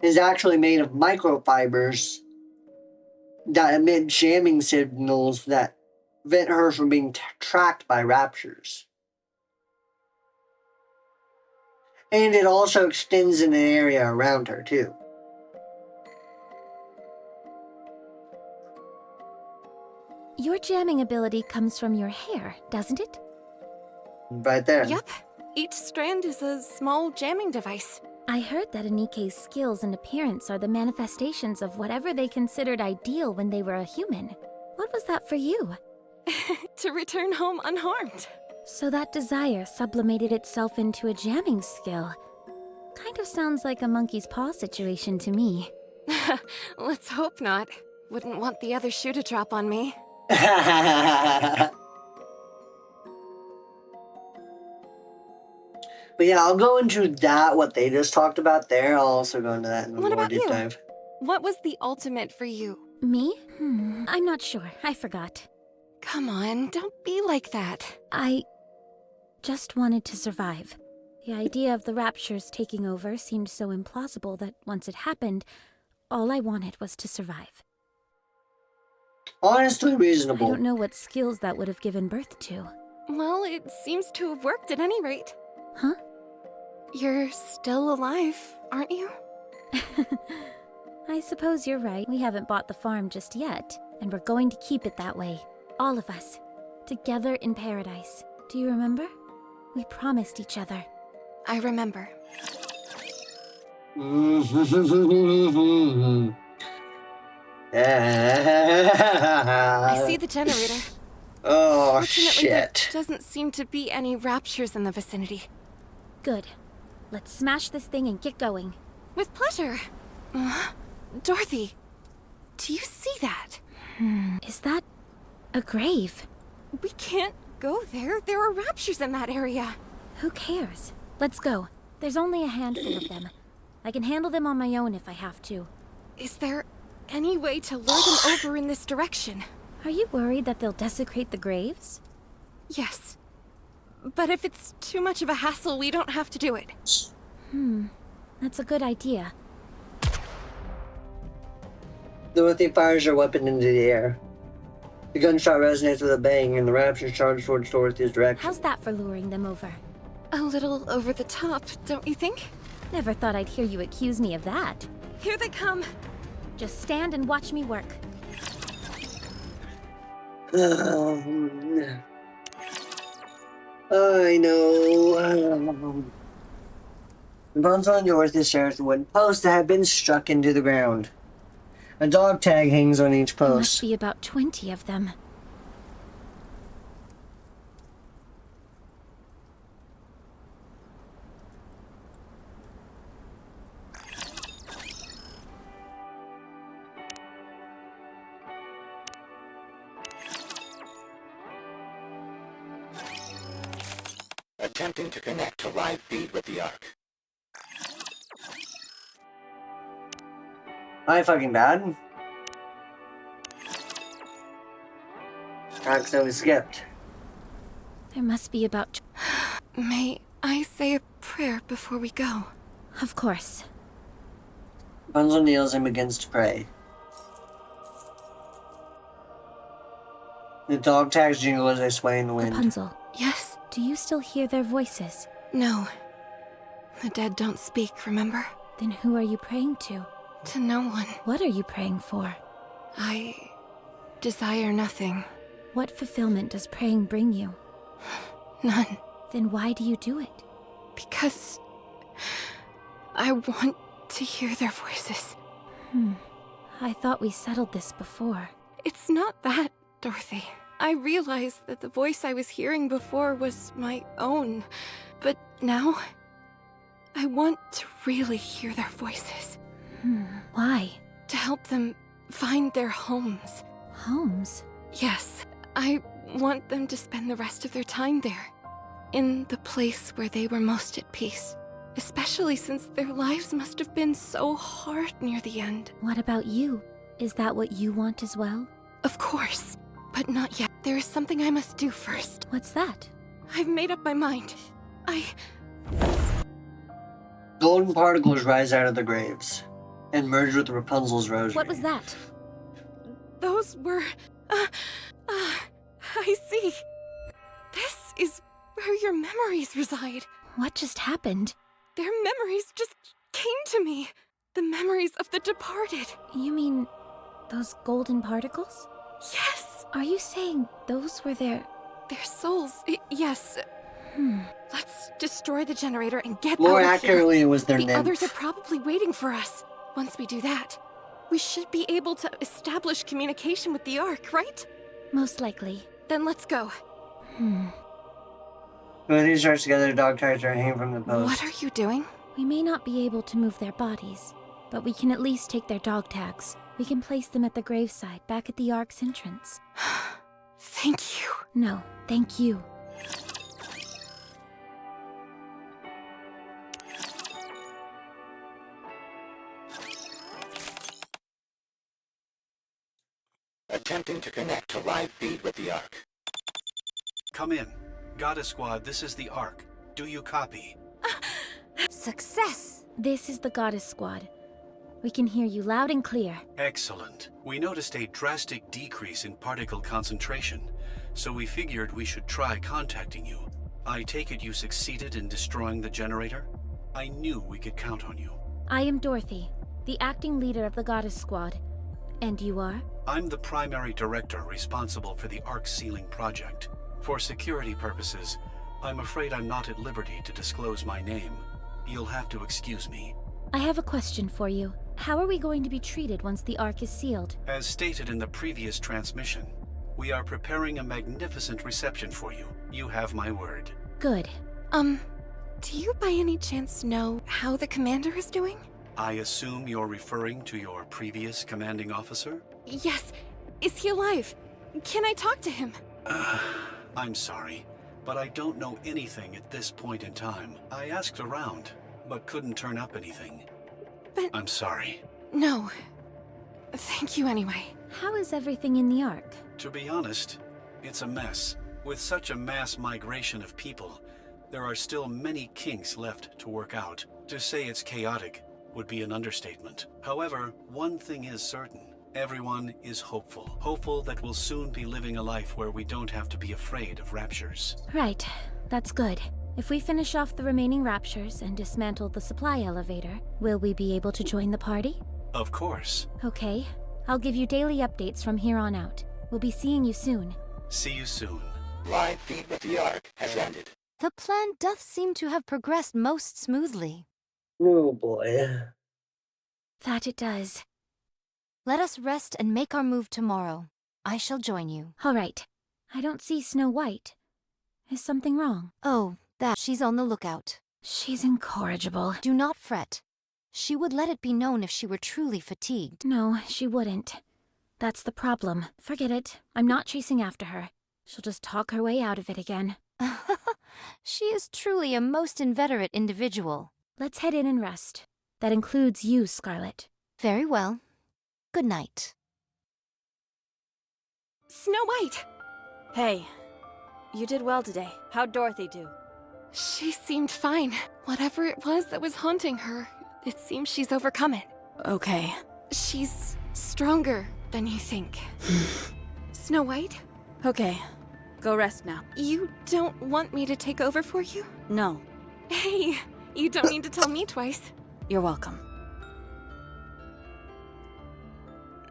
is actually made of microfibers that emit jamming signals that prevent her from being tracked by raptures. And it also extends in an area around her, too. Your jamming ability comes from your hair, doesn't it? Right there. Yep. Each strand is a small jamming device. I heard that Nikke's skills and appearance are the manifestations of whatever they considered ideal when they were a human. What was that for you? To return home unharmed. So that desire sublimated itself into a jamming skill. Kind of sounds like a monkey's paw situation to me. Let's hope not. Wouldn't want the other shoe to drop on me. But yeah, I'll go into that, what they just talked about there. I'll also go into that in a What more about deep you? dive. What was the ultimate for you? Me? I'm not sure. I forgot. Come on, don't be like that. I just wanted to survive. The idea of the raptures taking over seemed so implausible that once it happened, all I wanted was to survive. Honestly reasonable. I don't know what skills that would have given birth to. Well, it seems to have worked at any rate. Huh? You're still alive, aren't you? I suppose you're right. We haven't bought the farm just yet, and we're going to keep it that way. All of us. Together in paradise. Do you remember? We promised each other. I remember. I see the generator. Oh, Fortunately, there shit. doesn't seem to be any raptures in the vicinity. Good. Let's smash this thing and get going. With pleasure. Dorothy, do you see that? Is that a grave? We can't go there. There are raptures in that area. Who cares? Let's go. There's only a handful of them. I can handle them on my own if I have to. Is there any way to lure them over in this direction? Are you worried that they'll desecrate the graves? Yes. But if it's too much of a hassle, we don't have to do it. That's a good idea. Dorothy fires her weapon into the air. The gunshot resonates with a bang, and the raptors charge towards Dorothy's direction. How's that for luring them over? A little over the top, don't you think? Never thought I'd hear you accuse me of that. Here they come. Just stand and watch me work. I know. Rapunzel and Dorothy stare at the wooden posts that have been struck into the ground. A dog tag hangs on each There post. must be about 20 of them. Attempting to connect to live feed with the Ark. My fucking bad. Accidentally skipped. There must be about... May I say a prayer before we go? Of course. Rapunzel kneels and begins to pray. The dog tags jingle as they sway in the wind. Rapunzel, Yes? do you still hear their voices? No. The dead don't speak, remember? Then who are you praying to? To no one. What are you praying for? I desire nothing. What fulfillment does praying bring you? None. Then why do you do it? Because I want to hear their voices. I thought we settled this before. It's not that, Dorothy. I realized that the voice I was hearing before was my own. But now, I want to really hear their voices. Why? To help them find their homes. Homes? Yes, I want them to spend the rest of their time there. In the place where they were most at peace. Especially since their lives must have been so hard near the end. What about you? Is that what you want as well? Of course, but not yet. There is something I must do first. What's that? I've made up my mind. Golden particles rise out of the graves and merge with Rapunzel's rosary. What was that? Those were... I see. This is where your memories reside. What just happened? Their memories just came to me. The memories of the departed. You mean those golden particles? Yes. Are you saying those were their souls? Yes. Let's destroy the generator and get More out of accurately, here. it was their The nymph. others are probably waiting for us. Once we do that, we should be able to establish communication with the Ark, right? Most likely. Then let's go. When these starts together, dog tags are hanging from the post. What are you doing? We may not be able to move their bodies, but we can at least take their dog tags. We can place them at the graveside back at the Ark's entrance. Thank you. No, thank you. Attempting to connect to live feed with the Ark. Come in. Goddess Squad, this is the Ark. Do you copy? Success! This is the Goddess Squad. We can hear you loud and clear. Excellent. We noticed a drastic decrease in particle concentration, so we figured we should try contacting you. I take it you succeeded in destroying the generator? I knew we could count on you. I am Dorothy, the acting leader of the Goddess Squad. And you are? I'm the primary director responsible for the Ark sealing project. For security purposes, I'm afraid I'm not at liberty to disclose my name. You'll have to excuse me. I have a question for you. How are we going to be treated once the Ark is sealed? As stated in the previous transmission, we are preparing a magnificent reception for you. You have my word. Good. Do you by any chance know how the commander is doing? I assume you're referring to your previous commanding officer? Yes. Is he alive? Can I talk to him? I'm sorry, but I don't know anything at this point in time. I asked around, but couldn't turn up anything. But... I'm sorry. No. Thank you anyway. How is everything in the Ark? To be honest, it's a mess. With such a mass migration of people, there are still many kinks left to work out. To say it's chaotic would be an understatement. However, one thing is certain. Everyone is hopeful. Hopeful that we'll soon be living a life where we don't have to be afraid of raptures. Right. That's good. If we finish off the remaining raptures and dismantle the supply elevator, will we be able to join the party? Of course. Okay. I'll give you daily updates from here on out. We'll be seeing you soon. See you soon. Live feed with the Ark has ended. The plan doth seem to have progressed most smoothly. Oh boy. That it does. Let us rest and make our move tomorrow. I shall join you. All right. I don't see Snow White. Is something wrong? Oh, that she's on the lookout. She's incorrigible. Do not fret. She would let it be known if she were truly fatigued. No, she wouldn't. That's the problem. Forget it. I'm not chasing after her. She'll just talk her way out of it again. She is truly a most inveterate individual. Let's head in and rest. That includes you, Scarlet. Very well. Good night. Snow White! Hey, you did well today. How'd Dorothy do? She seemed fine. Whatever it was that was haunting her, it seems she's overcome it. Okay. She's stronger than you think. Snow White? Okay, go rest now. You don't want me to take over for you? No, Hey, you don't need to tell me twice. you're welcome.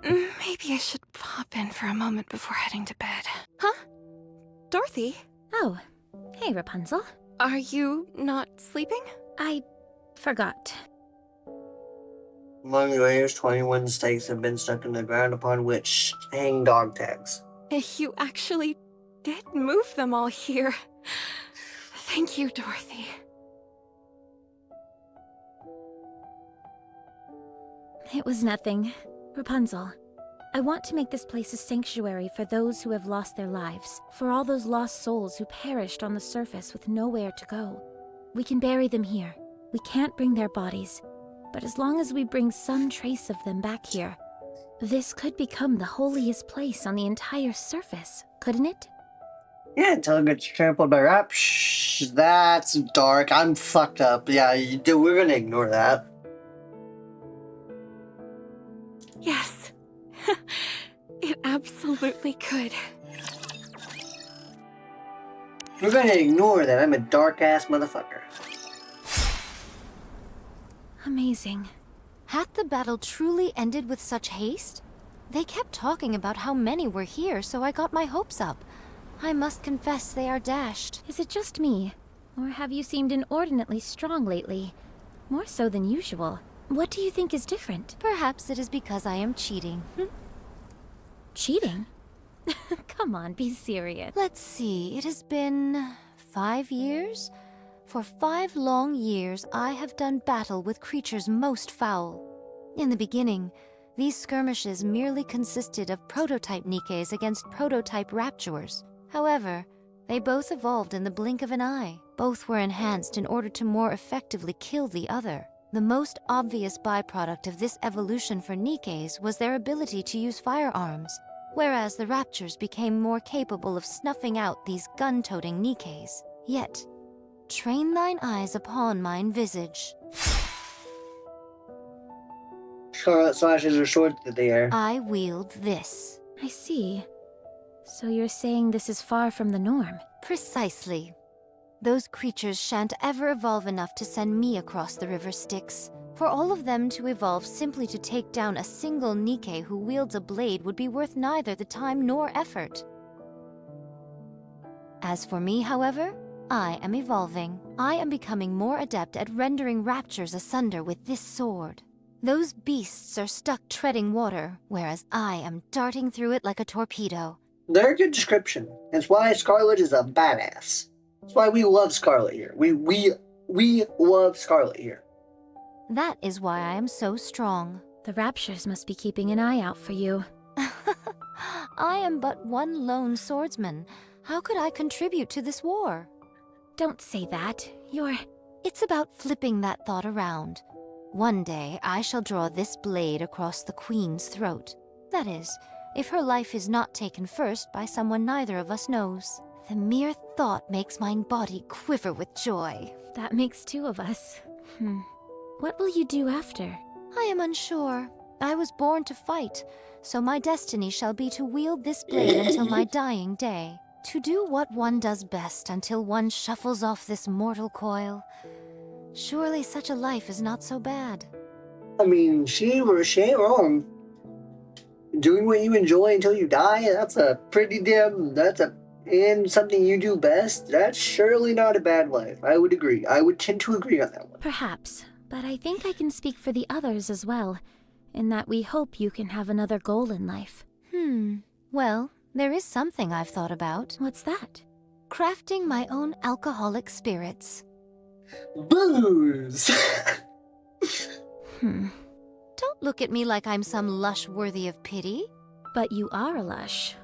Maybe I should pop in for a moment before heading to bed. Huh? Dorothy? Oh, hey, Rapunzel. Are you not sleeping? I forgot. Among the layers, 21 stakes have been stuck in the ground upon which hang dog tags. You actually did move them all here. Thank you, Dorothy. It was nothing. Rapunzel, I want to make this place a sanctuary for those who have lost their lives, for all those lost souls who perished on the surface with nowhere to go. We can bury them here. We can't bring their bodies. But as long as we bring some trace of them back here, this could become the holiest place on the entire surface, couldn't it? Yeah, until it gets trampled by rap. Shh, that's dark. I'm fucked up. Yeah, we're gonna ignore that. Yes. It absolutely could. We're gonna ignore that. I'm a dark-ass motherfucker. Amazing. Had the battle truly ended with such haste? They kept talking about how many were here, so I got my hopes up. I must confess they are dashed. Is it just me? Or have you seemed inordinately strong lately? More so than usual. What do you think is different? Perhaps it is because I am cheating. Cheating? Come on, be serious. Let's see, it has been 5 years? For 5 long years, I have done battle with creatures most foul. In the beginning, these skirmishes merely consisted of prototype Nikkes against prototype Rapturers. However, they both evolved in the blink of an eye. Both were enhanced in order to more effectively kill the other. The most obvious byproduct of this evolution for Nikkes was their ability to use firearms, whereas the Raptures became more capable of snuffing out these gun-toting Nikkes. Yet, train thine eyes upon mine visage. Scarlet slashes her sword through the air. I wield this. I see. So you're saying this is far from the norm? Precisely. Those creatures shan't ever evolve enough to send me across the river Styx. For all of them to evolve simply to take down a single Nikke who wields a blade would be worth neither the time nor effort. As for me, however, I am evolving. I am becoming more adept at rendering raptures asunder with this sword. Those beasts are stuck treading water, whereas I am darting through it like a torpedo. They're a good description. That's why Scarlet is a badass. That's why we love Scarlet here. We love Scarlet here. That is why I am so strong. The Raptures must be keeping an eye out for you. I am but one lone swordsman. How could I contribute to this war? Don't say that. It's about flipping that thought around. One day, I shall draw this blade across the Queen's throat. That is, if her life is not taken first by someone neither of us knows. The mere thought makes my body quiver with joy. That makes 2 of us. What will you do after? I am unsure. I was born to fight, so my destiny shall be to wield this blade until my dying day. To do what one does best until one shuffles off this mortal coil. Surely such a life is not so bad. I mean, she ain't wrong. Doing what you enjoy until you die, and something you do best, that's surely not a bad life. I would agree. I would tend to agree on that one. Perhaps, but I think I can speak for the others as well, in that we hope you can have another goal in life. Well, there is something I've thought about. What's that? Crafting my own alcoholic spirits. Booze! Don't look at me like I'm some lush worthy of pity. But you are a lush.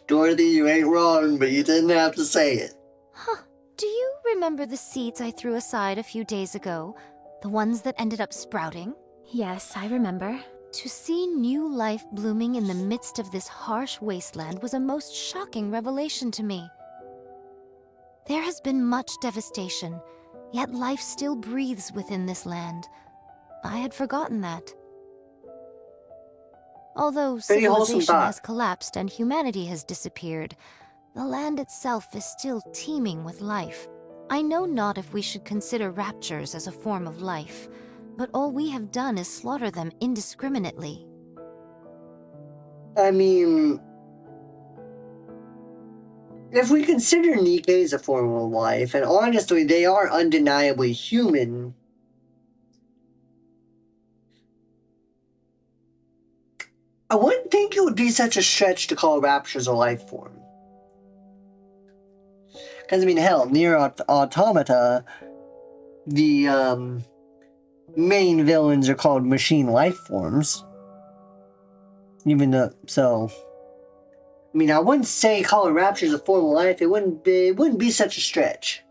Dorothy, you ain't wrong, but you didn't have to say it. Huh. Do you remember the seeds I threw aside a few days ago? The ones that ended up sprouting? Yes, I remember. To see new life blooming in the midst of this harsh wasteland was a most shocking revelation to me. There has been much devastation, yet life still breathes within this land. I had forgotten that. Although Pretty wholesome civilization thought. has collapsed and humanity has disappeared, the land itself is still teeming with life. I know not if we should consider raptures as a form of life, but all we have done is slaughter them indiscriminately. I mean, if we consider Nikke as a form of life, and honestly, they are undeniably human, I wouldn't think it would be such a stretch to call raptures a life form. Because, I mean, hell, near Automata, the main villains are called machine life forms. Even though, so... I mean, I wouldn't say call a rapture a form of life. It wouldn't be such a stretch.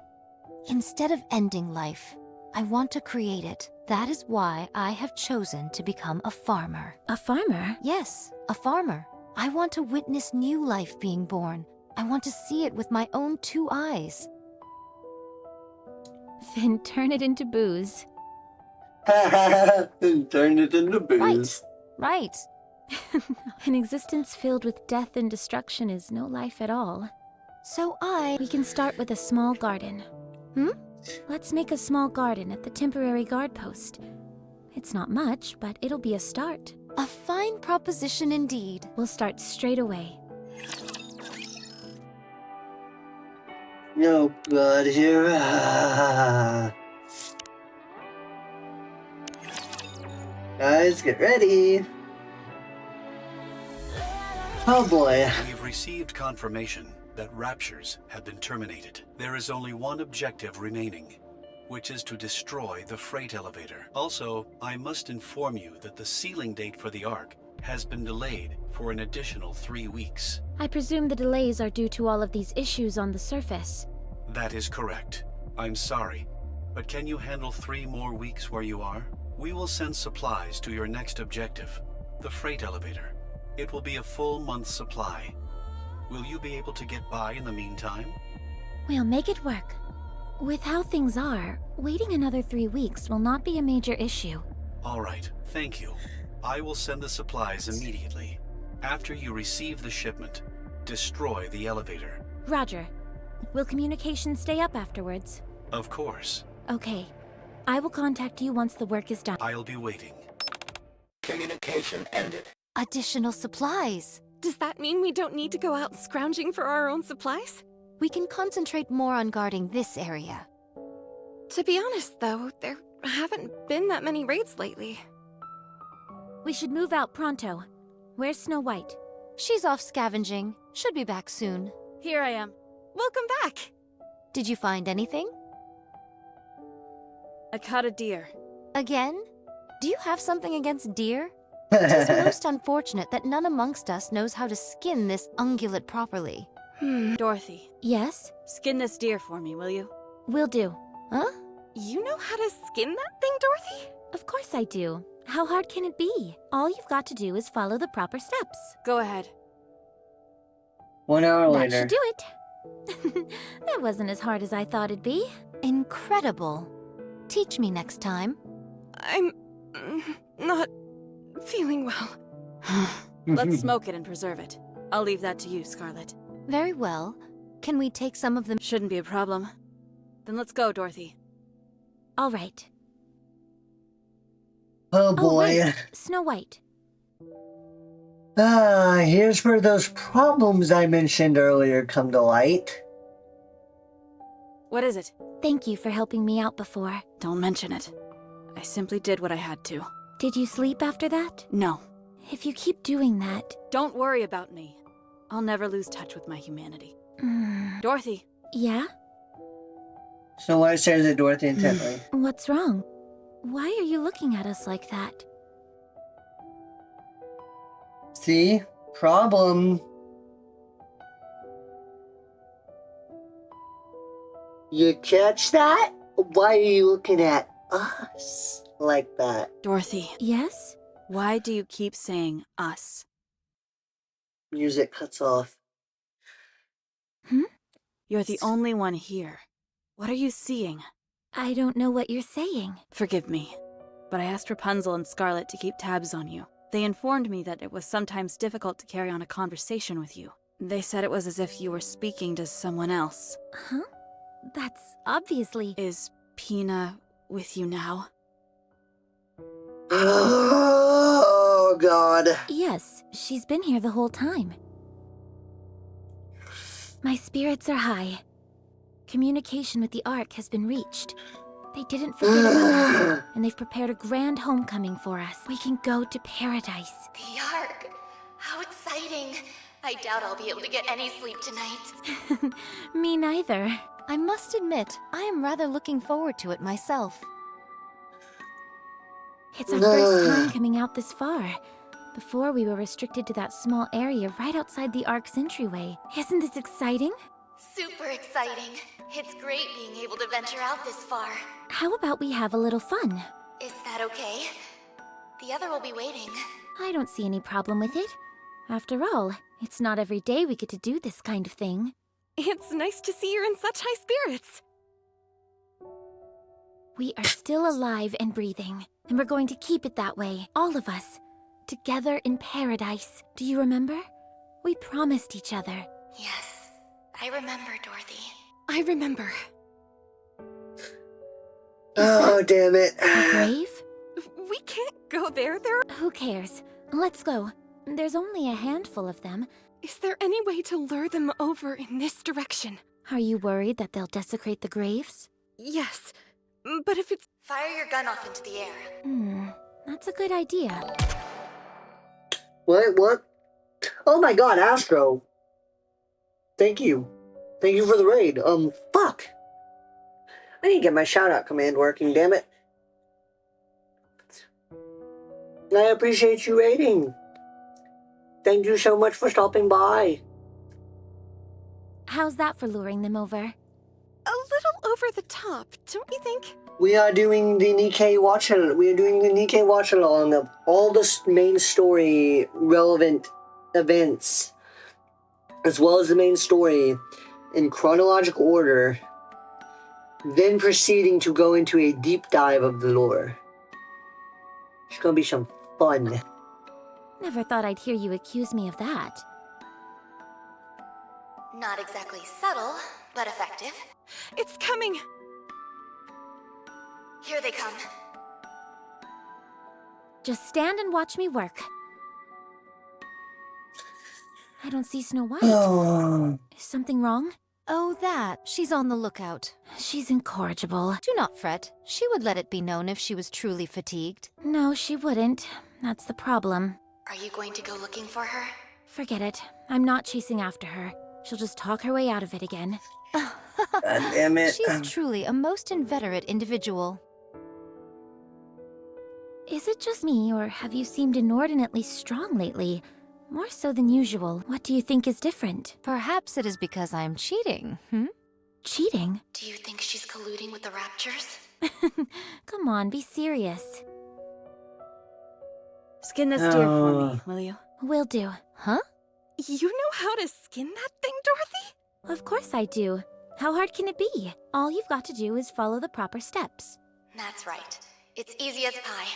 Instead of ending life, I want to create it. That is why I have chosen to become a farmer. A farmer? Yes, a farmer. I want to witness new life being born. I want to see it with my own 2 eyes. Then turn it into booze. And turn it into booze. Right. An existence filled with death and destruction is no life at all. So We can start with a small garden. Let's make a small garden at the temporary guard post. It's not much, but it'll be a start. A fine proposition indeed. We'll start straight away. No blood here. Guys, get ready. Oh boy. We've received confirmation that raptures have been terminated. There is only one objective remaining, which is to destroy the freight elevator. Also, I must inform you that the sealing date for the Ark has been delayed for an additional 3 weeks. I presume the delays are due to all of these issues on the surface. That is correct. I'm sorry, but can you handle 3 more weeks where you are? We will send supplies to your next objective, the freight elevator. It will be a full month's supply. Will you be able to get by in the meantime? We'll make it work. With how things are, waiting another 3 weeks will not be a major issue. All right, thank you. I will send the supplies immediately. After you receive the shipment, destroy the elevator. Roger. Will communication stay up afterwards? Of course. Okay. I will contact you once the work is done. I'll be waiting. Communication ended. Additional supplies. Does that mean we don't need to go out scrounging for our own supplies? We can concentrate more on guarding this area. To be honest, though, there haven't been that many raids lately. We should move out pronto. Where's Snow White? She's off scavenging. Should be back soon. Here I am. Welcome back! Did you find anything? I caught a deer. Again? Do you have something against deer? It is most unfortunate that none amongst us knows how to skin this ungulate properly. Dorothy, Yes? skin this deer for me, will you? Will do. Huh? You know how to skin that thing, Dorothy? Of course I do. How hard can it be? All you've got to do is follow the proper steps. Go ahead. 1 hour That later. should do it. That wasn't as hard as I thought it'd be. Incredible. Teach me next time. I'm not feeling well. Let's smoke it and preserve it. I'll leave that to you, Scarlet. Very well. Can we take some of them? Shouldn't be a problem. Then let's go, Dorothy. All right. Oh boy. Oh, right. Snow White. Here's where those problems I mentioned earlier come to light. What is it? Thank you for helping me out before. Don't mention it. I simply did what I had to. Did you sleep after that? No. If you keep doing that... Don't worry about me. I'll never lose touch with my humanity. Dorothy. Yeah? Snow White stares at Dorothy intently. What's wrong? Why are you looking at us like that? See? Problem. You catch that? Why are you looking at us like that? Dorothy, Yes? why do you keep saying us? Music cuts off. You're the only one here. What are you seeing? I don't know what you're saying. Forgive me, but I asked Rapunzel and Scarlet to keep tabs on you. They informed me that it was sometimes difficult to carry on a conversation with you. They said it was as if you were speaking to someone else. Huh? That's obviously... Is Pina with you now? Oh, God. Yes, she's been here the whole time. My spirits are high. Communication with the Ark has been reached. They didn't forget about us, and they've prepared a grand homecoming for us. We can go to paradise. The Ark! How exciting! I doubt I'll be able to get any sleep tonight. Me neither. I must admit, I am rather looking forward to it myself. It's our first time coming out this far. Before, we were restricted to that small area right outside the Ark's entryway. Isn't this exciting? Super exciting. It's great being able to venture out this far. How about we have a little fun? Is that okay? The other will be waiting. I don't see any problem with it. After all, it's not every day we get to do this kind of thing. It's nice to see you're in such high spirits. We are still alive and breathing, and we're going to keep it that way, all of us. Together in paradise. Do you remember? We promised each other. Yes, I remember, Dorothy. I remember. Oh, damn it. A grave? We can't go there. Who cares? Let's go. There's only a handful of them. Is there any way to lure them over in this direction? Are you worried that they'll desecrate the graves? Yes, but if it's... Fire your gun off into the air. That's a good idea. What? Oh my God, Astro. Thank you. Thank you for the raid. Fuck. I need to get my shout-out command working, damn it. I appreciate you raiding. Thank you so much for stopping by. How's that for luring them over? A little over the top, don't you think? We are doing the Nikke watch. We are doing the Nikke watch along of all the main story relevant events, as well as the main story in chronological order. Then proceeding to go into a deep dive of the lore. It's gonna be some fun. Never thought I'd hear you accuse me of that. Not exactly subtle, but effective. It's coming! Here they come. Just stand and watch me work. I don't see Snow White. Is something wrong? Oh, that. She's on the lookout. She's incorrigible. Do not fret. She would let it be known if she was truly fatigued. No, she wouldn't. That's the problem. Are you going to go looking for her? Forget it. I'm not chasing after her. She'll just talk her way out of it again. God damn it. She's truly a most inveterate individual. Is it just me, or have you seemed inordinately strong lately? More so than usual. What do you think is different? Perhaps it is because I'm cheating, Cheating? Do you think she's colluding with the Raptures? Come on, be serious. Skin this deer for me, will you? Will do. Huh? You know how to skin that thing, Dorothy? Of course I do. How hard can it be? All you've got to do is follow the proper steps. That's right. It's easy as pie.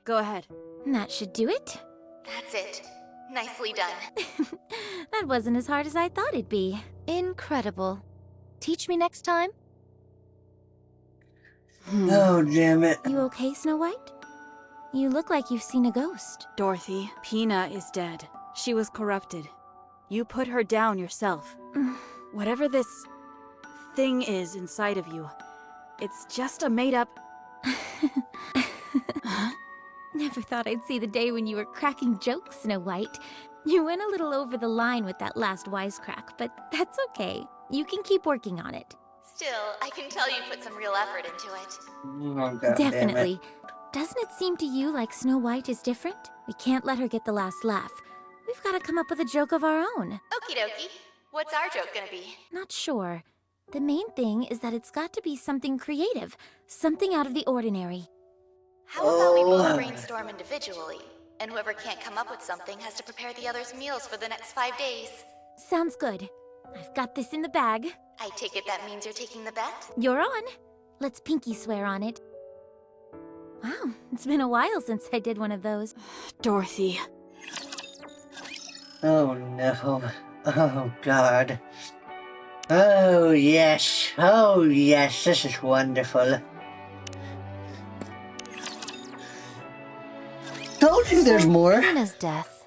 Go ahead. That should do it. That's it. Nicely done. That wasn't as hard as I thought it'd be. Incredible. Teach me next time? Oh, damn it. You okay, Snow White? You look like you've seen a ghost. Dorothy, Pina is dead. She was corrupted. You put her down yourself. Whatever this thing is inside of you, it's just a made-up... Never thought I'd see the day when you were cracking jokes, Snow White. You went a little over the line with that last wisecrack, but that's okay. You can keep working on it. Still, I can tell you put some real effort into it. Oh, God Definitely. Damn it. Doesn't it seem to you like Snow White is different? We can't let her get the last laugh. We've got to come up with a joke of our own. Okie dokie. What's our joke gonna be? Not sure. The main thing is that it's got to be something creative, something out of the ordinary. How about we both brainstorm individually, and whoever can't come up with something has to prepare the other's meals for the next 5 days? Sounds good. I've got this in the bag. I take it that means you're taking the bet? You're on. Let's pinky swear on it. Wow, it's been a while since I did one of those. Dorothy. Oh no. Oh god. Oh yes. Oh yes, this is wonderful. Told you there's more. Pina's death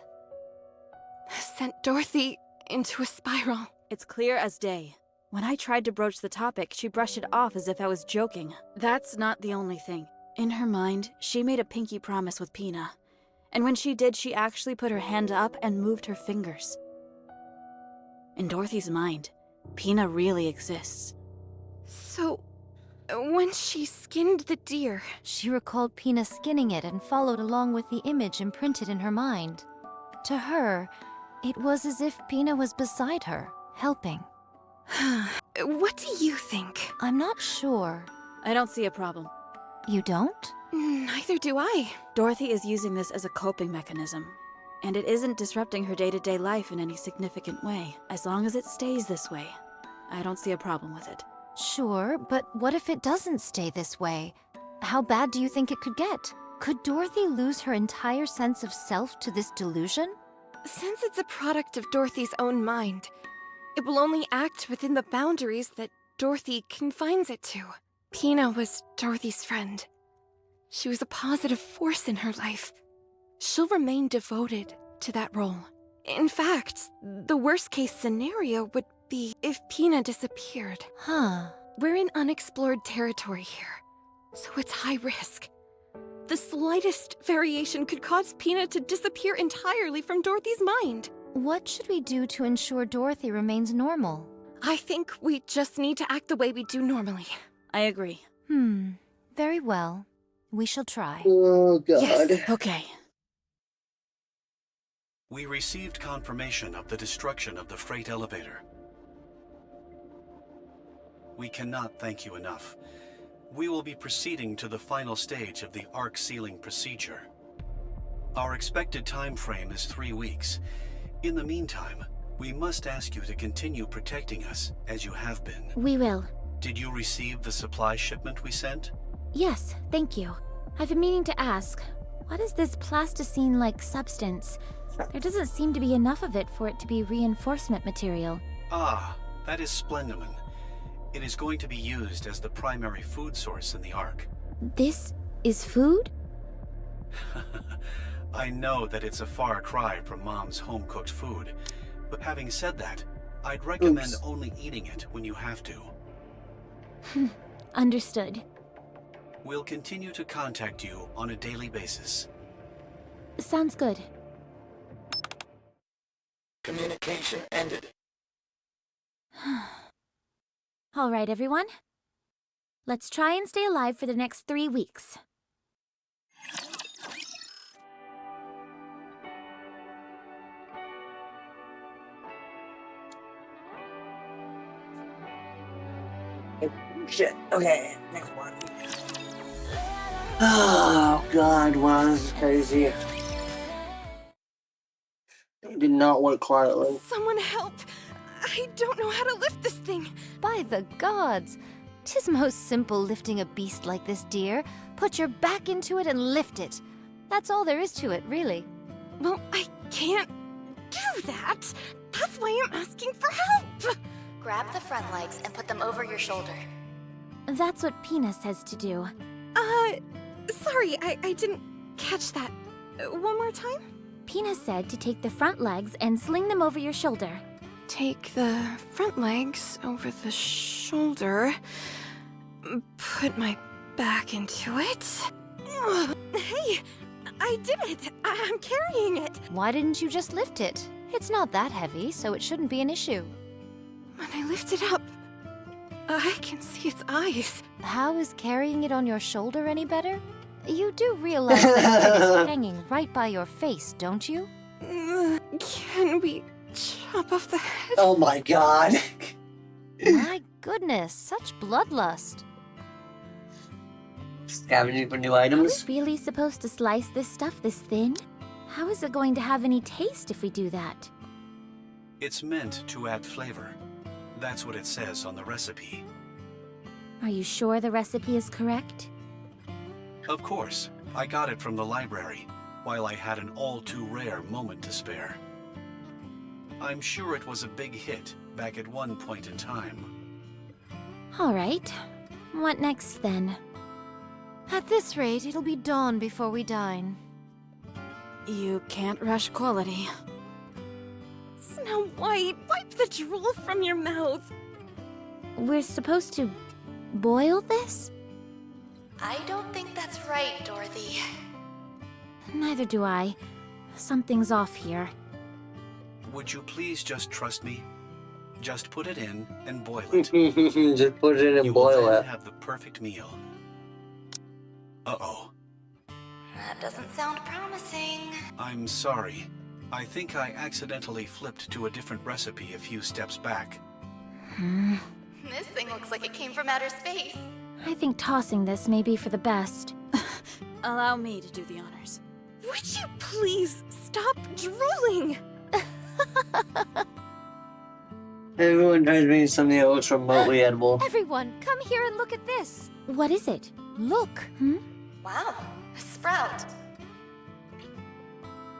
sent Dorothy into a spiral. It's clear as day. When I tried to broach the topic, she brushed it off as if I was joking. That's not the only thing. In her mind, she made a pinky promise with Pina. And when she did, she actually put her hand up and moved her fingers. In Dorothy's mind, Pina really exists. So, when she skinned the deer, she recalled Pina skinning it and followed along with the image imprinted in her mind. To her, it was as if Pina was beside her, helping. What do you think? I'm not sure. I don't see a problem. You don't? Neither do I. Dorothy is using this as a coping mechanism, and it isn't disrupting her day-to-day life in any significant way. As long as it stays this way, I don't see a problem with it. Sure, but what if it doesn't stay this way? How bad do you think it could get? Could Dorothy lose her entire sense of self to this delusion? Since it's a product of Dorothy's own mind, it will only act within the boundaries that Dorothy confines it to. Pina was Dorothy's friend. She was a positive force in her life. She'll remain devoted to that role. In fact, the worst-case scenario would be if Pina disappeared. Huh. We're in unexplored territory here, so it's high risk. The slightest variation could cause Pina to disappear entirely from Dorothy's mind. What should we do to ensure Dorothy remains normal? I think we just need to act the way we do normally. I agree. Very well. We shall try. Oh god. Yes, okay. We received confirmation of the destruction of the freight elevator. We cannot thank you enough. We will be proceeding to the final stage of the arc sealing procedure. Our expected time frame is 3 weeks. In the meantime, we must ask you to continue protecting us as you have been. We will. Did you receive the supply shipment we sent? Yes, thank you. I've been meaning to ask, what is this plasticine-like substance? There doesn't seem to be enough of it for it to be reinforcement material. Ah, that is splendomen. It is going to be used as the primary food source in the Ark. This is food? I know that it's a far cry from Mom's home-cooked food, but having said that, I'd recommend only eating it when you have to. Understood. We'll continue to contact you on a daily basis. Sounds good. Communication ended. All right, everyone. Let's try and stay alive for the next 3 weeks. Shit. Okay, next one. Oh god, wow, this is crazy. It did not work quietly. Someone help! I don't know how to lift this thing. By the gods! 'Tis most simple lifting a beast like this, dear. Put your back into it and lift it. That's all there is to it, really. Well, I can't do that. That's why I'm asking for help. Grab the front legs and put them over your shoulder. That's what Pina says to do. Sorry, I didn't catch that. One more time? Pina said to take the front legs and sling them over your shoulder. Take the front legs over the shoulder. Put my back into it. Hey, I did it! I'm carrying it! Why didn't you just lift it? It's not that heavy, so it shouldn't be an issue. When I lift it up, I can see its eyes. How is carrying it on your shoulder any better? You do realize that it is hanging right by your face, don't you? Can we chop off the head? Oh my god. My goodness, such bloodlust. Scavenging for new Are items? we really supposed to slice this stuff this thin? How is it going to have any taste if we do that? It's meant to add flavor. That's what it says on the recipe. Are you sure the recipe is correct? Of course, I got it from the library, while I had an all-too-rare moment to spare. I'm sure it was a big hit back at one point in time. All right. What next then? At this rate, it'll be dawn before we dine. You can't rush quality. Snow White, wipe the drool from your mouth. We're supposed to boil this? I don't think that's right, Dorothy. Neither do I. Something's off here. Would you please just trust me? Just put it in and boil it. Just put it in and You will boil then it. have the perfect meal. Uh-oh. That doesn't sound promising. I'm sorry. I think I accidentally flipped to a different recipe a few steps back. This thing looks like it came from outer space. I think tossing this may be for the best. Allow me to do the honors. Would you please stop drooling? Everyone tries to make something that looks remotely edible. Everyone, come here and look at this. What is it? Look. Wow, a sprout.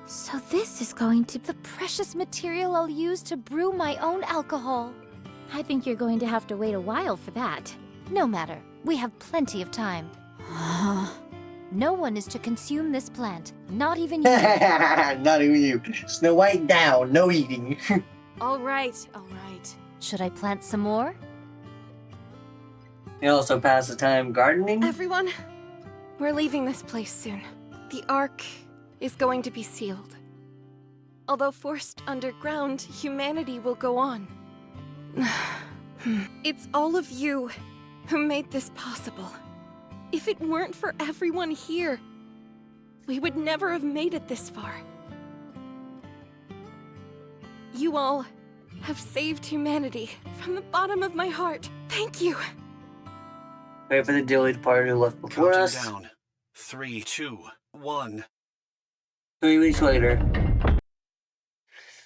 So this is going to... The precious material I'll use to brew my own alcohol. I think you're going to have to wait a while for that. No matter. We have plenty of time. No one is to consume this plant. Not even you. Not even you. Snow White down. No eating. All right, all right. Should I plant some more? You also pass the time gardening. Everyone, we're leaving this place soon. The Ark is going to be sealed. Although forced underground, humanity will go on. It's all of you who made this possible. If it weren't for everyone here, we would never have made it this far. You all have saved humanity from the bottom of my heart. Thank you. Wait for the dearly departed who left before Counting us. down. 3, 2, 1. 3 weeks later.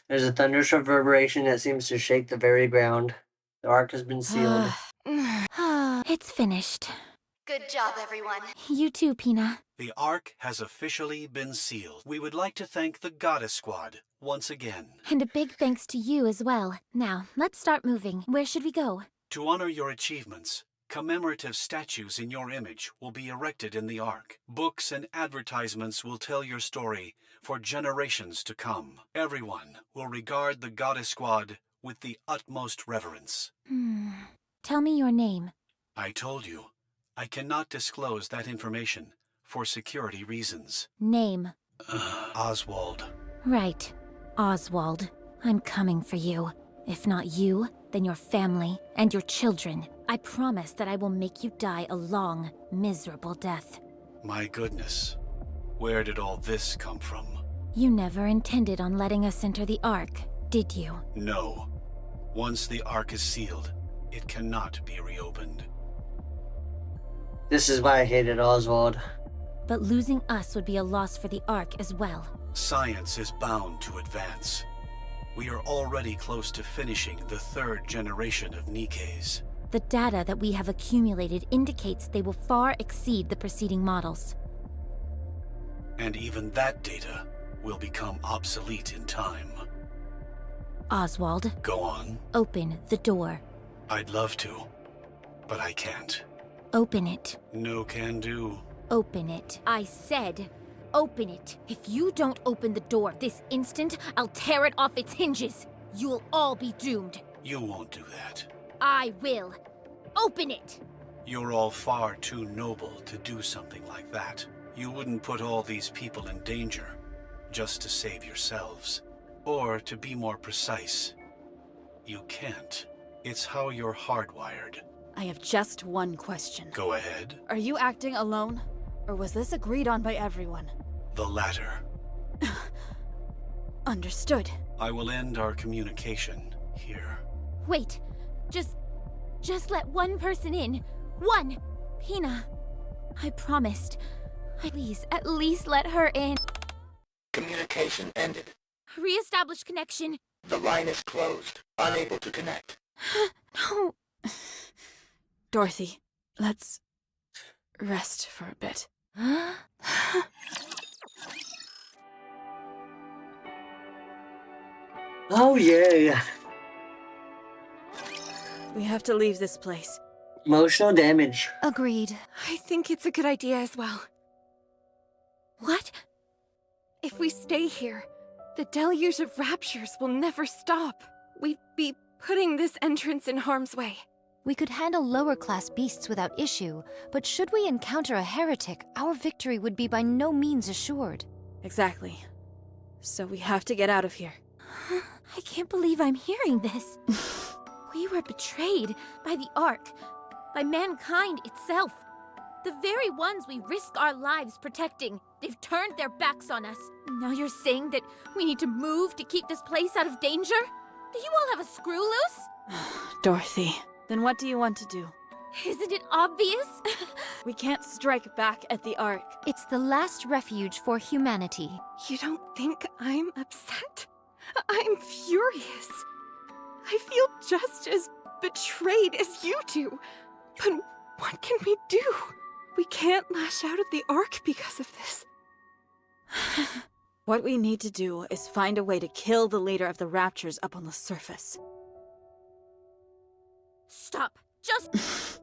There's a thunderous reverberation that seems to shake the very ground. The Ark has been sealed. It's finished. Good job, everyone. You too, Pina. The Ark has officially been sealed. We would like to thank the Goddess Squad once again. And a big thanks to you as well. Now, let's start moving. Where should we go? To honor your achievements, commemorative statues in your image will be erected in the Ark. Books and advertisements will tell your story for generations to come. Everyone will regard the Goddess Squad with the utmost reverence. Tell me your name. I told you, I cannot disclose that information for security reasons. Name. Oswald. Right. Oswald. I'm coming for you. If not you, then your family and your children. I promise that I will make you die a long, miserable death. My goodness. Where did all this come from? You never intended on letting us enter the Ark, did you? No. Once the Ark is sealed, it cannot be reopened. This is why I hated Oswald. But losing us would be a loss for the Ark as well. Science is bound to advance. We are already close to finishing the 3rd generation of Nikkes. The data that we have accumulated indicates they will far exceed the preceding models. And even that data will become obsolete in time. Oswald, Go on. open the door. I'd love to, but I can't. Open it. No can do. Open it. I said, open it. If you don't open the door this instant, I'll tear it off its hinges. You'll all be doomed. You won't do that. I will. Open it! You're all far too noble to do something like that. You wouldn't put all these people in danger just to save yourselves. Or, to be more precise, you can't. It's how you're hardwired. I have just one question. Go ahead. Are you acting alone? Or was this agreed on by everyone? The latter. Understood. I will end our communication here. Wait. just let one person in. One! Pina. I promised. Please, at least let her in. Communication ended. Re-establish connection. The line is closed. Unable to connect. No. Dorothy, let's rest for a bit. Oh, yeah. We have to leave this place. Emotional damage. Agreed. I think it's a good idea as well. What? If we stay here, the deluge of raptures will never stop. We'd be putting this entrance in harm's way. We could handle lower-class beasts without issue, but should we encounter a heretic, our victory would be by no means assured. Exactly. So we have to get out of here. I can't believe I'm hearing this. We were betrayed by the Ark, by mankind itself. The very ones we risk our lives protecting. They've turned their backs on us. Now you're saying that we need to move to keep this place out of danger? Do you all have a screw loose? Dorothy, then what do you want to do? Isn't it obvious? We can't strike back at the Ark. It's the last refuge for humanity. You don't think I'm upset? I'm furious. I feel just as betrayed as you do. But what can we do? We can't lash out at the Ark because of this. What we need to do is find a way to kill the leader of the Raptures up on the surface. Stop. Just...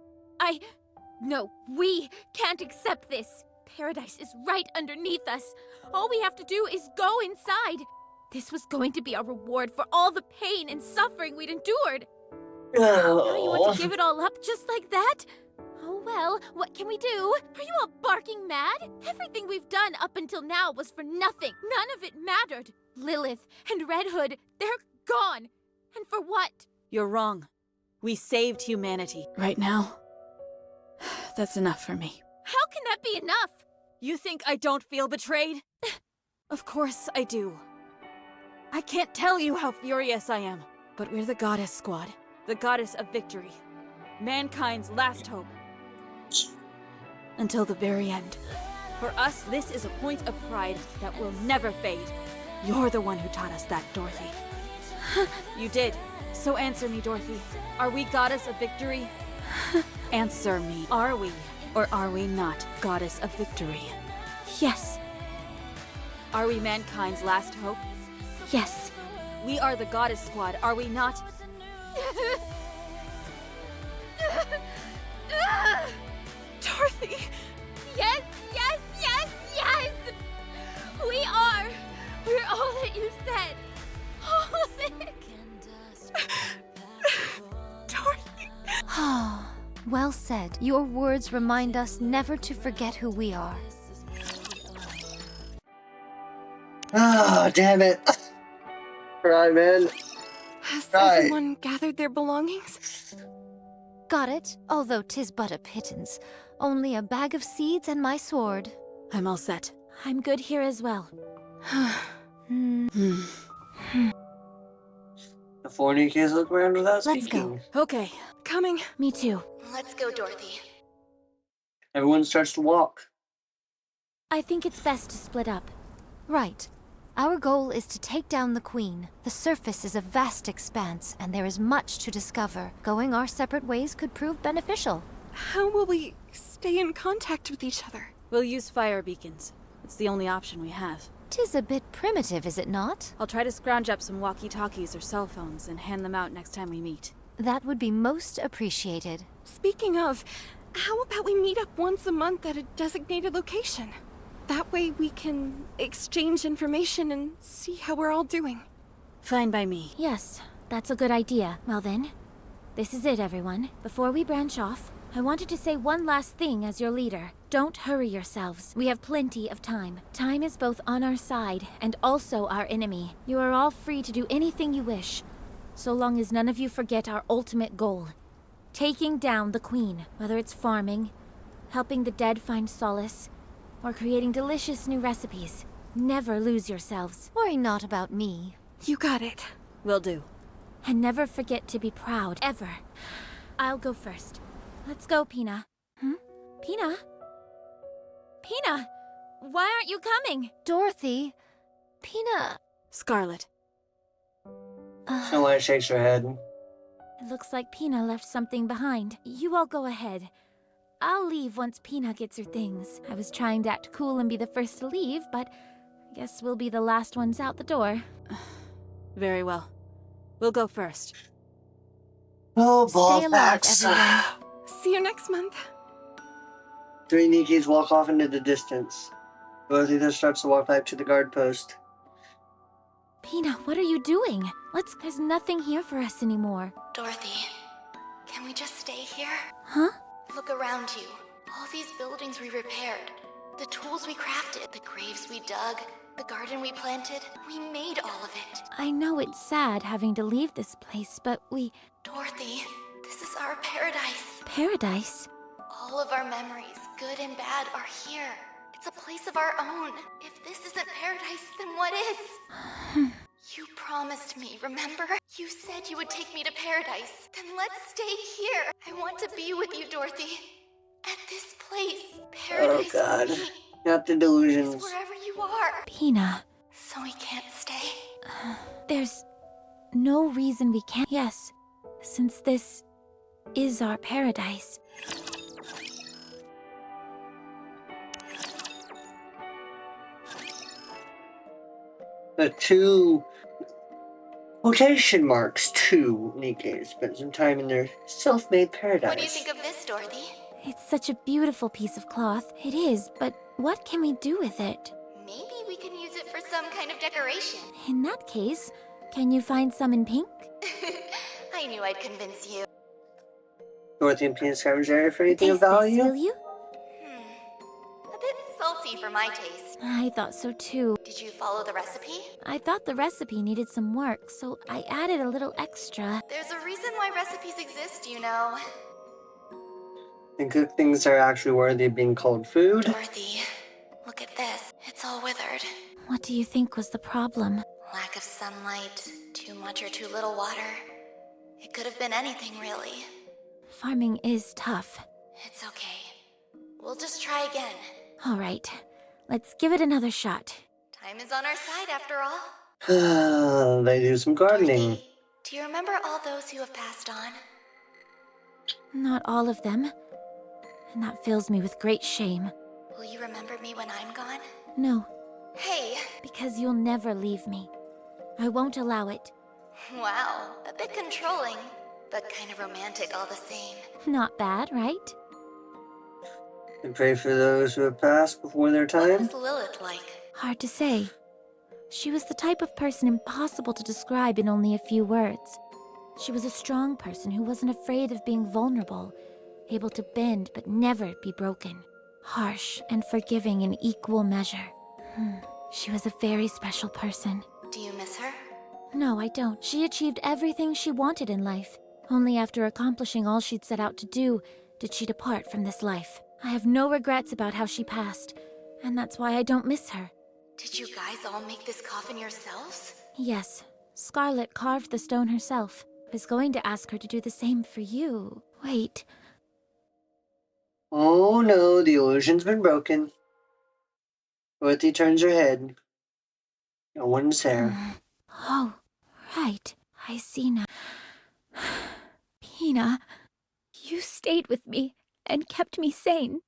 No, we can't accept this. Paradise is right underneath us. All we have to do is go inside. This was going to be our reward for all the pain and suffering we'd endured. Now you want to give it all up just like that? Oh well, what can we do? Are you all barking mad? Everything we've done up until now was for nothing. None of it mattered. Lilith and Red Hood, they're gone. And for what? You're wrong. We saved humanity. Right now, that's enough for me. How can that be enough? You think I don't feel betrayed? Of course I do. I can't tell you how furious I am. But we're the Goddess Squad. The Goddess of Victory. Mankind's last hope. Until the very end. For us, this is a point of pride that will never fade. You're the one who taught us that, Dorothy. You did. So answer me, Dorothy. Are we Goddess of Victory? Answer me. Are we, or are we not, Goddess of Victory? Yes. Are we mankind's last hope? Yes. We are the Goddess Squad, are we not? Dorothy! Yes, yes, yes, yes! We are! We're all that you said! All of it! Dorothy! Well said. Your words remind us never to forget who we are. Ah, damn it. Right, man. Has Right. everyone gathered their belongings? Got it, although 'tis but a pittance. Only a bag of seeds and my sword. I'm all set. I'm good here as well. Before Nikke look around without Let's speaking. go. Okay. Coming. Me too. Let's go, Dorothy. Everyone starts to walk. I think it's best to split up. Right. Our goal is to take down the Queen. The surface is a vast expanse, and there is much to discover. Going our separate ways could prove beneficial. How will we stay in contact with each other? We'll use fire beacons. It's the only option we have. 'Tis a bit primitive, is it not? I'll try to scrounge up some walkie-talkies or cell phones and hand them out next time we meet. That would be most appreciated. Speaking of, how about we meet up once a month at a designated location? That way we can exchange information and see how we're all doing. Fine by me. Yes, that's a good idea. Well then, this is it, everyone. Before we branch off, I wanted to say one last thing as your leader. Don't hurry yourselves. We have plenty of time. Time is both on our side and also our enemy. You are all free to do anything you wish, so long as none of you forget our ultimate goal. Taking down the Queen, whether it's farming, helping the dead find solace, or creating delicious new recipes. Never lose yourselves. Worry not about me. You got it. Will do. And never forget to be proud, ever, I'll go first. Let's go, Pina. Pina? Pina! Why aren't you coming? Dorothy, Pina... Scarlet. Snow White shakes her head. It looks like Pina left something behind. You all go ahead. I'll leave once Pina gets her things. I was trying to act cool and be the first to leave, but I guess we'll be the last ones out the door. Very well. We'll go first. Oh, Stay ball alive, packs. everyone. See you next month. 3 Nikkes walk off into the distance. Dorothy then starts to walk back to the guard post. Pina, what are you doing? There's nothing here for us anymore. Dorothy, can we just stay here? Huh? Look around you. All these buildings we repaired. The tools we crafted. The graves we dug. The garden we planted. We made all of it. I know it's sad having to leave this place, but Dorothy, this is our paradise. Paradise? All of our memories, good and bad, are here. It's a place of our own. If this isn't paradise, then what is? You promised me, remember? You said you would take me to paradise. Then let's stay here. I want to be with you, Dorothy. At this place. Paradise Oh, God. for me Not the is delusions. wherever you are. Pina, So we can't stay? there's no reason we can't. Yes, since this is our paradise. The 2 quotation marks 2 Nikke spent some time in their self-made paradise. What do you think of this, Dorothy? It's such a beautiful piece of cloth. It is, but what can we do with it? Maybe we can use it for some kind of decoration. In that case, can you find some in pink? I knew I'd convince you. Dorothy and Pina scavenge area for anything of Taste this, value? will you? A bit salty for my taste. I thought so too. Did you follow the recipe? I thought the recipe needed some work, so I added a little extra. There's a reason why recipes exist, you know. And cooked things are actually worthy of being called food. Dorothy, look at this. It's all withered. What do you think was the problem? Lack of sunlight, too much or too little water. It could have been anything, really. Farming is tough. It's okay. We'll just try again. All right, let's give it another shot. Time is on our side, after all. They do some gardening. Dorothy, do you remember all those who have passed on? Not all of them. And that fills me with great shame. Will you remember me when I'm gone? No, Hey! because you'll never leave me. I won't allow it. Wow, a bit controlling, but kind of romantic all the same. Not bad, right? And pray for those who have passed before their What time. was Lilith like? Hard to say. She was the type of person impossible to describe in only a few words. She was a strong person who wasn't afraid of being vulnerable, able to bend but never be broken. Harsh and forgiving in equal measure. She was a very special person. Do you miss her? No, I don't. She achieved everything she wanted in life. Only after accomplishing all she'd set out to do, did she depart from this life. I have no regrets about how she passed, and that's why I don't miss her. Did you guys all make this coffin yourselves? Yes, Scarlet carved the stone herself. I was going to ask her to do the same for you. Wait, Oh no, the illusion's been broken. Dorothy turns her head. No one's there. oh, right, I see now. Pina, you stayed with me and kept me sane.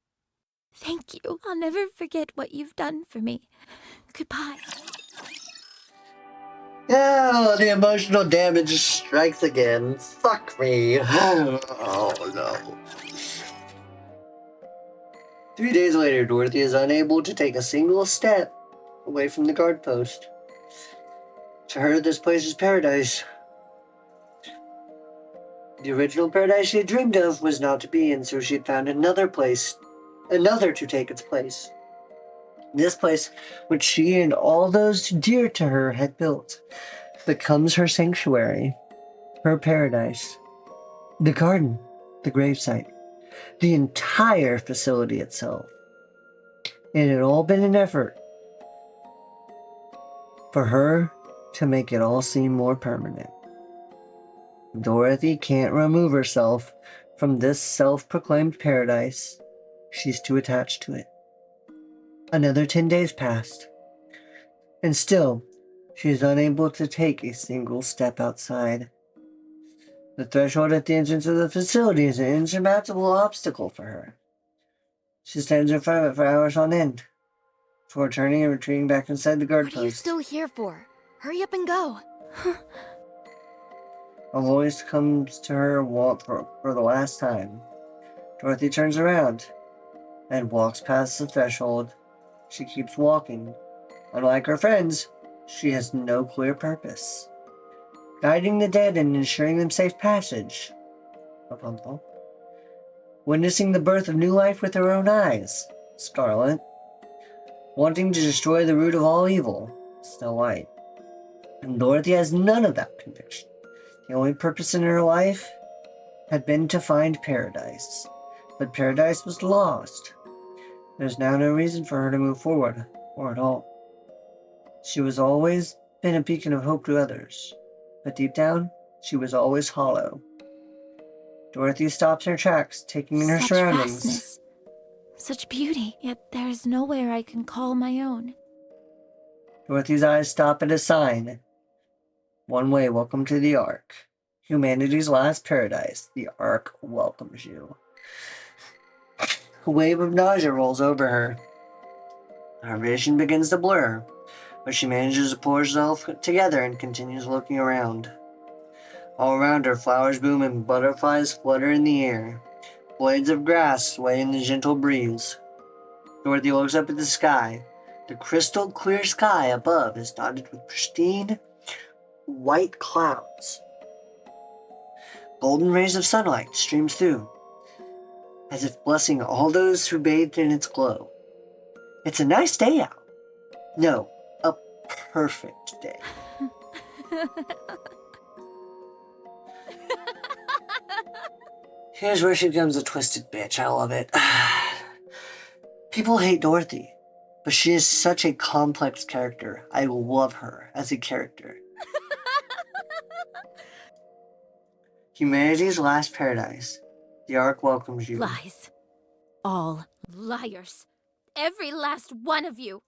Thank you. I'll never forget what you've done for me. Goodbye. Oh, the emotional damage strikes again. Fuck me. Oh no. 3 days later, Dorothy is unable to take a single step away from the guard post. To her, this place is paradise. The original paradise she had dreamed of was not to be, and so she had found another to take its place. This place, which she and all those dear to her had built, becomes her sanctuary, her paradise. The garden, the gravesite, the entire facility itself. It had all been an effort for her to make it all seem more permanent. Dorothy can't remove herself from this self-proclaimed paradise. She's too attached to it. Another 10 days passed, and still, she is unable to take a single step outside. The threshold at the entrance of the facility is an insurmountable obstacle for her. She stands in front of it for hours on end, before turning and retreating back inside the guard What are you post. still here for? Hurry up and go. A voice comes to her for the last time. Dorothy turns around and walks past the threshold. She keeps walking. Unlike her friends, she has no clear purpose. Guiding the dead and ensuring them safe passage. Rapunzel. Witnessing the birth of new life with her own eyes. Scarlet. Wanting to destroy the root of all evil. Snow White. And Dorothy has none of that conviction. The only purpose in her life had been to find paradise. But paradise was lost. There's now no reason for her to move forward, or at all. She was always been a beacon of hope to others, but deep down, she was always hollow. Dorothy stops in her tracks, taking in her Such surroundings. vastness, such beauty, yet there is nowhere I can call my own. Dorothy's eyes stop at a sign. One way, welcome to the Ark. Humanity's last paradise. The Ark welcomes you. A wave of nausea rolls over her. Her vision begins to blur, but she manages to pull herself together and continues looking around. All around her, flowers bloom and butterflies flutter in the air. Blades of grass sway in the gentle breeze. Dorothy looks up at the sky. The crystal clear sky above is dotted with pristine white clouds. Golden rays of sunlight streams through, as if blessing all those who bathed in its glow. It's a nice day out. No, a perfect day. Here's where she becomes a twisted bitch. I love it. People hate Dorothy, but she is such a complex character. I love her as a character. Humanity's last paradise. The Ark welcomes you. Lies. All Liars. Every last one of you.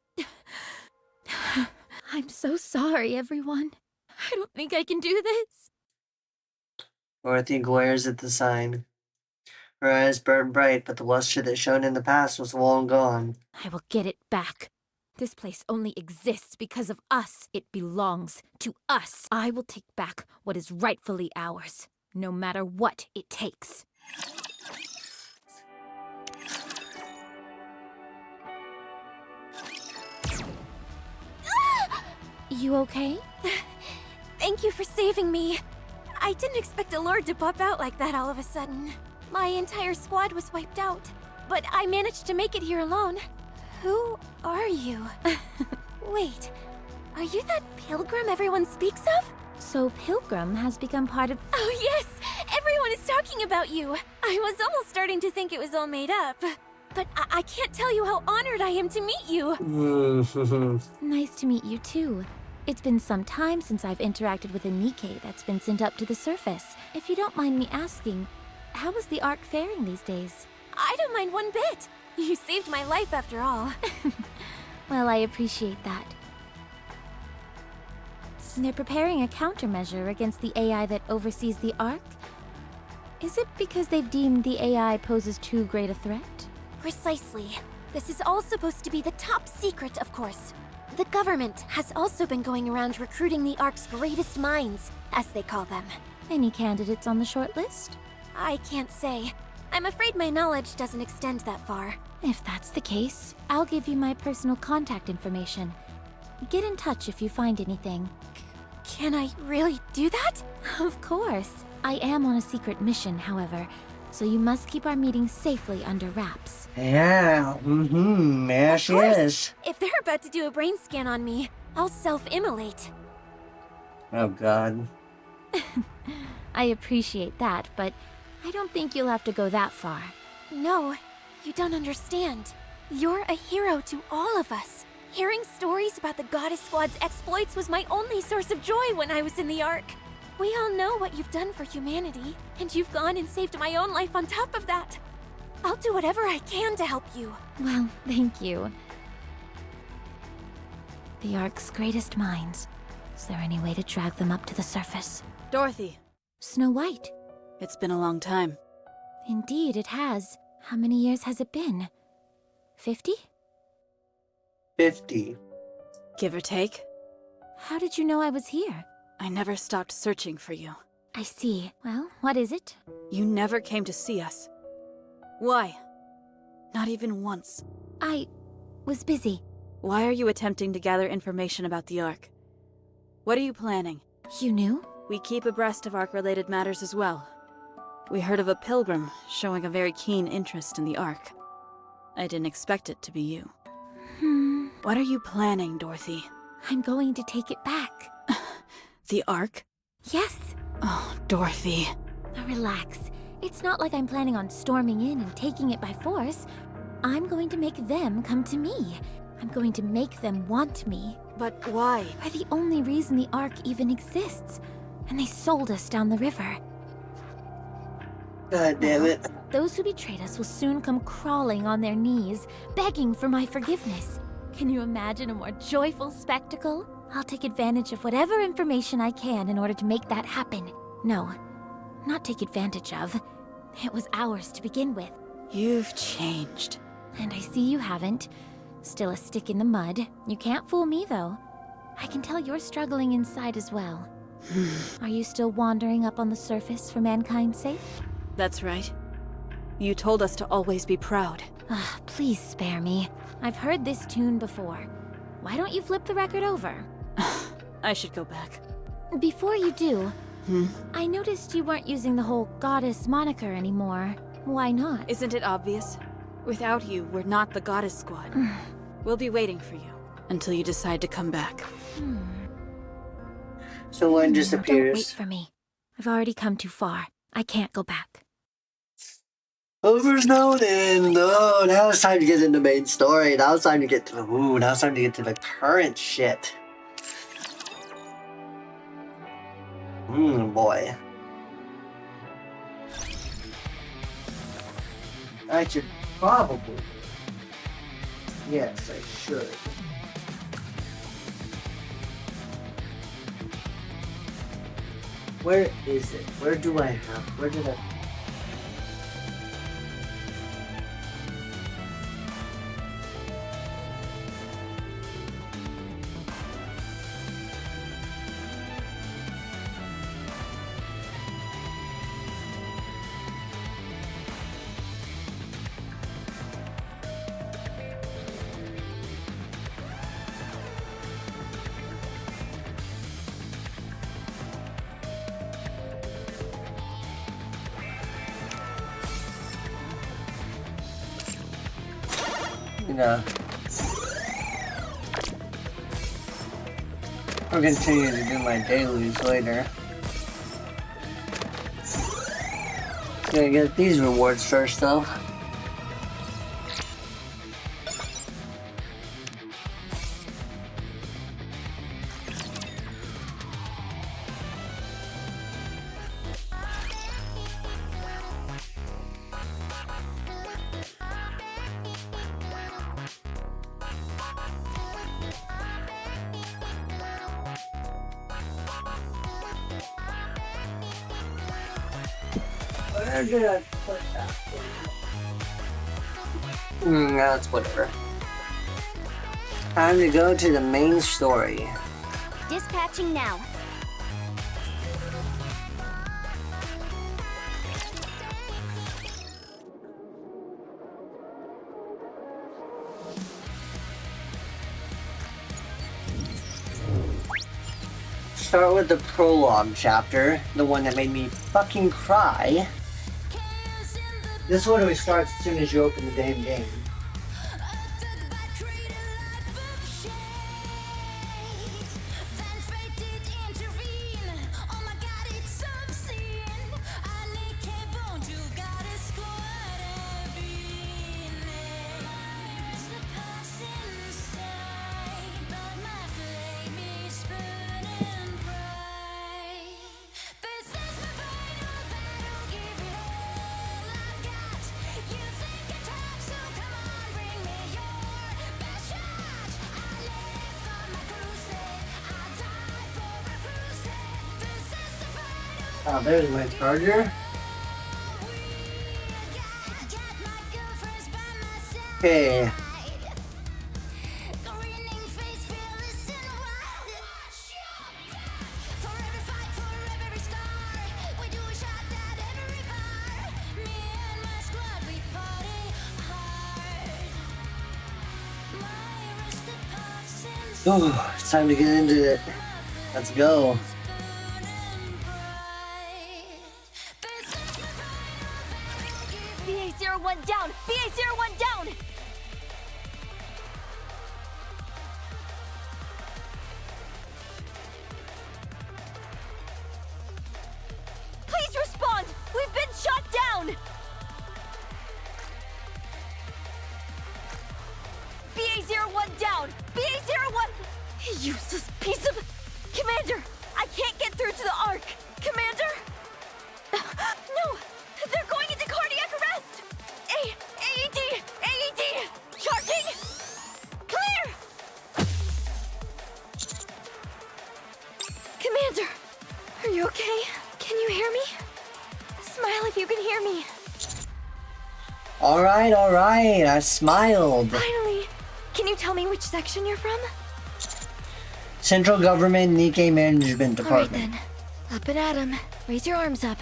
I'm so sorry, everyone. I don't think I can do this. Dorothy glares at the sign. Her eyes burn bright, but the luster that shone in the past was long gone. I will get it back. This place only exists because of us. It belongs to us. I will take back what is rightfully ours, no matter what it takes. You okay? Thank you for saving me. I didn't expect a lord to pop out like that all of a sudden. My entire squad was wiped out, but I managed to make it here alone. Who are you? Wait, are you that pilgrim everyone speaks of? So Pilgrim has become part of... Oh yes! Everyone is talking about you! I was almost starting to think it was all made up. But I can't tell you how honored I am to meet you! Nice to meet you too. It's been some time since I've interacted with a Nikke that's been sent up to the surface. If you don't mind me asking, how is the Ark faring these days? I don't mind one bit! You saved my life after all. Well, I appreciate that. They're preparing a countermeasure against the AI that oversees the Ark? Is it because they've deemed the AI poses too great a threat? Precisely. This is all supposed to be the top secret, of course. The government has also been going around recruiting the Ark's greatest minds, as they call them. Any candidates on the short list? I can't say. I'm afraid my knowledge doesn't extend that far. If that's the case, I'll give you my personal contact information. Get in touch if you find anything. Can I really do that? Of course. I am on a secret mission, however, so you must keep our meeting safely under wraps. Yeah, yeah, she is. If they're about to do a brain scan on me, I'll self-immolate. Oh god. I appreciate that, but I don't think you'll have to go that far. No, you don't understand. You're a hero to all of us. Hearing stories about the Goddess Squad's exploits was my only source of joy when I was in the Ark. We all know what you've done for humanity, and you've gone and saved my own life on top of that. I'll do whatever I can to help you. Well, thank you. The Ark's greatest minds. Is there any way to drag them up to the surface? Dorothy. Snow White. It's been a long time. Indeed, it has. How many years has it been? 50? 50. Give or take. How did you know I was here? I never stopped searching for you. I see. Well, what is it? You never came to see us. Why? Not even once. I was busy. Why are you attempting to gather information about the Ark? What are you planning? You knew? We keep abreast of Ark-related matters as well. We heard of a pilgrim showing a very keen interest in the Ark. I didn't expect it to be you. What are you planning, Dorothy? I'm going to take it back. The Ark? Yes. Oh, Dorothy. Now relax. It's not like I'm planning on storming in and taking it by force. I'm going to make them come to me. I'm going to make them want me. But why? We're the only reason the Ark even exists. And they sold us down the river. God damn it. Those who betrayed us will soon come crawling on their knees, begging for my forgiveness. Can you imagine a more joyful spectacle? I'll take advantage of whatever information I can in order to make that happen. No, not take advantage of. It was ours to begin with. You've changed. And I see you haven't. Still a stick in the mud. You can't fool me, though. I can tell you're struggling inside as well. Are you still wandering up on the surface for mankind's sake? That's right. You told us to always be proud. Please spare me. I've heard this tune before. Why don't you flip the record over? I should go back. Before you do, I noticed you weren't using the whole goddess moniker anymore. Why not? Isn't it obvious? Without you, we're not the goddess squad. We'll be waiting for you until you decide to come back. So one disappears. Don't wait for me. I've already come too far. I can't go back. Over's known and now it's time to get into the main story. Now it's time to get to the now it's time to get to the current shit. Boy. I should probably. Yes, I should. Where is it? Where did I? I'll continue to do my dailies later. Gonna get these rewards first though. Where did I put that? That's whatever. Time to go to the main story. Dispatching now. Start with the prologue chapter, the one that made me fucking cry. This one always starts as soon as you open the damn game. Oh, there's my charger. Okay. Oh, it's time to get into it. Let's go. BA-01 down! BA-01 down! Please respond! We've been shot down! BA-01 down! BA-01! Useless piece of... Commander! I can't get through to the Ark! Commander! No! They're going into cardiac arrest! AED! AED! Charging! Clear! Commander! Are you okay? Can you hear me? Smile if you can hear me. Alright, I smiled. Finally! Can you tell me which section you're from? Central Government Nikke Management Department. Alright then. Up and at 'em. Raise your arms up.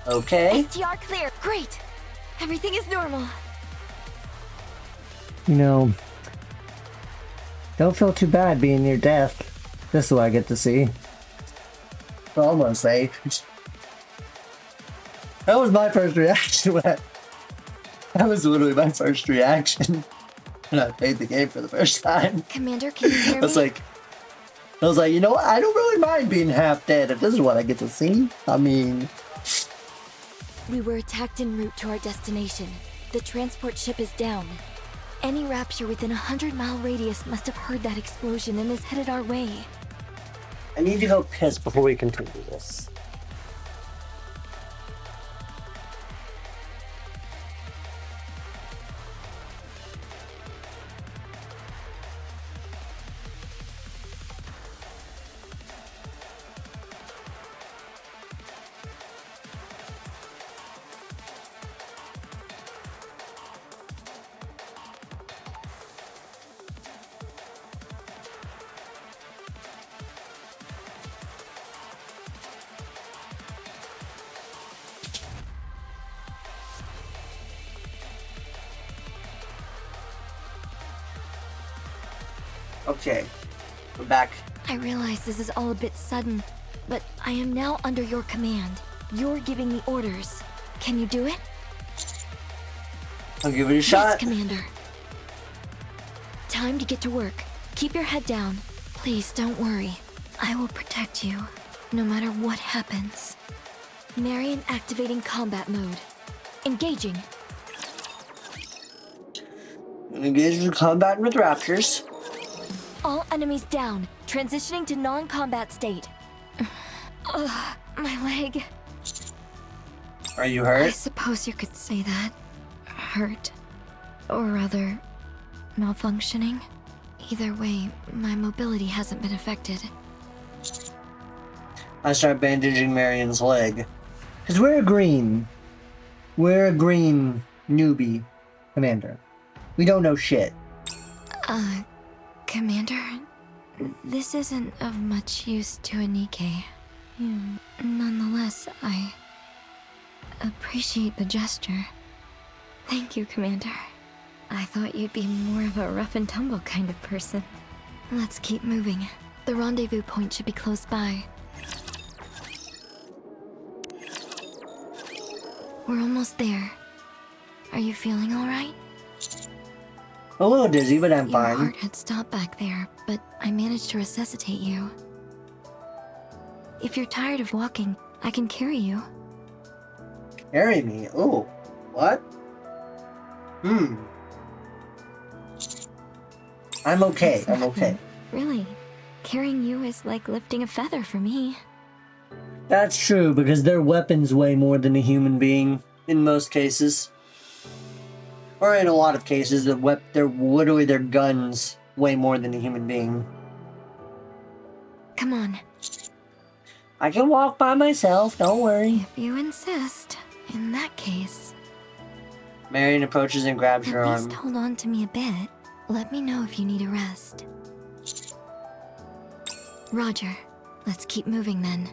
Okay. STR clear. Great. Everything is normal. You know, don't feel too bad being near death. This is what I get to see. For almost sake. That was my first reaction when that was literally my first reaction when I played the game for the first time. Commander, can you hear me? I was like, you know what? I don't really mind being half dead if this is what I get to see. I mean... We were attacked en route to our destination. The transport ship is down. Any Rapture within a 100-mile radius must have heard that explosion and is headed our way. I need to go piss before we continue this. Okay, we're back. I realize this is all a bit sudden, but I am now under your command. You're giving me orders. Can you do it? I'll give it a shot. Yes, Commander. Time to get to work. Keep your head down. Please don't worry. I will protect you, no matter what happens. Marion activating combat mode. Engaging. Engage in combat with Raptors. All enemies down. Transitioning to non-combat state. Ugh, my leg. Are you I hurt? suppose you could say that. Hurt. Or rather, malfunctioning. Either way, my mobility hasn't been affected. I start bandaging Marion's leg. Because we're a green. We're a green newbie commander. We don't know shit. Commander, this isn't of much use to a Nikke. Nonetheless, I appreciate the gesture. Thank you, Commander. I thought you'd be more of a rough and tumble kind of person. Let's keep moving. The rendezvous point should be close by. We're almost there. Are you feeling all right? A little dizzy, but I'm Your fine. heart had stopped back there, but I managed to resuscitate you. If you're tired of walking, I can carry you. Carry me? Oh, what? I'm okay. It's I'm okay. nothing. Really, carrying you is like lifting a feather for me. That's true, because their weapons weigh more than a human being, in most cases. Or in a lot of cases, literally their guns weigh more than a human being. Come on. I can walk by myself, don't worry. If you insist, in that case. Marion approaches and grabs her At arm. least hold on to me a bit. Let me know if you need a rest. Roger. Let's keep moving then.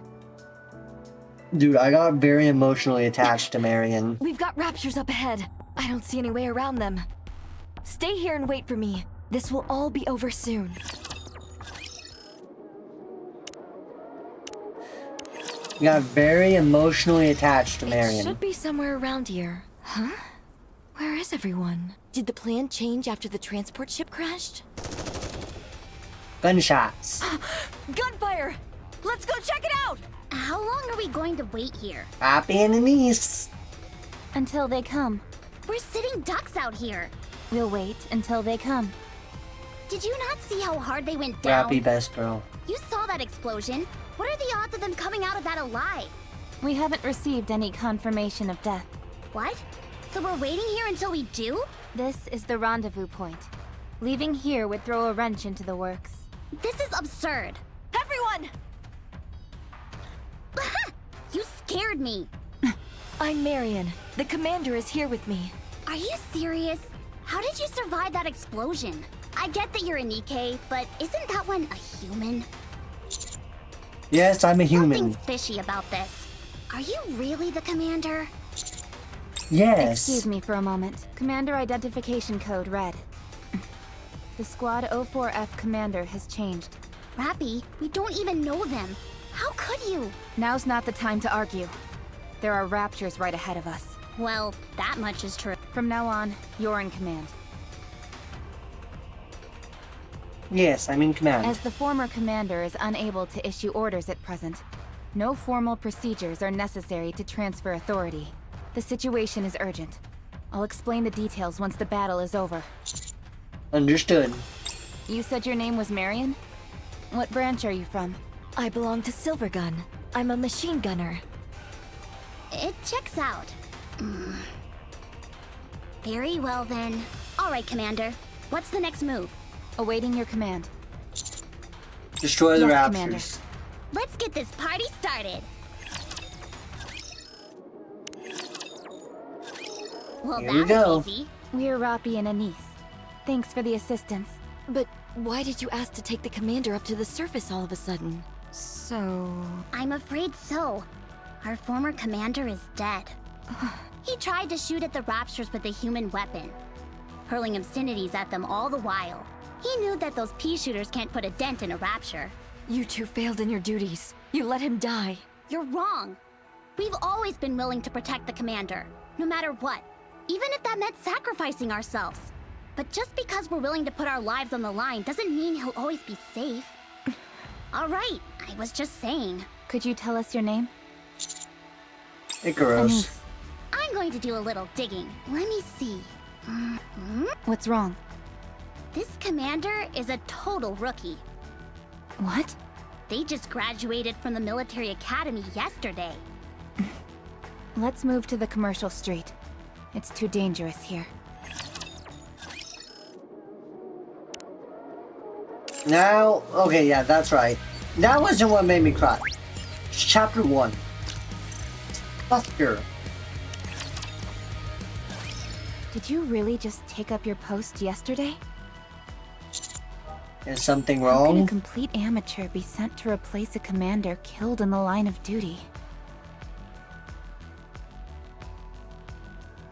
Dude, I got very emotionally attached to Marion. We've got raptures up ahead. I don't see any way around them. Stay here and wait for me. This will all be over soon. Got very emotionally attached to It Marion. should be somewhere around here. Huh? Where is everyone? Did the plan change after the transport ship crashed? Gunshots. Gunfire! Let's go check it out! How long are we going to wait here? Happy and Anise. Until they come. We're sitting ducks out here. We'll wait until they come. Did you not see how hard they went down? Rappy best girl. You saw that explosion. What are the odds of them coming out of that alive? We haven't received any confirmation of death. What? So we're waiting here until we do? This is the rendezvous point. Leaving here would throw a wrench into the works. This is absurd. Everyone! You scared me. I'm Marion. The commander is here with me. Are you serious? How did you survive that explosion? I get that you're a Nikke, but isn't that one a human? Yes, I'm a human. Something's fishy about this. Are you really the commander? Yes. Excuse me for a moment. Commander identification code red. The Squad 04F commander has changed. Rappy, we don't even know them. How could you? Now's not the time to argue. There are raptures right ahead of us. Well, that much is true. From now on, you're in command. Yes, I'm in command. As the former commander is unable to issue orders at present, no formal procedures are necessary to transfer authority. The situation is urgent. I'll explain the details once the battle is over. Understood. You said your name was Marion? What branch are you from? I belong to Silvergun. I'm a machine gunner. It checks out. Very well then. All right, Commander. What's the next move? Awaiting your command. Destroy the Yes, raptors. Commander. Let's get this party started. Well, Here we that go. was easy. We're Rappy and Anise. Thanks for the assistance. But why did you ask to take the commander up to the surface all of a sudden? So... I'm afraid so. Our former commander is dead. He tried to shoot at the raptures with a human weapon, hurling obscenities at them all the while. He knew that those pea shooters can't put a dent in a rapture. You two failed in your duties. You let him die. You're wrong. We've always been willing to protect the commander, no matter what. Even if that meant sacrificing ourselves. But just because we're willing to put our lives on the line doesn't mean he'll always be safe. All right, I was just saying. Could you tell us your name? Icaros. Anise. I'm going to do a little digging. Let me see. What's wrong? This commander is a total rookie. What? They just graduated from the military academy yesterday. Let's move to the commercial street. It's too dangerous here. Now, okay, yeah, that's right. That wasn't what made me cry. It's chapter 1. Buster. Did you really just take up your post yesterday? Is something How can a wrong? complete amateur be sent to replace a commander killed in the line of duty?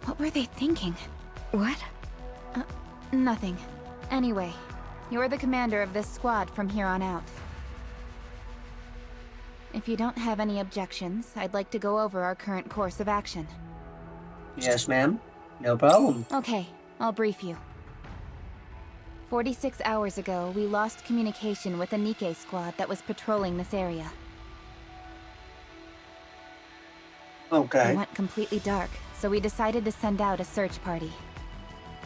What were they thinking? What? Nothing. Anyway, you're the commander of this squad from here on out. If you don't have any objections, I'd like to go over our current course of action. Yes, ma'am. No problem. Okay, I'll brief you. 46 hours ago, we lost communication with a Nikke squad that was patrolling this area. Okay. It went completely dark, so we decided to send out a search party.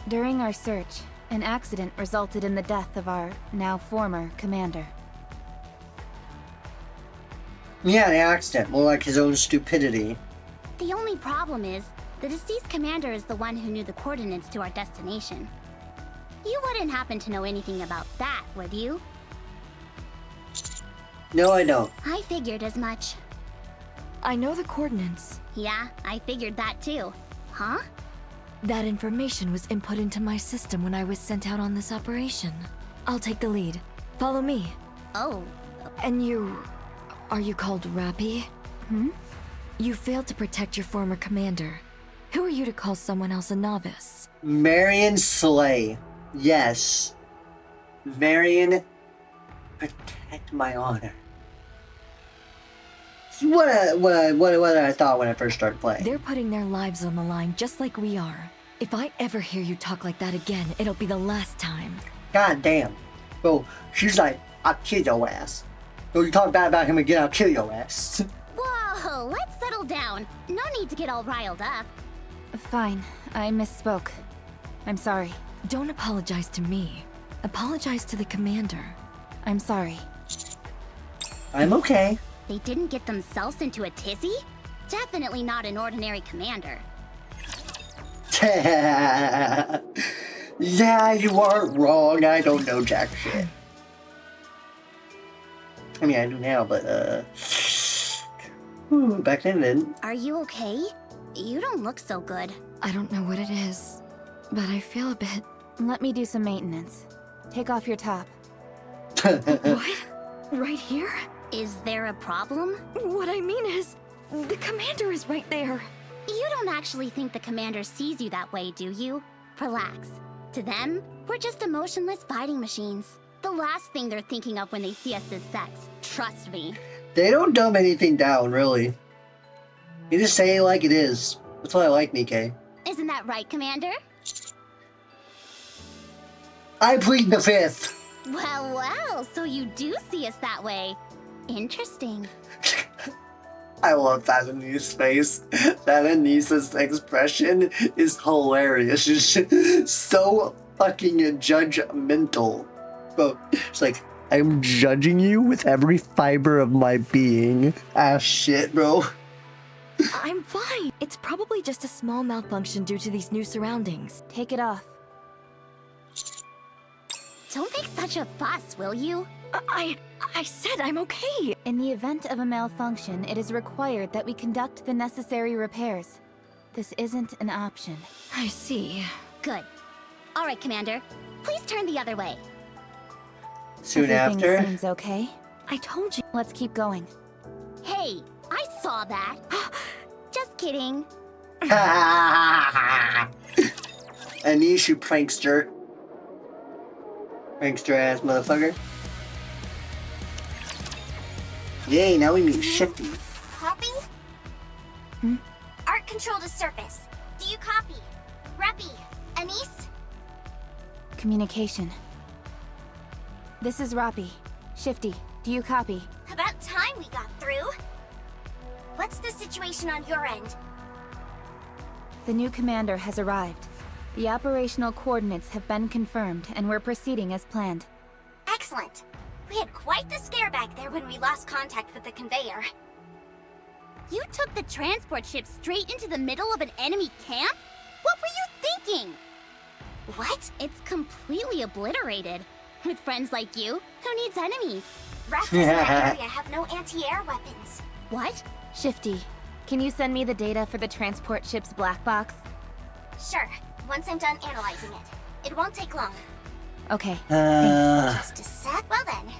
During our search, an accident resulted in the death of our now former commander. Yeah, the accident. More like his own stupidity. The only problem is, the deceased commander is the one who knew the coordinates to our destination. You wouldn't happen to know anything about that, would you? No, I don't. I figured as much. I know the coordinates. Yeah, I figured that too. Huh? That information was input into my system when I was sent out on this operation. I'll take the lead. Follow me. Oh. And you... Are you called Rappy? Hmm? You failed to protect your former commander. Who are you to call someone else a novice? Marion Slay. Yes. Marion, protect my honor. What I thought when I first started playing. They're putting their lives on the line just like we are. If I ever hear you talk like that again, it'll be the last time. God damn. Bro, she's like, I'll kill your ass. Bro, you talk bad about him again, I'll kill your ass. Whoa, let's settle down. No need to get all riled up. Fine, I misspoke. I'm sorry. Don't apologize to me. Apologize to the commander. I'm sorry. I'm okay. They didn't get themselves into a tizzy? Definitely not an ordinary commander. Yeah, you aren't wrong. I don't know jack shit. I mean, I do now, but, back then I didn't. Are you okay? You don't look so good. I don't know what it is, but I feel a bit... Let me do some maintenance. Take off your top. What? Right here? Is there a problem? What I mean is, the commander is right there. You don't actually think the commander sees you that way, do you? Relax. To them, we're just emotionless fighting machines. The last thing they're thinking of when they see us is sex. Trust me. They don't dumb anything down, really. You just say it like it is. That's why I like Nikke. Isn't that right, Commander? I plead the fifth. Well, so you do see us that way. Interesting. I love that Anisa's face. That Anisa's expression is hilarious. It's so fucking judgmental. Bro, it's like, I'm judging you with every fiber of my being. Ah, shit, bro. I'm fine. It's probably just a small malfunction due to these new surroundings. Take it off. Don't make such a fuss, will you? I said I'm okay. In the event of a malfunction, it is required that we conduct the necessary repairs. This isn't an option. I see. Good. All right, Commander. Please turn the other way. Soon Everything after. seems okay. I told you. Let's keep going. Hey, I saw that. Just kidding. Anish, you prankster. Prankster ass motherfucker. Yay, now we meet Shifty. Copy? Art control to surface. Do you copy? Reppy, Anise? Communication. This is Rappy. Shifty, do you copy? About time we got through. What's the situation on your end? The new commander has arrived. The operational coordinates have been confirmed, and we're proceeding as planned. Excellent. We had quite the scare back there when we lost contact with the conveyor. You took the transport ship straight into the middle of an enemy camp? What were you thinking? What? It's completely obliterated. With friends like you, who needs enemies? Raptors in that area have no anti-air weapons. What? Shifty, can you send me the data for the transport ship's black box? Sure, once I'm done analyzing it. It won't take long. Okay, Just a sec. Well then.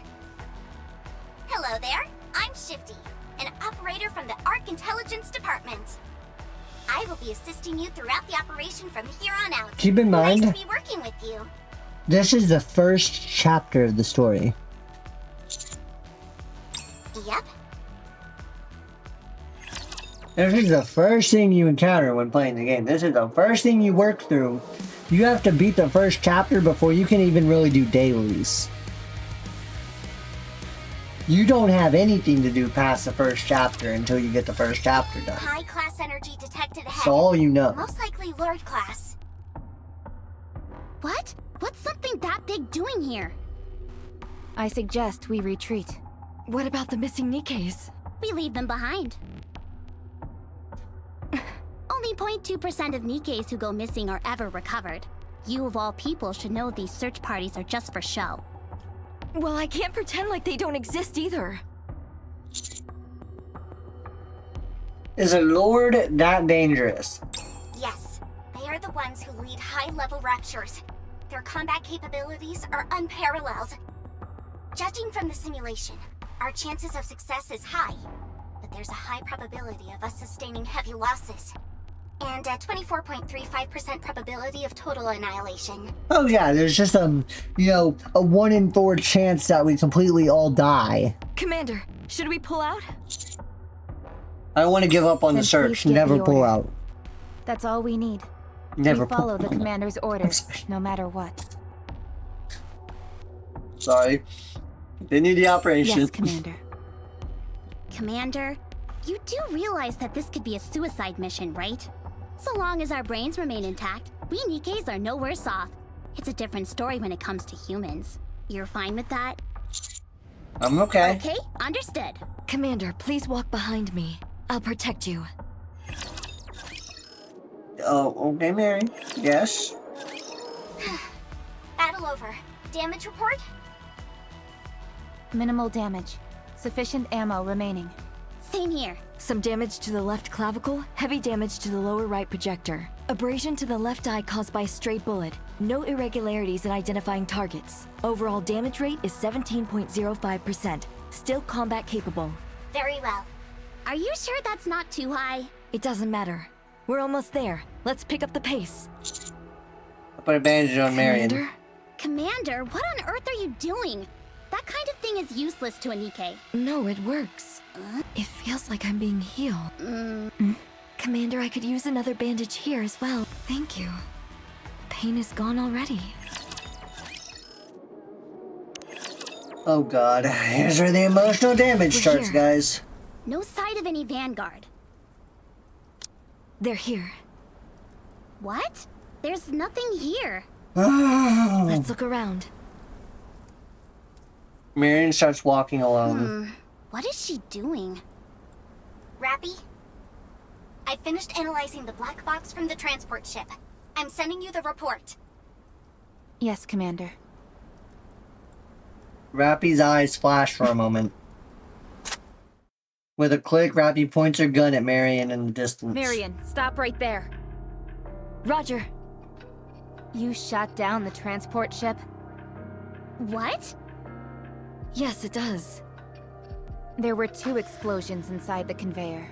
Hello there, I'm Shifty, an operator from the ARC Intelligence Department. I will be assisting you throughout the operation from here on out. Keep in mind, Nice to be working with you. this is the first chapter of the story. Yep. This is the first thing you encounter when playing the game. This is the first thing you work through. You have to beat the first chapter before you can even really do dailies. You don't have anything to do past the first chapter until you get the first chapter done. High class energy detected ahead. That's all you know. Most likely Lord class. What? What's something that big doing here? I suggest we retreat. What about the missing Nikkes? We leave them behind. Only 0.2% of Nikkes who go missing are ever recovered. You of all people should know these search parties are just for show. Well, I can't pretend like they don't exist either. Is a lord that dangerous? Yes, they are the ones who lead high-level raptures. Their combat capabilities are unparalleled. Judging from the simulation, our chances of success is high, but there's a high probability of us sustaining heavy losses. And a 24.35% probability of total annihilation. Oh yeah, there's just a 1 in 4 chance that we completely all die. Commander, should we pull out? I don't want to give up on the search. Never pull out. That's all we need. Never we follow pull the commander's orders, no matter what. Sorry. Continue the operation. Yes, Commander. Commander, you do realize that this could be a suicide mission, right? So long as our brains remain intact, we Nikkes are no worse off. It's a different story when it comes to humans. You're fine with that? I'm okay. Okay, understood. Commander, please walk behind me. I'll protect you. Oh, okay, Mary. Yes. Battle over. Damage report? Minimal damage. Sufficient ammo remaining. Same here. Some damage to the left clavicle, heavy damage to the lower right projector. Abrasion to the left eye caused by a stray bullet. No irregularities in identifying targets. Overall damage rate is 17.05%. Still combat capable. Very well. Are you sure that's not too high? It doesn't matter. We're almost there. Let's pick up the pace. I'll put a bandage on Marion. Commander? Commander, what on earth are you doing? That kind of thing is useless to a Nikke. No, it works. It feels like I'm being healed. Commander, I could use another bandage here as well. Thank you. Pain is gone already. Oh god, here's where the emotional damage starts, guys. No sight of any Vanguard. They're here. What? There's nothing here. Let's look around. Marion starts walking alone. What is she doing? Rappy? I finished analyzing the black box from the transport ship. I'm sending you the report. Yes, Commander. Rappy's eyes flash for a moment. With a click, Rappy points her gun at Marion in the distance. Marion, stop right there. Roger. You shot down the transport ship? What? Yes, it does. There were 2 explosions inside the conveyor.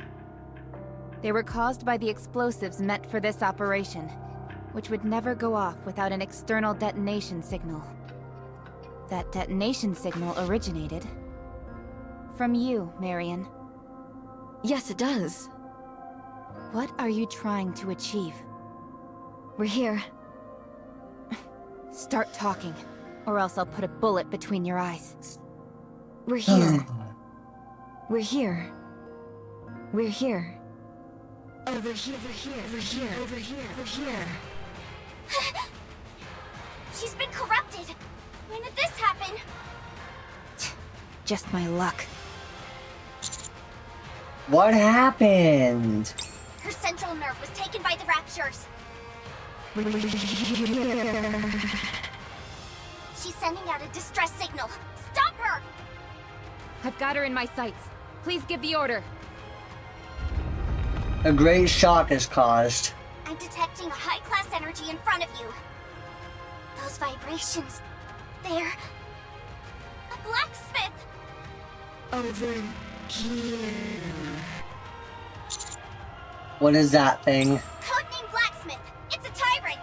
They were caused by the explosives meant for this operation, which would never go off without an external detonation signal. That detonation signal originated from you, Marion. Yes, it does. What are you trying to achieve? We're here. Start talking, or else I'll put a bullet between your eyes. We're here. We're here. We're here. Over here, over here, over here, over here, over here. She's been corrupted. When did this happen? Just my luck. What happened? Her central nerve was taken by the raptures. She's sending out a distress signal. Stop her! I've got her in my sights. Please give the order. A great shock is caused. I'm detecting a high-class energy in front of you. Those vibrations, they're... a blacksmith! Over here. What is that thing? Codename Blacksmith! It's a tyrant!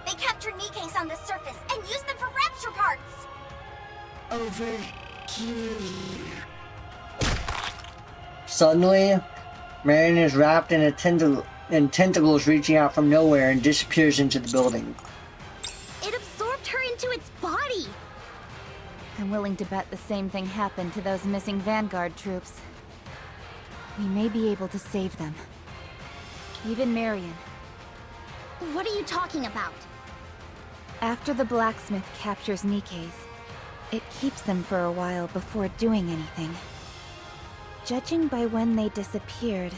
They capture Nikkes on the surface and use them for rapture parts! Over here. Suddenly, Marion is wrapped in tentacles reaching out from nowhere and disappears into the building. It absorbed her into its body! I'm willing to bet the same thing happened to those missing Vanguard troops. We may be able to save them. Even Marion. What are you talking about? After the blacksmith captures Nikkes, it keeps them for a while before doing anything. Judging by when they disappeared,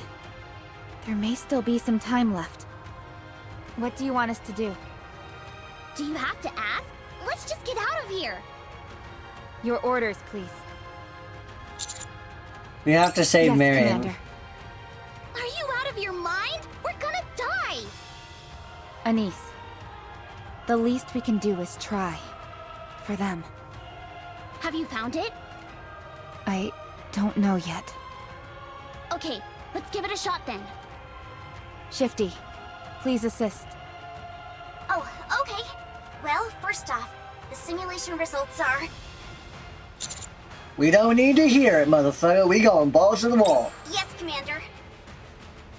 there may still be some time left. What do you want us to do? Do you have to ask? Let's just get out of here! Your orders, please. We have to save Yes, Marion. Commander. Anise, the least we can do is try. For them. Have you found it? I don't know yet. Okay, let's give it a shot then. Shifty, please assist. Oh, okay. Well, first off, the simulation results are... We don't need to hear it, motherfucker. We going balls to the wall. Yes, Commander.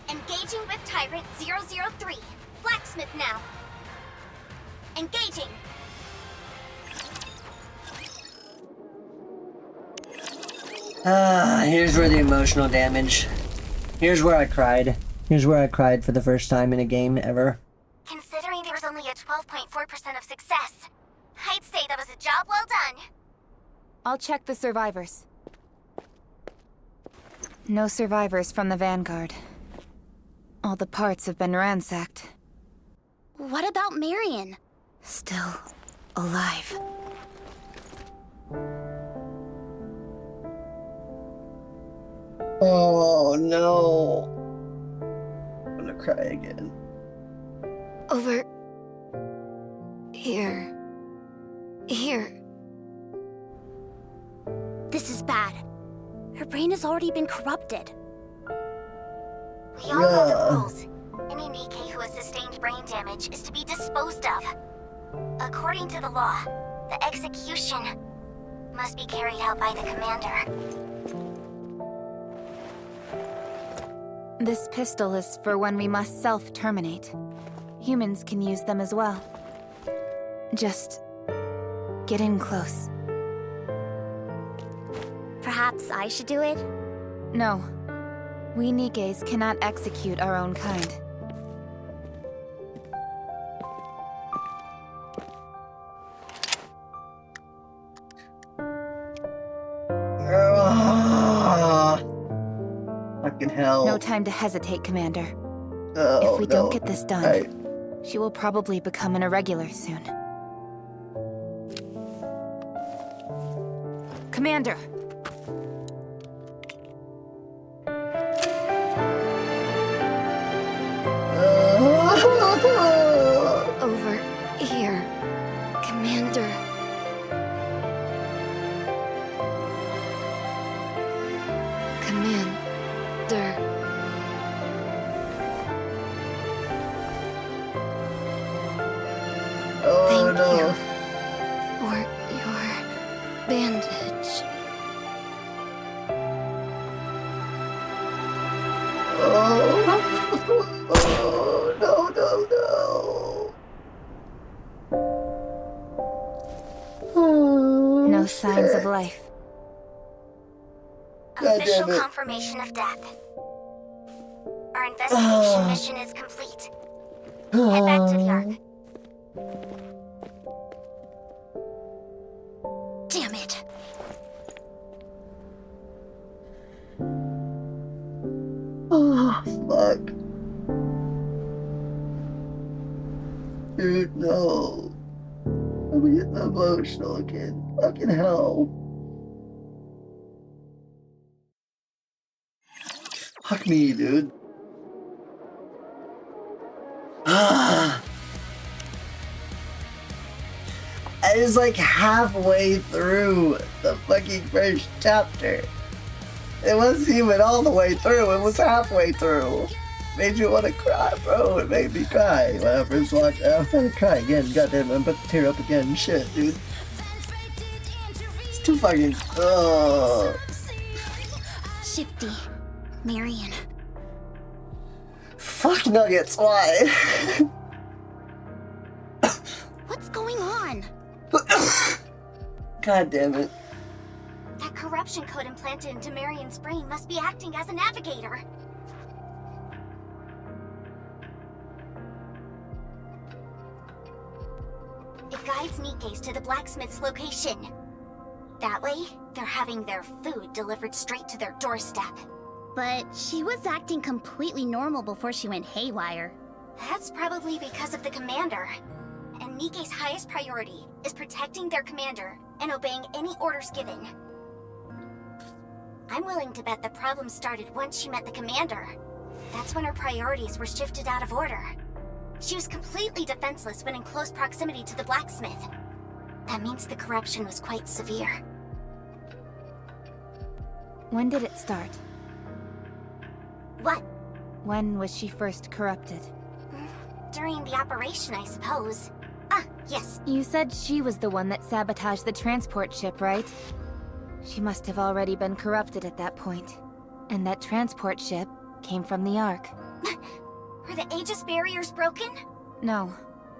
Engaging with Tyrant 003. Blacksmith now. Engaging. Here's where the emotional damage. Here's where I cried. Here's where I cried for the first time in a game ever. Considering there was only a 12.4% of success, I'd say that was a job well done. I'll check the survivors. No survivors from the Vanguard. All the parts have been ransacked. What about Marion? Still alive. Oh no. I'm gonna cry again. Over... here. Here. This is bad. Her brain has already been corrupted. We all know the rules. Any Nikke who has sustained brain damage is to be disposed of. According to the law, the execution must be carried out by the commander. This pistol is for when we must self-terminate. Humans can use them as well. Just... get in close. Perhaps I should do it? No. We Nikkes cannot execute our own kind. Fucking hell. No time to hesitate, Commander. Oh, if we don't get this done, Right. she will probably become an irregular soon. Commander! Over here, Commander. Commander. Thank you for your bandage. Oh, no, no, no. No signs of life. Official confirmation of death. Our investigation mission is complete. Head back to the Ark. Damn it. Oh, fuck. Dude, no. I'm getting emotional again. Fucking hell. Fuck me, dude. I was like halfway through the fucking first chapter. It wasn't even all the way through, it was halfway through. Made you want to cry, bro. It made me cry when I first watched it. I'm gonna cry again. Goddamn, I'm about to tear up again. Shit, dude. It's too fucking. Shifty. Marion. Fuck nuggets, why? What's going on? God damn it. That corruption code implanted into Marion's brain must be acting as a navigator. It guides Nikkes to the blacksmith's location. That way, they're having their food delivered straight to their doorstep. But she was acting completely normal before she went haywire. That's probably because of the commander. And Nikke's highest priority is protecting their commander and obeying any orders given. I'm willing to bet the problem started once she met the commander. That's when her priorities were shifted out of order. She was completely defenseless when in close proximity to the blacksmith. That means the corruption was quite severe. When did it start? What? When was she first corrupted? During the operation, I suppose. Ah, yes. You said she was the one that sabotaged the transport ship, right? She must have already been corrupted at that point. And that transport ship came from the Ark. Were the Aegis barriers broken? No.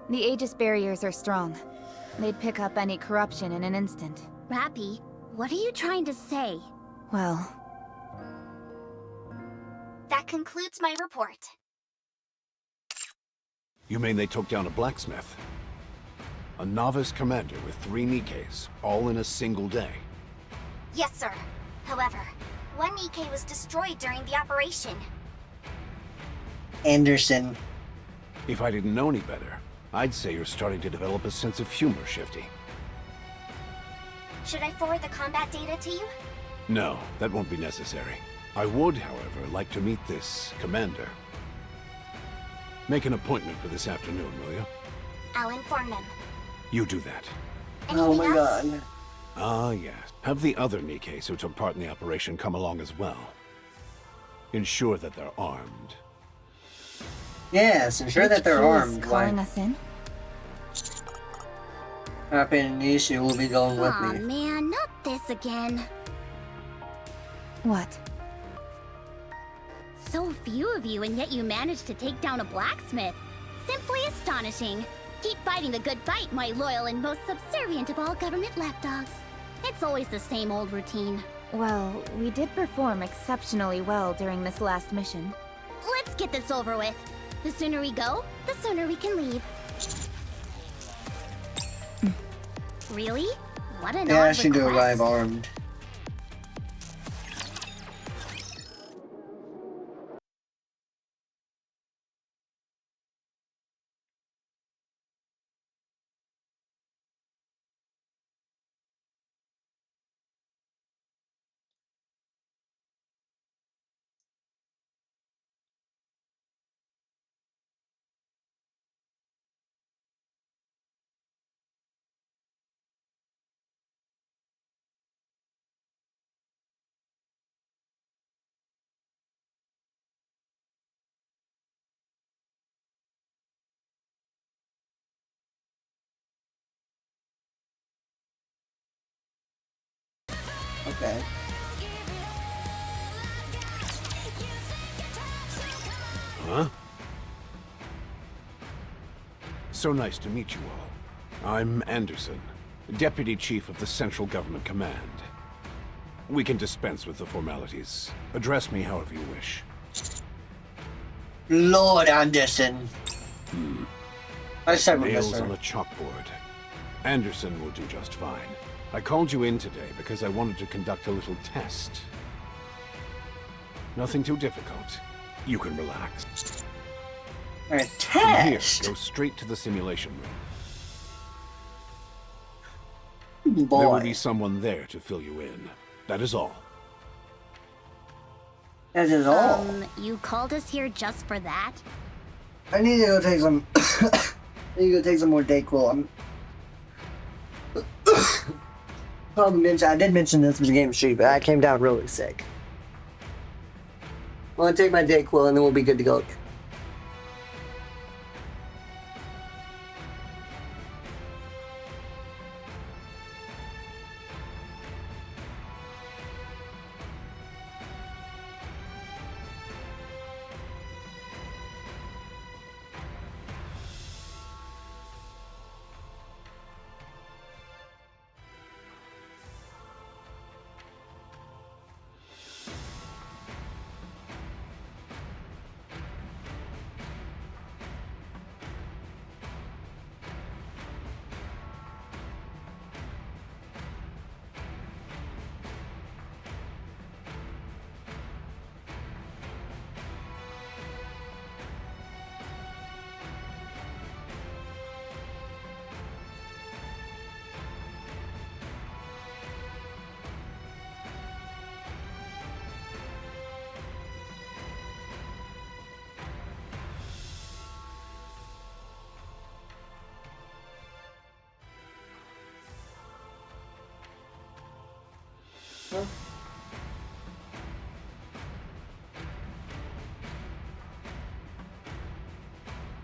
The Aegis barriers are strong. They'd pick up any corruption in an instant. Rappy, what are you trying to say? Well... That concludes my report. You mean they took down a blacksmith? A novice commander with 3 Nikkes, all in a single day? Yes, sir. However, one Nikke was destroyed during the operation. Anderson. If I didn't know any better, I'd say you're starting to develop a sense of humor, Shifty. Should I forward the combat data to you? No, that won't be necessary. I would, however, like to meet this commander. Make an appointment for this afternoon, will you? I'll inform them. You do that. Oh my god. Ah, yes. Have the other Nikkes who took part in the operation come along as well. Ensure that they're armed. Yes, ensure that they're armed. Calling us in? Happy and Nishi will be going with Aw, me. man, not this again. What? So few of you, and yet you managed to take down a blacksmith. Simply astonishing. Keep fighting the good fight, my loyal and most subservient of all government lapdogs. It's always the same old routine. Well, we did perform exceptionally well during this last mission. Let's get this over with. The sooner we go, the sooner we can leave. Really? What an Yeah, odd I should do request. arrive armed. Okay. Huh? So nice to meet you all. I'm Anderson, Deputy Chief of the Central Government Command. We can dispense with the formalities. Address me however you wish. Lord Anderson. I said my Nails best, on a chalkboard. Anderson will do just fine. I called you in today because I wanted to conduct a little test. Nothing too difficult. You can relax. A From here, test? go straight to the simulation room. Boy. There will be someone there to fill you in. That is all. That is all. You called us here just for that? I need to go take some. I need to go take some more Dayquil. I did mention this was a game street, but I came down really sick. I'm gonna take my Dayquil and then we'll be good to go.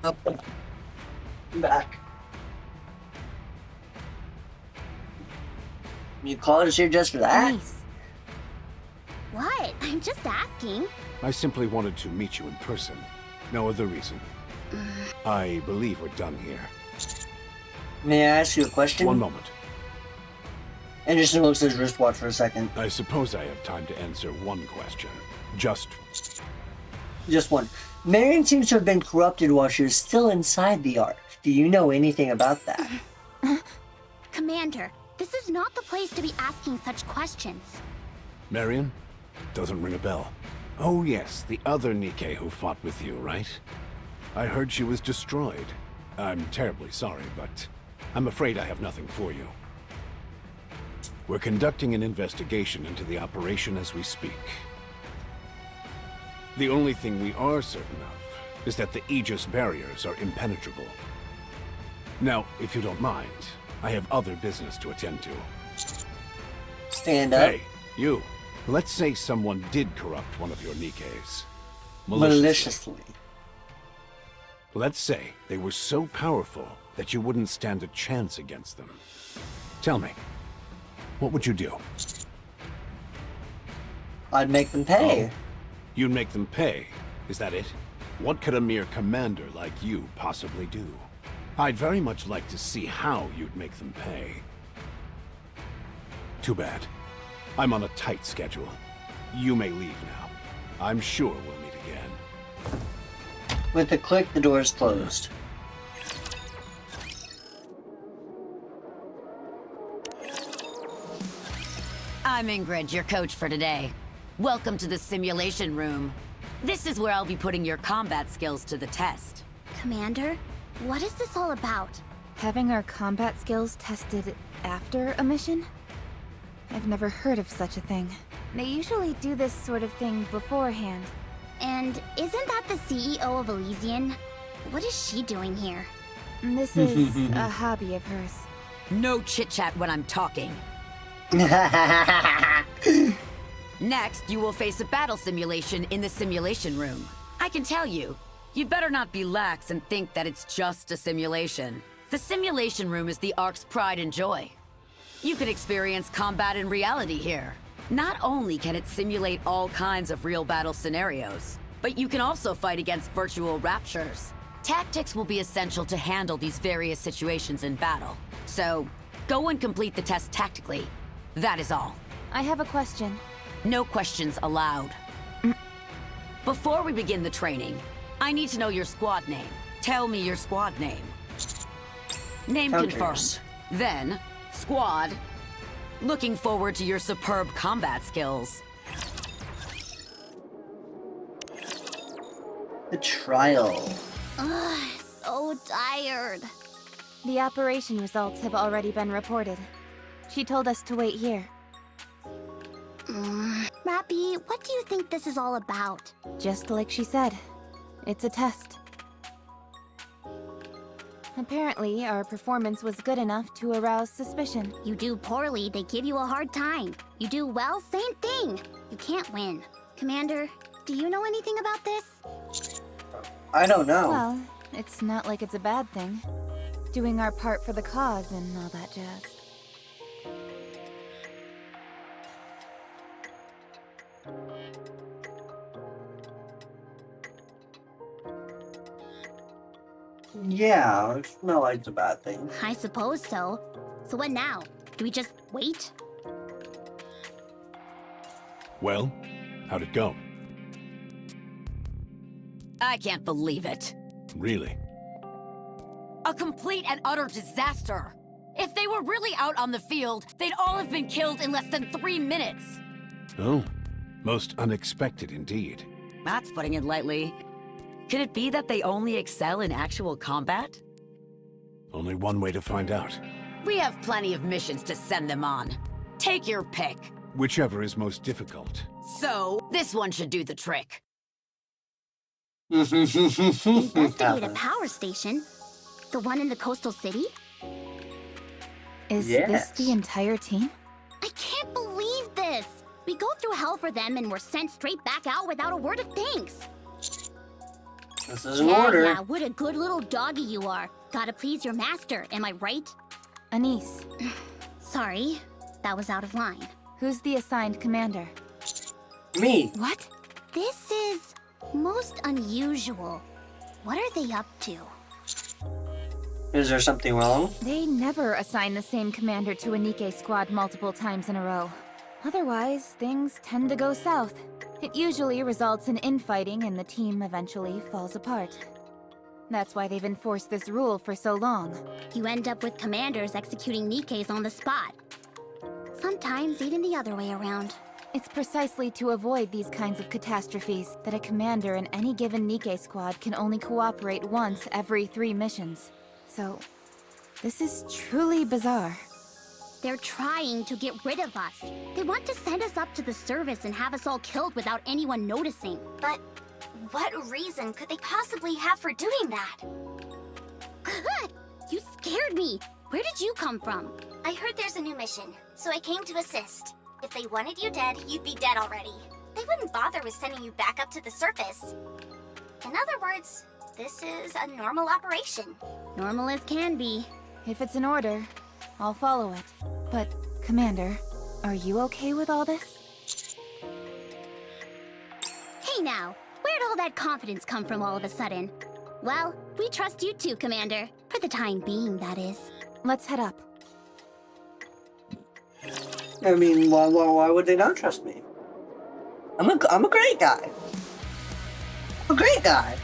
Up. Back. You called us here just for that? Nice. What? I'm just asking. I simply wanted to meet you in person. No other reason. I believe we're done here. May I ask you a question? One moment. Anderson looks at his wristwatch for a second. I suppose I have time to answer one question. Just one. Marion seems to have been corrupted while she was still inside the Ark. Do you know anything about that? Commander, this is not the place to be asking such questions. Marion? Doesn't ring a bell. Oh yes, the other Nikke who fought with you, right? I heard she was destroyed. I'm terribly sorry, but I'm afraid I have nothing for you. We're conducting an investigation into the operation as we speak. The only thing we are certain of is that the Aegis barriers are impenetrable. Now, if you don't mind, I have other business to attend to. Stand up. Hey, you. Let's say someone did corrupt one of your Nikkes. Maliciously. Let's say they were so powerful that you wouldn't stand a chance against them. Tell me, what would you do? I'd make them pay. Oh, you'd make them pay? Is that it? What could a mere commander like you possibly do? I'd very much like to see how you'd make them pay. Too bad. I'm on a tight schedule. You may leave now. I'm sure we'll meet again. With a click, the door is closed. I'm Ingrid, your coach for today. Welcome to the simulation room. This is where I'll be putting your combat skills to the test. Commander, what is this all about? Having our combat skills tested after a mission? I've never heard of such a thing. They usually do this sort of thing beforehand. And isn't that the CEO of Elysian? What is she doing here? This is a hobby of hers. No chit-chat when I'm talking. Next, you will face a battle simulation in the simulation room. I can tell you, you'd better not be lax and think that it's just a simulation. The simulation room is the Ark's pride and joy. You can experience combat in reality here. Not only can it simulate all kinds of real battle scenarios, but you can also fight against virtual raptures. Tactics will be essential to handle these various situations in battle. So, go and complete the test tactically. That is all. I have a question. No questions allowed. Before we begin the training, I need to know your squad name. Tell me your squad name. Name confirmed. Then, squad. Looking forward to your superb combat skills. The trial. Ugh, so tired. The operation results have already been reported. She told us to wait here. Rappy, what do you think this is all about? Just like she said. It's a test. Apparently, our performance was good enough to arouse suspicion. You do poorly, they give you a hard time. You do well, same thing. You can't win. Commander, do you know anything about this? I don't know. Well, it's not like it's a bad thing. Doing our part for the cause and all that jazz. Yeah, it's not like it's a bad thing. I suppose so. So what now? Do we just wait? Well, how'd it go? I can't believe it. Really? A complete and utter disaster. If they were really out on the field, they'd all have been killed in less than 3 minutes. Oh, most unexpected indeed. That's putting it lightly. Could it be that they only excel in actual combat? Only one way to find out. We have plenty of missions to send them on. Take your pick. Whichever is most difficult. So, this one should do the trick. Investigate a power station? The one in the coastal city? Is this the entire team? I can't believe this! We go through hell for them and we're sent straight back out without a word of thanks. This is an order. Yeah, what a good little doggy you are. Gotta please your master, am I right? Anise. Sorry, that was out of line. Who's the assigned commander? Me. What? This is most unusual. What are they up to? Is there something wrong? They never assign the same commander to a Nikke squad multiple times in a row. Otherwise, things tend to go south. It usually results in infighting and the team eventually falls apart. That's why they've enforced this rule for so long. You end up with commanders executing Nikkes on the spot. Sometimes even the other way around. It's precisely to avoid these kinds of catastrophes that a commander in any given Nikke squad can only cooperate once every 3 missions. So, this is truly bizarre. They're trying to get rid of us. They want to send us up to the service and have us all killed without anyone noticing. But what reason could they possibly have for doing that? Good! You scared me! Where did you come from? I heard there's a new mission, so I came to assist. If they wanted you dead, you'd be dead already. They wouldn't bother with sending you back up to the surface. In other words, this is a normal operation. Normal as can be. If it's an order, I'll follow it. But, Commander, are you okay with all this? Hey now, where'd all that confidence come from all of a sudden? Well, we trust you too, Commander. For the time being, that is. Let's head up. I mean, why would they not trust me? I'm a great guy. I'm a great guy.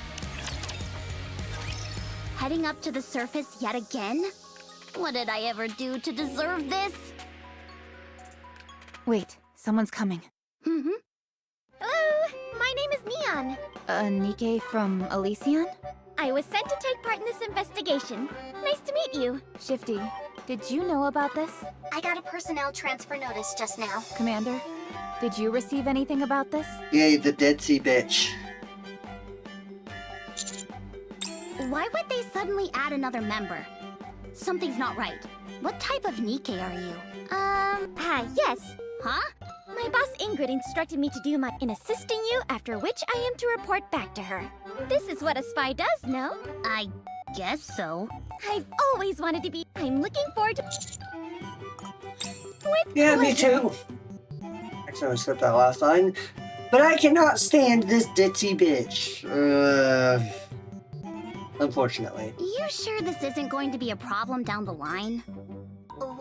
Heading up to the surface yet again? What did I ever do to deserve this? Wait, someone's coming. Mm-hmm. Hello, my name is Neon. A Nikke from Elysian? I was sent to take part in this investigation. Nice to meet you. Shifty, did you know about this? I got a personnel transfer notice just now. Commander, did you receive anything about this? Yay, the Dead Sea bitch. Why would they suddenly add another member? Something's not right. What type of Nikke are you? Yes. Huh? My boss Ingrid instructed me to do my in assisting you, after which I am to report back to her. This is what a spy does, no? I guess so. I've always wanted to be. I'm looking forward to... Yeah, me too. Actually, I skipped that last line. But I cannot stand this ditzy bitch. Unfortunately. You sure this isn't going to be a problem down the line? Well...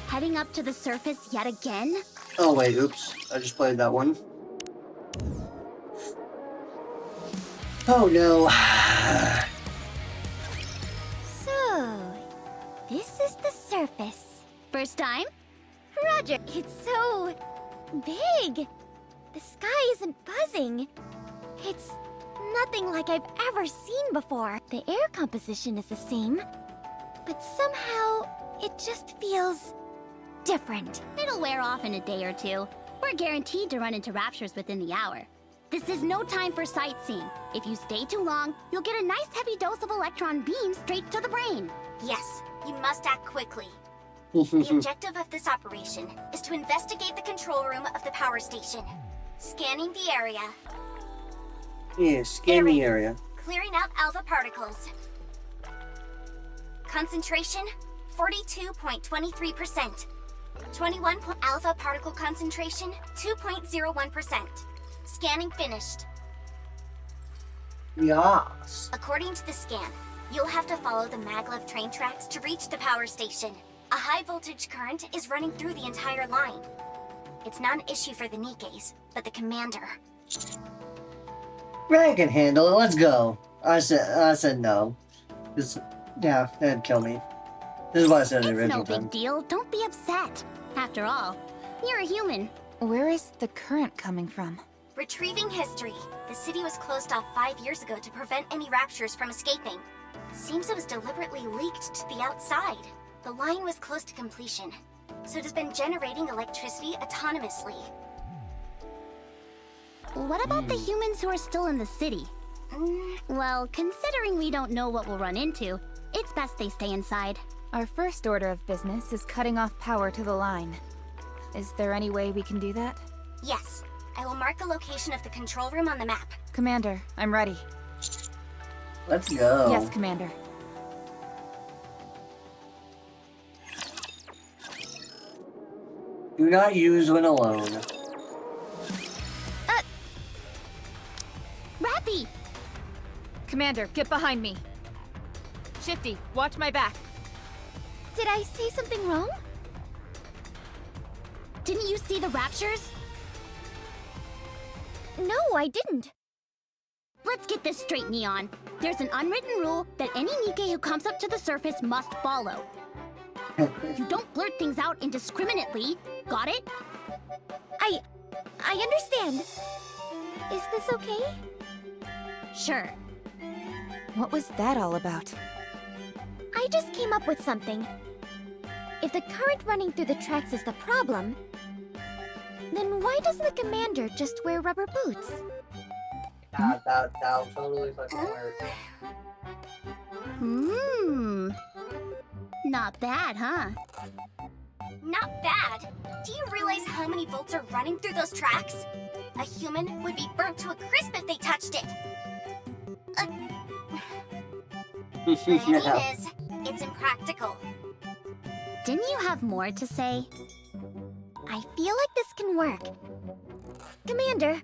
Heading up to the surface yet again? Oh wait, oops. I just played that one. Oh no. So, this is the surface. First time? Roger, it's so... big. The sky isn't buzzing. It's nothing like I've ever seen before. The air composition is the same, but somehow it just feels different. It'll wear off in a day or two. We're guaranteed to run into raptures within the hour. This is no time for sightseeing. If you stay too long, you'll get a nice heavy dose of electron beam straight to the brain. Yes, you must act quickly. The objective of this operation is to investigate the control room of the power station. Scanning the area. Yeah, scan the area. Clearing out alpha particles. Concentration, 42.23%. 21 alpha particle concentration, 2.01%. Scanning finished. Yes. According to the scan, you'll have to follow the maglev train tracks to reach the power station. A high voltage current is running through the entire line. It's not an issue for the Nikkes, but the commander. Ray can handle it. Let's go. I said no. Yeah, that'd kill me. This is what I said in the It's no original big time. deal. Don't be upset. After all, you're a human. Where is the current coming from? Retrieving history. The city was closed off 5 years ago to prevent any raptures from escaping. Seems it was deliberately leaked to the outside. The line was close to completion, so it has been generating electricity autonomously. What about the humans who are still in the city? Well, considering we don't know what we'll run into, it's best they stay inside. Our first order of business is cutting off power to the line. Is there any way we can do that? Yes. I will mark the location of the control room on the map. Commander, I'm ready. Let's go. Yes, Commander. Do not use when alone. Rappy! Commander, get behind me. Shifty, watch my back. Did I say something wrong? Didn't you see the raptures? No, I didn't. Let's get this straight, Neon. There's an unwritten rule that any Nikke who comes up to the surface must follow. You don't blurt things out indiscriminately. Got it? I understand. Is this okay? Sure. What was that all about? I just came up with something. If the current running through the tracks is the problem, then why doesn't the commander just wear rubber boots? That'll totally fucking work. Not bad, huh? Not bad. Do you realize how many volts are running through those tracks? A human would be burnt to a crisp if they touched it. The thing is, it's impractical. Didn't you have more to say? I feel like this can work. Commander.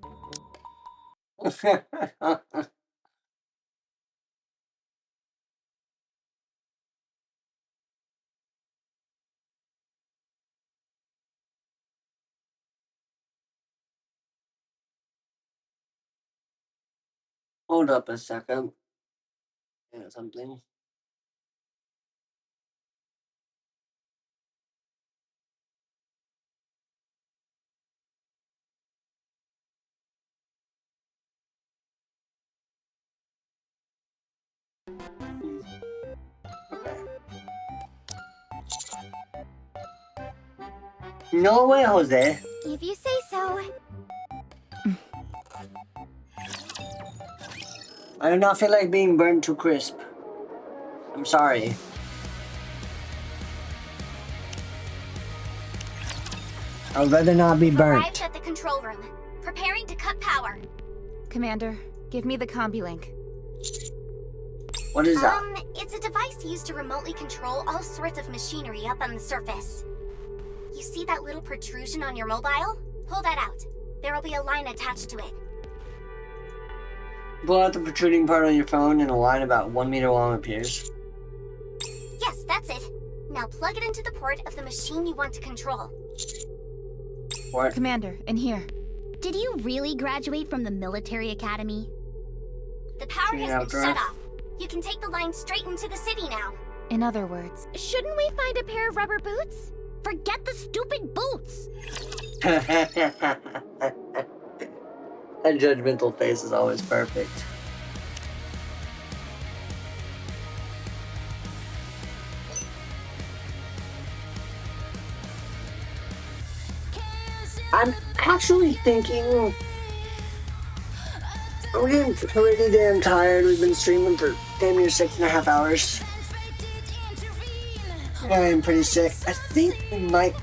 Hold up a second. Yeah, something. Okay. No way, Jose. If you say so. I do not feel like being burned to crisp. I'm sorry. I would rather not be burnt. Arrived at the control room, preparing to cut power. Commander, give me the combi link. What is that? It's a device used to remotely control all sorts of machinery up on the surface. You see that little protrusion on your mobile? Pull that out. There will be a line attached to it. Pull out the protruding part on your phone and a line about 1 meter long appears. Yes, that's it. Now plug it into the port of the machine you want to control. What? Commander, in here. Did you really graduate from the military academy? The power has been shut off. You can take the line straight into the city now. In other words, shouldn't we find a pair of rubber boots? Forget the stupid boots! That judgmental face is always perfect. I'm actually thinking I'm getting pretty damn tired. We've been streaming for damn near 6.5 hours. I am pretty sick. I think we might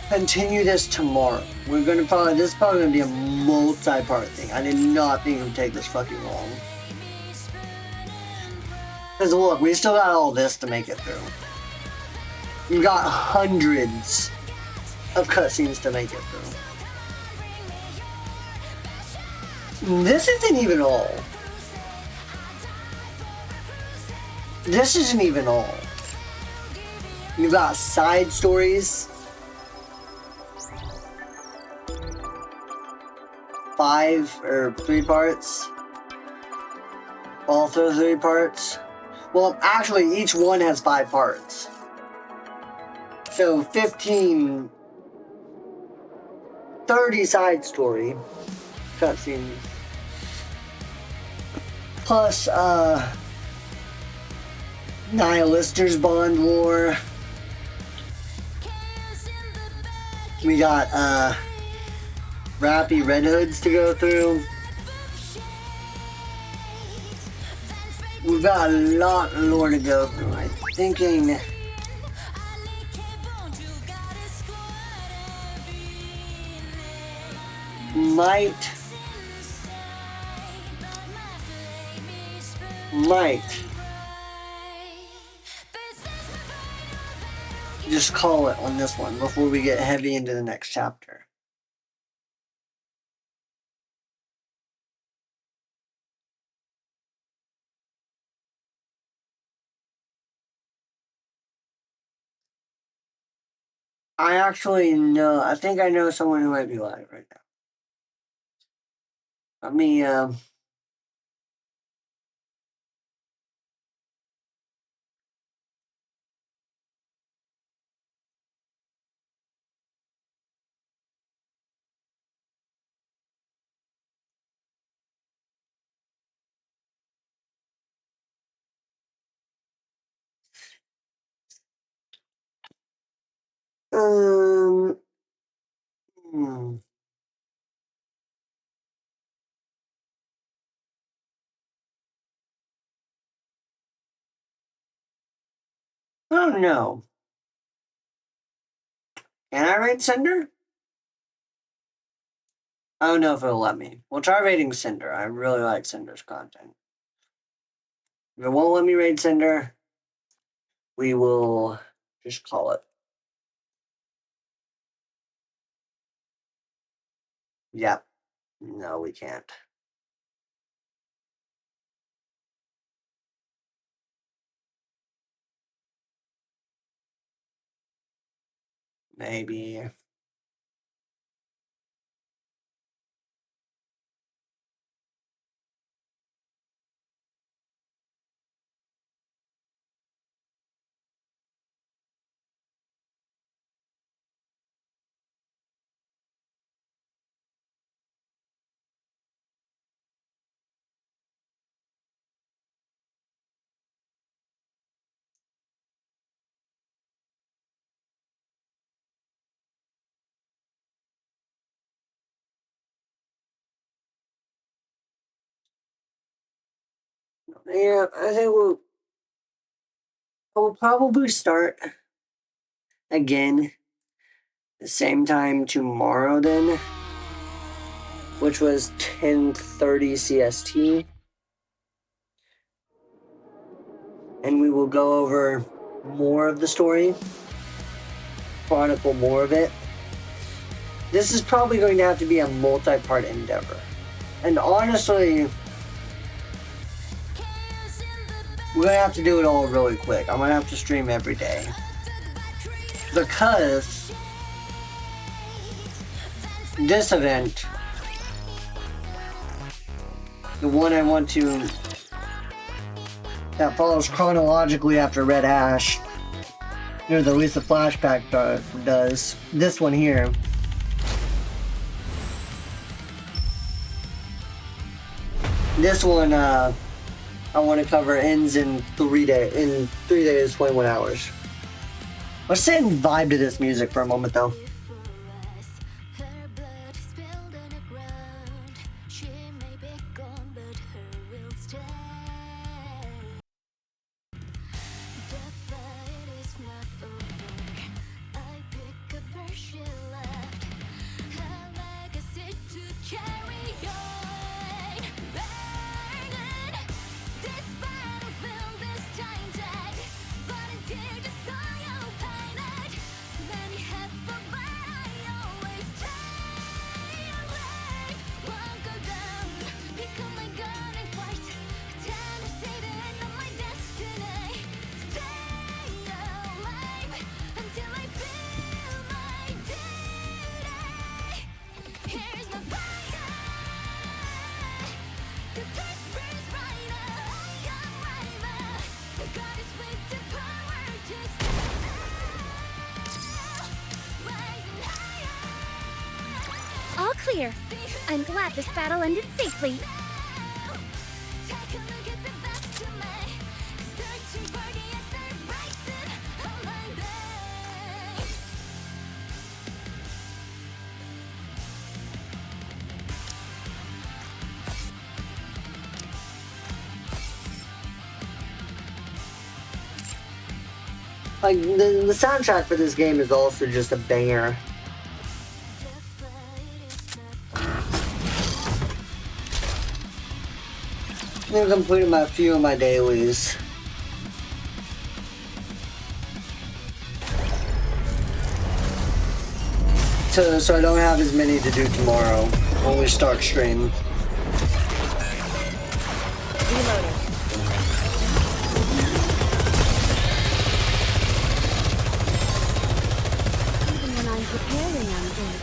continue this tomorrow. We're gonna this is probably gonna be a multi-part thing. I did not think it would take this fucking long. Cause look, we still got all this to make it through. We got hundreds of cutscenes to make it through. This isn't even all. This isn't even all. You got side stories. 5 or 3 parts. Also 3 parts. Well, actually, each one has 5 parts. So 15, 30 side story cutscenes. Plus, Nihilisters Bond War. We got, Rappy Red Hoods to go through. we've got a lot of lore to go through. I'm thinking might just call it on this one before we get heavy into the next chapter. I actually know, I think I know someone who might be live right now. Let me, hmm. I don't know. Can I raid Cinder? I don't know if it'll let me. We'll try raiding Cinder. I really like Cinder's content. If it won't let me raid Cinder, we will just call it. Yep. No, we can't. Maybe. Yeah, I think we'll probably start again the same time tomorrow then, which was 10:30 CST. And we will go over more of the story, chronicle more of it. This is probably going to have to be a multi-part endeavor. And honestly, we're going to have to do it all really quick. I'm going to have to stream every day. Because this event, the one I want to, that follows chronologically after Red Ash, or at least the flashback does, this one here, this one I want to cover ends in 3 days, 21 hours. Let's sit and vibe to this music for a moment though. All clear. I'm glad this battle ended safely. Like, the soundtrack for this game is also just a banger. I'm completing a few of my dailies. So I don't have as many to do tomorrow when we start stream. Reloading. Even when I'm preparing, I'm good.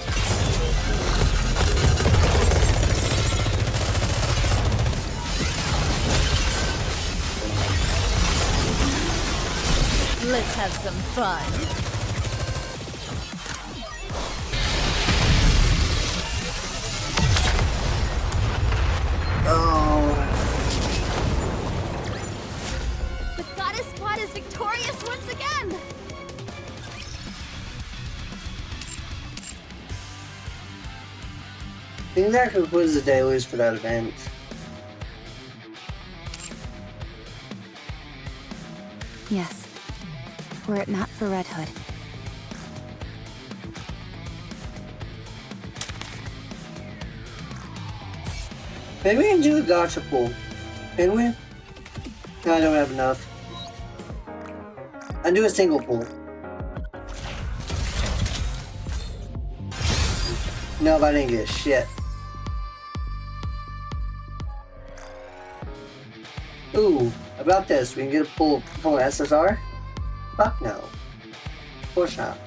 Let's have some fun. The goddess squad is victorious once again! I think that concludes the dailies for that event. Yes. Were it not for Red Hood. Maybe we can do a gacha pool. Can we? No, I don't have enough. I'll do a single pool. No, but I didn't get shit. Ooh, about this, we can get a pull SSR? Fuck no. Of course not.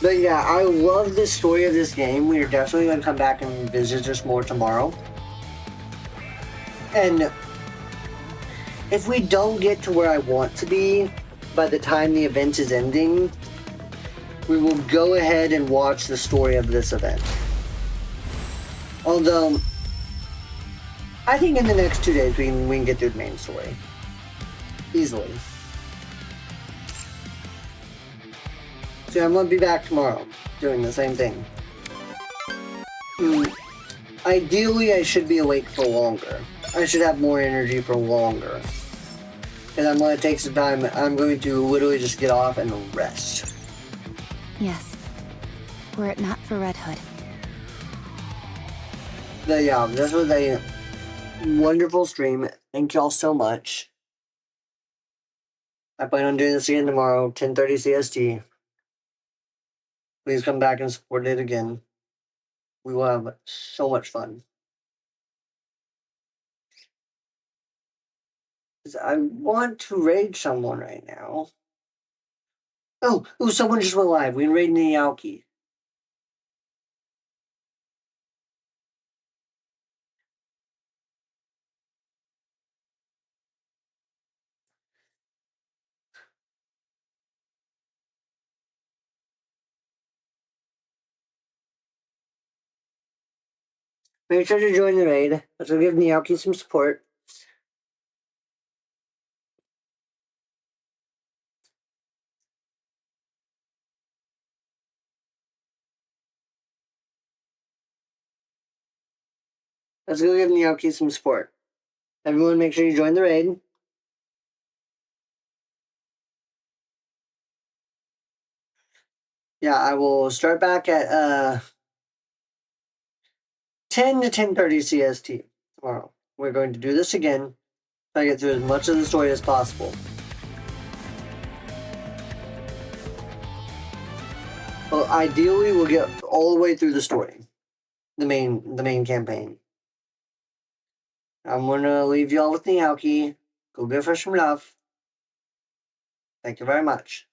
But yeah, I love the story of this game. We are definitely going to come back and visit this more tomorrow. And if we don't get to where I want to be by the time the event is ending, we will go ahead and watch the story of this event. Although, I think in the next 2 days we can get through the main story. Easily. So I'm going to be back tomorrow, doing the same thing. Ideally, I should be awake for longer. I should have more energy for longer. And I'm going to take some time. I'm going to literally just get off and rest. Yes. Were it not for Red Hood. But yeah, this was a wonderful stream. Thank y'all so much. I plan on doing this again tomorrow, 10:30 CST. Please come back and support it again. We will have so much fun. I want to raid someone right now. Oh, someone just went live. We can raid Nikke. Make sure to join the raid. Let's go give Nikke some support. Let's go give Nikke some support. Everyone make sure you join the raid. Yeah, I will start back at 10 to 10:30 CST tomorrow. We're going to do this again. Try to get through as much of the story as possible. Well, ideally, we'll get all the way through the story, the main campaign. I'm gonna leave y'all with Nikke. Go give her some love. Thank you very much.